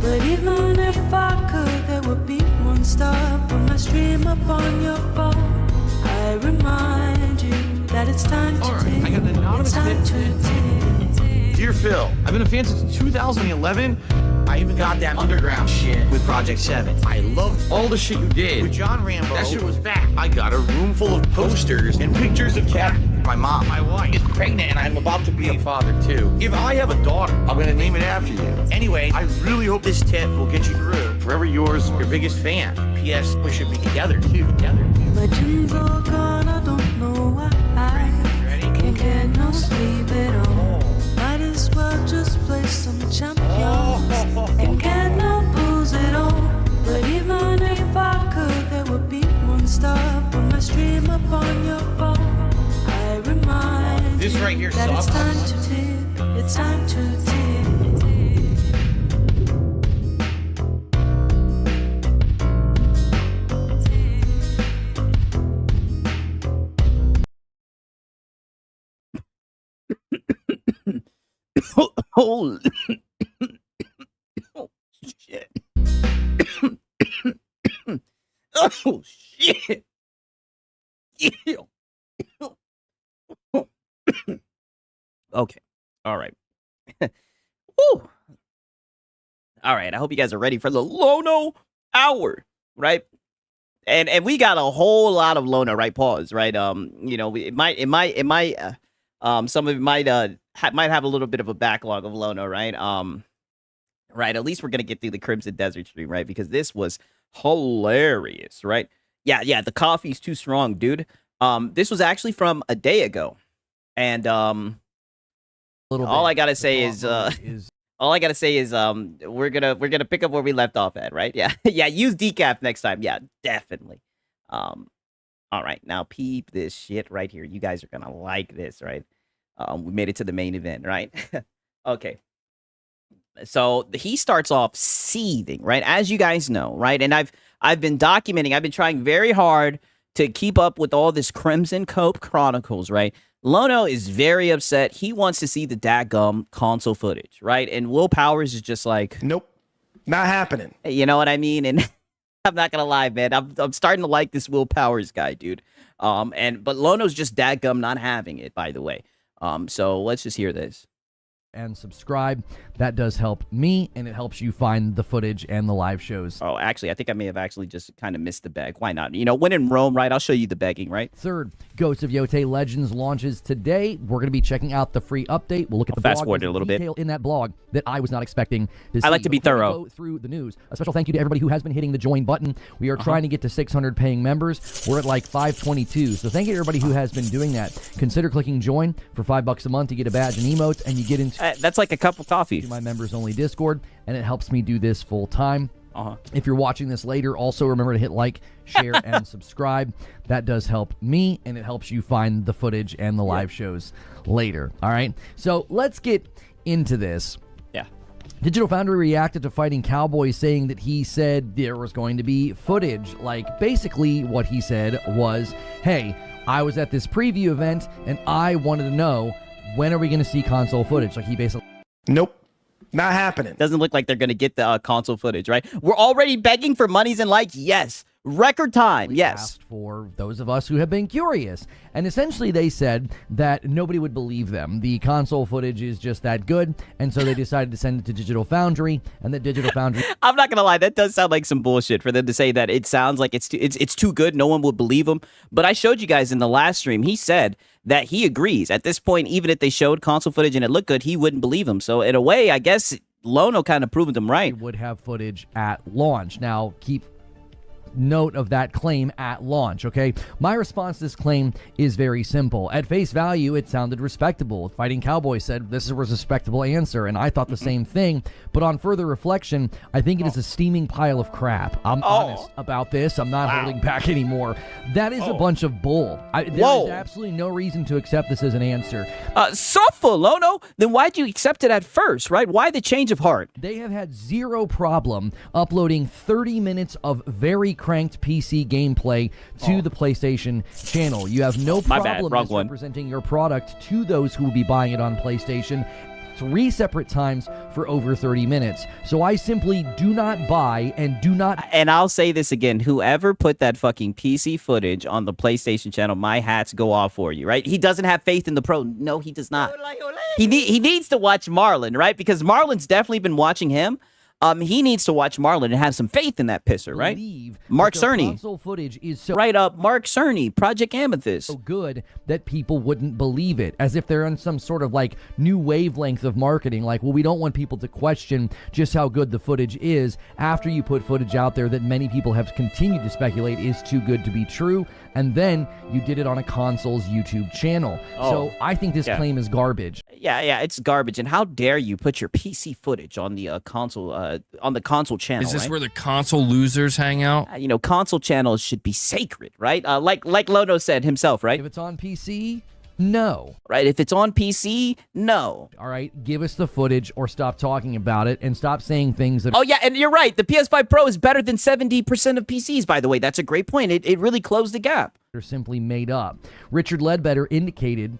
But even if I could, there would be one stop on my stream up on your phone. I remind you that it's time to tip. I got an anonymous it's time to tip. Dear Phil, I've been a fan since 2011. I even got that underground shit with Project 7. I loved all the shit you did with John Rambo. That shit was back. I got a room full of posters and pictures of Cat. My mom, my wife, is pregnant and I'm about to be a father too. If I have a daughter, I'm gonna name it after you. Anyway, I really hope this tip will get you through. Forever yours, your biggest fan. P.S. We should be together too. Legends all gone, I don't know why I can't get no sleep at all. Might as well just play some champions. Can't get no booze at all. But even if I could, there would be one stop on my stream up on your phone. I remind This right here you that it's sucks. time to tip. It's time to tip. Holy oh, shit. Oh, shit. Ew. Okay. All right. Woo. All right. I hope you guys are ready for the Lono Hour, right? And we got a whole lot of Lono, right? Pause, right? You know, it might some of it might have a little bit of a backlog of Lono, right? Right. At least we're gonna get through the Crimson Desert stream, right? Because this was hilarious, right? Yeah. The coffee's too strong, dude. This was actually from a day ago, and all I gotta say is we're gonna pick up where we left off at, right? Yeah, yeah. Use decaf next time. Yeah, definitely. All right, now peep this shit right here. You guys are gonna like this, right? We made it to the main event, right? Okay. So he starts off seething, right? As you guys know, right? And I've been documenting. I've been trying very hard to keep up with all this Crimson Cope Chronicles, right? Lono is very upset. He wants to see the dadgum console footage, right? And Will Powers is just like, nope, not happening. You know what I mean? And I'm not gonna lie, man. I'm starting to like this Will Powers guy, dude. But Lono's just dadgum not having it, by the way. So let's just hear this. And subscribe. That does help me, and it helps you find the footage and the live shows. Oh, actually, I think I may have actually just kind of missed the bag. Why not? You know, when in Rome, right? I'll show you the begging, right? Third, Ghost of Yote Legends launches today. We're going to be checking out the free update. We'll look at the fast blog. forward it a little bit. Detail in that blog that I was not expecting to see. I like to be Before we thorough. go through the news. A special thank you to everybody who has been hitting the join button. We are trying to get to 600 paying members. We're at like 522. So thank you to everybody who has been doing that. Consider clicking join for $5 a month to get a badge and emotes, and you get into that's like a cup of coffee. My members only Discord, and it helps me do this full time. If you're watching this later, also remember to hit like, share, and subscribe. That does help me, and it helps you find the footage and the live shows later. All right, so let's get into this. Yeah. Digital Foundry reacted to Fighting Cowboy, saying that he said there was going to be footage. Like, basically what he said was, hey, I was at this preview event, and I wanted to know, when are we going to see console footage? Like, he basically... Nope. Not happening. Doesn't look like they're going to get the console footage, right? We're already begging for monies and likes. Yes. Record time. Yes. Asked for those of us who have been curious. And essentially they said that nobody would believe them. The console footage is just that good. And so they decided to send it to Digital Foundry, and that Digital Foundry... I'm not going to lie. That does sound like some bullshit for them to say that. It sounds like it's too good. No one would believe them. But I showed you guys in the last stream, he said that he agrees. At this point, even if they showed console footage and it looked good, he wouldn't believe them. So in a way, I guess Lono kind of proved them right. Would have footage at launch. Now, keep note of that claim at launch, okay? My response to this claim is very simple. At face value, it sounded respectable. Fighting Cowboy said this was a respectable answer, and I thought the same thing. But on further reflection, I think it is a steaming pile of crap. I'm honest about this. I'm not holding back anymore. That is a bunch of bull. There is absolutely no reason to accept this as an answer. Softful, Lono. Then why'd you accept it at first, right? Why the change of heart? They have had zero problem uploading 30 minutes of very cranked PC gameplay to the PlayStation channel. You have no problem misrepresenting your product to those who will be buying it on PlayStation 3 separate times for over 30 minutes. So I simply do not buy and do not... And I'll say this again. Whoever put that fucking PC footage on the PlayStation channel, my hats go off for you, right? He doesn't have faith in the pro. No, he does not. He needs to watch Marlon, right? Because Marlon's definitely been watching him. He needs to watch Marlon and have some faith in that pisser, right? Mark Cerny. Console footage is so right up. Mark Cerny, Project Amethyst. So good that people wouldn't believe it, as if they're on some sort of like new wavelength of marketing. Like, well, we don't want people to question just how good the footage is after you put footage out there that many people have continued to speculate is too good to be true, and then you did it on a console's YouTube channel. So I think this claim is garbage. Yeah, it's garbage. And how dare you put your PC footage on the console channel? Is this right? where the console losers hang out? You know, console channels should be sacred, right? Like Lono said himself, right? If it's on PC, no. Right? If it's on PC, no. All right, give us the footage or stop talking about it and stop saying things that... Oh, yeah, and you're right. The PS5 Pro is better than 70% of PCs, by the way. That's a great point. It really closed the gap. They're simply made up. Richard Ledbetter indicated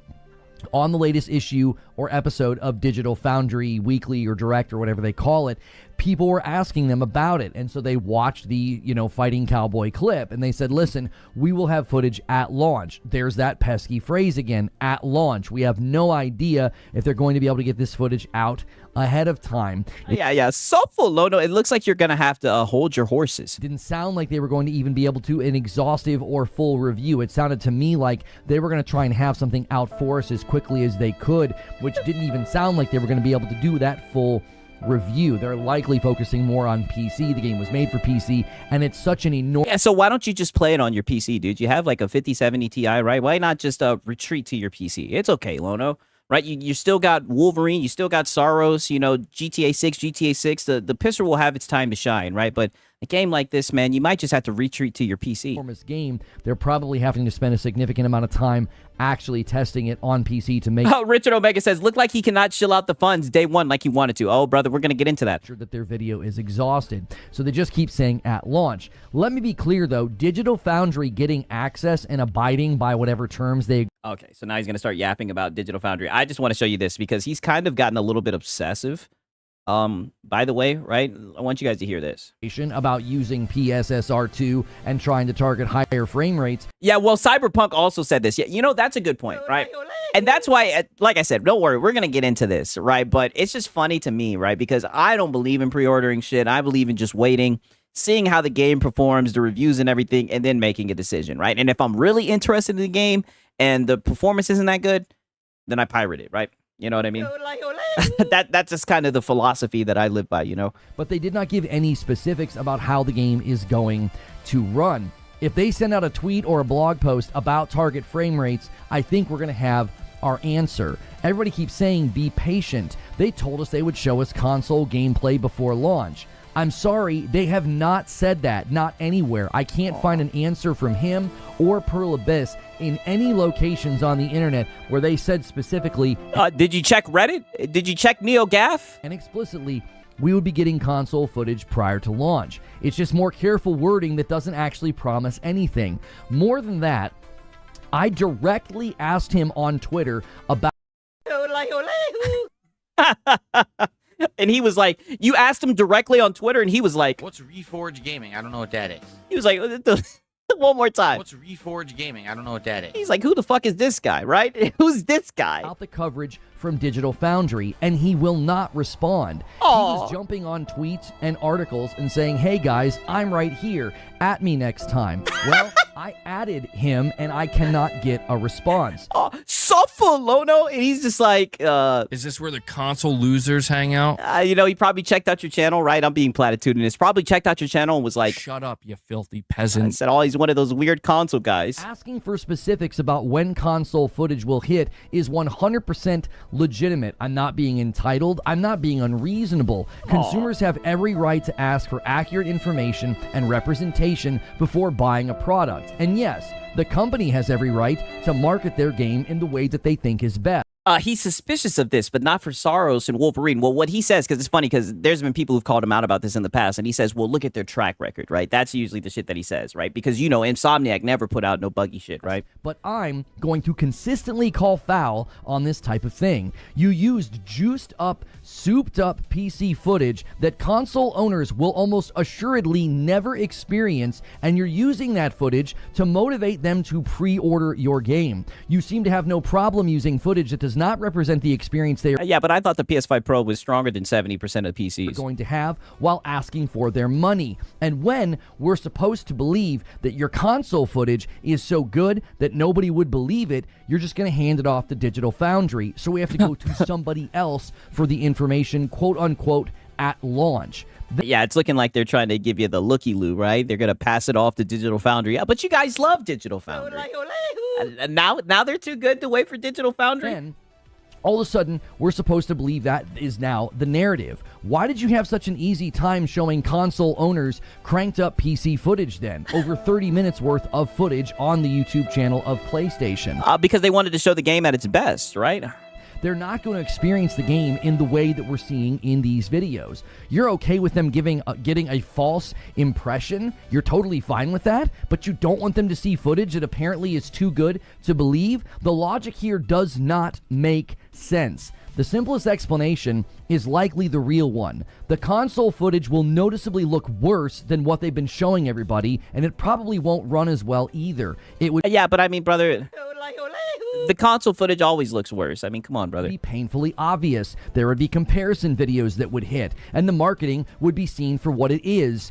on the latest issue or episode of Digital Foundry Weekly or Direct or whatever they call it, people were asking them about it. And so they watched the, Fighting Cowboy clip, and they said, listen, we will have footage at launch. There's that pesky phrase again, at launch. We have no idea if they're going to be able to get this footage out ahead of time. Yeah. So full, Lono. It looks like you're going to have to hold your horses. It didn't sound like they were going to even be able to an exhaustive or full review. It sounded to me like they were going to try and have something out for us as quickly as they could, which didn't even sound like they were going to be able to do that full review. They're likely focusing more on PC. The game was made for PC, and it's such an enormous... Yeah, so why don't you just play it on your PC, dude? You have like a 5070 Ti, right? Why not just retreat to your PC? It's okay, Lono. right? You still got Wolverine, you still got Saros, you know, GTA 6, the pisser will have its time to shine, right? But a game like this, man, you might just have to retreat to your PC. Performance game, they're probably having to spend a significant amount of time actually testing it on PC to make Oh, Richard Omega says, look like he cannot chill out the funds day one like he wanted to. Oh, brother, we're going to get into that. sure that their video is exhausted. So they just keep saying at launch. Let me be clear, though. Digital Foundry getting access and abiding by whatever terms they Okay, so now he's going to start yapping about Digital Foundry. I just want to show you this because he's kind of gotten a little bit obsessive. By the way, right? I want you guys to hear this. about using PSSR2 and trying to target higher frame rates. Yeah, well, Cyberpunk also said this. Yeah, you know, that's a good point, right? And that's why, like I said, don't worry, we're going to get into this, right? But it's just funny to me, right? Because I don't believe in pre-ordering shit. I believe in just waiting, seeing how the game performs, the reviews and everything, and then making a decision, right? And if I'm really interested in the game and the performance isn't that good, then I pirate it, right? You know what I mean? That's just kind of the philosophy that I live by, you know? But they did not give any specifics about how the game is going to run. If they send out a tweet or a blog post about target frame rates, I think we're going to have our answer. Everybody keeps saying be patient. They told us they would show us console gameplay before launch. I'm sorry, they have not said that, not anywhere. I can't find an answer from him or Pearl Abyss in any locations on the internet where they said specifically, did you check Reddit? Did you check NeoGAF? And explicitly, we would be getting console footage prior to launch. It's just more careful wording that doesn't actually promise anything. More than that, I directly asked him on Twitter about and he was like, you asked him directly on Twitter, and he was like, What's Reforge Gaming? I don't know what that is. he was like, one more time. What's Reforge Gaming? I don't know what that is. He's like, who the fuck is this guy, right? Who's this guy? the coverage from Digital Foundry, and he will not respond. He was jumping on tweets and articles and saying, hey guys, I'm right here. At me next time. Well, I added him, and I cannot get a response. Lono, and he's just like, Is this where the console losers hang out? you know, he probably checked out your channel, right? I'm being platitudinous. Probably checked out your channel and was like, Shut up, you filthy and peasant. said, oh, he's one of those weird console guys. Asking for specifics about when console footage will hit is 100% legitimate. I'm not being entitled. I'm not being unreasonable. Consumers have every right to ask for accurate information and representation before buying a product. And yes, the company has every right to market their game in the way that they think is best. He's suspicious of this, but not for Saros and Wolverine. Well, what he says, because it's funny, because there's been people who've called him out about this in the past, and he says, well, look at their track record, right? That's usually the shit that he says, right? Because, you know, Insomniac never put out no buggy shit, right? But I'm going to consistently call foul on this type of thing. You used juiced up, souped up PC footage that console owners will almost assuredly never experience, and you're using that footage to motivate them to pre-order your game. You seem to have no problem using footage that does not represent the experience they are Yeah, but I thought the PS5 Pro was stronger than 70% of PCs. going to have while asking for their money. And when we're supposed to believe that your console footage is so good that nobody would believe it, you're just going to hand it off to Digital Foundry. So we have to go to somebody else for the information, quote unquote, at launch. Yeah, it's looking like they're trying to give you the looky-loo, right? They're going to pass it off to Digital Foundry. Yeah, but you guys love Digital Foundry. And now they're too good to wait for Digital Foundry? Then, all of a sudden, we're supposed to believe that is now the narrative. Why did you have such an easy time showing console owners cranked up PC footage then? Over 30 minutes worth of footage on the YouTube channel of PlayStation. Because they wanted to show the game at its best, right? They're not going to experience the game in the way that we're seeing in these videos. You're okay with them getting a false impression. You're totally fine with that, but you don't want them to see footage that apparently is too good to believe. The logic here does not make sense. The simplest explanation is likely the real one. The console footage will noticeably look worse than what they've been showing everybody, and it probably won't run as well either. It would Yeah, but I mean, brother, the console footage always looks worse. I mean, come on, brother. be painfully obvious. There would be comparison videos that would hit, and the marketing would be seen for what it is.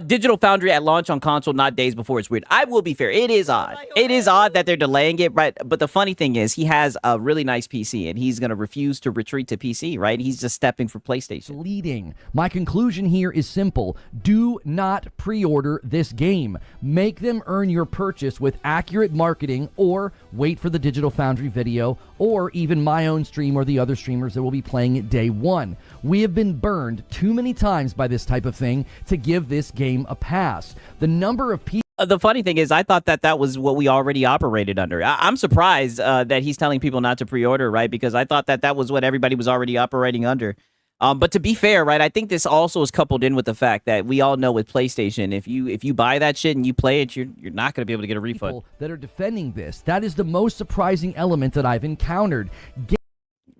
Digital Foundry at launch on console, not days before. It's weird. I will be fair. It is odd. It is odd that they're delaying it, right? But the funny thing is, he has a really nice PC, and he's going to refuse to retreat to PC, right? He's just stepping for PlayStation. Leading. My conclusion here is simple. Do not pre-order this game. Make them earn your purchase with accurate marketing, or wait for the Digital Digital Foundry video, or even my own stream or the other streamers that will be playing it day one. We have been burned too many times by this type of thing to give this game a pass. The number of people... The funny thing is, I thought that was what we already operated under. I'm surprised that he's telling people not to pre-order, right? Because I thought that was what everybody was already operating under. But to be fair, right, I think this also is coupled in with the fact that we all know with PlayStation, if you buy that shit and you play it, you're not going to be able to get a refund. People that are defending this. That is the most surprising element that I've encountered.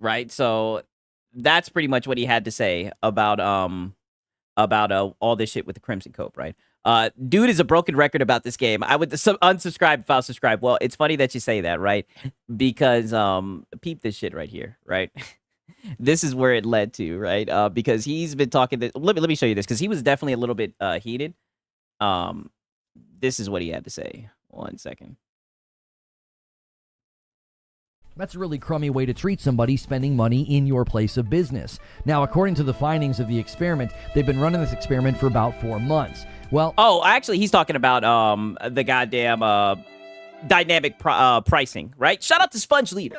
Right, so that's pretty much what he had to say about all this shit with the Crimson Cope, right? Dude is a broken record about this game. I would unsubscribe if I'll subscribe. Well, it's funny that you say that, right? Because peep this shit right here, right? This is where it led to, right? Because he's been talking to, let me show you this, because he was definitely a little bit heated. This is what he had to say. 1 second. That's a really crummy way to treat somebody spending money in your place of business. Now, according to the findings of the experiment, they've been running this experiment for about 4 months. Well, actually, he's talking about the goddamn dynamic pricing, right? Shout out to Sponge Leader.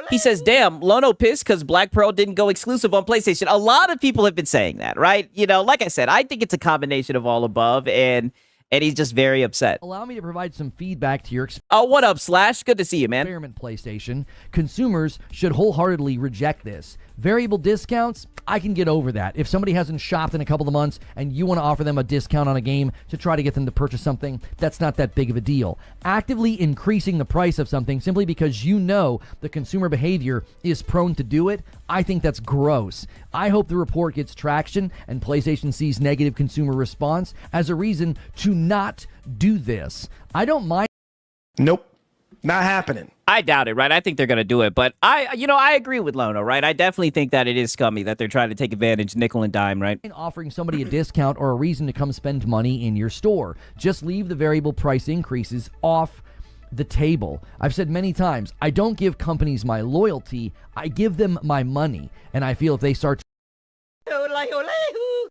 He says, damn, Lono pissed because Black Pearl didn't go exclusive on PlayStation. A lot of people have been saying that, right? You know, like I said, I think it's a combination of all above, and he's just very upset. Allow me to provide some feedback to your what up, Slash? Good to see you, man. Experiment PlayStation. Consumers should wholeheartedly reject this. Variable discounts, I can get over that. If somebody hasn't shopped in a couple of months and you want to offer them a discount on a game to try to get them to purchase something, that's not that big of a deal. Actively increasing the price of something simply because you know the consumer behavior is prone to do it, I think that's gross. I hope the report gets traction and PlayStation sees negative consumer response as a reason to not do this. I don't mind. Nope. Not happening. I doubt it, right? I think they're going to do it, but I agree with Lono, right? I definitely think that it is scummy that they're trying to take advantage, nickel and dime, right? Offering somebody a discount or a reason to come spend money in your store. Just leave the variable price increases off the table. I've said many times, I don't give companies my loyalty, I give them my money, and I feel if they start...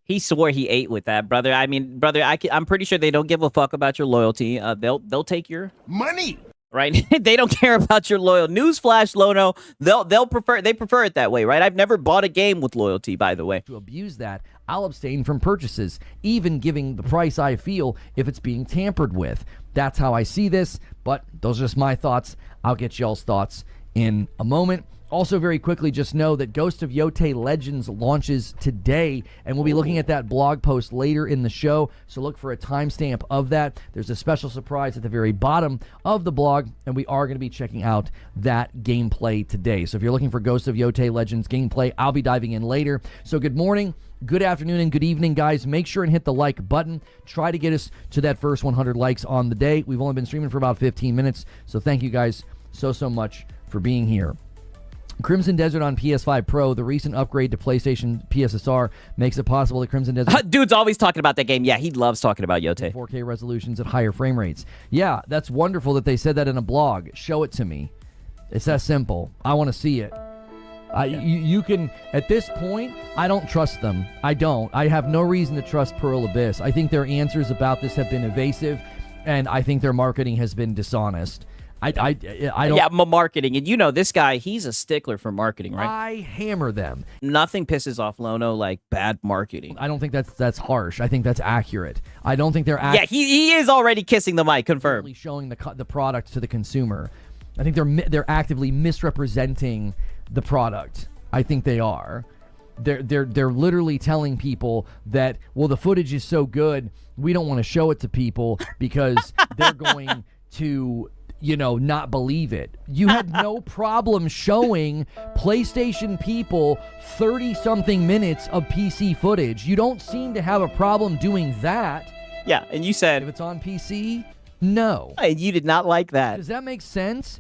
He swore he ate with that, brother. I mean, brother, I'm pretty sure they don't give a fuck about your loyalty. They'll take your money. Right? They don't care about your loyal. Newsflash, Lono, they prefer it that way, right? I've never bought a game with loyalty, by the way. To abuse that, I'll abstain from purchases, even giving the price I feel if it's being tampered with. That's how I see this, but those are just my thoughts. I'll get y'all's thoughts in a moment. Also, very quickly, just know that Ghost of Yotei Legends launches today, and we'll be looking at that blog post later in the show, so look for a timestamp of that. There's a special surprise at the very bottom of the blog, and we are going to be checking out that gameplay today. So if you're looking for Ghost of Yotei Legends gameplay, I'll be diving in later. So good morning, good afternoon, and good evening, guys. Make sure and hit the like button. Try to get us to that first 100 likes on the day. We've only been streaming for about 15 minutes, so thank you guys so much for being here. Crimson Desert on PS5 Pro, the recent upgrade to PlayStation PSSR makes it possible that Crimson Desert... Dude's always talking about that game. Yeah, he loves talking about Yotei. 4K resolutions at higher frame rates. Yeah, that's wonderful that they said that in a blog. Show it to me. It's that simple. I want to see it. You can... At this point, I don't trust them. I don't. I have no reason to trust Pearl Abyss. I think their answers about this have been evasive, and I think their marketing has been dishonest. I don't... Yeah, marketing. And you know, this guy, he's a stickler for marketing, right? I hammer them. Nothing pisses off Lono like bad marketing. I don't think that's harsh. I think that's accurate. I don't think they're... Yeah, he is already kissing the mic, confirmed. Showing the product to the consumer. I think they're actively misrepresenting the product. I think they are. They're literally telling people that, well, the footage is so good, we don't want to show it to people because they're going to... not believe it. You had no problem showing PlayStation people 30-something minutes of PC footage. You don't seem to have a problem doing that. Yeah, and you said... If it's on PC, no. And you did not like that. Does that make sense?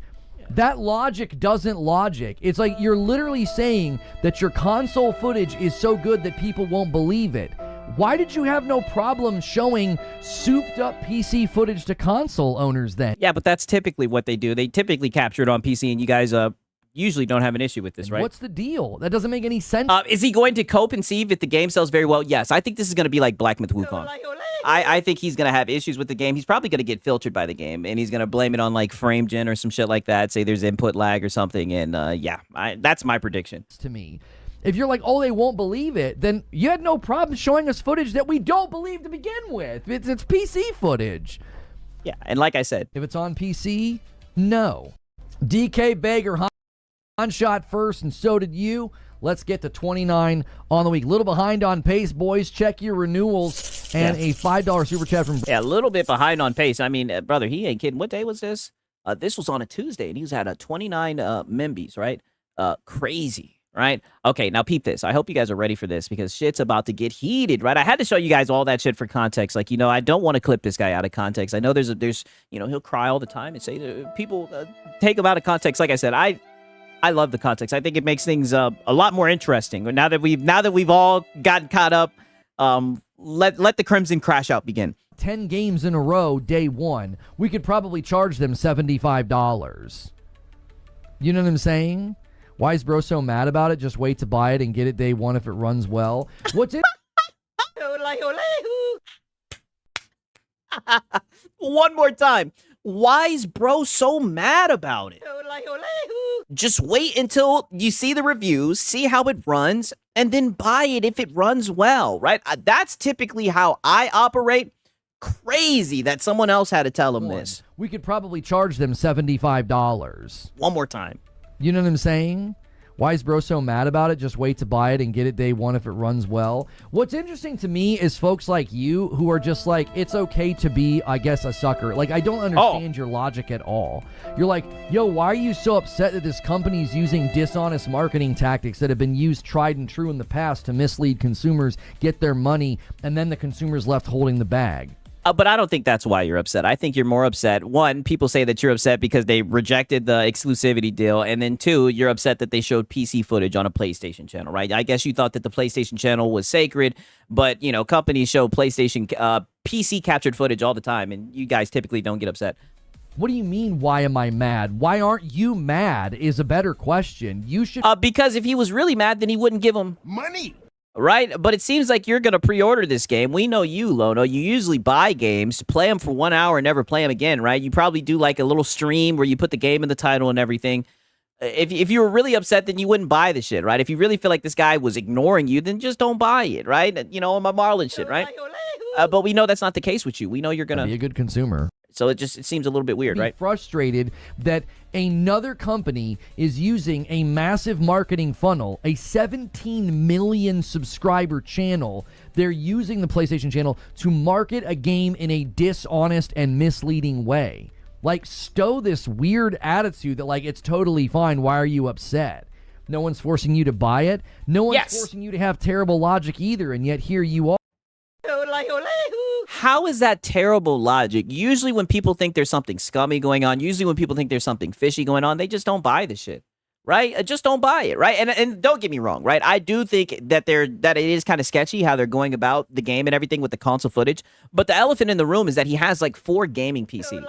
That logic doesn't logic. It's like you're literally saying that your console footage is so good that people won't believe it. Why did you have no problem showing souped-up PC footage to console owners then? Yeah, but that's typically what they do. They typically capture it on PC, and you guys usually don't have an issue with this, right? What's the deal? That doesn't make any sense. Is he going to cope and see if the game sells very well? Yes. I think this is going to be like Black Myth Wukong. I think he's going to have issues with the game. He's probably going to get filtered by the game, and he's going to blame it on like frame gen or some shit like that, say there's input lag or something, and that's my prediction. To me, if you're like, oh, they won't believe it, then you had no problem showing us footage that we don't believe to begin with. It's PC footage. Yeah, and like I said, if it's on PC, no. DK Baker, Han shot first, and so did you. Let's get to 29 on the week. Little behind on pace, boys. Check your renewals. And a $5 super chat from... Yeah, a little bit behind on pace. I mean, brother, he ain't kidding. What day was this? This was on a Tuesday, and he was at a 29 Membies, right? Crazy, right? Okay, now peep this. I hope you guys are ready for this because shit's about to get heated, right? I had to show you guys all that shit for context. Like, I don't want to clip this guy out of context. I know there's he'll cry all the time and say people take him out of context. Like I said, I love the context. I think it makes things a lot more interesting. Now that we've all gotten caught up, let the Crimson crash out begin. 10 games in a row, day one. We could probably charge them $75. You know what I'm saying? Why is bro so mad about it? Just wait to buy it and get it day one if it runs well. What's it? One more time. Why is bro so mad about it? Just wait until you see the reviews, see how it runs, and then buy it if it runs well, right? That's typically how I operate. Crazy that someone else had to tell him this. We could probably charge them $75. One more time. You know what I'm saying? Why is bro so mad about it? Just wait to buy it and get it day one if it runs well. What's interesting to me is folks like you who are just like, it's okay to be, I guess, a sucker. Like, I don't understand your logic at all. You're like, yo, why are you so upset that this company is using dishonest marketing tactics that have been used tried and true in the past to mislead consumers, get their money, and then the consumer's left holding the bag? But I don't think that's why you're upset. I think you're more upset. One, people say that you're upset because they rejected the exclusivity deal. And then two, you're upset that they showed PC footage on a PlayStation channel, right? I guess you thought that the PlayStation channel was sacred, but, companies show PlayStation PC captured footage all the time, and you guys typically don't get upset. What do you mean, why am I mad? Why aren't you mad is a better question. You should... because if he was really mad, then he wouldn't give him money. Right? But it seems like you're going to pre-order this game. We know you, Lono. You usually buy games, play them for 1 hour, and never play them again, right? You probably do like a little stream where you put the game in the title and everything. If you were really upset, then you wouldn't buy the shit, right? If you really feel like this guy was ignoring you, then just don't buy it, right? On my Marlin shit, right? But we know that's not the case with you. We know you're going to be a good consumer. So it seems a little bit weird, right? Frustrated that another company is using a massive marketing funnel, a 17 million subscriber channel. They're using the PlayStation channel to market a game in a dishonest and misleading way. Like, stow this weird attitude that, like, it's totally fine. Why are you upset? No one's forcing you to buy it. No one's forcing you to have terrible logic either, and yet here you are. How is that terrible logic? Usually when people think there's something scummy going on, usually when people think there's something fishy going on, they just don't buy the shit, right? Just don't buy it, right? And don't get me wrong, right? I do think that it is kind of sketchy how they're going about the game and everything with the console footage. But the elephant in the room is that he has like 4 gaming PCs.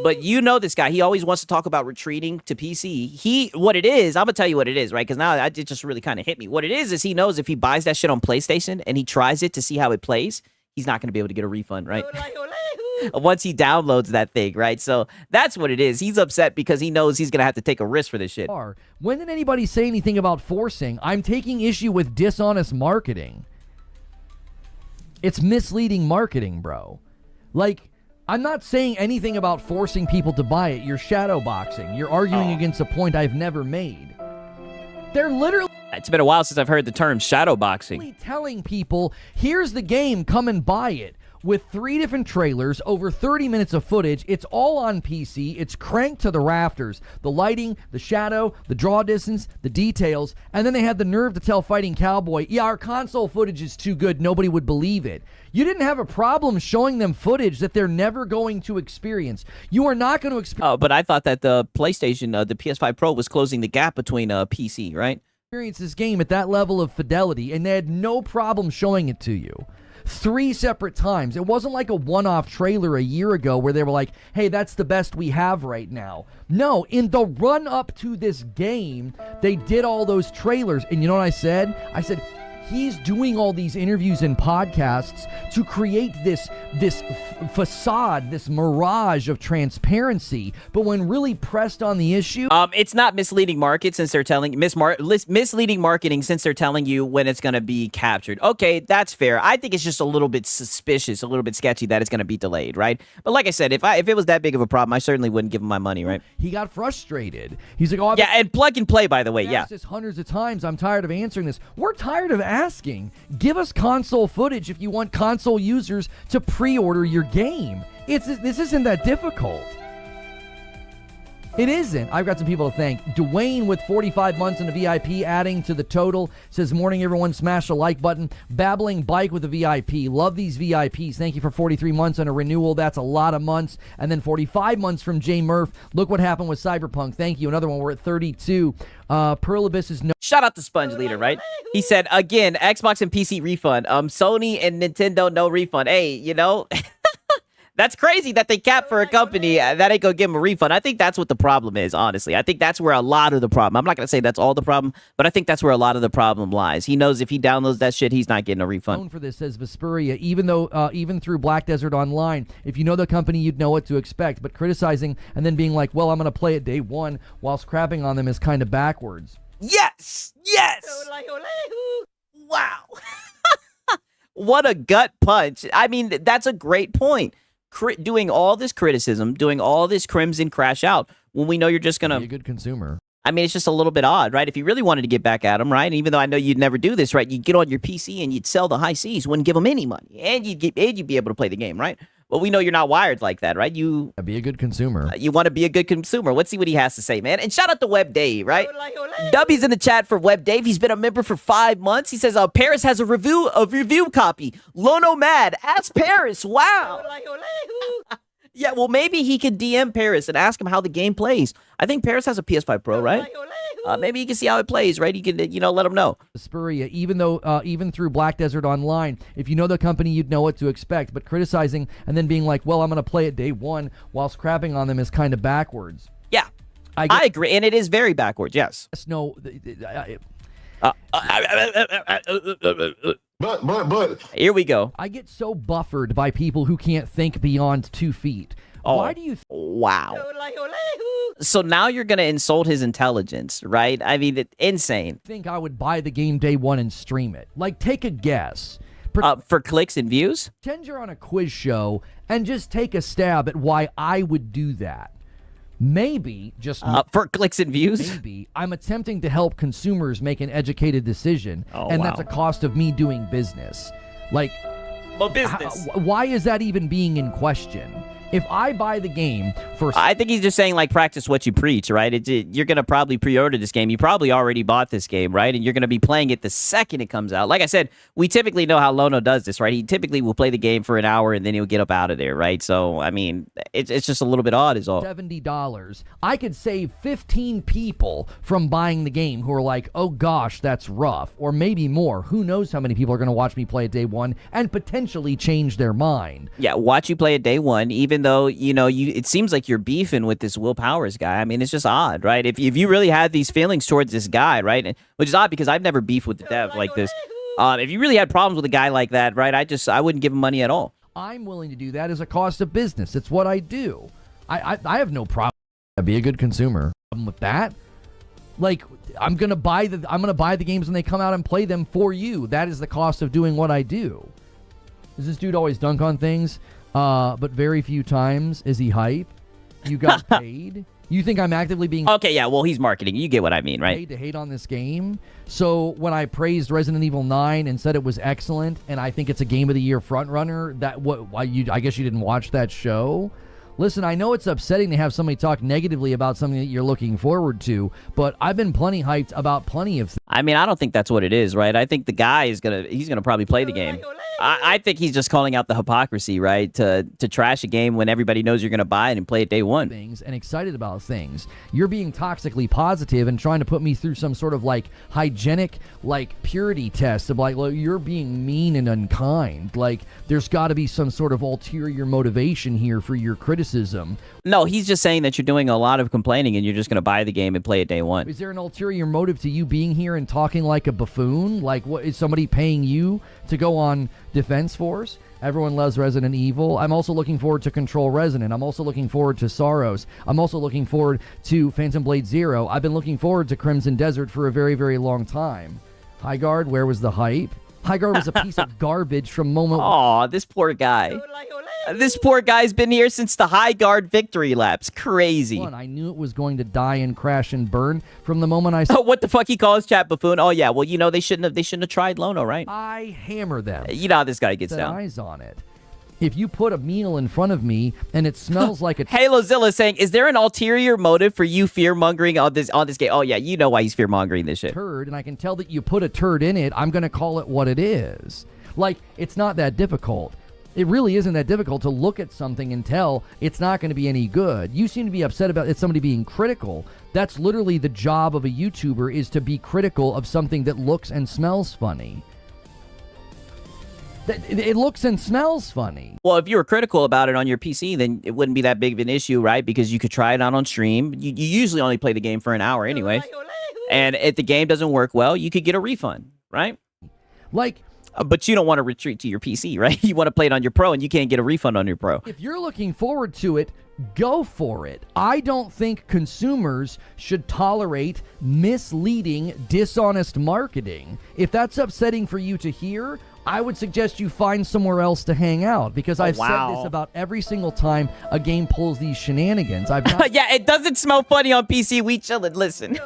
But this guy, he always wants to talk about retreating to PC. What it is, I'm going to tell you what it is, right? Because now it just really kind of hit me. What it is he knows if he buys that shit on PlayStation and he tries it to see how it plays, he's not going to be able to get a refund, right? Once he downloads that thing, right? So that's what it is. He's upset because he knows he's going to have to take a risk for this shit. When did anybody say anything about forcing? I'm taking issue with dishonest marketing. It's misleading marketing, bro. Like, I'm not saying anything about forcing people to buy it. You're shadowboxing. You're arguing against a point I've never made. They're literally... It's been a while since I've heard the term shadowboxing. Telling people, here's the game, come and buy it. With 3 different trailers, over 30 minutes of footage. It's all on PC. It's cranked to the rafters. The lighting, the shadow, the draw distance, the details. And then they had the nerve to tell Fighting Cowboy, yeah, our console footage is too good. Nobody would believe it. You didn't have a problem showing them footage that they're never going to experience. You are not going to experience... but I thought that the PlayStation, the PS5 Pro was closing the gap between PC, right? Experience this game at that level of fidelity, and they had no problem showing it to you. 3 separate times. It wasn't like a one-off trailer a year ago where they were like, hey, that's the best we have right now. No, in the run-up to this game, they did all those trailers. And you know what I said? I said, He's doing all these interviews and podcasts to create this facade, this mirage of transparency. But when really pressed on the issue, it's not misleading market since they're telling misleading marketing since they're telling you when it's going to be captured. Okay, that's fair. I think it's just a little bit suspicious, a little bit sketchy that it's going to be delayed, right? But like I said, if it was that big of a problem, I certainly wouldn't give him my money, right? He got frustrated. He's like, "Oh, yeah, and plug and play, by the way, yeah." This hundreds of times. I'm tired of answering this. We're tired of asking. Give us console footage if you want console users to pre-order your game. This isn't that difficult. It isn't. I've got some people to thank. Dwayne with 45 months in a VIP adding to the total. Says, morning everyone, smash the like button. Babbling Bike with a VIP. Love these VIPs. Thank you for 43 months on a renewal. That's a lot of months. And then 45 months from Jay Murph. Look what happened with Cyberpunk. Thank you. Another one. We're at 32. Pearl Abyss is no. Shout out to Sponge Leader, right? He said, again, Xbox and PC refund. Sony and Nintendo, no refund. Hey, you know... That's crazy that they cap for a company that ain't gonna give them a refund. I think that's what the problem is, honestly. I think that's where a lot of the problem. I'm not gonna say that's all the problem, but I think that's where a lot of the problem lies. He knows if he downloads that shit, he's not getting a refund. For this, says Vesperia, even through Black Desert Online, if you know the company, you'd know what to expect. But criticizing and then being like, well, I'm gonna play it day one, whilst crapping on them is kind of backwards. Yes! Wow. What a gut punch. I mean, that's a great point. Doing all this criticism, doing all this crimson crash out when we know you're just gonna be a good consumer. I mean, it's just a little bit odd, right? If you really wanted to get back at them, right? And even though I know you'd never do this, right? You'd get on your PC and you'd sell the high Cs, wouldn't give them any money, and you'd be able to play the game, right? Well, we know you're not wired like that, right? You be a good consumer. You want to be a good consumer. Let's see what he has to say, man. And shout out to Web Dave, right? W's in the chat for Web Dave. He's been a member for 5 months. He says, Paris has a review copy. Lono Mad. Ask Paris. Wow. Yeah, well, maybe he could DM Paris and ask him how the game plays. I think Paris has a PS5 Pro, right? Maybe you can see how it plays, right? You can, let him know. Vesperia, even through Black Desert Online, if you know the company, you'd know what to expect. But criticizing and then being like, well, I'm going to play it day one, whilst crapping on them is kind of backwards. Yeah, I agree. And it is very backwards, yes. No. But here we go. I get so buffered by people who can't think beyond 2 feet. Oh, why do you? Wow. So now you're going to insult his intelligence, right? I mean, it's insane. I think I would buy the game day one and stream it. Like, take a guess. For clicks and views? Pretend you're on a quiz show and just take a stab at why I would do that. Maybe, just for clicks and views? Maybe I'm attempting to help consumers make an educated decision, that's a cost of me doing business. Like, business. Why is that even being in question? If I buy the game for... I think he's just saying, like, practice what you preach, right? You're going to probably pre-order this game. You probably already bought this game, right? And you're going to be playing it the second it comes out. Like I said, we typically know how Lono does this, right? He typically will play the game for an hour and then he'll get up out of there, right? So, I mean, it's just a little bit odd is all. $70. I could save 15 people from buying the game who are like, oh gosh, that's rough. Or maybe more. Who knows how many people are going to watch me play it day one and potentially change their mind. Yeah, watch you play it day one, even though, it seems like you're beefing with this Will Powers guy. I mean, it's just odd, right? If you really had these feelings towards this guy, right? Which is odd because I've never beefed with the dev like this. If you really had problems with a guy like that, right, I wouldn't give him money at all. I'm willing to do that as a cost of business. It's what I do. I have no problem. I'd be a good consumer with that. Like, I'm gonna buy the games when they come out and play them for you. That is the cost of doing what I do. Does this dude always dunk on things? But very few times is he hype. You got paid. You think I'm actively being... Okay, yeah, well, he's marketing. You get what I mean, right? Paid to hate on this game. So when I praised Resident Evil 9 and said it was excellent, and I think it's a Game of the Year frontrunner, I guess you didn't watch that show? Listen, I know it's upsetting to have somebody talk negatively about something that you're looking forward to, but I've been plenty hyped about plenty of things. I mean, I don't think that's what it is, right? I think the guy he's gonna probably play the game. I think he's just calling out the hypocrisy, right? To trash a game when everybody knows you're gonna buy it and play it day one. Things and excited about things. You're being toxically positive and trying to put me through some sort of like hygienic, like purity test of like, well, you're being mean and unkind. Like, there's got to be some sort of ulterior motivation here for your criticism. No, he's just saying that you're doing a lot of complaining and you're just gonna buy the game and play it day one. Is there an ulterior motive to you being here and talking like a buffoon? Like, what is somebody paying you to go on Defense Force? Everyone loves Resident Evil. I'm also looking forward to Control Resonant. I'm also looking forward to Sorrows. I'm also looking forward to Phantom Blade Zero. I've been looking forward to Crimson Desert for a very, very long time. Highguard, where was the hype? Highguard was a piece of garbage from moment. Aw, this poor guy. This poor guy's been here since the Highguard victory laps. Crazy. One, I knew it was going to die and crash and burn from the moment I saw. What the fuck he calls chat buffoon? Oh yeah, well they shouldn't have tried Lono, right? I hammer them. You know how this guy gets Set down. eyes on it. If you put a meal in front of me and it smells like a Halozilla saying, is there an ulterior motive for you fear-mongering on this game? Oh, yeah, you know why he's fear-mongering this shit. turd, and I can tell that you put a turd in it, I'm going to call it what it is. Like, it's not that difficult. It really isn't that difficult to look at something and tell it's not going to be any good. You seem to be upset about somebody being critical. That's literally the job of a YouTuber, is to be critical of something that looks and smells funny. It looks and smells funny. Well, if you were critical about it on your PC, then it wouldn't be that big of an issue, right? Because you could try it out on stream. You usually only play the game for an hour anyway. And if the game doesn't work well, you could get a refund, right? Like... but you don't want to retreat to your PC, right? You want to play it on your Pro, and you can't get a refund on your Pro. If you're looking forward to it, go for it. I don't think consumers should tolerate misleading, dishonest marketing. If that's upsetting for you to hear, I would suggest you find somewhere else to hang out, because I've said this about every single time a game pulls these shenanigans. I've not yeah, it doesn't smell funny on PC. We chillin'. Listen.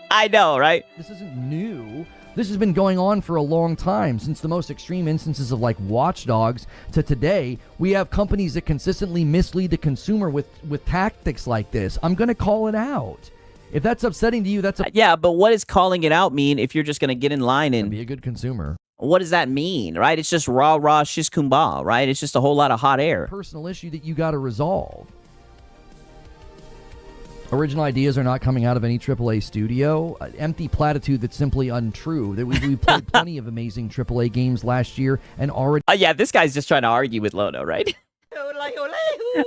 I know, right? This isn't new. This has been going on for a long time, since the most extreme instances of like Watch Dogs to today. We have companies that consistently mislead the consumer with tactics like this. I'm going to call it out. If that's upsetting to you, that's yeah, but what does calling it out mean if you're just going to get in line and be a good consumer? What does that mean, right? It's just rah shish kumbah, right? It's just a whole lot of hot air. Personal issue that you got to resolve. Original ideas are not coming out of any AAA studio. Empty platitude that's simply untrue. We played plenty of amazing AAA games last year and already... yeah, this guy's just trying to argue with Lono, right?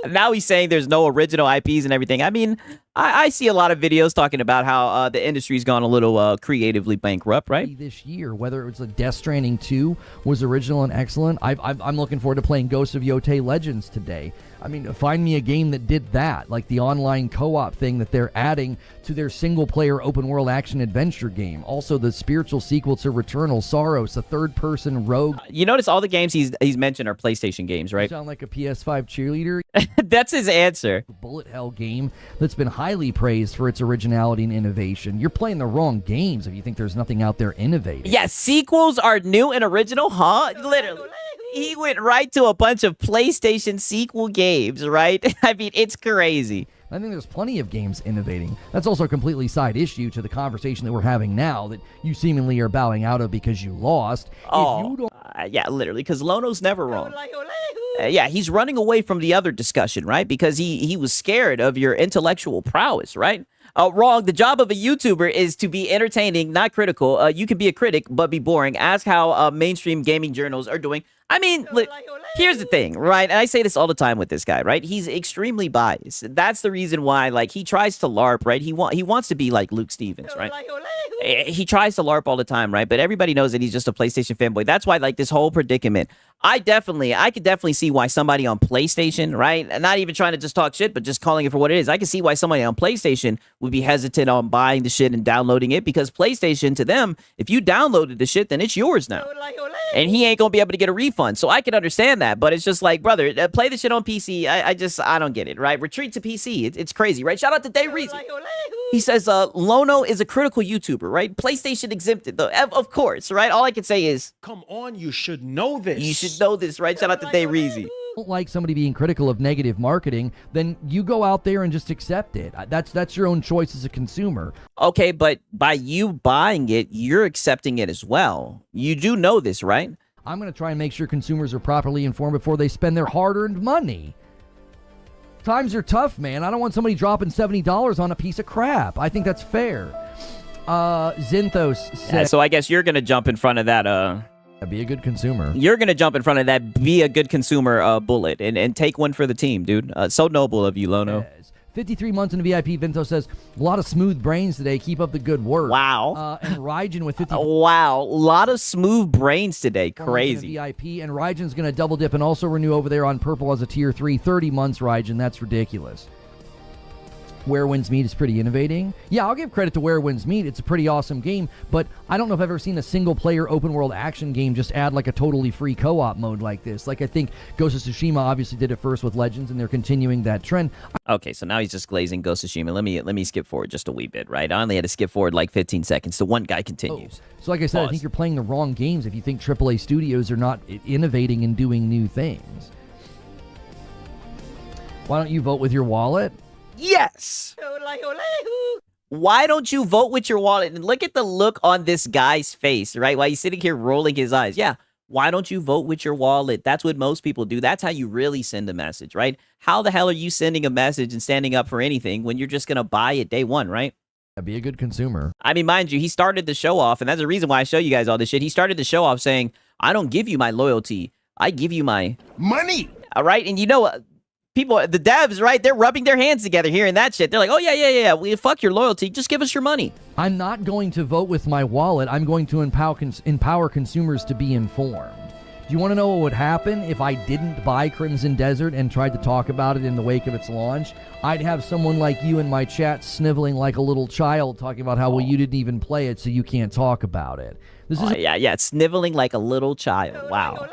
Now he's saying there's no original IPs and everything. I mean, I see a lot of videos talking about how the industry's gone a little creatively bankrupt, right? This year, whether it was a Death Stranding 2 was original and excellent. I'm looking forward to playing Ghost of Yotei Legends today. I mean, find me a game that did that, like the online co-op thing that they're adding to their single-player open-world action-adventure game. Also, the spiritual sequel to Returnal, Sorrows, the third-person rogue. You notice all the games he's mentioned are PlayStation games, right? You sound like a PS5 cheerleader. That's his answer. Bullet hell game that's been highly praised for its originality and innovation. You're playing the wrong games if you think there's nothing out there innovative. Yeah, sequels are new and original, huh? Literally. He went right to a bunch of PlayStation sequel games, right? I mean, it's crazy. I think there's plenty of games innovating. That's also a completely side issue to the conversation that we're having now that you seemingly are bowing out of because you lost. Oh, if you don't... yeah, literally, because Lono's never wrong. Yeah, he's running away from the other discussion, right? Because he was scared of your intellectual prowess, right? Wrong. The job of a YouTuber is to be entertaining, not critical. You can be a critic, but be boring. Ask how mainstream gaming journals are doing. I mean, here's the thing, right? And I say this all the time with this guy, right? He's extremely biased. That's the reason why, like, he tries to LARP, right? He wants to be like Luke Stevens, right? He tries to LARP all the time, right? But everybody knows that he's just a PlayStation fanboy. That's why, like, this whole predicament. I could definitely see why somebody on PlayStation, right? And not even trying to just talk shit, but just calling it for what it is. I can see why somebody on PlayStation would be hesitant on buying the shit and downloading it, because PlayStation, to them, if you downloaded the shit, then it's yours now. And he ain't gonna be able to get a refund. So I can understand that, but it's just like, brother, play the shit on PC. I don't get it, right? Retreat to PC. It's crazy, right? Shout out to Day Reason. He says, Lono is a critical YouTuber, right? PlayStation exempted, though. Of course, right? All I can say is, come on, you should know this. You should know this, right? Shout out to Day Reezy. Don't like somebody being critical of negative marketing, then you go out there and just accept it. That's your own choice as a consumer. Okay, but by you buying it, you're accepting it as well. You do know this, right? I'm going to try and make sure consumers are properly informed before they spend their hard-earned money. Times are tough, man. I don't want somebody dropping $70 on a piece of crap. I think that's fair. Zinthos said... Yeah, so I guess you're going to jump in front of that... Be a good consumer. You're going to jump in front of that be a good consumer bullet and take one for the team, dude. So noble of you, Lono. 53 months in the VIP. Vinto says, a lot of smooth brains today. Keep up the good work. Wow. And Raijin with 50. Wow. A lot of smooth brains today. Crazy. VIP. And Raijin's going to double dip and also renew over there on Purple as a tier 3. 30 months, Raijin. That's ridiculous. Where Winds Meet is pretty innovating. Yeah, I'll give credit to Where Winds Meet. It's a pretty awesome game, but I don't know if I've ever seen a single-player open-world action game just add like a totally free co-op mode like this. Like, I think Ghost of Tsushima obviously did it first with Legends, and they're continuing that trend. Okay, so now he's just glazing Ghost of Tsushima. Let me skip forward just a wee bit, right? I only had to skip forward like 15 seconds. So one guy continues. Oh. So like I said, I think you're playing the wrong games if you think AAA studios are not innovating and doing new things. Why don't you vote with your wallet? Yes. Why don't you vote with your wallet? And look at the look on this guy's face, right? While he's sitting here rolling his eyes. Yeah. Why don't you vote with your wallet? That's what most people do. That's how you really send a message, right? How the hell are you sending a message and standing up for anything when you're just going to buy it day one, right? Be a good consumer. I mean, mind you, he started the show off, and that's the reason why I show you guys all this shit. He started the show off saying, I don't give you my loyalty. I give you my money. All right. And you know, people, the devs, right? They're rubbing their hands together hearing that shit. They're like, oh, yeah. We fuck your loyalty. Just give us your money. I'm not going to vote with my wallet. I'm going to empower consumers to be informed. Do you want to know what would happen if I didn't buy Crimson Desert and tried to talk about it in the wake of its launch? I'd have someone like you in my chat sniveling like a little child talking about how, well, you didn't even play it, so you can't talk about it. This is yeah, sniveling like a little child. Wow.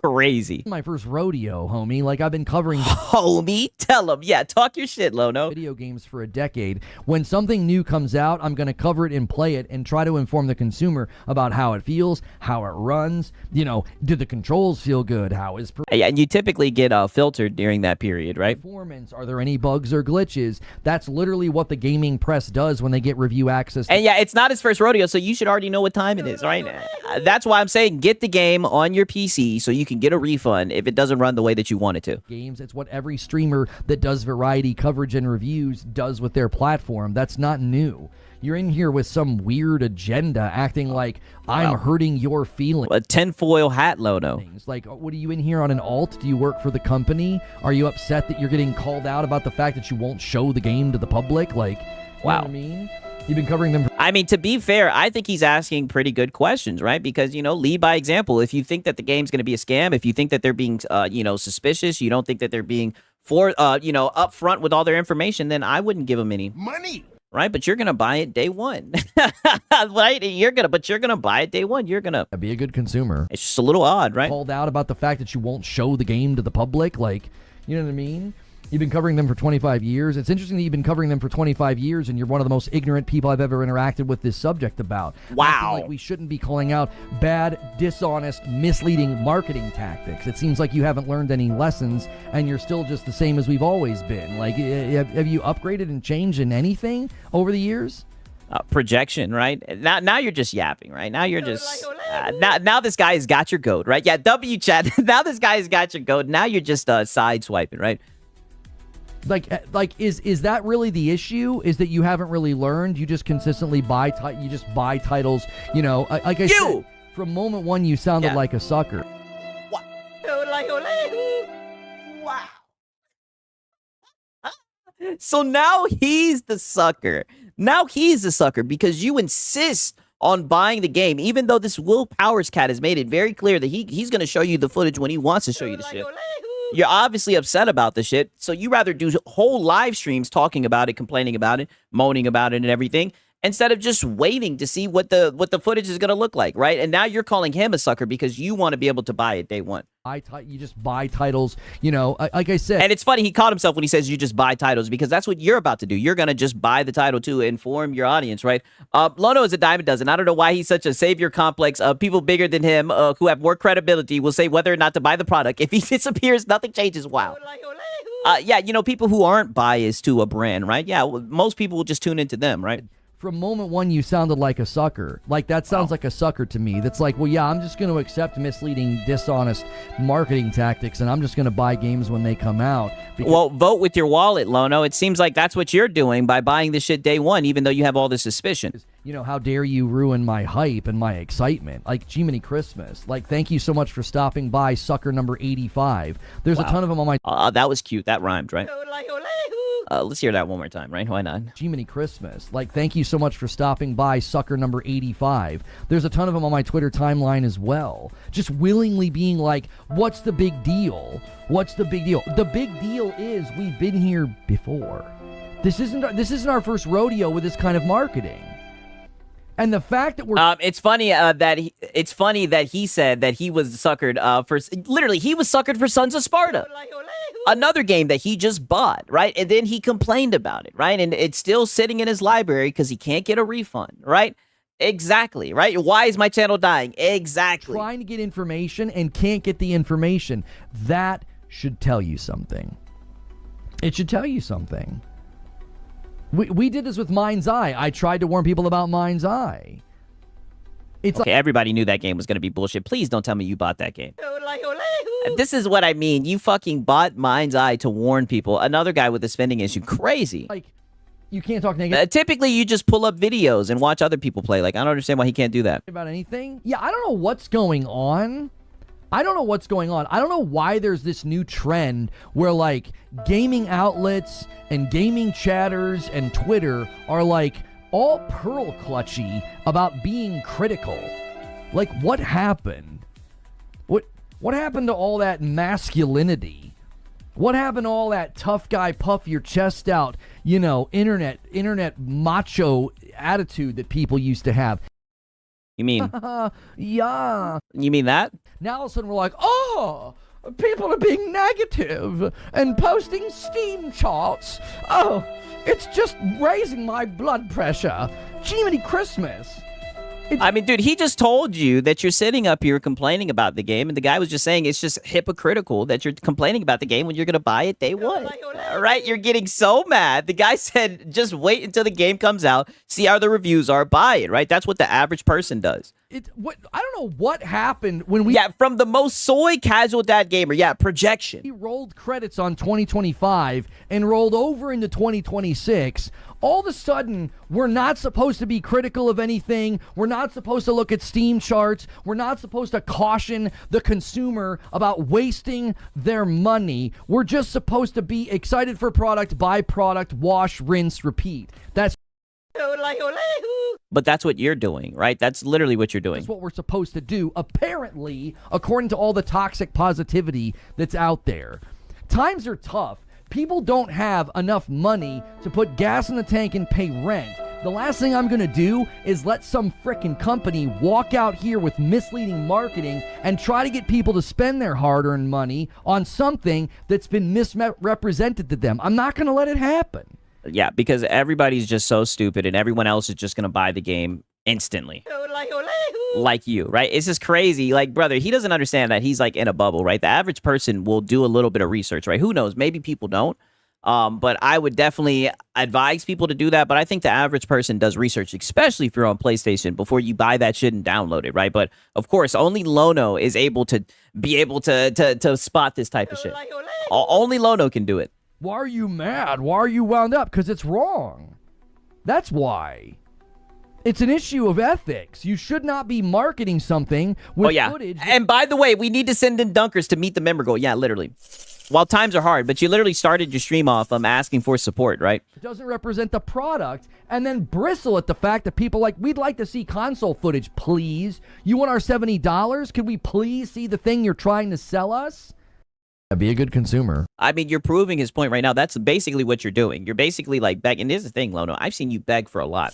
Crazy. My first rodeo, homie. Like, I've been covering homie, tell him. Yeah, talk your shit, Lono. Video games for a decade. When something new comes out, I'm going to cover it and play it and try to inform the consumer about how it feels, how it runs. You know, do the controls feel good? How is yeah, and you typically get filtered during that period, right? Performance. Are there any bugs or glitches? That's literally what the gaming press does when they get review access. And yeah, it's not his first rodeo, so you should already know what time it is, right? That's why I'm saying get the game on your PC so you can get a refund if it doesn't run the way that you want it to. Games, it's what every streamer that does variety coverage and reviews does with their platform. That's not new. You're in here with some weird agenda acting like I'm hurting your feelings. A tinfoil hat, Lono. Like, what are you in here on an alt? Do you work for the company? Are you upset that you're getting called out about the fact that you won't show the game to the public? Like, you know what I mean? You've been covering them. I mean, to be fair, I think he's asking pretty good questions, right? Because, you know, lead by example. If you think that the game's going to be a scam, if you think that they're being, suspicious, you don't think that they're being upfront with all their information, then I wouldn't give them any money. Right, but you're gonna buy it day one, right? You're gonna buy it day one. You're gonna be a good consumer. It's just a little odd, right? Called out about the fact that you won't show the game to the public, like, you know what I mean? You've been covering them for 25 years. It's interesting that you've been covering them for 25 years, and you're one of the most ignorant people I've ever interacted with this subject about. Wow. Like we shouldn't be calling out bad, dishonest, misleading marketing tactics. It seems like you haven't learned any lessons, and you're still just the same as we've always been. Like, have you upgraded and changed in anything over the years? Projection, right? Now you're just yapping, right? Now you're just now this guy has got your goat, right? Yeah, W chat. Now this guy has got your goat. Now you're just side swiping, right? Like is that really the issue? Is that you haven't really learned? You just consistently buy titles. You know, like I said, from moment one, you sounded like a sucker. What? Wow. So now he's the sucker. Now he's the sucker because you insist on buying the game, even though this Will Powers cat has made it very clear that he's going to show you the footage when he wants to show you the shit. You're obviously upset about the shit, so you rather do whole live streams talking about it, complaining about it, moaning about it and everything, instead of just waiting to see what the footage is going to look like, right? And now you're calling him a sucker because you want to be able to buy it day one. You just buy titles, you know, like I said. And it's funny, he caught himself when he says you just buy titles because that's what you're about to do. You're going to just buy the title to inform your audience, right? Lono is a dime a dozen. I don't know why he's such a savior complex. People bigger than him who have more credibility will say whether or not to buy the product. If he disappears, nothing changes. Wow. Yeah, you know, people who aren't biased to a brand, right? Yeah, most people will just tune into them, right? From moment one, you sounded like a sucker. Like, that sounds like a sucker to me. That's like, well, yeah, I'm just going to accept misleading, dishonest marketing tactics, and I'm just going to buy games when they come out. Well, vote with your wallet, Lono. It seems like that's what you're doing by buying this shit day one, even though you have all this suspicion. You know, how dare you ruin my hype and my excitement? Like, Jiminy Christmas. Like, thank you so much for stopping by, sucker number 85. There's a ton of them on my... that was cute. That rhymed, right? Let's hear that one more time, right? Why not? Jiminy Christmas. Like, thank you so much for stopping by, sucker number 85. There's a ton of them on my Twitter timeline as well. Just willingly being like, what's the big deal? What's the big deal? The big deal is we've been here before. This isn't our first rodeo with this kind of marketing. And the fact that we're it's funny that he said that he was suckered for literally he was suckered for Sons of Sparta, another game that he just bought, right? And then he complained about it, right? And it's still sitting in his library because he can't get a refund, right? Exactly, right? Why is my channel dying? Exactly. Trying to get information and can't get the information. That should tell you something. It should tell you something. We did this with Mind's Eye. I tried to warn people about Mind's Eye. It's okay, everybody knew that game was going to be bullshit. Please don't tell me you bought that game. This is what I mean. You fucking bought Mind's Eye to warn people. Another guy with a spending issue. Crazy. like, you can't talk negative typically, you just pull up videos and watch other people play. Like, I don't understand why he can't do that. about anything. Yeah, I don't know what's going on. I don't know why there's this new trend where, like, gaming outlets and gaming chatters and Twitter are, like, all pearl clutchy about being critical. Like, what happened? What happened to all that masculinity? What happened to all that tough guy, puff your chest out, internet macho attitude that people used to have? You mean? Yeah. You mean that? Now all of a sudden we're like, oh, people are being negative and posting Steam charts. Oh, it's just raising my blood pressure. Jiminy Christmas. I mean, dude, he just told you that you're sitting up here complaining about the game, and the guy was just saying it's just hypocritical that you're complaining about the game when you're going to buy it day one. All right? You're getting so mad. The guy said just wait until the game comes out, see how the reviews are, buy it, right? That's what the average person does. I don't know what happened when we... Yeah, from the most soy casual dad gamer. Yeah, projection. He rolled credits on 2025 and rolled over into 2026. All of a sudden, we're not supposed to be critical of anything. We're not supposed to look at Steam charts. We're not supposed to caution the consumer about wasting their money. We're just supposed to be excited for product, buy product, wash, rinse, repeat. But that's what you're doing, right? That's literally what you're doing. That's what we're supposed to do, apparently, according to all the toxic positivity that's out there. Times are tough. People don't have enough money to put gas in the tank and pay rent. The last thing I'm going to do is let some frickin' company walk out here with misleading marketing and try to get people to spend their hard-earned money on something that's been misrepresented to them. I'm not going to let it happen. Yeah, because everybody's just so stupid and everyone else is just going to buy the game instantly. Like you, right? It's just crazy. Like, brother, he doesn't understand that he's like in a bubble, right? The average person will do a little bit of research, right? Who knows? Maybe people don't. But I would definitely advise people to do that. But I think the average person does research, especially if you're on PlayStation, before you buy that shit and download it, right? But of course, only Lono is able to spot this type of shit. Only Lono can do it. Why are you mad? Why are you wound up? Because it's wrong. That's why. It's an issue of ethics. You should not be marketing something with footage. And by the way, we need to send in dunkers to meet the member goal. Yeah, literally. While times are hard, but you literally started your stream off asking for support, right? It doesn't represent the product, and then bristle at the fact that people we'd like to see console footage, please. You want our $70? Could we please see the thing you're trying to sell us? Be a good consumer. I mean, you're proving his point right now. That's basically what you're doing. You're basically like begging. And here's the thing, Lono. I've seen you beg for a lot.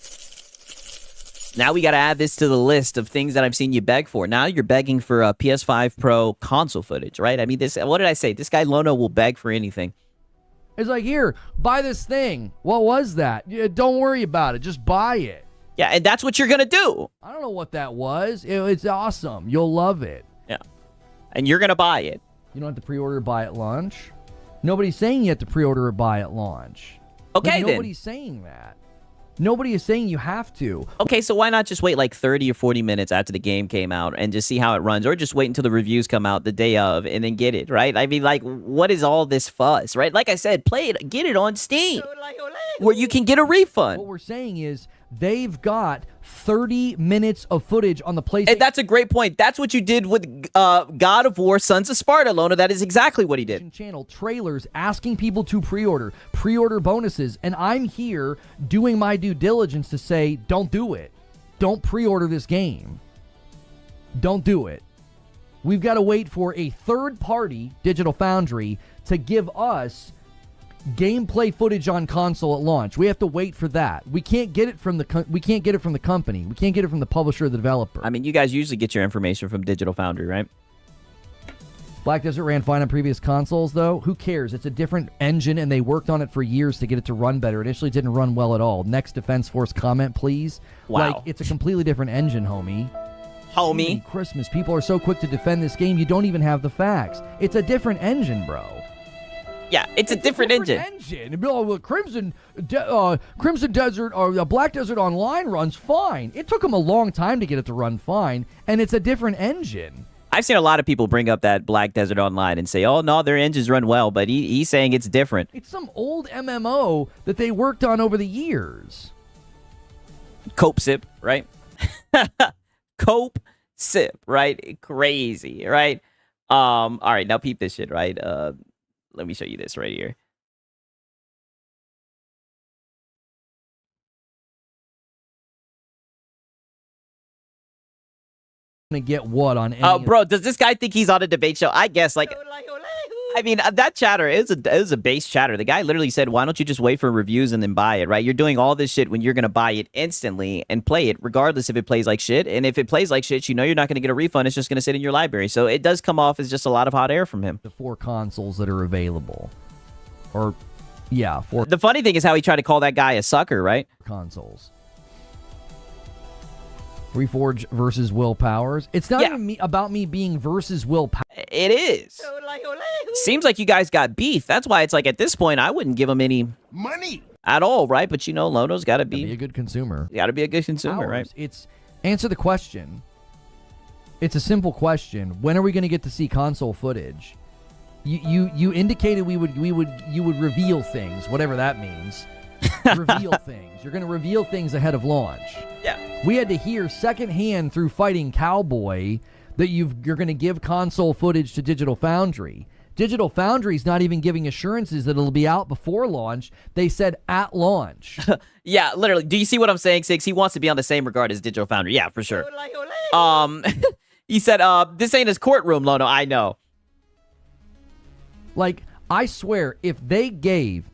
Now we got to add this to the list of things that I've seen you beg for. Now you're begging for a PS5 Pro console footage, right? I mean, what did I say? This guy Lono will beg for anything. It's like, here, buy this thing. What was that? Don't worry about it. Just buy it. Yeah, and that's what you're going to do. I don't know what that was. It's awesome. You'll love it. Yeah. And you're going to buy it. You don't have to pre-order or buy at launch. Nobody's saying you have to pre-order or buy at launch. Okay, then. Nobody's saying that. Nobody is saying you have to. Okay, so why not just wait like 30 or 40 minutes after the game came out and just see how it runs, or just wait until the reviews come out the day of and then get it, right? I mean, like, what is all this fuss, right? Like I said, play it, get it on Steam where you can get a refund. What we're saying is They've got 30 minutes of footage on the PlayStation. And that's a great point. That's what you did with God of War, Sons of Sparta, Lona. That is exactly what he did. Channel trailers asking people to pre-order bonuses, and I'm here doing my due diligence to say, don't do it. Don't pre-order this game. Don't do it. We've got to wait for a third-party Digital Foundry to give us gameplay footage on console at launch. We have to wait for that. We can't get it from the company. We can't get it from the publisher or the developer. I mean, you guys usually get your information from Digital Foundry, right? Black Desert ran fine on previous consoles, though. Who cares? It's a different engine, and they worked on it for years to get it to run better. It initially didn't run well at all. Next Defense Force comment, please. Wow. Like, it's a completely different engine, homie. Homie. Christmas. People are so quick to defend this game, you don't even have the facts. It's a different engine, bro. Yeah, it's a different engine. Well, Crimson Desert or Black Desert Online runs fine. It took them a long time to get it to run fine, and it's a different engine. I've seen a lot of people bring up that Black Desert Online and say, oh, no, their engines run well, but he's saying it's different. It's some old MMO that they worked on over the years. Cope sip, right? Cope sip, right? Crazy, right? All right, now peep this shit, right? Let me show you this right here. To get what on any bro, does this guy think he's on a debate show? I guess, like, I mean, that chatter is a base chatter. The guy literally said, why don't you just wait for reviews and then buy it, right? You're doing all this shit when you're going to buy it instantly and play it, regardless if it plays like shit. And if it plays like shit, you know you're not going to get a refund. It's just going to sit in your library. So it does come off as just a lot of hot air from him. The 4 consoles that are available. Or, yeah, 4. The funny thing is how he tried to call that guy a sucker, right? Consoles. Reforge versus Will Powers. It's not even about me being versus Will Powers. It is. Seems like you guys got beef. That's why it's like at this point I wouldn't give him any money at all, right? But you know, Lono's got to be a good consumer. Got to be a good consumer, right? It's answer the question. It's a simple question. When are we going to get to see console footage? You indicated you would reveal things, whatever that means. Reveal things. You're going to reveal things ahead of launch. Yeah. We had to hear secondhand through Fighting Cowboy that you're going to give console footage to Digital Foundry. Digital Foundry's not even giving assurances that it'll be out before launch. They said at launch. Yeah, literally. Do you see what I'm saying, Six? He wants to be on the same regard as Digital Foundry. Yeah, for sure. He said, this ain't his courtroom, Lono. I know. Like, I swear, if they gave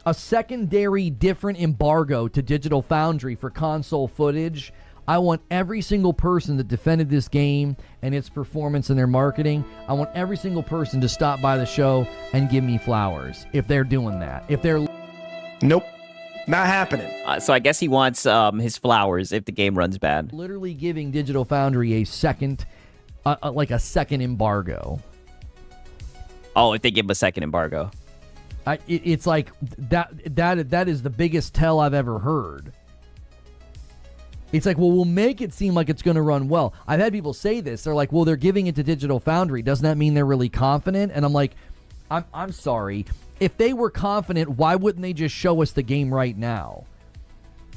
a secondary different embargo to Digital Foundry for console footage, I want every single person that defended this game and its performance and their marketing, I want every single person to stop by the show and give me flowers if they're doing that. If they're... Nope. Not happening. So I guess he wants his flowers if the game runs bad. Literally giving Digital Foundry a second, like a second embargo. Oh, if they give him a second embargo. It's like that is the biggest tell I've ever heard. It's like, well, we'll make it seem like it's going to run well. I've had people say this. They're like, well, they're giving it to Digital Foundry. Doesn't that mean they're really confident? And I'm like, I'm sorry. If they were confident, why wouldn't they just show us the game right now?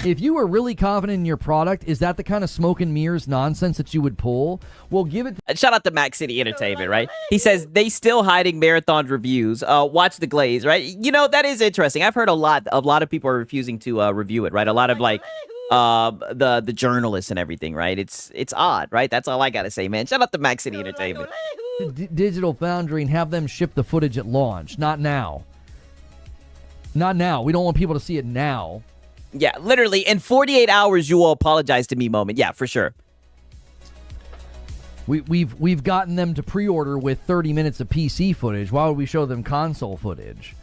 If you were really confident in your product, is that the kind of smoke and mirrors nonsense that you would pull? Well, give it... Shout out to Mac City Entertainment, right? He says, they still hiding Marathon reviews. Watch the Glaze, right? You know, that is interesting. I've heard a lot of people are refusing to review it, right? A lot of, like, the journalists and everything, right? It's odd, right? That's all I got to say, man. Shout out to Mac City Entertainment. Digital Foundry and have them ship the footage at launch. Not now. Not now. We don't want people to see it now. Yeah, literally, in 48 hours, you will apologize to me moment. Yeah, for sure. We've gotten them to pre-order with 30 minutes of PC footage. Why would we show them console footage?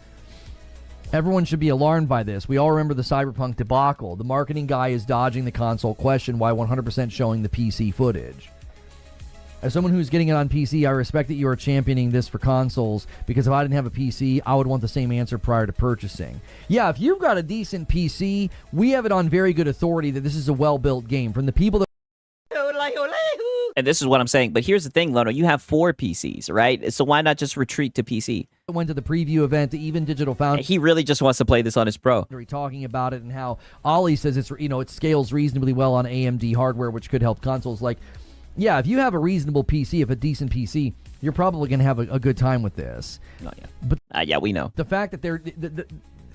Everyone should be alarmed by this. We all remember the Cyberpunk debacle. The marketing guy is dodging the console question. Why 100% showing the PC footage? As someone who's getting it on PC, I respect that you are championing this for consoles, because if I didn't have a PC, I would want the same answer prior to purchasing. Yeah, if you've got a decent PC, we have it on very good authority that this is a well-built game. From the people that... And this is what I'm saying. But here's the thing, Lono. You have 4 PCs, right? So why not just retreat to PC? Went to the preview event, even Digital Foundry. He really just wants to play this on his Pro. Talking about it and how Ollie says it's, it scales reasonably well on AMD hardware, which could help consoles. Like, yeah, if you have a reasonable PC, if a decent PC, you're probably going to have a good time with this. Oh, yeah. But yeah, we know. The fact that they're...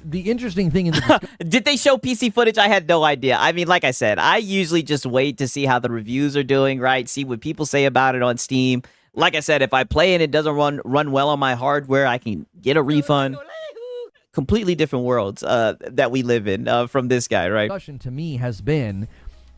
The interesting thing in the did they show PC footage? I had no idea. I mean, like I said, I usually just wait to see how the reviews are doing, right? See what people say about it on Steam. Like I said, if I play and it doesn't run well on my hardware, I can get a refund. Completely different worlds that we live in from this guy, right? Discussion to me has been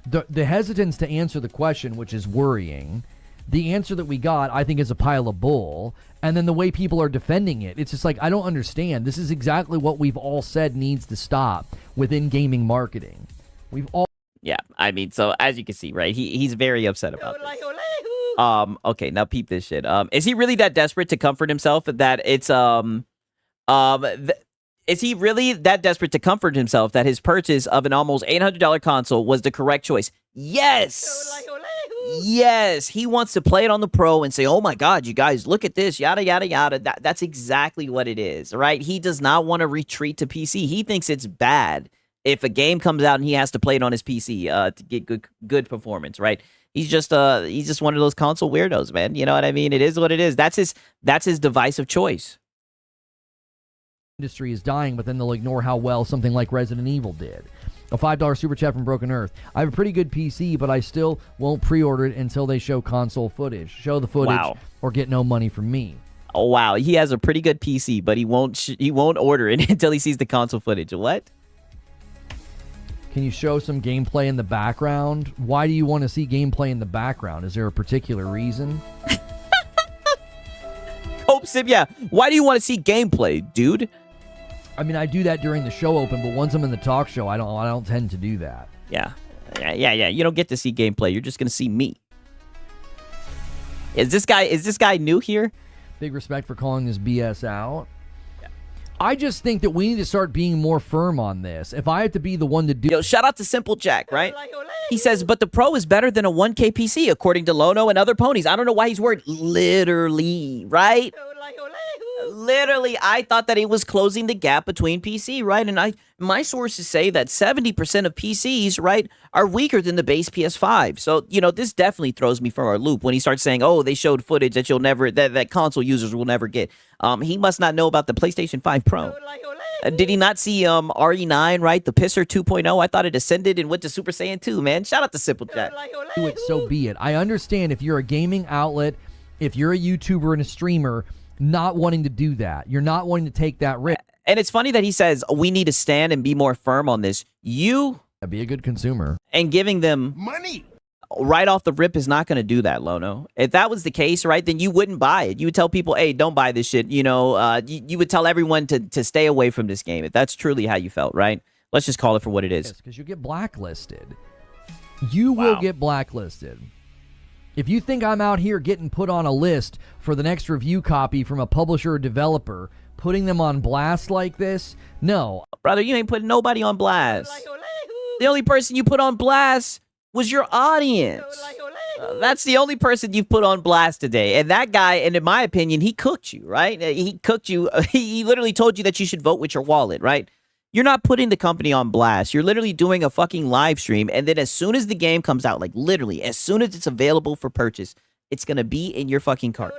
the hesitance to answer the question, which is worrying. The answer that we got, I think, is a pile of bull. And then the way people are defending it, it's just like, I don't understand. This is exactly what we've all said needs to stop within gaming marketing. We've all... Yeah, I mean, so as you can see, right, he's very upset about this. Okay, now peep this shit. Is he really that desperate to comfort himself that it's, is he really that desperate to comfort himself that his purchase of an almost $800 console was the correct choice? Yes! Yes, he wants to play it on the Pro and say, oh my God, you guys, look at this, yada, yada, yada. That's exactly what it is, right? He does not want to retreat to PC. He thinks it's bad if a game comes out and he has to play it on his PC to get good performance, right? He's just one of those console weirdos, man. You know what I mean? It is what it is. That's his device of choice. Industry is dying, but then they'll ignore how well something like Resident Evil did. A $5 super chat from Broken Earth. I have a pretty good PC, but I still won't pre-order it until they show console footage. Show the footage or get no money from me. Oh, wow. He has a pretty good PC, but he won't order it until he sees the console footage. What? Can you show some gameplay in the background? Why do you want to see gameplay in the background? Is there a particular reason? Hope Sim, yeah. Why do you want to see gameplay, dude? I mean, I do that during the show open, but once I'm in the talk show, I don't tend to do that. Yeah. You don't get to see gameplay. You're just gonna see me. Is this guy new here? Big respect for calling this BS out. Yeah. I just think that we need to start being more firm on this. If I had to be the one to do... Yo, shout out to Simple Jack, right? He says, but the Pro is better than a 1K PC, according to Lono and other ponies. I don't know why he's worried. Literally, right? Literally, I thought that it was closing the gap between PC, right? And my sources say that 70% of PCs, right, are weaker than the base PS5. So, this definitely throws me for a loop when he starts saying, oh, they showed footage that that console users will never get. He must not know about the PlayStation 5 Pro. Did he not see RE9, right? The Pisser 2.0? I thought it ascended and went to Super Saiyan 2, man. Shout out to Simple Jack. Do it, so be it. I understand if you're a gaming outlet, if you're a YouTuber and a streamer, not wanting to do that. You're not wanting to take that risk. And it's funny that he says, we need to stand and be more firm on this. Be a good consumer. And giving them money right off the rip is not going to do that, Lono. If that was the case, right, then you wouldn't buy it. You would tell people, hey, don't buy this shit. You would tell everyone to stay away from this game if that's truly how you felt, right? Let's just call it for what it is. Because you get blacklisted. You will get blacklisted. If you think I'm out here getting put on a list for the next review copy from a publisher or developer, putting them on blast like this, no. Brother, you ain't putting nobody on blast. The only person you put on blast was your audience. That's the only person you've put on blast today. And that guy, and in my opinion, he cooked you, right? He cooked you. He literally told you that you should vote with your wallet, right? You're not putting the company on blast. You're literally doing a fucking live stream. And then as soon as the game comes out, like literally, as soon as it's available for purchase, it's going to be in your fucking cart.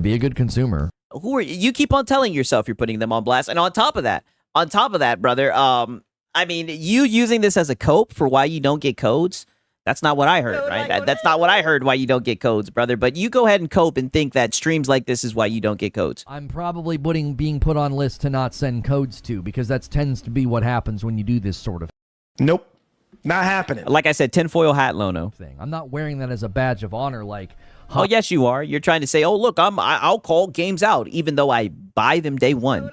Be a good consumer. Who are you? You keep on telling yourself you're putting them on blast. And on top of that, brother, I mean, you using this as a cope for why you don't get codes, that's not what I heard, right? That's not what I heard why you don't get codes, brother. But you go ahead and cope and think that streams like this is why you don't get codes. I'm probably being put on lists to not send codes to, because that tends to be what happens when you do this sort of Nope. Not happening. Like I said, tinfoil hat, Lono. thing. I'm not wearing that as a badge of honor like... Oh, yes, you are. You're trying to say, oh, look, I'll call games out, even though I buy them day one.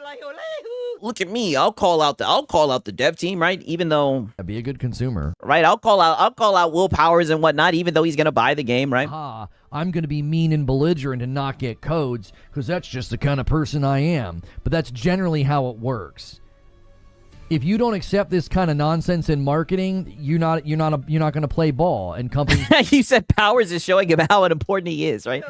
Look at me. I'll call out the dev team, right? Even though be a good consumer. Right? I'll call out Will Powers and whatnot, even though he's gonna buy the game, right? I'm gonna be mean and belligerent and not get codes, because that's just the kind of person I am. But that's generally how it works. If you don't accept this kind of nonsense in marketing, you're not going to play ball. And companies. You said Powers is showing him how important he is, right?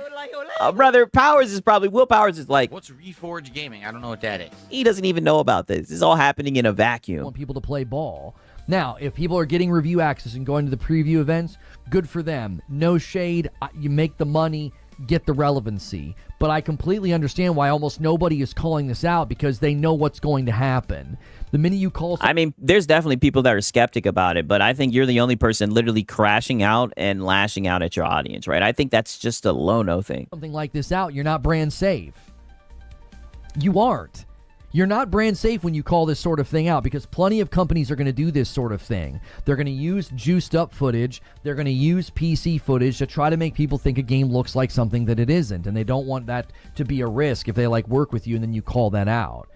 Brother, Powers is probably Will Powers is like, What's Reforge Gaming? I don't know what that is. he doesn't even know about this. This is all happening in a vacuum. Want people to play ball. Now, if people are getting review access and going to the preview events, good for them. No shade. You make the money, get the relevancy. But I completely understand why almost nobody is calling this out because they know what's going to happen. The minute you call... I mean, there's definitely people that are skeptic about it, but I think you're the only person literally crashing out and lashing out at your audience, right? I think that's just a Lono thing. Something like this out, you're not brand safe. You aren't. You're not brand safe when you call this sort of thing out because plenty of companies are going to do this sort of thing. They're going to use juiced up footage. They're going to use PC footage to try to make people think a game looks like something that it isn't. And they don't want that to be a risk if they like work with you and then you call that out.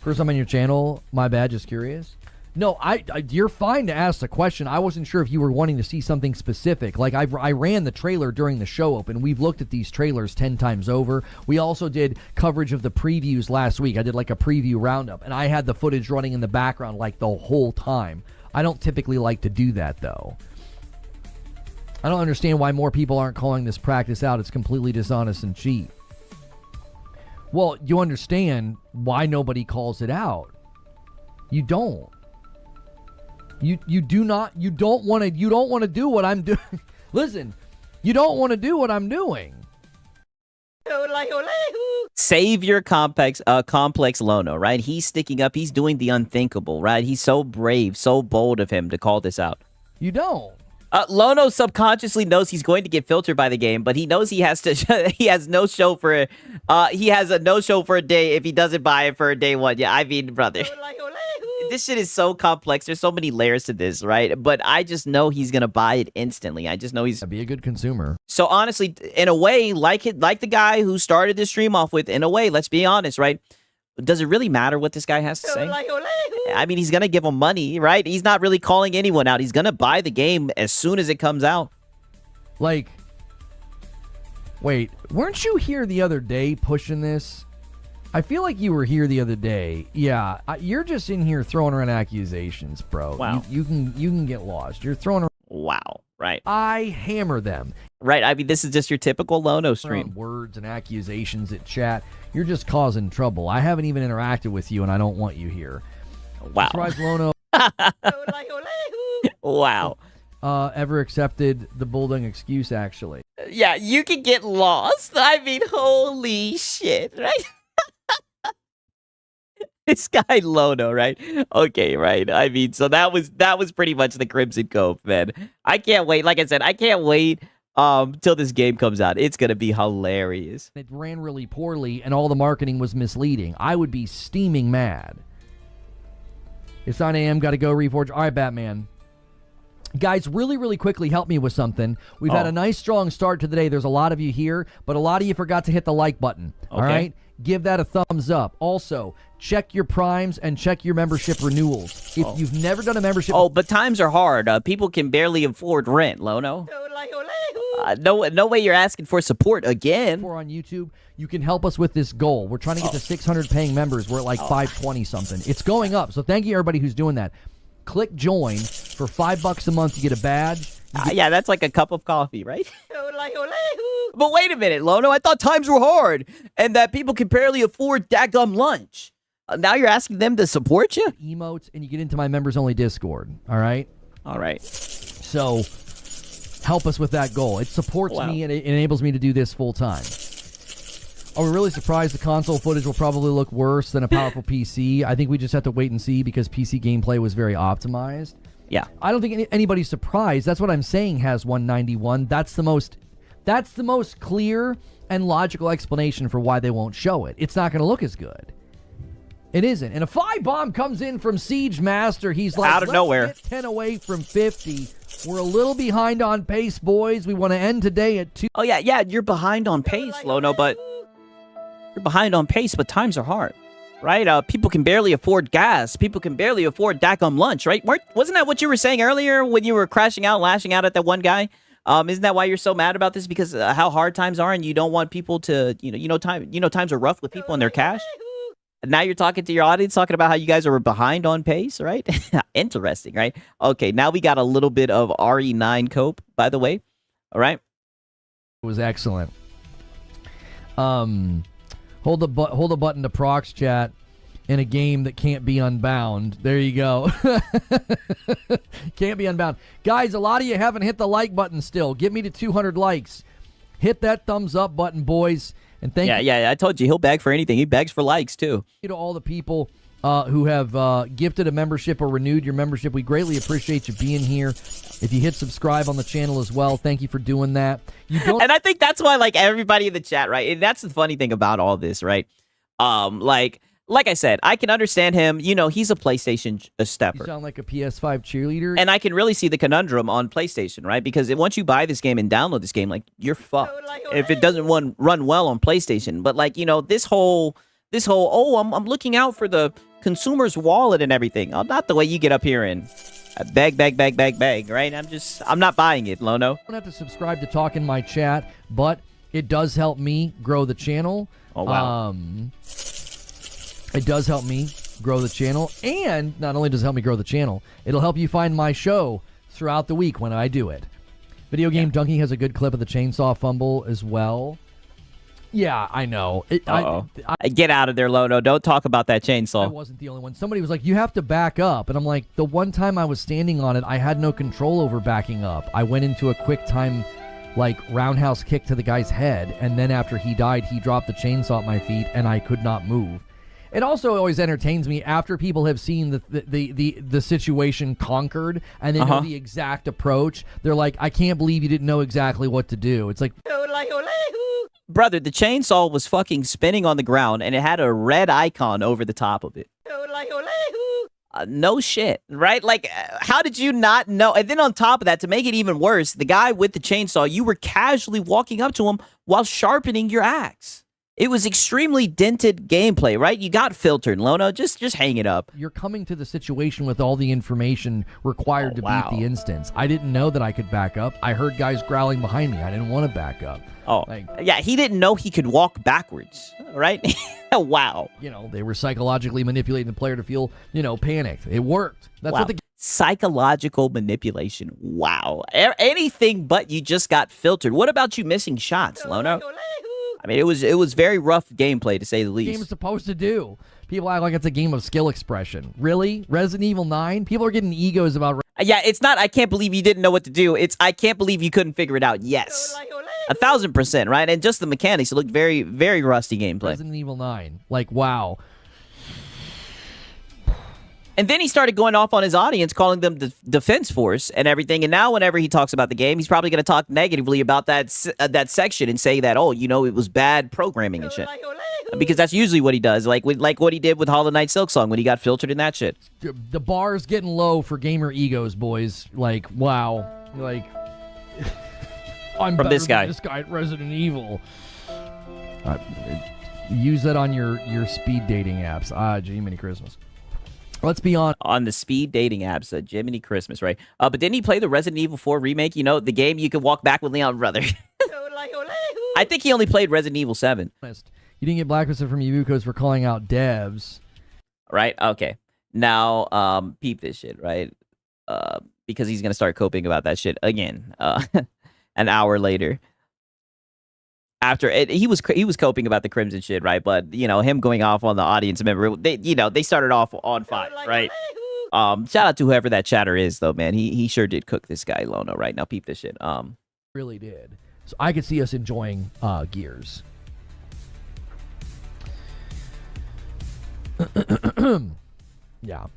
First time on your channel, my bad, just curious. No, you're fine to ask the question. I wasn't sure if you were wanting to see something specific. Like, I ran the trailer during the show open. We've looked at these trailers 10 times over. We also did coverage of the previews last week. I did like a preview roundup, and I had the footage running in the background like the whole time. I don't typically like to do that, though. I don't understand why more people aren't calling this practice out. It's completely dishonest and cheap. Well, you understand why nobody calls it out. You don't. You don't want to do what I'm doing. Listen, you don't want to do what I'm doing. Save your complex Lono, right? He's sticking up. He's doing the unthinkable, right? He's so brave, so bold of him to call this out. You don't. Lono subconsciously knows he's going to get filtered by the game, but he knows he has to. He has no show for. He has a no show for a day if he doesn't buy it for day one. Yeah, I mean, brother, this shit is so complex. There's so many layers to this, right? But I just know he's gonna buy it instantly. I just know he's be a good consumer. So honestly, in a way, like the guy who started this stream off with, in a way, let's be honest, right? Does it really matter what this guy has to say? I mean, he's going to give him money, right? He's not really calling anyone out. He's going to buy the game as soon as it comes out. Like, wait, weren't you here the other day pushing this? I feel like you were here the other day. Yeah, you're just in here throwing around accusations, bro. Wow. You can get lost. You're throwing around... Wow, right. I hammer them. Right, I mean, this is just your typical Lono stream. Words and accusations at chat. You're just causing trouble. I haven't even interacted with you, and I don't want you here. Wow. Surprise, Lono. Wow. Ever accepted the bulldog excuse, actually. Yeah, you can get lost. I mean, holy shit, right? This guy Lono, right? Okay, right. I mean, so that was pretty much the Crimson Cove, man. I can't wait. Like I said, I can't wait till this game comes out. It's gonna be hilarious. It ran really poorly, and all the marketing was misleading. I would be steaming mad. It's 9 a.m. Got to go reforge. All right, Batman. Guys, really, really quickly, help me with something. We've had a nice, strong start to the day. There's a lot of you here, but a lot of you forgot to hit the like button. All right? Give that a thumbs up. Also, check your primes and check your membership renewals. If you've never done a membership... Oh, but times are hard. People can barely afford rent, Lono. No way you're asking for support again. On YouTube, you can help us with this goal. We're trying to get to 600 paying members. We're at like 520 something. It's going up. So thank you, everybody who's doing that. Click join for $5 a month. You get a badge. Yeah, that's like a cup of coffee, right? But wait a minute, Lono. I thought times were hard and that people can barely afford daggum lunch. Now you're asking them to support you? Emotes, and you get into my members-only Discord. All right? All right. So help us with that goal. It supports me and it enables me to do this full-time. Are we really surprised the console footage will probably look worse than a powerful PC? I think we just have to wait and see because PC gameplay was very optimized. Yeah. I don't think anybody's surprised. That's what I'm saying has 191. That's the most clear and logical explanation for why they won't show it. It's not going to look as good. It isn't. And a 5-bomb comes in from Siege Master. He's like, out of nowhere. Get 10 away from 50. We're a little behind on pace, boys. We want to end today at 2. Oh, yeah, you're behind on pace, Lono, but you're behind on pace, but times are hard, right? People can barely afford gas. People can barely afford daggum lunch, right? Wasn't that what you were saying earlier when you were crashing out, lashing out at that one guy? Isn't that why you're so mad about this? Because how hard times are, and you don't want people to, times are rough with people and their cash. Now you're talking to your audience, talking about how you guys are behind on pace, right? Interesting, right? Okay, now we got a little bit of RE9 cope, by the way. All right. It was excellent. Hold the button to prox chat in a game that can't be unbound. There you go. Can't be unbound. Guys, a lot of you haven't hit the like button still. Get me to 200 likes. Hit that thumbs up button, boys. And thank you. Yeah, I told you he'll beg for anything. He begs for likes too. To all the people who have gifted a membership or renewed your membership, we greatly appreciate you being here. If you hit subscribe on the channel as well, thank you for doing that. And I think that's why, like, everybody in the chat, right? And that's the funny thing about all this, right? Like I said, I can understand him. You know, he's a PlayStation stepper. You sound like a PS5 cheerleader. And I can really see the conundrum on PlayStation, right? Because once you buy this game and download this game, like, you're fucked if it doesn't run well on PlayStation. But, like, you know, this whole I'm looking out for the consumer's wallet and everything. Oh, not the way you get up here and beg, right? I'm not buying it, Lono. You don't have to subscribe to talk in my chat, but it does help me grow the channel. Oh, wow. It does help me grow the channel, and not only does it help me grow the channel, it'll help you find my show throughout the week when I do it. Video Game Donkey has a good clip of the chainsaw fumble as well. Yeah, I know. Get out of there, Lono. Don't talk about that chainsaw. I wasn't the only one. Somebody was like, you have to back up. And I'm like, the one time I was standing on it, I had no control over backing up. I went into a quick time, like, roundhouse kick to the guy's head, and then after he died, he dropped the chainsaw at my feet, and I could not move. It also always entertains me after people have seen the situation conquered and they know the exact approach. They're like, I can't believe you didn't know exactly what to do. It's like, brother, the chainsaw was fucking spinning on the ground and it had a red icon over the top of it. No shit, right? Like, how did you not know? And then on top of that, to make it even worse, the guy with the chainsaw, you were casually walking up to him while sharpening your axe. It was extremely dented gameplay, right? You got filtered, Lono. Just hang it up. You're coming to the situation with all the information required to beat the instance. I didn't know that I could back up. I heard guys growling behind me. I didn't want to back up. Oh, yeah, he didn't know he could walk backwards, right? Wow. You know, they were psychologically manipulating the player to feel, panicked. It worked. That's what the psychological manipulation. Wow. Anything but you just got filtered. What about you missing shots, Lono? I mean, it was very rough gameplay, to say the least. Game is supposed to do. People act like it's a game of skill expression. Really? Resident Evil 9? People are getting egos about... Yeah, it's not, I can't believe you didn't know what to do. It's, I can't believe you couldn't figure it out. Yes. 1,000%, right? And just the mechanics, it looked very, very rusty gameplay. Resident Evil 9. Like, wow. And then he started going off on his audience, calling them the Defense Force and everything. And now whenever he talks about the game, he's probably going to talk negatively about that section and say that, it was bad programming and shit. Because that's usually what he does, like what he did with Hollow Knight Silksong when he got filtered in that shit. The bar's getting low for gamer egos, boys. Like, wow. Like, I'm from this guy. This guy at Resident Evil. Use that on your speed dating apps. Jiminy Christmas. Let's be on the speed dating apps, Jiminy Christmas, right? But didn't he play the Resident Evil 4 remake? You know, the game you could walk back with Leon, brother. I think he only played Resident Evil 7. You didn't get blacklisted from Yubuko's for calling out devs. Right? Okay. Now, peep this shit, right? Because he's going to start coping about that shit again an hour later. After he was coping about the Crimson shit, right? But him going off on the audience member, they started off on fire, right? Shout out to whoever that chatter is, though, man. He sure did cook this guy Lono, right? Now peep this shit. Really did. So I could see us enjoying Gears. Yeah.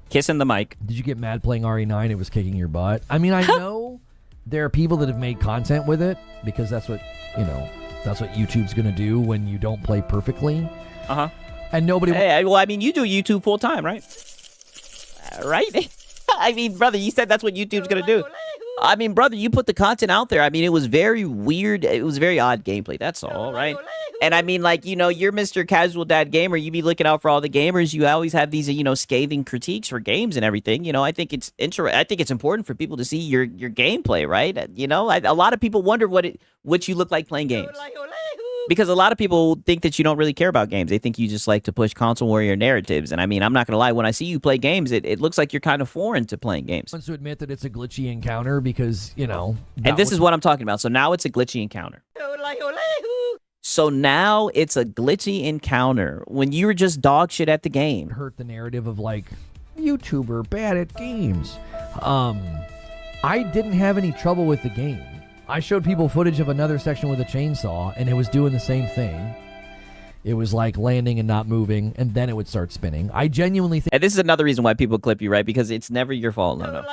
Kissing the mic. Did you get mad playing RE9? It was kicking your butt. I mean, I know there are people that have made content with it because that's what YouTube's going to do when you don't play perfectly. And nobody... Hey, well, I mean, you do YouTube full time, right? Right? I mean, brother, you said that's what YouTube's going to do. I mean, brother, you put the content out there. I mean, it was very weird. It was very odd gameplay. That's all, right? And I mean, like, you're Mr. Casual Dad Gamer. You be looking out for all the gamers. You always have these, scathing critiques for games and everything. I think it's I think it's important for people to see your gameplay, right? A lot of people wonder what you look like playing games. Because a lot of people think that you don't really care about games. They think you just like to push console warrior narratives. And I mean, I'm not going to lie. When I see you play games, it looks like you're kind of foreign to playing games. Wants to admit that it's a glitchy encounter because, you know. And this is what I'm talking about. So now it's a glitchy encounter. So now it's a glitchy encounter when you were just dog shit at the game. Hurt the narrative of like, YouTuber bad at games. I didn't have any trouble with the game. I showed people footage of another section with a chainsaw, and it was doing the same thing. It was like landing and not moving, and then it would start spinning. I genuinely think... And this is another reason why people clip you, right? Because it's never your fault, no.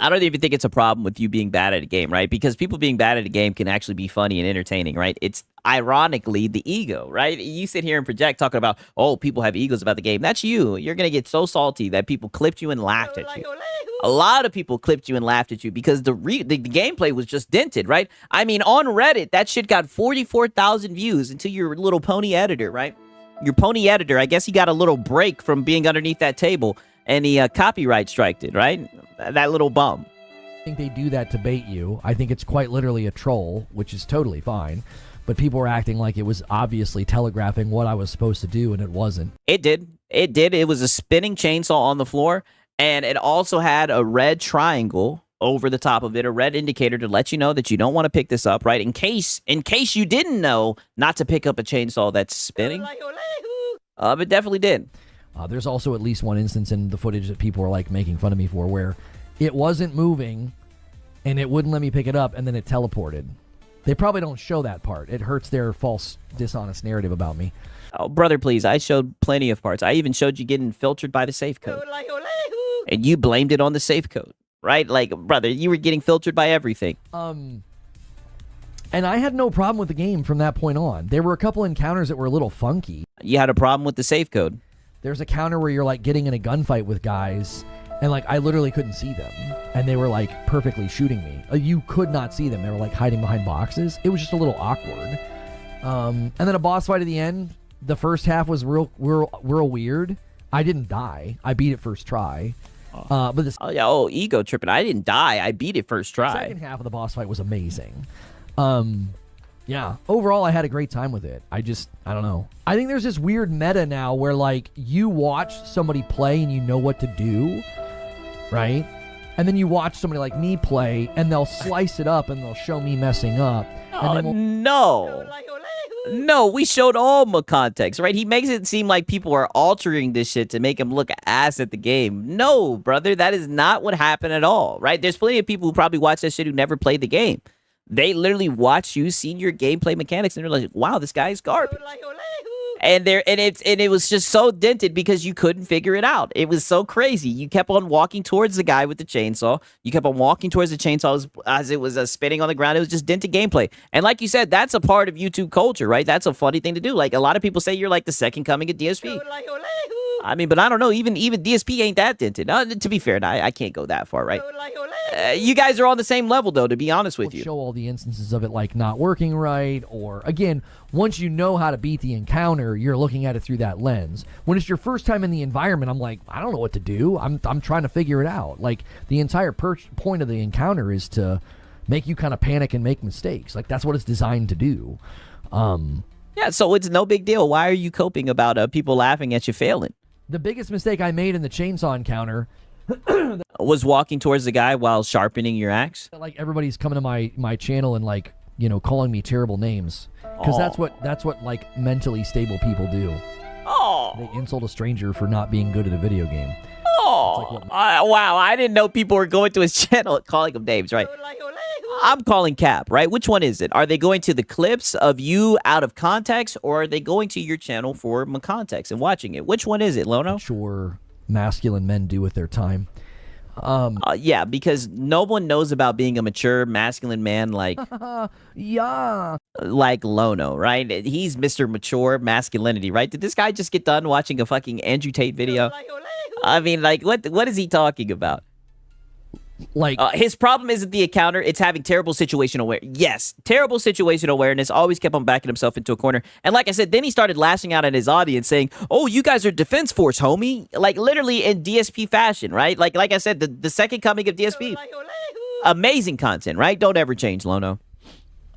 I don't even think it's a problem with you being bad at a game, right? Because people being bad at a game can actually be funny and entertaining, right? It's ironically the ego, right? You sit here and project talking about, oh, people have egos about the game. That's you. You're going to get so salty that people clipped you and laughed at you. A lot of people clipped you and laughed at you because the gameplay was just dented, right? I mean, on Reddit, that shit got 44,000 views into your little pony editor, right? Your pony editor, I guess he got a little break from being underneath that table and he copyright striked it, right? That little bum. I think they do that to bait you. I think it's quite literally a troll, which is totally fine. But people were acting like it was obviously telegraphing what I was supposed to do, and it wasn't. It did. It did. It was a spinning chainsaw on the floor, and it also had a red triangle over the top of it, a red indicator to let you know that you don't want to pick this up, right? In case you didn't know not to pick up a chainsaw that's spinning. It definitely did. There's also at least one instance in the footage that people were like making fun of me for where it wasn't moving and it wouldn't let me pick it up and then it teleported. They probably don't show that part. It hurts their false, dishonest narrative about me. Oh, brother, please. I showed plenty of parts. I even showed you getting filtered by the safe code. And you blamed it on the safe code, right? Like, brother, you were getting filtered by everything. And I had no problem with the game from that point on. There were a couple encounters that were a little funky. You had a problem with the safe code. There's a counter where you're like getting in a gunfight with guys and like I literally couldn't see them and they were like perfectly shooting me. You could not see them. They were like hiding behind boxes. It was just a little awkward. And then a boss fight at the end. The first half was real weird. I didn't die. I beat it first try. But this ego tripping. I didn't die. I beat it first try. Second half of the boss fight was amazing. Yeah, overall, I had a great time with it. I don't know. I think there's this weird meta now where, like, you watch somebody play and you know what to do, right? And then you watch somebody like me play and they'll slice it up and they'll show me messing up. And No, we showed all my context, right? He makes it seem like people are altering this shit to make him look ass at the game. No, brother, that is not what happened at all, right? There's plenty of people who probably watch that shit who never played the game. They literally watch you, seen your gameplay mechanics, and they're like, "Wow, this guy is garbage." And it was just so dented because you couldn't figure it out. It was so crazy. You kept on walking towards the guy with the chainsaw. You kept on walking towards the chainsaw as it was spinning on the ground. It was just dented gameplay. And like you said, that's a part of YouTube culture, right? That's a funny thing to do. Like a lot of people say you're like the second coming of DSP. I mean, but I don't know. Even DSP ain't that dented. To be fair, I can't go that far, right? You guys are on the same level, though, to be honest with you. Show all the instances of it, like, not working right, or, again, once you know how to beat the encounter, you're looking at it through that lens. When it's your first time in the environment, I'm like, I don't know what to do. I'm trying to figure it out. Like, the entire point of the encounter is to make you kind of panic and make mistakes. Like, that's what it's designed to do. Yeah, so it's no big deal. Why are you coping about people laughing at you failing? The biggest mistake I made in the chainsaw encounter was walking towards the guy while sharpening your axe. Like everybody's coming to my channel and like, you know, calling me terrible names because that's what like mentally stable people do. Oh, they insult a stranger for not being good at a video game. Oh, wow! I didn't know people were going to his channel calling him names. Right? I'm calling cap. Right? Which one is it? Are they going to the clips of you out of context, or are they going to your channel for context and watching it? Which one is it, Lono? Sure. Masculine men do with their time. Yeah, because no one knows about being a mature masculine man like like Lono, right? He's Mr. Mature Masculinity, right? Did this guy just get done watching a fucking Andrew Tate video? I mean, like, what is he talking about? Like his problem isn't the encounter; it's having terrible situational awareness. Yes, terrible situational awareness. Always kept on backing himself into a corner. And like I said, then he started lashing out at his audience, saying, "Oh, you guys are Defense Force, homie!" Like literally in DSP fashion, right? Like I said, the second coming of DSP. Amazing content, right? Don't ever change, Lono.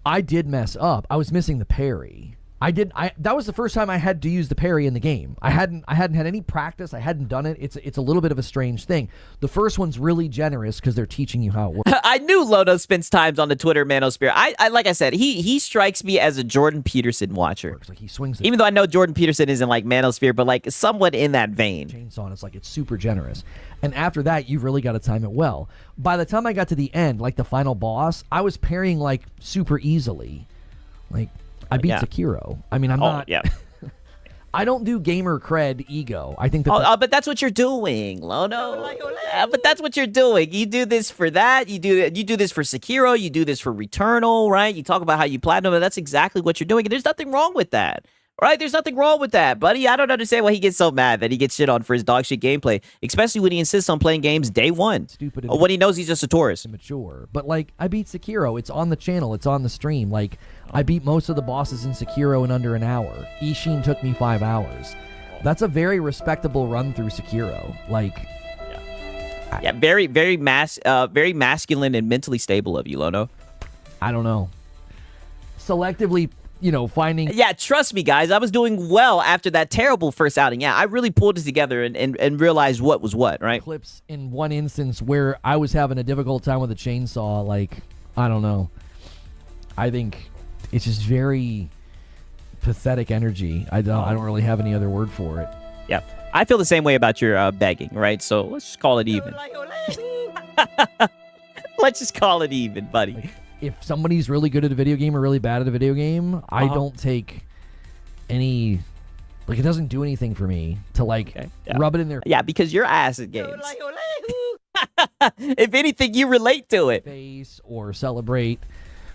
I did mess up. I was missing the parry. That was the first time I had to use the parry in the game. I hadn't had any practice. I hadn't done it. It's a little bit of a strange thing. The first one's really generous because they're teaching you how it works. I knew Lono spends times on the Twitter manosphere. I like I said, he strikes me as a Jordan Peterson watcher. Like he swings it. Even though I know Jordan Peterson isn't like manosphere, but like somewhat in that vein. Chainsaw, and it's like it's super generous. And after that, you've really got to time it well. By the time I got to the end, like the final boss, I was parrying like super easily. Like I beat Sekiro. I mean, I'm not. Yeah. I don't do gamer cred ego. I think that. But that's what you're doing, Lono. But that's what you're doing. You do this for that. You do this for Sekiro. You do this for Returnal, right? You talk about how you platinum, and that's exactly what you're doing. And there's nothing wrong with that. Right? There's nothing wrong with that, buddy. I don't understand why he gets so mad that he gets shit on for his dog shit gameplay, especially when he insists on playing games day one. Stupid. When he knows he's just a tourist. Immature. But like, I beat Sekiro. It's on the channel. It's on the stream. Like, I beat most of the bosses in Sekiro in under an hour. Ishin took me 5 hours. That's a very respectable run through Sekiro. Like, yeah, very masculine and mentally stable of you, Lono. I don't know. Selectively, finding... Yeah, trust me, guys. I was doing well after that terrible first outing. Yeah, I really pulled it together and realized what was what, right? Clips in one instance where I was having a difficult time with a chainsaw. Like, I don't know. I think it's just very pathetic energy. I don't really have any other word for it. Yeah. I feel the same way about your begging, right? So let's just call it even. Let's just call it even, buddy. Like, if somebody's really good at a video game or really bad at a video game, I don't take any... Like, it doesn't do anything for me to, rub it in their... Yeah, because you're ass at games. If anything, you relate to it. Face or celebrate.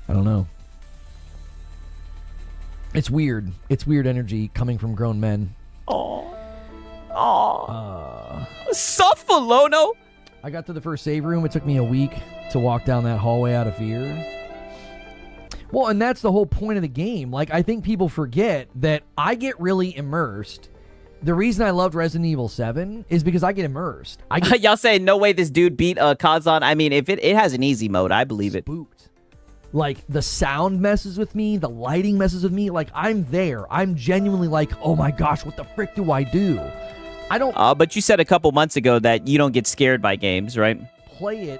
I don't know. It's weird. It's weird energy coming from grown men. Suffer, Lono. I got to the first save room. It took me a week to walk down that hallway out of fear. Well, and that's the whole point of the game. Like, I think people forget that I get really immersed. The reason I loved Resident Evil 7 is because I get immersed. Y'all say no way this dude beat Kazan. I mean, if it has an easy mode, I believe it. Spooked. Like, the sound messes with me. The lighting messes with me. Like, I'm there. I'm genuinely like, oh my gosh, what the frick do I do? I don't... But you said a couple months ago that you don't get scared by games, right? Play it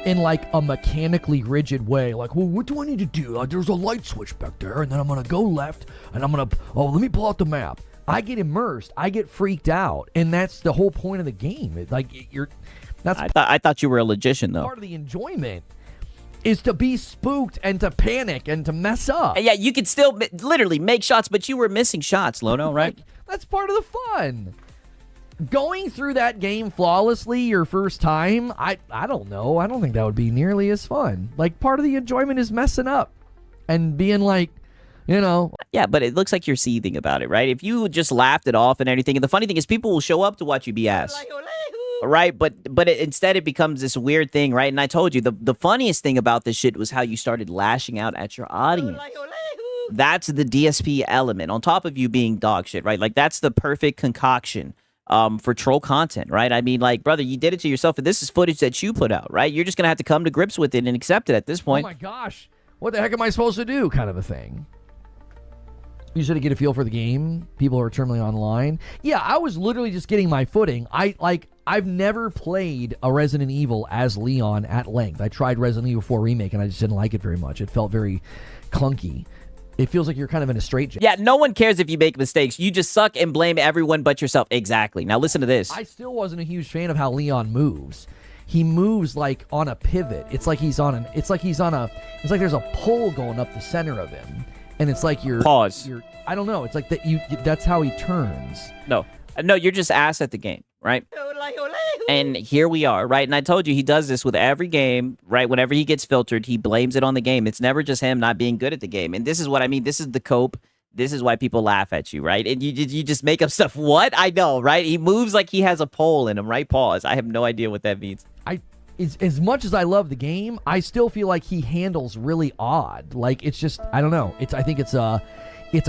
in like a mechanically rigid way. Like, well, what do I need to do? There's a light switch back there, and then I'm going to go left, and I'm going to... Oh, let me pull out the map. I get immersed. I get freaked out, and that's the whole point of the game. I thought you were a logician, though. Part of the enjoyment is to be spooked and to panic and to mess up. Yeah, you could still literally make shots, but you were missing shots, Lono, right? That's part of the fun. Going through that game flawlessly your first time, I don't know. I don't think that would be nearly as fun. Like, part of the enjoyment is messing up and being like, Yeah, but it looks like you're seething about it, right? If you just laughed it off and everything, and the funny thing is people will show up to watch you be ass. Right? But instead it becomes this weird thing, right? And I told you, the funniest thing about this shit was how you started lashing out at your audience. That's the DSP element, on top of you being dog shit, right? Like, that's the perfect concoction for troll content, right? I mean, like, brother, you did it to yourself, and this is footage that you put out, right? You're just gonna have to come to grips with it and accept it at this point. Oh my gosh, what the heck am I supposed to do? Kind of a thing. You should get a feel for the game. People are terminally online. Yeah, I was literally just getting my footing. I've never played a Resident Evil as Leon at length. I tried Resident Evil 4 Remake, and I just didn't like it very much. It felt very clunky. It feels like you're kind of in a straitjacket. Yeah, no one cares if you make mistakes. You just suck and blame everyone but yourself. Exactly. Now listen to this. I still wasn't a huge fan of how Leon moves. He moves like on a pivot. It's like there's a pole going up the center of him. And it's like Pause. I don't know. It's like that's how he turns. No, you're just ass at the game, right? And here we are, right? And I told you he does this with every game, right? Whenever he gets filtered, he blames it on the game. It's never just him not being good at the game. And this is what I mean. This is the cope. This is why people laugh at you, right? And you just make up stuff. What? I know, right? He moves like he has a pole in him, right? Pause. I have no idea what that means. As much as I love the game, I still feel like he handles really odd. Like, it's just, I don't know. I think it's a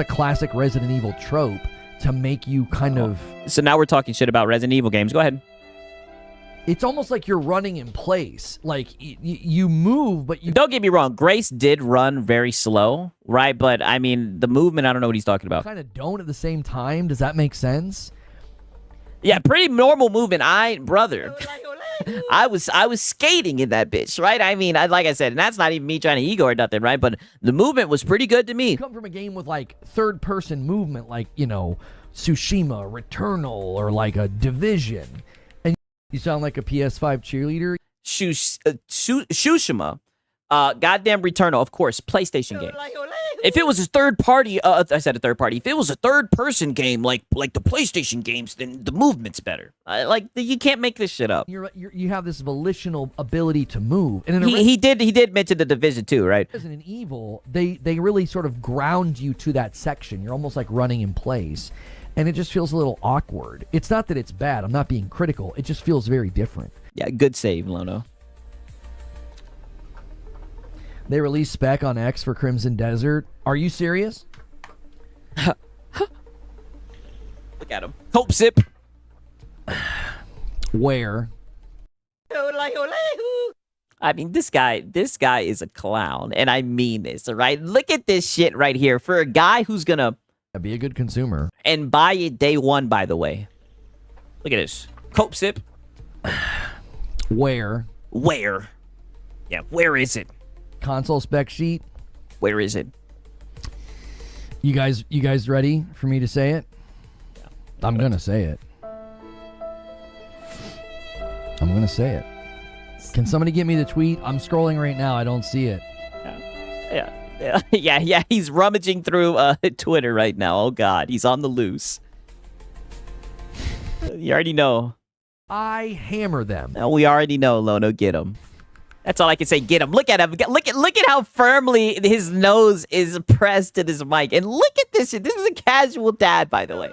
classic Resident Evil trope to make you kind of... So now we're talking shit about Resident Evil games. Go ahead. It's almost like you're running in place. Like you move, but you Don't get me wrong. Grace did run very slow, right? But I mean, the movement, I don't know what he's talking about. kind of don't at the same time. Does that make sense? Yeah, pretty normal movement. Brother, I was skating in that bitch, right? I mean, like I said, and that's not even me trying to ego or nothing, right? But the movement was pretty good to me. You come from a game with like third-person movement, like, you know, Tsushima, Returnal, or like a Division. And you sound like a PS5 cheerleader. Tsushima, goddamn Returnal, of course, PlayStation game. If it was a third party, I said a third party. If it was a third person game like the PlayStation games, then the movement's better. You can't make this shit up. You have this volitional ability to move. And in he did mention the Division too, right? Resident Evil, they really sort of ground you to that section. You're almost like running in place. And it just feels a little awkward. It's not that it's bad. I'm not being critical. It just feels very different. Yeah, good save, Lono. They released spec on X for Crimson Desert. Are you serious? Look at him. Hope sip. Where? I mean, this guy is a clown, and I mean this, all right? Look at this shit right here for a guy who's gonna be a good consumer and buy it day one, by the way. Look at this. Cope sip. Where? Yeah, where is it? Console spec sheet. Where is it? You guys ready for me to say it? Yeah. I'm gonna say it. Can somebody get me the tweet? I'm scrolling right now. I don't see it. Yeah. He's rummaging through Twitter right now. Oh God, he's on the loose. You already know. I hammer them. We already know, Lono. Get him. That's all I can say. Get him. Look at him. Look at how firmly his nose is pressed to this mic. And look at this. This is a casual dad, by the way.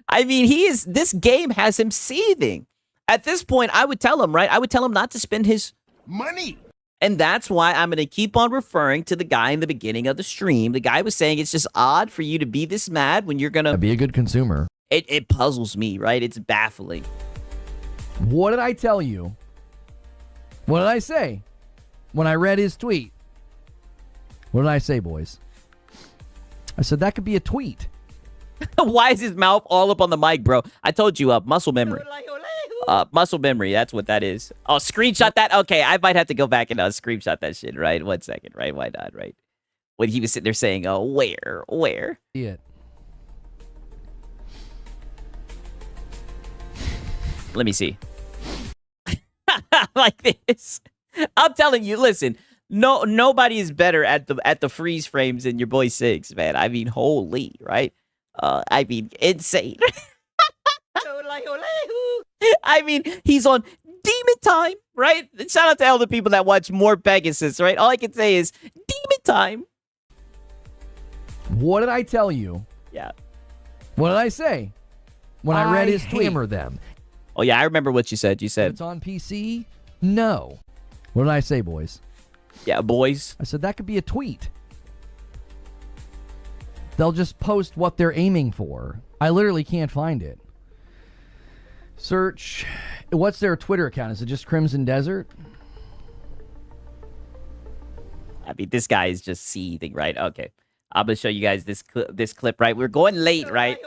I mean, this game has him seething. At this point, I would tell him, right? I would tell him not to spend his money. And that's why I'm going to keep on referring to the guy in the beginning of the stream. The guy was saying it's just odd for you to be this mad when you're going to be a good consumer. It puzzles me, right? It's baffling. What did I tell you? What did I say when I read his tweet? What did I say, boys? I said that could be a tweet. Why is his mouth all up on the mic, bro? I told you, muscle memory. Muscle memory, that's what that is. Oh, screenshot that? Okay, I might have to go back and screenshot that shit, right? 1 second, right? Why not, right? When he was sitting there saying, oh, where? See it. Let me see. Like this. I'm telling you, listen, nobody is better at the freeze frames than your boy Six, man. I mean, holy, right? I mean, insane. I mean, he's on Demon Time, right? Shout out to all the people that watch more Pegasus, right? All I can say is Demon Time. What did I tell you? Yeah. What did I say when I read his tweet? Hammer them. Oh, yeah, I remember what you said. You said it's on PC? No. What did I say, boys? Yeah, boys. I said that could be a tweet. They'll just post what they're aiming for. I literally can't find it. Search. What's their Twitter account? Is it just Crimson Desert? I mean, this guy is just seething, right? Okay. I'm going to show you guys this clip, right? We're going late, right?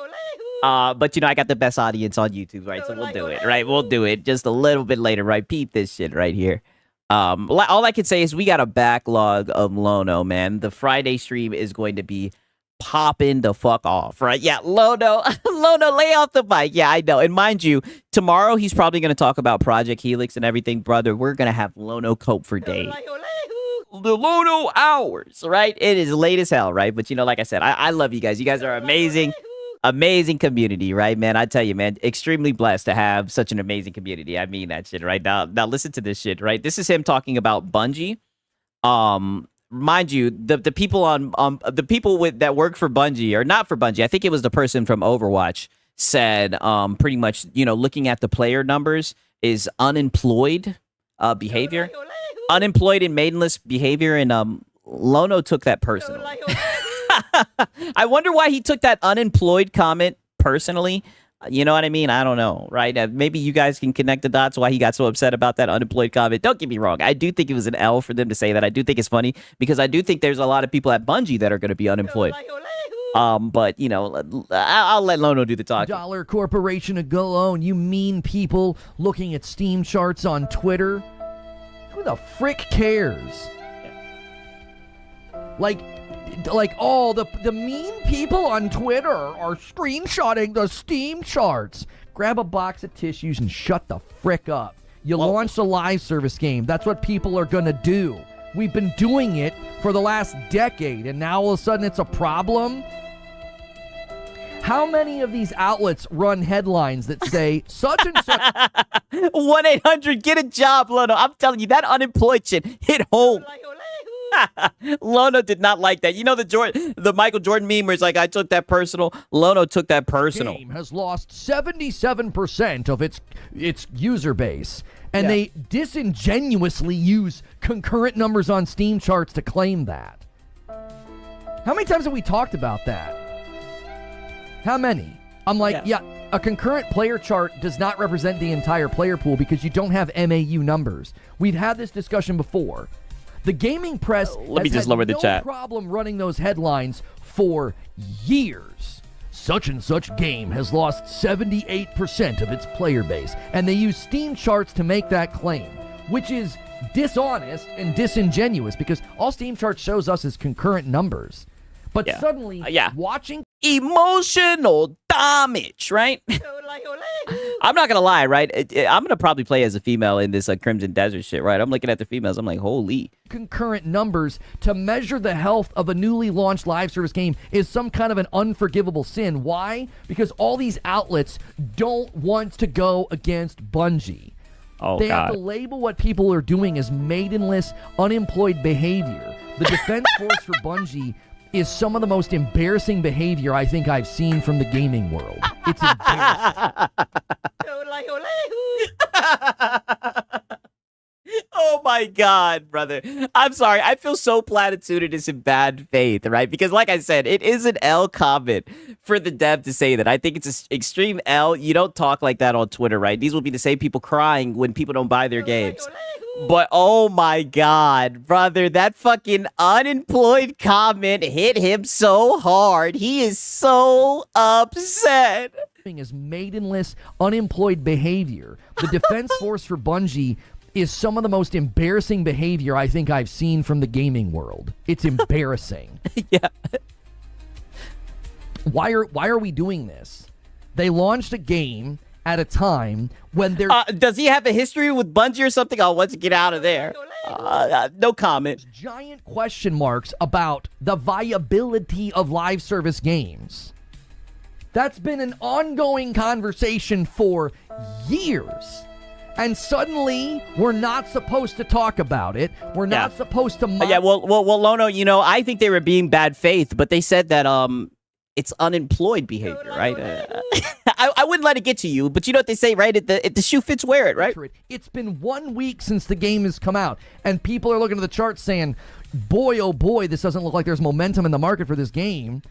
But, I got the best audience on YouTube, right? So we'll do it, right? We'll do it just a little bit later, right? Peep this shit right here. All I can say is we got a backlog of Lono, man. The Friday stream is going to be popping the fuck off, right? Yeah, Lono, lay off the mic. Yeah, I know. And mind you, tomorrow he's probably going to talk about Project Helix and everything, brother. We're going to have Lono cope for days. The Lono hours, right? It is late as hell, right? But, like I said, I love you guys. You guys are amazing. Amazing community, right, man? I tell you, man, extremely blessed to have such an amazing community. I mean that shit, right? Now listen to this shit, right? This is him talking about Bungie. Mind you, the people on the people that work for Bungie or not for Bungie, I think it was the person from Overwatch said pretty much, looking at the player numbers is unemployed behavior, unemployed and maidenless behavior, and Lono took that personally. I wonder why he took that unemployed comment personally. You know what I mean? I don't know, right? Maybe you guys can connect the dots why he got so upset about that unemployed comment. Don't get me wrong. I do think it was an L for them to say that. I do think it's funny because I do think there's a lot of people at Bungie that are going to be unemployed. But, you know, I'll let Lono do the talking. Dollar Corporation of Galone, you mean people looking at Steam charts on Twitter? Who the frick cares? Like all the mean people on Twitter are screenshotting the Steam charts. Grab a box of tissues and shut the frick up. You launched a live service game. That's what people are going to do. We've been doing it for the last decade, and now all of a sudden it's a problem? How many of these outlets run headlines that say such and such? 1-800, get a job, Lono. I'm telling you, that unemployed shit hit home. Lono did not like that. You know the Michael Jordan meme where it's like, I took that personal. Lono took that personal. The game has lost 77% of its user base, and they disingenuously use concurrent numbers on Steam charts to claim that. How many times have we talked about that? How many? I'm like, a concurrent player chart does not represent the entire player pool because you don't have MAU numbers. We've had this discussion before. The gaming press Let me just lower the chat. Problem running those headlines for years. Such and such game has lost 78% of its player base, and they use Steam charts to make that claim, which is dishonest and disingenuous because all Steam charts shows us is concurrent numbers. But suddenly, watching emotional damage, right? I'm not gonna lie, right? I'm gonna probably play as a female in this Crimson Desert shit, right? I'm looking at the females. I'm like, holy. Concurrent numbers to measure the health of a newly launched live service game is some kind of an unforgivable sin. Why? Because all these outlets don't want to go against Bungie. They have to label what people are doing as maidenless, unemployed behavior. The defense force for Bungie is some of the most embarrassing behavior I think I've seen from the gaming world. It's embarrassing. Oh my God, brother. I'm sorry. I feel so platitudinous in bad faith, right? Because like I said, it is an L comment for the dev to say that. I think it's an extreme L. You don't talk like that on Twitter, right? These will be the same people crying when people don't buy their games. But oh my God, brother, that fucking unemployed comment hit him so hard. He is so upset. Is maidenless, unemployed behavior. The defense force for Bungie is some of the most embarrassing behavior I think I've seen from the gaming world. It's embarrassing. Yeah. Why are we doing this? They launched a game at a time when they're... does he have a history with Bungie or something? Oh, let's get out of there. No comment. Giant question marks about the viability of live service games. That's been an ongoing conversation for years. And suddenly, we're not supposed to talk about it. We're not supposed to... Well, Lono, you know, I think they were being bad faith, but they said that it's unemployed behavior, right? I wouldn't let it get to you, but you know what they say, right? If the shoe fits, wear it, right? It's been 1 week since the game has come out, and people are looking at the charts saying, boy, oh boy, this doesn't look like there's momentum in the market for this game.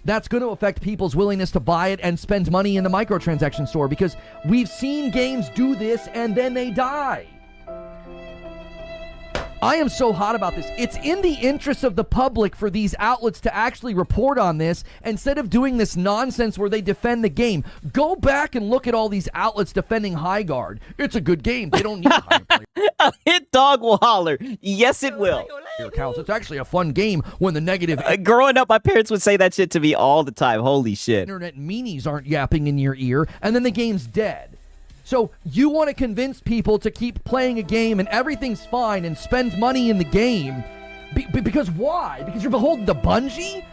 That's going to affect people's willingness to buy it and spend money in the microtransaction store because we've seen games do this and then they die. I am so hot about this. It's in the interest of the public for these outlets to actually report on this instead of doing this nonsense where they defend the game. Go back and look at all these outlets defending High Guard. It's a good game. They don't need high players. A hit dog will holler. Yes, it will. It's actually a fun game when the negative... growing up, my parents would say that shit to me all the time. Holy shit. Internet meanies aren't yapping in your ear, and then the game's dead. So you want to convince people to keep playing a game and everything's fine and spend money in the game. Because why? Because you're beholden to Bungie?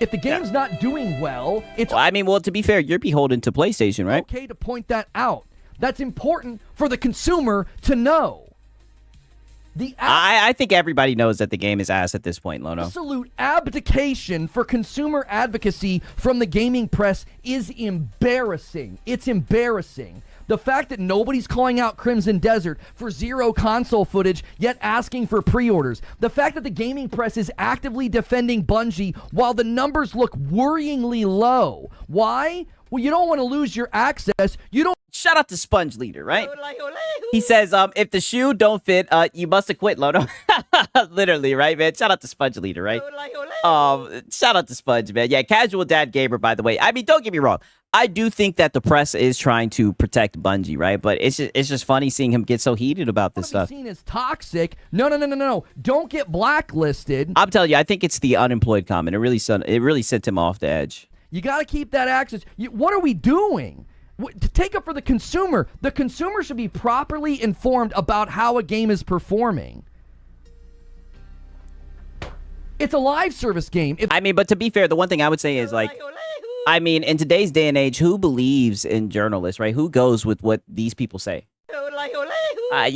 If the game's not doing well, it's... Well, to be fair, you're beholden to PlayStation, right? Okay to point that out. That's important for the consumer to know. I think everybody knows that the game is ass at this point, Lono. Absolute abdication for consumer advocacy from the gaming press is embarrassing. It's embarrassing. The fact that nobody's calling out Crimson Desert for zero console footage, yet asking for pre-orders. The fact that the gaming press is actively defending Bungie while the numbers look worryingly low. Why? Well, you don't want to lose your access. You don't. Shout out to Sponge Leader, right? He says, if the shoe don't fit, you must have quit, Lono. Literally, right, man? Shout out to Sponge Leader, right? Shout out to Sponge, man. Yeah, casual dad gamer, by the way. I mean, don't get me wrong. I do think that the press is trying to protect Bungie, right? But it's just funny seeing him get so heated about this stuff. Seen as toxic. No. Don't get blacklisted. I'm telling you, I think it's the unemployed comment. It really sent him off the edge. You got to keep that access. What are we doing? To take up for the consumer should be properly informed about how a game is performing. It's a live service game. But to be fair, the one thing I would say is in today's day and age, who believes in journalists, right? Who goes with what these people say? I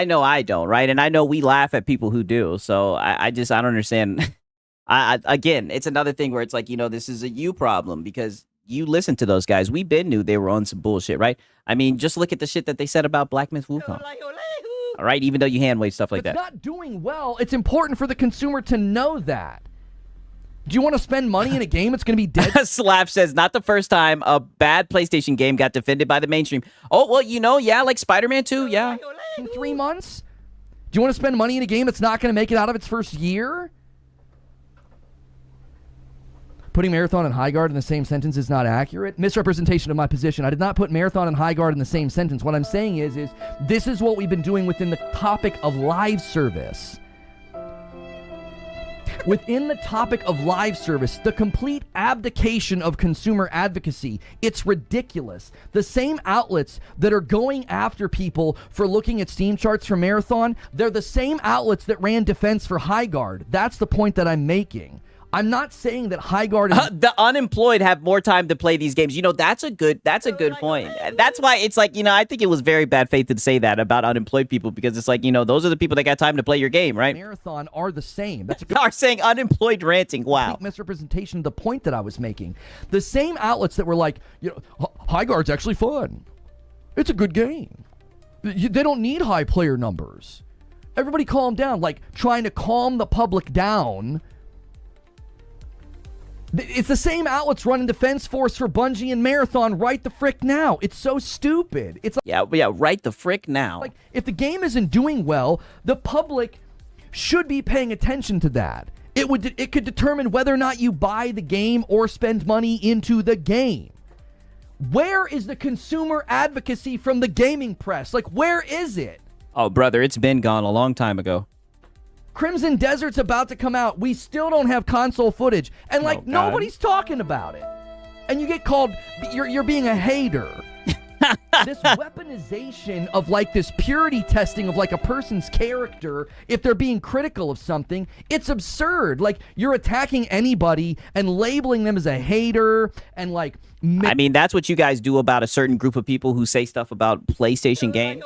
know I don't, right? And I know we laugh at people who do. So I don't understand. Again, it's another thing where it's this is a you problem because you listen to those guys. We knew they were on some bullshit, right? I mean, just look at the shit that they said about Black Myth Wukong. All right, even though you hand wave stuff like that. It's not doing well. It's important for the consumer to know that. Do you want to spend money in a game that's going to be dead? Slap says, not the first time a bad PlayStation game got defended by the mainstream. Oh, well, yeah, like Spider-Man 2, yeah. In 3 months? Do you want to spend money in a game that's not going to make it out of its first year? Putting Marathon and High Guard in the same sentence is not accurate. Misrepresentation of my position. I did not put Marathon and High Guard in the same sentence. What I'm saying is this is what we've been doing within the topic of live service. Within the topic of live service, the complete abdication of consumer advocacy, it's ridiculous. The same outlets that are going after people for looking at Steam charts for Marathon, they're the same outlets that ran defense for High Guard. That's the point that I'm making. I'm not saying that High Guard is... the unemployed have more time to play these games. That's a good point. That's why it's I think it was very bad faith to say that about unemployed people because it's those are the people that got time to play your game, right? Marathon are the same. That's a good... are saying unemployed ranting. Wow. Misrepresentation of the point that I was making. The same outlets that were High Guard's actually fun. It's a good game. They don't need high player numbers. Everybody calm down. Trying to calm the public down... It's the same outlets running Defense Force for Bungie and Marathon right the frick now. It's so stupid. It's right the frick now. If the game isn't doing well, the public should be paying attention to that. It could determine whether or not you buy the game or spend money into the game. Where is the consumer advocacy from the gaming press? Where is it? Oh, brother, it's been gone a long time ago. Crimson Desert's about to come out. We still don't have console footage. And nobody's talking about it. And you get called, you're being a hater. This weaponization of this purity testing of a person's character, if they're being critical of something, it's absurd. You're attacking anybody and labeling them as a hater and that's what you guys do about a certain group of people who say stuff about PlayStation games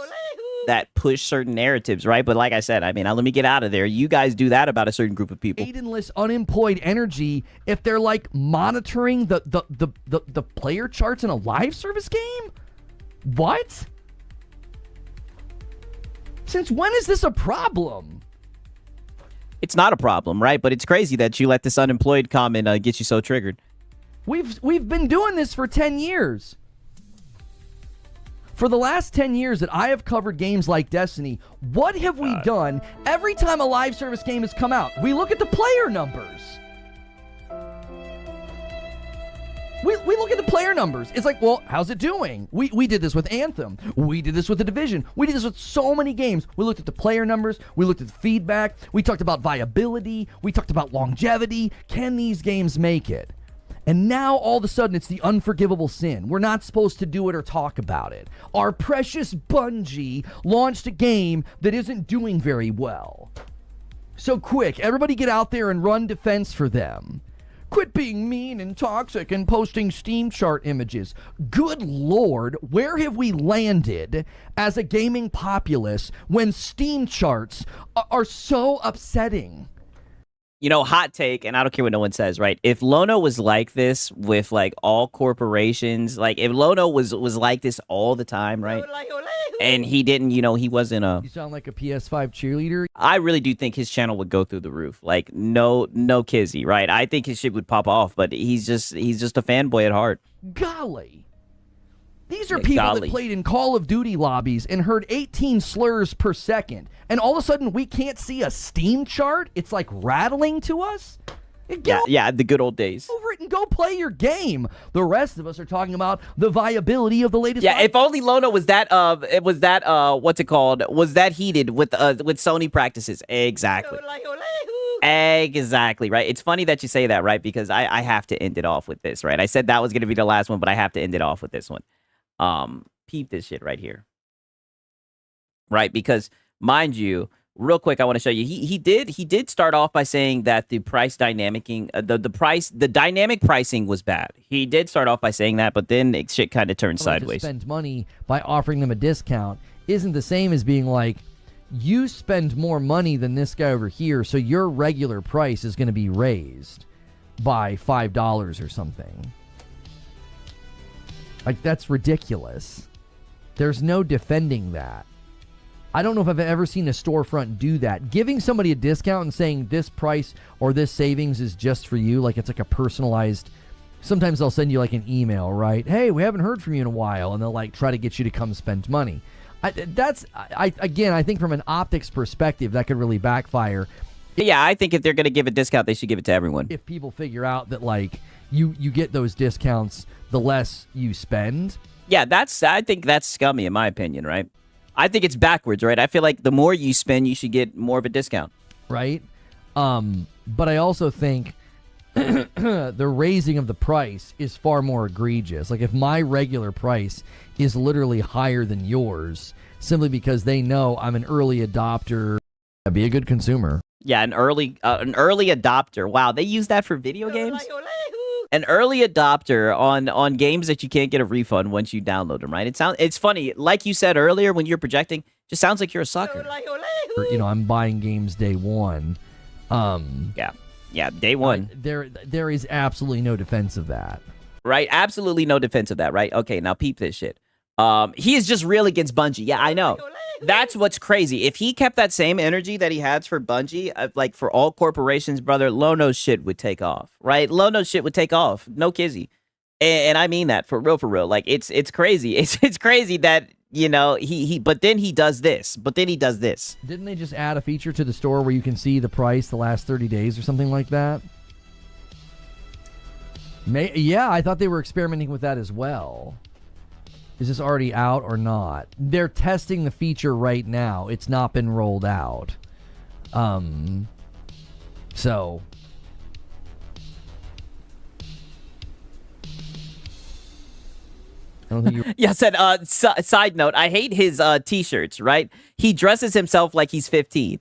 that push certain narratives, right? But like I said, let me get out of there. You guys do that about a certain group of people. Maidenless unemployed energy if they're monitoring the player charts in a live service game? What? Since when is this a problem? It's not a problem, right? But it's crazy that you let this unemployed comment get you so triggered. We've been doing this for 10 years. For the last 10 years that I have covered games like Destiny, what have we done every time a live service game has come out? We look at the player numbers. We look at the player numbers. It's well, how's it doing? We did this with Anthem. We did this with The Division. We did this with so many games. We looked at the player numbers. We looked at the feedback. We talked about viability. We talked about longevity. Can these games make it? And now, all of a sudden, it's the unforgivable sin. We're not supposed to do it or talk about it. Our precious Bungie launched a game that isn't doing very well. So quick, everybody get out there and run defense for them. Quit being mean and toxic and posting Steam chart images. Good Lord, where have we landed as a gaming populace when Steam charts are so upsetting? You know, hot take, and I don't care what no one says, right? If Lono was like this with like all corporations, like if Lono was like this all the time, right? And he didn't, you know, he wasn't a. You sound like a PS5 cheerleader. I really do think his channel would go through the roof. Like no kizzy, right? I think his shit would pop off, but he's just a fanboy at heart. Golly. These are people that played in Call of Duty lobbies and heard 18 slurs per second. And all of a sudden, we can't see a Steam chart? It's like rattling to us? Yeah, the good old days. Over it and go play your game. The rest of us are talking about the viability of the latest. Yeah, if only Lono was that what's it called? Was that heated with Sony practices? Exactly. Exactly, right? It's funny that you say that, right? Because I have to end it off with this, right? I said that was going to be the last one, but I have to end it off with this one. Peep this shit right here. Right? Because mind you, real quick, I want to show you. He did start off by saying that the price dynamicing, the dynamic pricing was bad. He did start off by saying that, but then shit kind of turned sideways. To spend money by offering them a discount isn't the same as being like, you spend more money than this guy over here, so your regular price is going to be raised by $5 or something. Like, that's ridiculous. There's no defending that. I don't know if I've ever seen a storefront do that. Giving somebody a discount and saying this price or this savings is just for you, like it's like a personalized. Sometimes they'll send you like an email, right? Hey, we haven't heard from you in a while, and they'll like try to get you to come spend money. I think from an optics perspective, that could really backfire. Yeah, I think if they're going to give a discount, they should give it to everyone. If people figure out that like you get those discounts, the less you spend. Yeah, I think that's scummy in my opinion, right? I think it's backwards, right? I feel like the more you spend, you should get more of a discount. Right? But I also think the raising of the price is far more egregious. Like if my regular price is literally higher than yours simply because they know I'm an early adopter, be a good consumer. Yeah, an early adopter. Wow, they use that for video games? An early adopter on games that you can't get a refund once you download them, right? It's funny, like you said earlier when you're projecting, just sounds like you're a sucker. You know, I'm buying games day one. Yeah, day one. There is absolutely no defense of that. Right? Absolutely no defense of that, right? Okay, now peep this shit. He is just real against Bungie. Yeah, I know. That's what's crazy. If he kept that same energy that he has for Bungie, like for all corporations, brother, Lono's shit would take off, right? Lono's shit would take off. No kizzy. And I mean that for real. Like it's crazy. It's crazy that, you know, but then he does this. Didn't they just add a feature to the store where you can see the price the last 30 days or something like that? Yeah, I thought they were experimenting with that as well. Is this already out or not? They're testing the feature right now. It's not been rolled out. So I don't think you. Yeah, said. Side note: I hate his t-shirts. Right? He dresses himself like he's 15.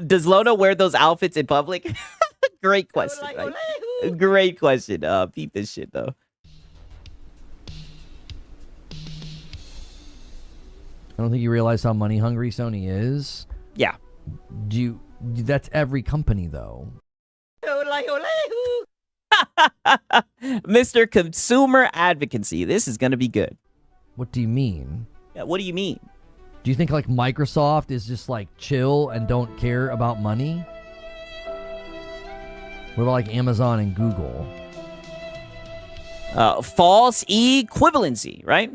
Does Lono wear those outfits in public? Great question. Right? Great question. Peep this shit though. I don't think you realize how money hungry Sony is. Yeah. That's every company though. Mr. Consumer Advocacy. This is going to be good. What do you mean? Yeah, what do you mean? Do you think like Microsoft is just like chill and don't care about money? What about like Amazon and Google? False equivalency, right?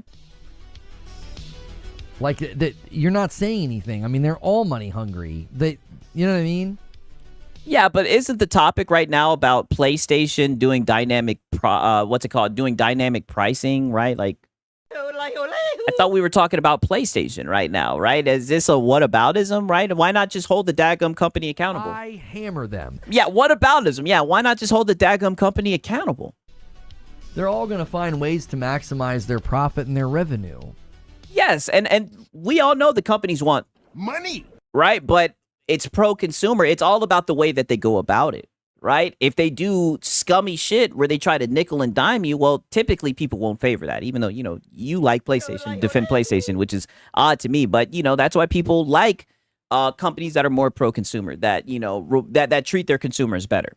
Like that, you're not saying anything. I mean, they're all money hungry. You know what I mean? Yeah, but isn't the topic right now about PlayStation doing dynamic, doing dynamic pricing, right? Like, I thought we were talking about PlayStation right now, right? Is this a whataboutism, right? Why not just hold the daggum company accountable? I hammer them. Yeah, whataboutism. Yeah, why not just hold the daggum company accountable? They're all going to find ways to maximize their profit and their revenue. Yes, and we all know the companies want money, right? But it's pro-consumer. It's all about the way that they go about it, right? If they do scummy shit where they try to nickel and dime you, well, typically people won't favor that, even though, you know, you like PlayStation, defend PlayStation, which is odd to me. But, you know, that's why people like companies that are more pro-consumer, that that treat their consumers better.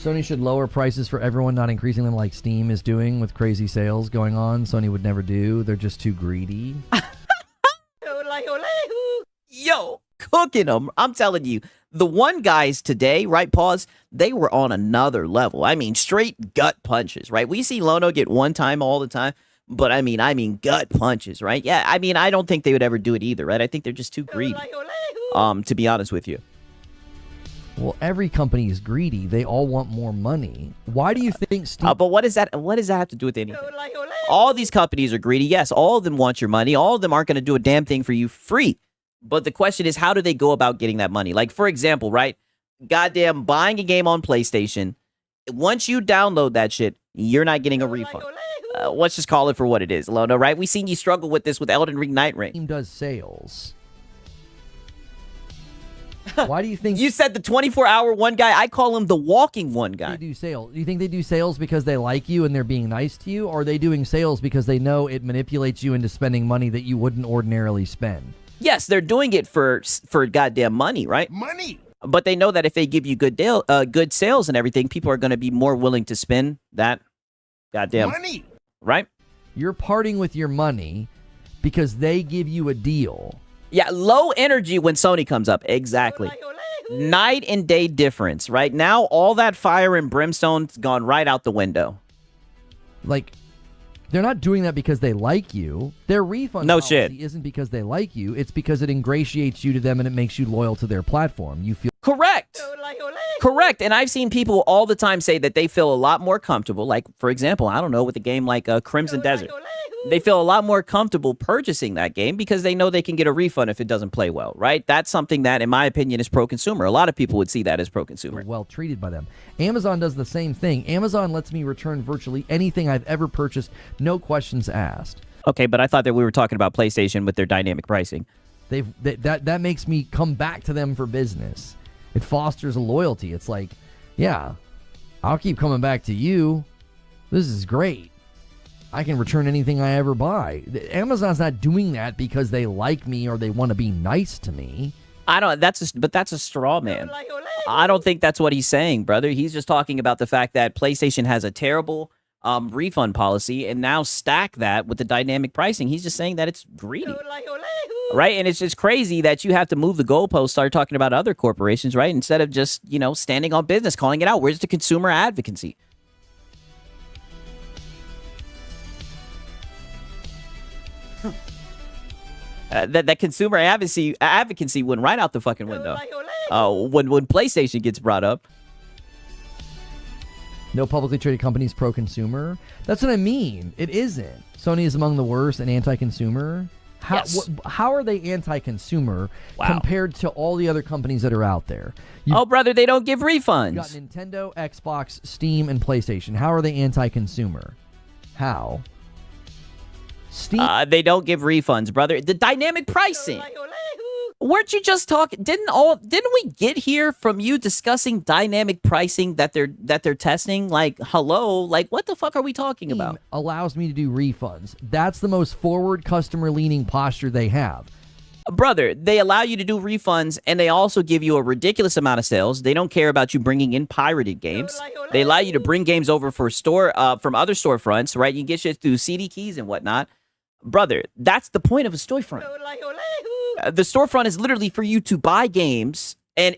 Sony should lower prices for everyone, not increasing them like Steam is doing with crazy sales going on. Sony would never do. They're just too greedy. Yo, cooking them. I'm telling you, the one guys today, right, pause, they were on another level. I mean, straight gut punches, right? We see Lono get one time all the time, but I mean gut punches, right? Yeah, I mean, I don't think they would ever do it either, right? I think they're just too greedy, to be honest with you. Well, every company is greedy. They all want more money. Why do you think Steam... but what does that have to do with anything? All these companies are greedy. Yes, all of them want your money. All of them aren't going to do a damn thing for you free. But the question is, how do they go about getting that money? Like, for example, right? Goddamn, buying a game on PlayStation. Once you download that shit, you're not getting a refund. Let's just call it for what it is, Lono, right? We've seen you struggle with this with Elden Ring Night Rain. Steam does sales. Why do you think... You said the 24-hour one guy. I call him the walking one guy. They do sales. Do you think they do sales because they like you and they're being nice to you? Or are they doing sales because they know it manipulates you into spending money that you wouldn't ordinarily spend? Yes, they're doing it for goddamn money, right? Money. But they know that if they give you good sales and everything, people are going to be more willing to spend that goddamn money. Right? You're parting with your money because they give you a deal. Yeah, low energy when Sony comes up. Exactly. Night and day difference, right? Now, all that fire and brimstone's gone right out the window. Like, they're not doing that because they like you. Their refund policy isn't because they like you. It's because it ingratiates you to them and it makes you loyal to their platform. You feel... Correct. Correct. And I've seen people all the time say that they feel a lot more comfortable. Like, for example, I don't know, with a game like Crimson Desert. They feel a lot more comfortable purchasing that game because they know they can get a refund if it doesn't play well, right? That's something that, in my opinion, is pro-consumer. A lot of people would see that as pro-consumer. Well treated by them. Amazon does the same thing. Amazon lets me return virtually anything I've ever purchased, no questions asked. Okay, but I thought that we were talking about PlayStation with their dynamic pricing. That makes me come back to them for business. It fosters a loyalty. It's like, yeah, I'll keep coming back to you. This is great. I can return anything I ever buy. Amazon's not doing that because they like me or they want to be nice to me. But that's a straw man. I don't think that's what he's saying, brother. He's just talking about the fact that PlayStation has a terrible refund policy, and now stack that with the dynamic pricing. He's just saying that it's greedy, right? And it's just crazy that you have to move the goalpost, start talking about other corporations, right? Instead of just, standing on business, calling it out. Where's the consumer advocacy? That consumer advocacy went right out the fucking window. When PlayStation gets brought up. No publicly traded companies pro-consumer. That's what I mean. It isn't. Sony is among the worst and anti-consumer. How are they anti-consumer compared to all the other companies that are out there? Brother, they don't give refunds. You got Nintendo, Xbox, Steam, and PlayStation. How are they anti-consumer? How? Steam. They don't give refunds, brother. The dynamic pricing. Weren't you just talking? Didn't we get here from you discussing dynamic pricing that they're testing? Like, hello, like what the fuck are we talking about? Allows me to do refunds. That's the most forward customer leaning posture they have. Brother, they allow you to do refunds, and they also give you a ridiculous amount of sales. They don't care about you bringing in pirated games. They allow you to bring games over from other storefronts, right? You can get shit through CD keys and whatnot. Brother, that's the point of a storefront. The storefront is literally for you to buy games and,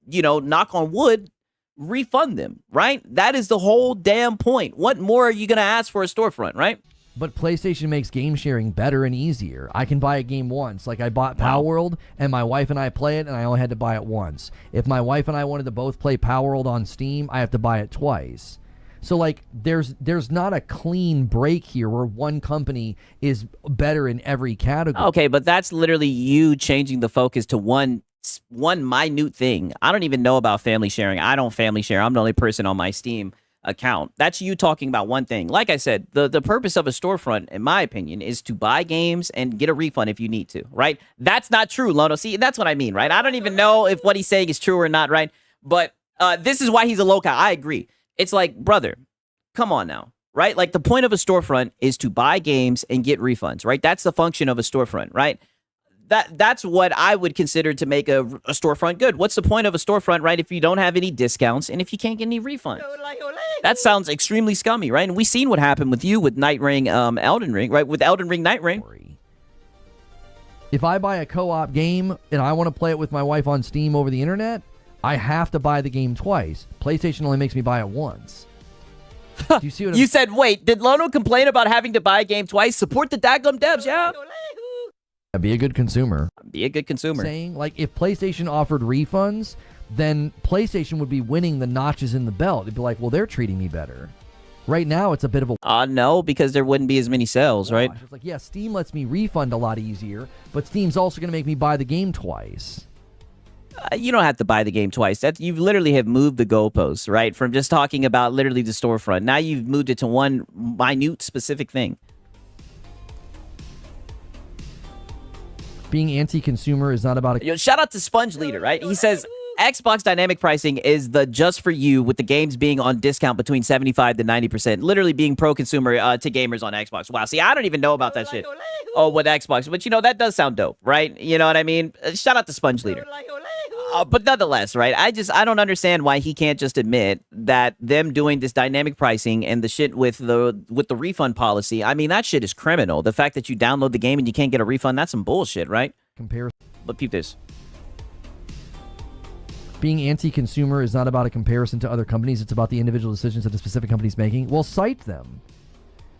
knock on wood, refund them, right? That is the whole damn point. What more are you going to ask for a storefront, right? But PlayStation makes game sharing better and easier. I can buy a game once. Like I bought Power World, and my wife and I play it, and I only had to buy it once. If my wife and I wanted to both play Power World on Steam, I have to buy it twice. So, like, there's not a clean break here where one company is better in every category. Okay, but that's literally you changing the focus to one minute thing. I don't even know about family sharing. I don't family share. I'm the only person on my Steam account. That's you talking about one thing. Like I said, the purpose of a storefront, in my opinion, is to buy games and get a refund if you need to, right? That's not true, Lono. See, that's what I mean, right? I don't even know if what he's saying is true or not, right? But this is why he's a low-cal. I agree. It's like, brother, come on now. right? Like the point of a storefront is to buy games and get refunds, right? That's the function of a storefront, right? That's what I would consider to make a storefront good. What's the point of a storefront, right? If you don't have any discounts and if you can't get any refunds, that sounds extremely scummy, right? And we've seen what happened with you with Night Ring, Elden Ring, right? With Elden Ring, Night Ring. If I buy a co-op game and I want to play it with my wife on Steam over the internet, I have to buy the game twice. PlayStation only makes me buy it once. Do you see what You said, wait, did Lono complain about having to buy a game twice? Support the daggum devs, yeah? Be a good consumer. Be a good consumer. Saying, like, if PlayStation offered refunds, then PlayStation would be winning the notches in the belt. It'd be like, well, they're treating me better. Right now, it's a bit of a... No, because there wouldn't be as many sales, right? It's like, yeah, Steam lets me refund a lot easier, but Steam's also going to make me buy the game twice. You don't have to buy the game twice. You literally have moved the goalposts, right? From just talking about literally the storefront. Now you've moved it to one minute specific thing. Being anti-consumer is not about a... Shout out to Sponge Leader, right? He says, Xbox dynamic pricing is the just for you with the games being on discount between 75 to 90%. Literally being pro-consumer to gamers on Xbox. Wow, see, I don't even know about that shit. Oh, with Xbox. But, that does sound dope, right? You know what I mean? Shout out to Sponge Leader. But nonetheless, right, I don't understand why he can't just admit that them doing this dynamic pricing and the shit with the refund policy, I mean, that shit is criminal. The fact that you download the game and you can't get a refund, that's some bullshit, right? Comparison. But peep this. Being anti-consumer is not about a comparison to other companies. It's about the individual decisions that a specific company's making. Well, cite them.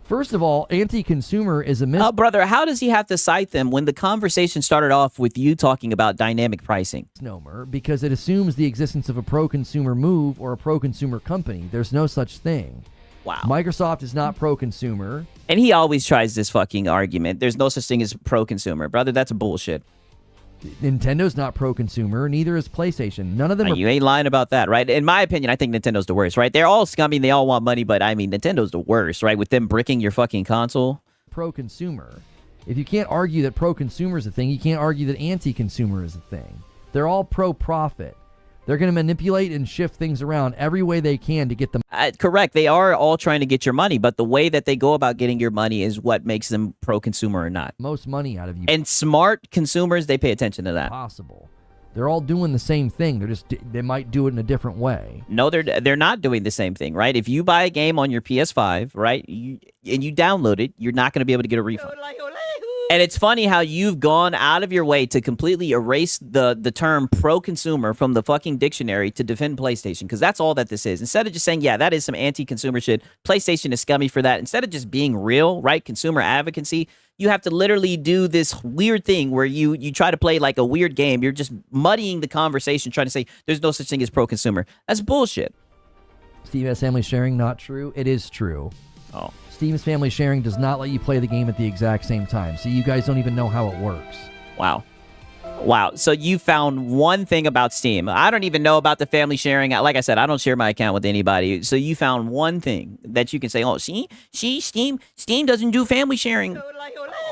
First of all, anti-consumer is a brother, how does he have to cite them when the conversation started off with you talking about dynamic pricing? Misnomer, because it assumes the existence of a pro-consumer move or a pro-consumer company. There's no such thing. Wow. Microsoft is not pro-consumer. And he always tries this fucking argument. There's no such thing as pro-consumer. Brother, that's bullshit. Nintendo's not pro-consumer, neither is PlayStation. None of them are... You ain't lying about that, right? In my opinion, I think Nintendo's the worst, right? They're all scummy, they all want money, but I mean, Nintendo's the worst, right? With them bricking your fucking console. Pro-consumer. If you can't argue that pro-consumer is a thing, you can't argue that anti-consumer is a thing. They're all pro-profit. They're going to manipulate and shift things around every way they can to get them. Correct. They are all trying to get your money, but the way that they go about getting your money is what makes them pro-consumer or not. Most money out of you. And smart consumers, they pay attention to that. Possible. They're all doing the same thing. They might do it in a different way. No, they're not doing the same thing, right? If you buy a game on your PS5, right, and you download it, you're not going to be able to get a refund. And it's funny how you've gone out of your way to completely erase the term pro-consumer from the fucking dictionary to defend PlayStation, because that's all that this is. Instead of just saying, yeah, that is some anti-consumer shit, PlayStation is scummy for that. Instead of just being real, right, consumer advocacy, you have to literally do this weird thing where you try to play like a weird game. You're just muddying the conversation, trying to say there's no such thing as pro-consumer. That's bullshit. Steve has family sharing, not true. It is true. Oh. Steam's family sharing does not let you play the game at the exact same time. So you guys don't even know how it works. Wow. So you found one thing about Steam. I don't even know about the family sharing. Like I said, I don't share my account with anybody. So you found one thing that you can say, oh, see, Steam doesn't do family sharing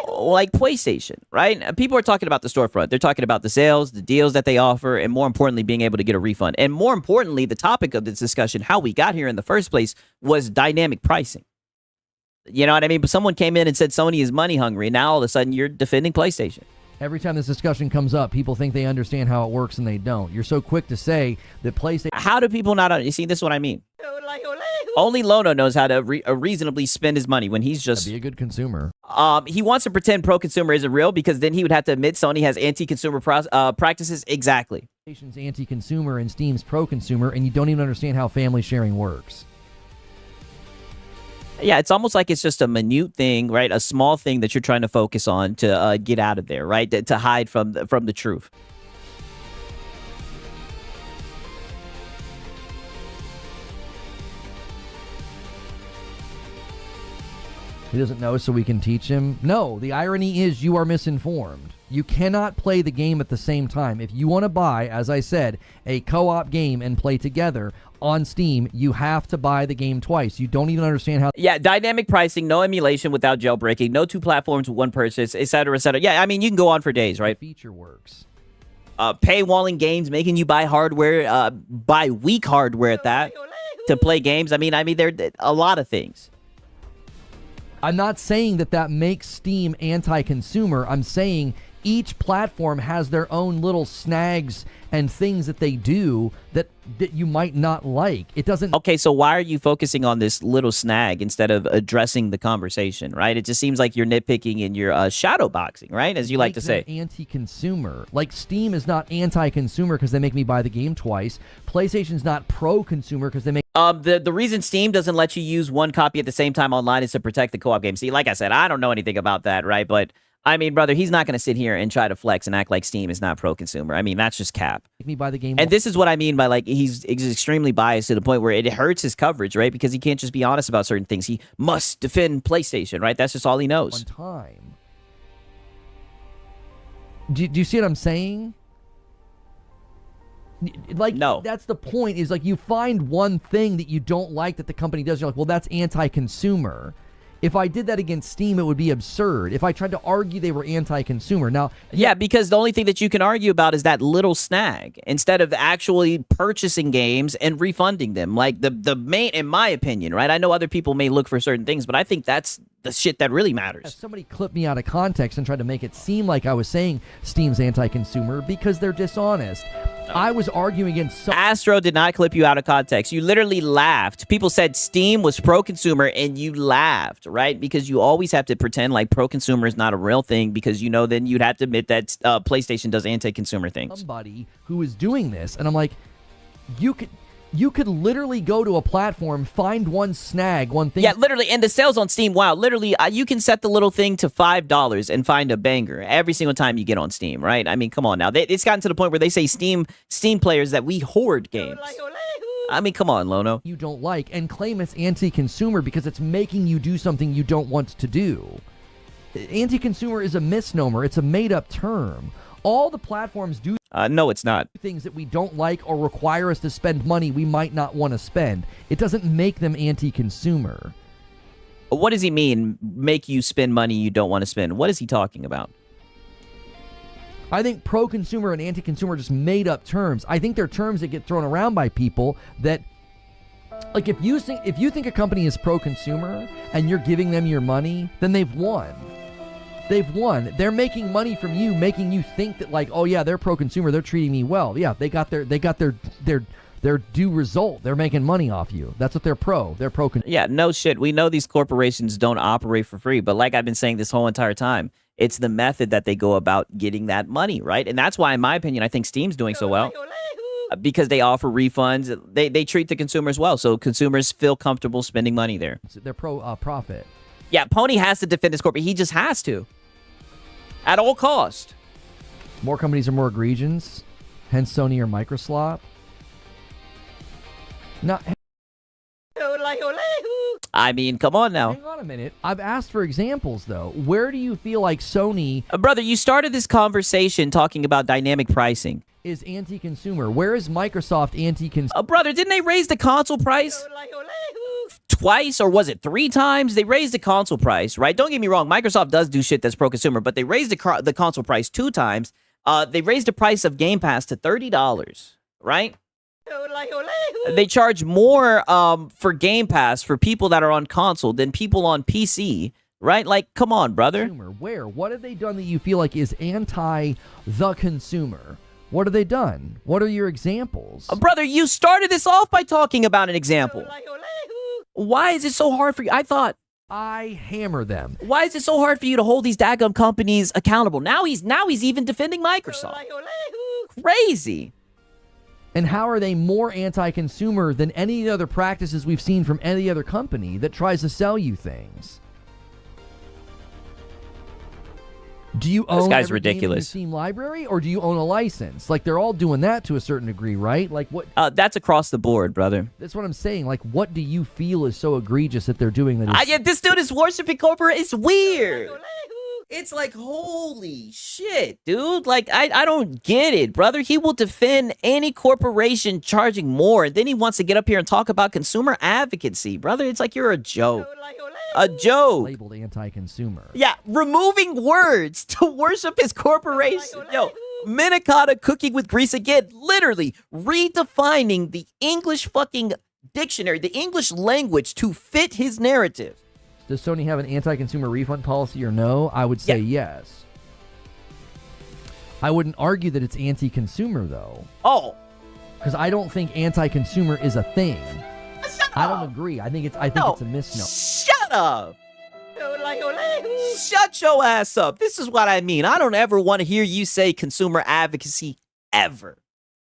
like PlayStation, right? People are talking about the storefront. They're talking about the sales, the deals that they offer, and more importantly, being able to get a refund. And more importantly, the topic of this discussion, how we got here in the first place, was dynamic pricing. You know what I mean? But someone came in and said Sony is money hungry. And now all of a sudden you're defending PlayStation. Every time this discussion comes up, people think they understand how it works and they don't. You're so quick to say that PlayStation... How do people not... You see, this is what I mean. Only Lono knows how to reasonably spend his money when he's just... Be a good consumer. He wants to pretend pro-consumer isn't real because then he would have to admit Sony has anti-consumer practices. Exactly. PlayStation's anti-consumer and Steam's pro-consumer, and you don't even understand how family sharing works. Yeah, it's almost like it's just a minute thing, right? A small thing that you're trying to focus on to get out of there, right? To hide from the truth. He doesn't know, so we can teach him? No, the irony is you are misinformed. You cannot play the game at the same time. If you want to buy, as I said, a co-op game and play together on Steam, you have to buy the game twice. You don't even understand how... Yeah, dynamic pricing, no emulation without jailbreaking, no two platforms with one purchase, etc., etc. Yeah, I mean, you can go on for days, right? Feature works. Paywalling games, making you buy hardware, buy weak hardware at that, to play games. I mean, there are a lot of things. I'm not saying that makes Steam anti-consumer. I'm saying each platform has their own little snags and things that they do that you might not like. It doesn't. Okay, so why are you focusing on this little snag instead of addressing the conversation, right? It just seems like you're nitpicking and you're shadow boxing, right? As you like to say. Anti-consumer. Like Steam is not anti-consumer because they make me buy the game twice. PlayStation's not pro-consumer because they make. The reason Steam doesn't let you use one copy at the same time online is to protect the co-op game. See, like I said, I don't know anything about that, right? But I mean, brother, he's not going to sit here and try to flex and act like Steam is not pro-consumer. I mean, that's just cap. Make me buy the game. And this is what I mean by, like, he's extremely biased to the point where it hurts his coverage, right? Because he can't just be honest about certain things. He must defend PlayStation, right? That's just all he knows. One time. Do you see what I'm saying? Like, no. That's the point, is like you find one thing that you don't like that the company does. You're like, well, that's anti-consumer. If I did that against Steam, it would be absurd. If I tried to argue they were anti-consumer. Now, yeah, because the only thing that you can argue about is that little snag instead of actually purchasing games and refunding them. Like the main, in my opinion, right? I know other people may look for certain things, but I think that's the shit that really matters. If somebody clipped me out of context and tried to make it seem like I was saying Steam's anti-consumer because they're dishonest. I was arguing against... Astro did not clip you out of context. You literally laughed. People said Steam was pro-consumer, and you laughed, right? Because you always have to pretend like pro-consumer is not a real thing, because, you know, then you'd have to admit that PlayStation does anti-consumer things. Somebody who is doing this, and I'm like, you could literally go to a platform, find one snag, one thing. Yeah, literally. And the sales on Steam, wow, literally, you can set the little thing to $5 and find a banger every single time you get on Steam, right? I mean, come on now. It's gotten to the point where they say Steam players that we hoard games. I mean, come on, Lono. You don't like, and claim it's anti-consumer because it's making you do something you don't want to do. Anti-consumer is a misnomer. It's a made-up term. All the platforms do no, it's not. Things that we don't like or require us to spend money we might not want to spend. It doesn't make them anti-consumer. What does he mean, make you spend money you don't want to spend? What is he talking about? I think pro-consumer and anti-consumer are just made-up terms. I think they're terms that get thrown around by people that, like, if you think a company is pro-consumer and you're giving them your money, then they've won. They've won. They're making money from you, making you think that, like, oh yeah, they're pro-consumer, they're treating me well. Yeah, they got their due result. They're making money off you. That's what they're pro. They're pro. Yeah, no shit. We know these corporations don't operate for free, but like I've been saying this whole entire time, it's the method that they go about getting that money, right? And that's why, in my opinion, I think Steam's doing so well. Because they offer refunds. They treat the consumers well, so consumers feel comfortable spending money there. They're pro-profit. Yeah, Pony has to defend his corporate. He just has to. At all cost. More companies are more egregious. Hence Sony or Microsoft. Not. I mean, come on now. Hang on a minute. I've asked for examples, though. Where do you feel like Sony... brother, you started this conversation talking about dynamic pricing. ...is anti-consumer. Where is Microsoft anti-consumer? Brother, didn't they raise the console price twice, or was it 3 times? They raised the console price, right? Don't get me wrong. Microsoft does do shit that's pro-consumer, but they raised the console price 2 times. They raised the price of Game Pass to $30, right? They charge more for Game Pass for people that are on console than people on PC, right? Like, come on, brother. Where? What have they done that you feel like is anti the consumer? What have they done? What are your examples? Brother, you started this off by talking about an example. Why is it so hard for you? I hammer them. Why is it so hard for you to hold these daggum companies accountable? Now he's even defending Microsoft. Crazy. And how are they more anti-consumer than any other practices we've seen from any other company that tries to sell you things? Do you own this guy's every ridiculous. game in your Steam library, or do you own a license? Like, they're all doing that to a certain degree, right? Like, what? That's across the board, brother. That's what I'm saying. Like, what do you feel is so egregious that they're doing that? Yeah, this dude is worshiping corporate. It's weird. It's like, holy shit, dude. Like, I don't get it, brother. He will defend any corporation charging more. Then he wants to get up here and talk about consumer advocacy, brother. It's like you're a joke. A joke. Labeled anti-consumer. Yeah, removing words to worship his corporation. Yo, Minikata cooking with grease again. Literally redefining the English fucking dictionary, the English language to fit his narrative. Does Sony have an anti-consumer refund policy or no? I would say yes. I wouldn't argue that it's anti-consumer, though. Oh. Because I don't think anti-consumer is a thing. I don't agree. I think it's a misnomer. Shut up. Shut your ass up. This is what I mean. I don't ever want to hear you say consumer advocacy ever.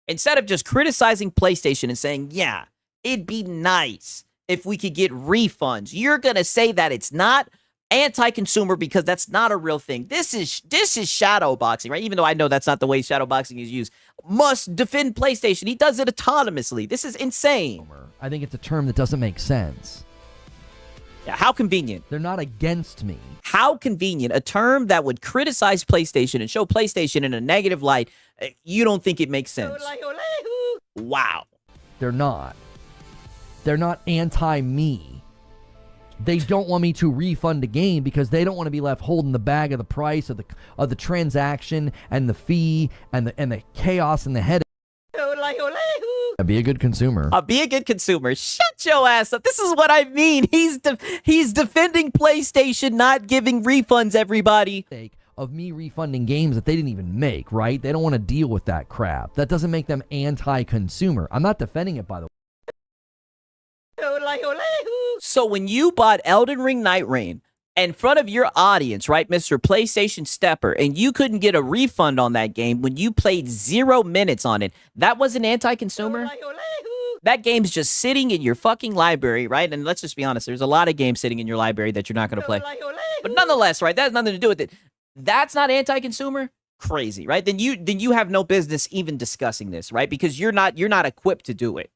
Instead of just criticizing PlayStation and saying, yeah, it'd be nice if we could get refunds, you're going to say that it's not anti-consumer because that's not a real thing. This is shadow boxing, right? Even though I know that's not the way shadow boxing is used. Must defend PlayStation. He does it autonomously. This is insane. I think it's a term that doesn't make sense. Yeah, how convenient. They're not against me. How convenient. A term that would criticize PlayStation and show PlayStation in a negative light. You don't think it makes sense. Wow. They're not. They're not anti-me. They don't want me to refund a game because they don't want to be left holding the bag of the price of the transaction and the fee and the chaos and the headache. Be a good consumer. Be a good consumer. Shut your ass up. This is what I mean. He's defending PlayStation not giving refunds, everybody. Of me refunding games that they didn't even make, right? They don't want to deal with that crap. That doesn't make them anti-consumer. I'm not defending it, by the way. So when you bought Elden Ring Night Rain in front of your audience, right, Mr. PlayStation Stepper, and you couldn't get a refund on that game when you played 0 minutes on it, that wasn't anti-consumer? That game's just sitting in your fucking library, right? And let's just be honest, there's a lot of games sitting in your library that you're not going to play. But nonetheless, right, that has nothing to do with it. That's not anti-consumer? Crazy, right? Then you have no business even discussing this, right? Because you're not equipped to do it.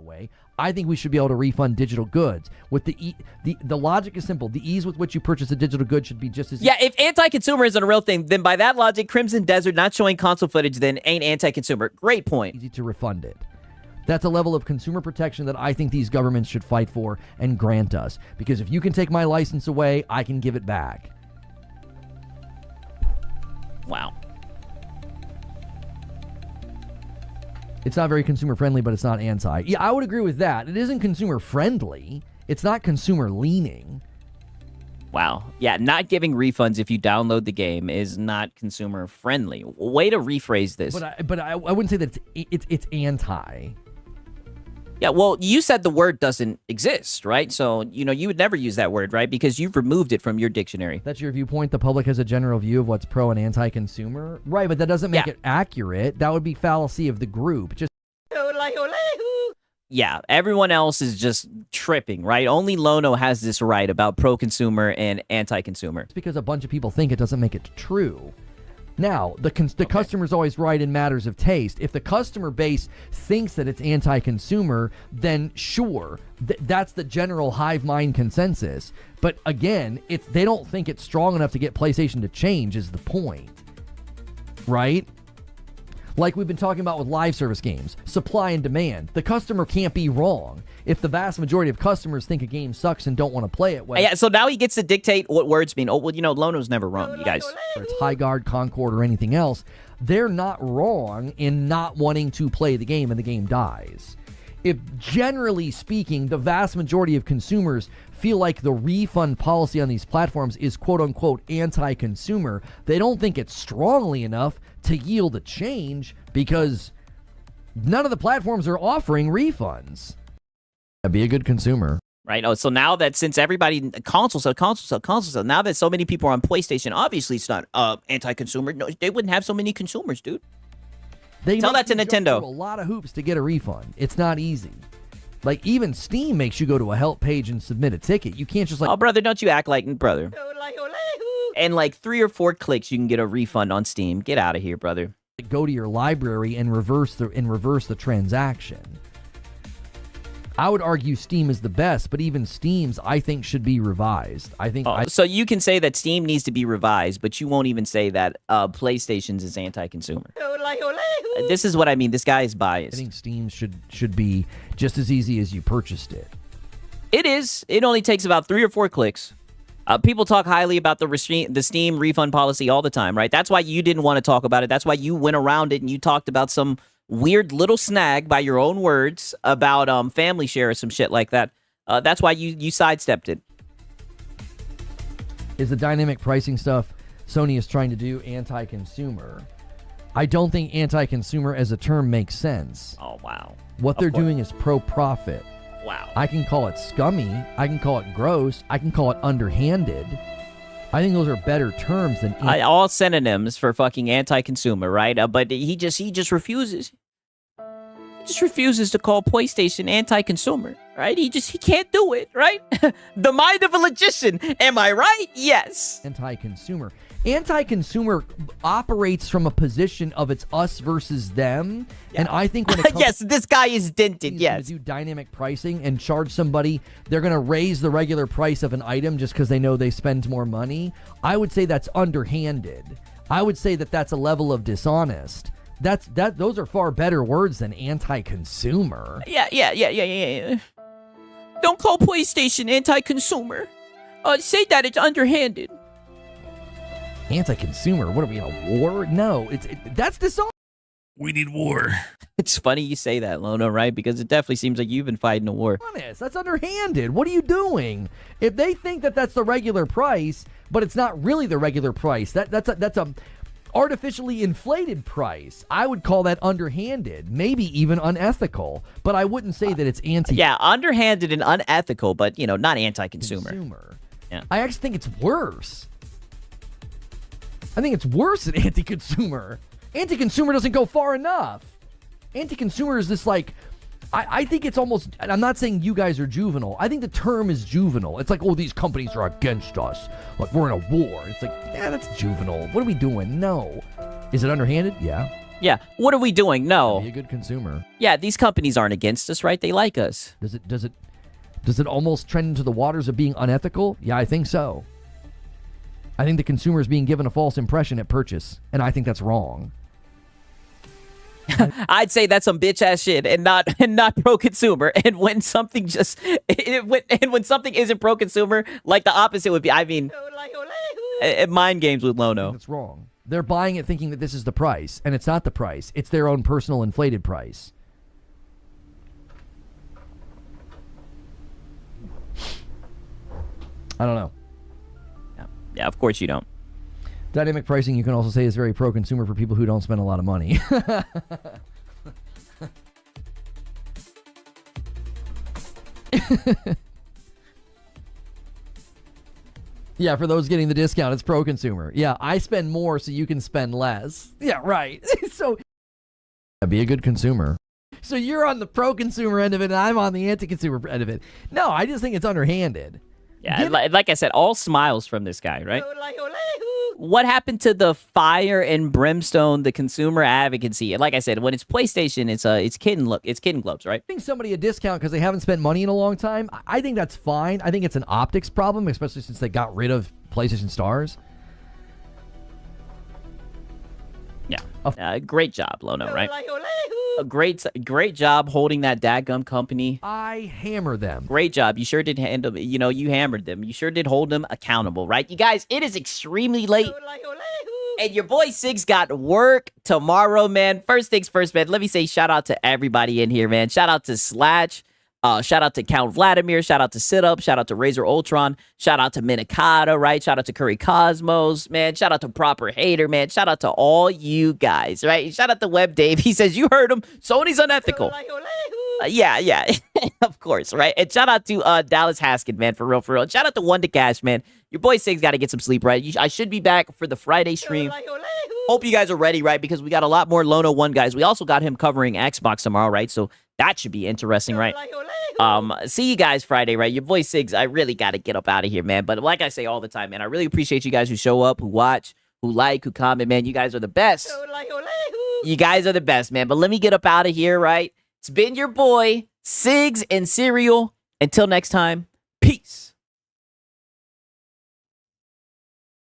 I think we should be able to refund digital goods. With the logic is simple. The ease with which you purchase a digital good should be just as... Yeah, if anti-consumer isn't a real thing, then by that logic, Crimson Desert not showing console footage then ain't anti-consumer. Great point. Easy to refund it. That's a level of consumer protection that I think these governments should fight for and grant us. Because if you can take my license away, I can give it back. Wow. It's not very consumer friendly, but it's not anti. Yeah, I would agree with that. It isn't consumer friendly. It's not consumer leaning. Wow. Yeah, not giving refunds if you download the game is not consumer friendly. Way to rephrase this. But I wouldn't say that it's anti. Yeah, well, you said the word doesn't exist, right? So, you would never use that word, right? Because you've removed it from your dictionary. That's your viewpoint? The public has a general view of what's pro and anti-consumer? Right, but that doesn't make it accurate. That would be fallacy of the group. Yeah, everyone else is just tripping, right? Only Lono has this right about pro-consumer and anti-consumer. It's because a bunch of people think it doesn't make it true. Now, the customer's always right in matters of taste. If the customer base thinks that it's anti-consumer, then sure, that's the general hive mind consensus. But again, they don't think it's strong enough to get PlayStation to change is the point, right? Like we've been talking about with live service games, supply and demand. The customer can't be wrong. If the vast majority of customers think a game sucks and don't want to play it, well, yeah, so now he gets to dictate what words mean. Oh, well, Lono's never wrong, you guys. Whether it's High Guard, Concord, or anything else, they're not wrong in not wanting to play the game and the game dies. If, generally speaking, the vast majority of consumers feel like the refund policy on these platforms is quote-unquote anti-consumer, they don't think it's strongly enough to yield a change because none of the platforms are offering refunds. Be a good consumer. Right. Oh, so now that since everybody consoles, now that so many people are on PlayStation, obviously it's not anti-consumer. No, they wouldn't have so many consumers, dude. Tell that to Nintendo. A lot of hoops to get a refund. It's not easy. Like, even Steam makes you go to a help page and submit a ticket. You can't just like... Oh, brother, don't you act like... Brother. And like 3 or 4 clicks, you can get a refund on Steam. Get out of here, brother. Go to your library and reverse the transaction. I would argue Steam is the best, but even Steam's, I think, should be revised. So you can say that Steam needs to be revised, but you won't even say that PlayStation's is anti-consumer. This is what I mean. This guy is biased. I think Steam should be just as easy as you purchased it. It is. It only takes about 3 or 4 clicks. People talk highly about the Steam refund policy all the time, right? That's why you didn't want to talk about it. That's why you went around it and you talked about some weird little snag, by your own words, about family share or some shit like that. That's why you sidestepped it. Is the dynamic pricing stuff Sony is trying to do anti-consumer? I don't think anti-consumer as a term makes sense. Oh, wow. What they're doing is pro-profit. Wow. I can call it scummy. I can call it gross. I can call it underhanded. I think those are better terms than all synonyms for fucking anti-consumer, right? But he just refuses. He just refuses to call PlayStation anti-consumer, right? He can't do it, right? The mind of a logician. Am I right? Yes. Anti-consumer. Anti-consumer operates from a position of it's us versus them, and I think when it comes yes, this guy is dented. Yes, to do dynamic pricing and charge somebody, they're going to raise the regular price of an item just because they know they spend more money. I would say that's underhanded. I would say that that's a level of dishonest. Those are far better words than anti-consumer. Yeah. Don't call PlayStation anti-consumer. Say that it's underhanded. Anti-consumer? What are we in a war? No, that's dishonest. We need war. It's funny you say that, Lono, right? Because it definitely seems like you've been fighting a war. Honest, that's underhanded. What are you doing? If they think that that's the regular price, but it's not really the regular price, that's a artificially inflated price. I would call that underhanded, maybe even unethical. But I wouldn't say that it's anti. Yeah, underhanded and unethical, but not anti-consumer. Yeah. I actually think it's worse. I think it's worse than anti-consumer. Anti-consumer doesn't go far enough. Anti-consumer is this I think it's almost, and I'm not saying you guys are juvenile. I think the term is juvenile. It's like, oh, these companies are against us. Like, we're in a war. It's like, yeah, that's juvenile. What are we doing? No. Is it underhanded? Yeah. Yeah. What are we doing? No. Be a good consumer. Yeah, these companies aren't against us, right? They like us. Does it almost trend into the waters of being unethical? Yeah, I think so. I think the consumer is being given a false impression at purchase, and I think that's wrong. I'd say that's some bitch ass shit and not pro consumer. And when something when something isn't pro consumer, like the opposite would be. I mean, mind games with Lono. That's wrong. They're buying it thinking that this is the price, and it's not the price. It's their own personal inflated price. I don't know. Yeah, of course you don't. Dynamic pricing, you can also say, is very pro-consumer for people who don't spend a lot of money. Yeah, for those getting the discount, it's pro-consumer. Yeah, I spend more so you can spend less. Yeah, right. So, be a good consumer. So you're on the pro-consumer end of it, and I'm on the anti-consumer end of it. No, I just think it's underhanded. Yeah, like I said, all smiles from this guy, right? What happened to the fire and brimstone, the consumer advocacy? Like I said, when it's PlayStation, it's kitten gloves, right? Giving somebody a discount because they haven't spent money in a long time, I think that's fine. I think it's an optics problem, especially since they got rid of PlayStation Stars. Yeah, great job, Lono, right? A great job holding that dadgum company. I hammer them. Great job. You sure did handle. You hammered them. You sure did hold them accountable, right? You guys, it is extremely late. And your boy Sig's got work tomorrow, man. First things first, man. Let me say shout out to everybody in here, man. Shout out to Slatch. Shout out to Count Vladimir. Shout out to Sit Up. Shout out to Razor Ultron. Shout out to Minikata, right? Shout out to Curry Cosmos, man. Shout out to Proper Hater, man. Shout out to all you guys, right? Shout out to Web Dave. He says, you heard him. Sony's unethical. Yeah. Of course, right? And shout out to Dallas Haskin, man, for real. And shout out to One to Cash, man. Your boy Sig's got to get some sleep, right? I should be back for the Friday stream. Hope you guys are ready, right? Because we got a lot more Lono 1 guys. We also got him covering Xbox tomorrow, right? So that should be interesting, right? See you guys Friday, right? Your boy Sigs, I really got to get up out of here, man. But like I say all the time, man, I really appreciate you guys who show up, who watch, who like, who comment, man. You guys are the best. You guys are the best, man. But let me get up out of here, right? It's been your boy, Sigs and Cereal. Until next time, peace.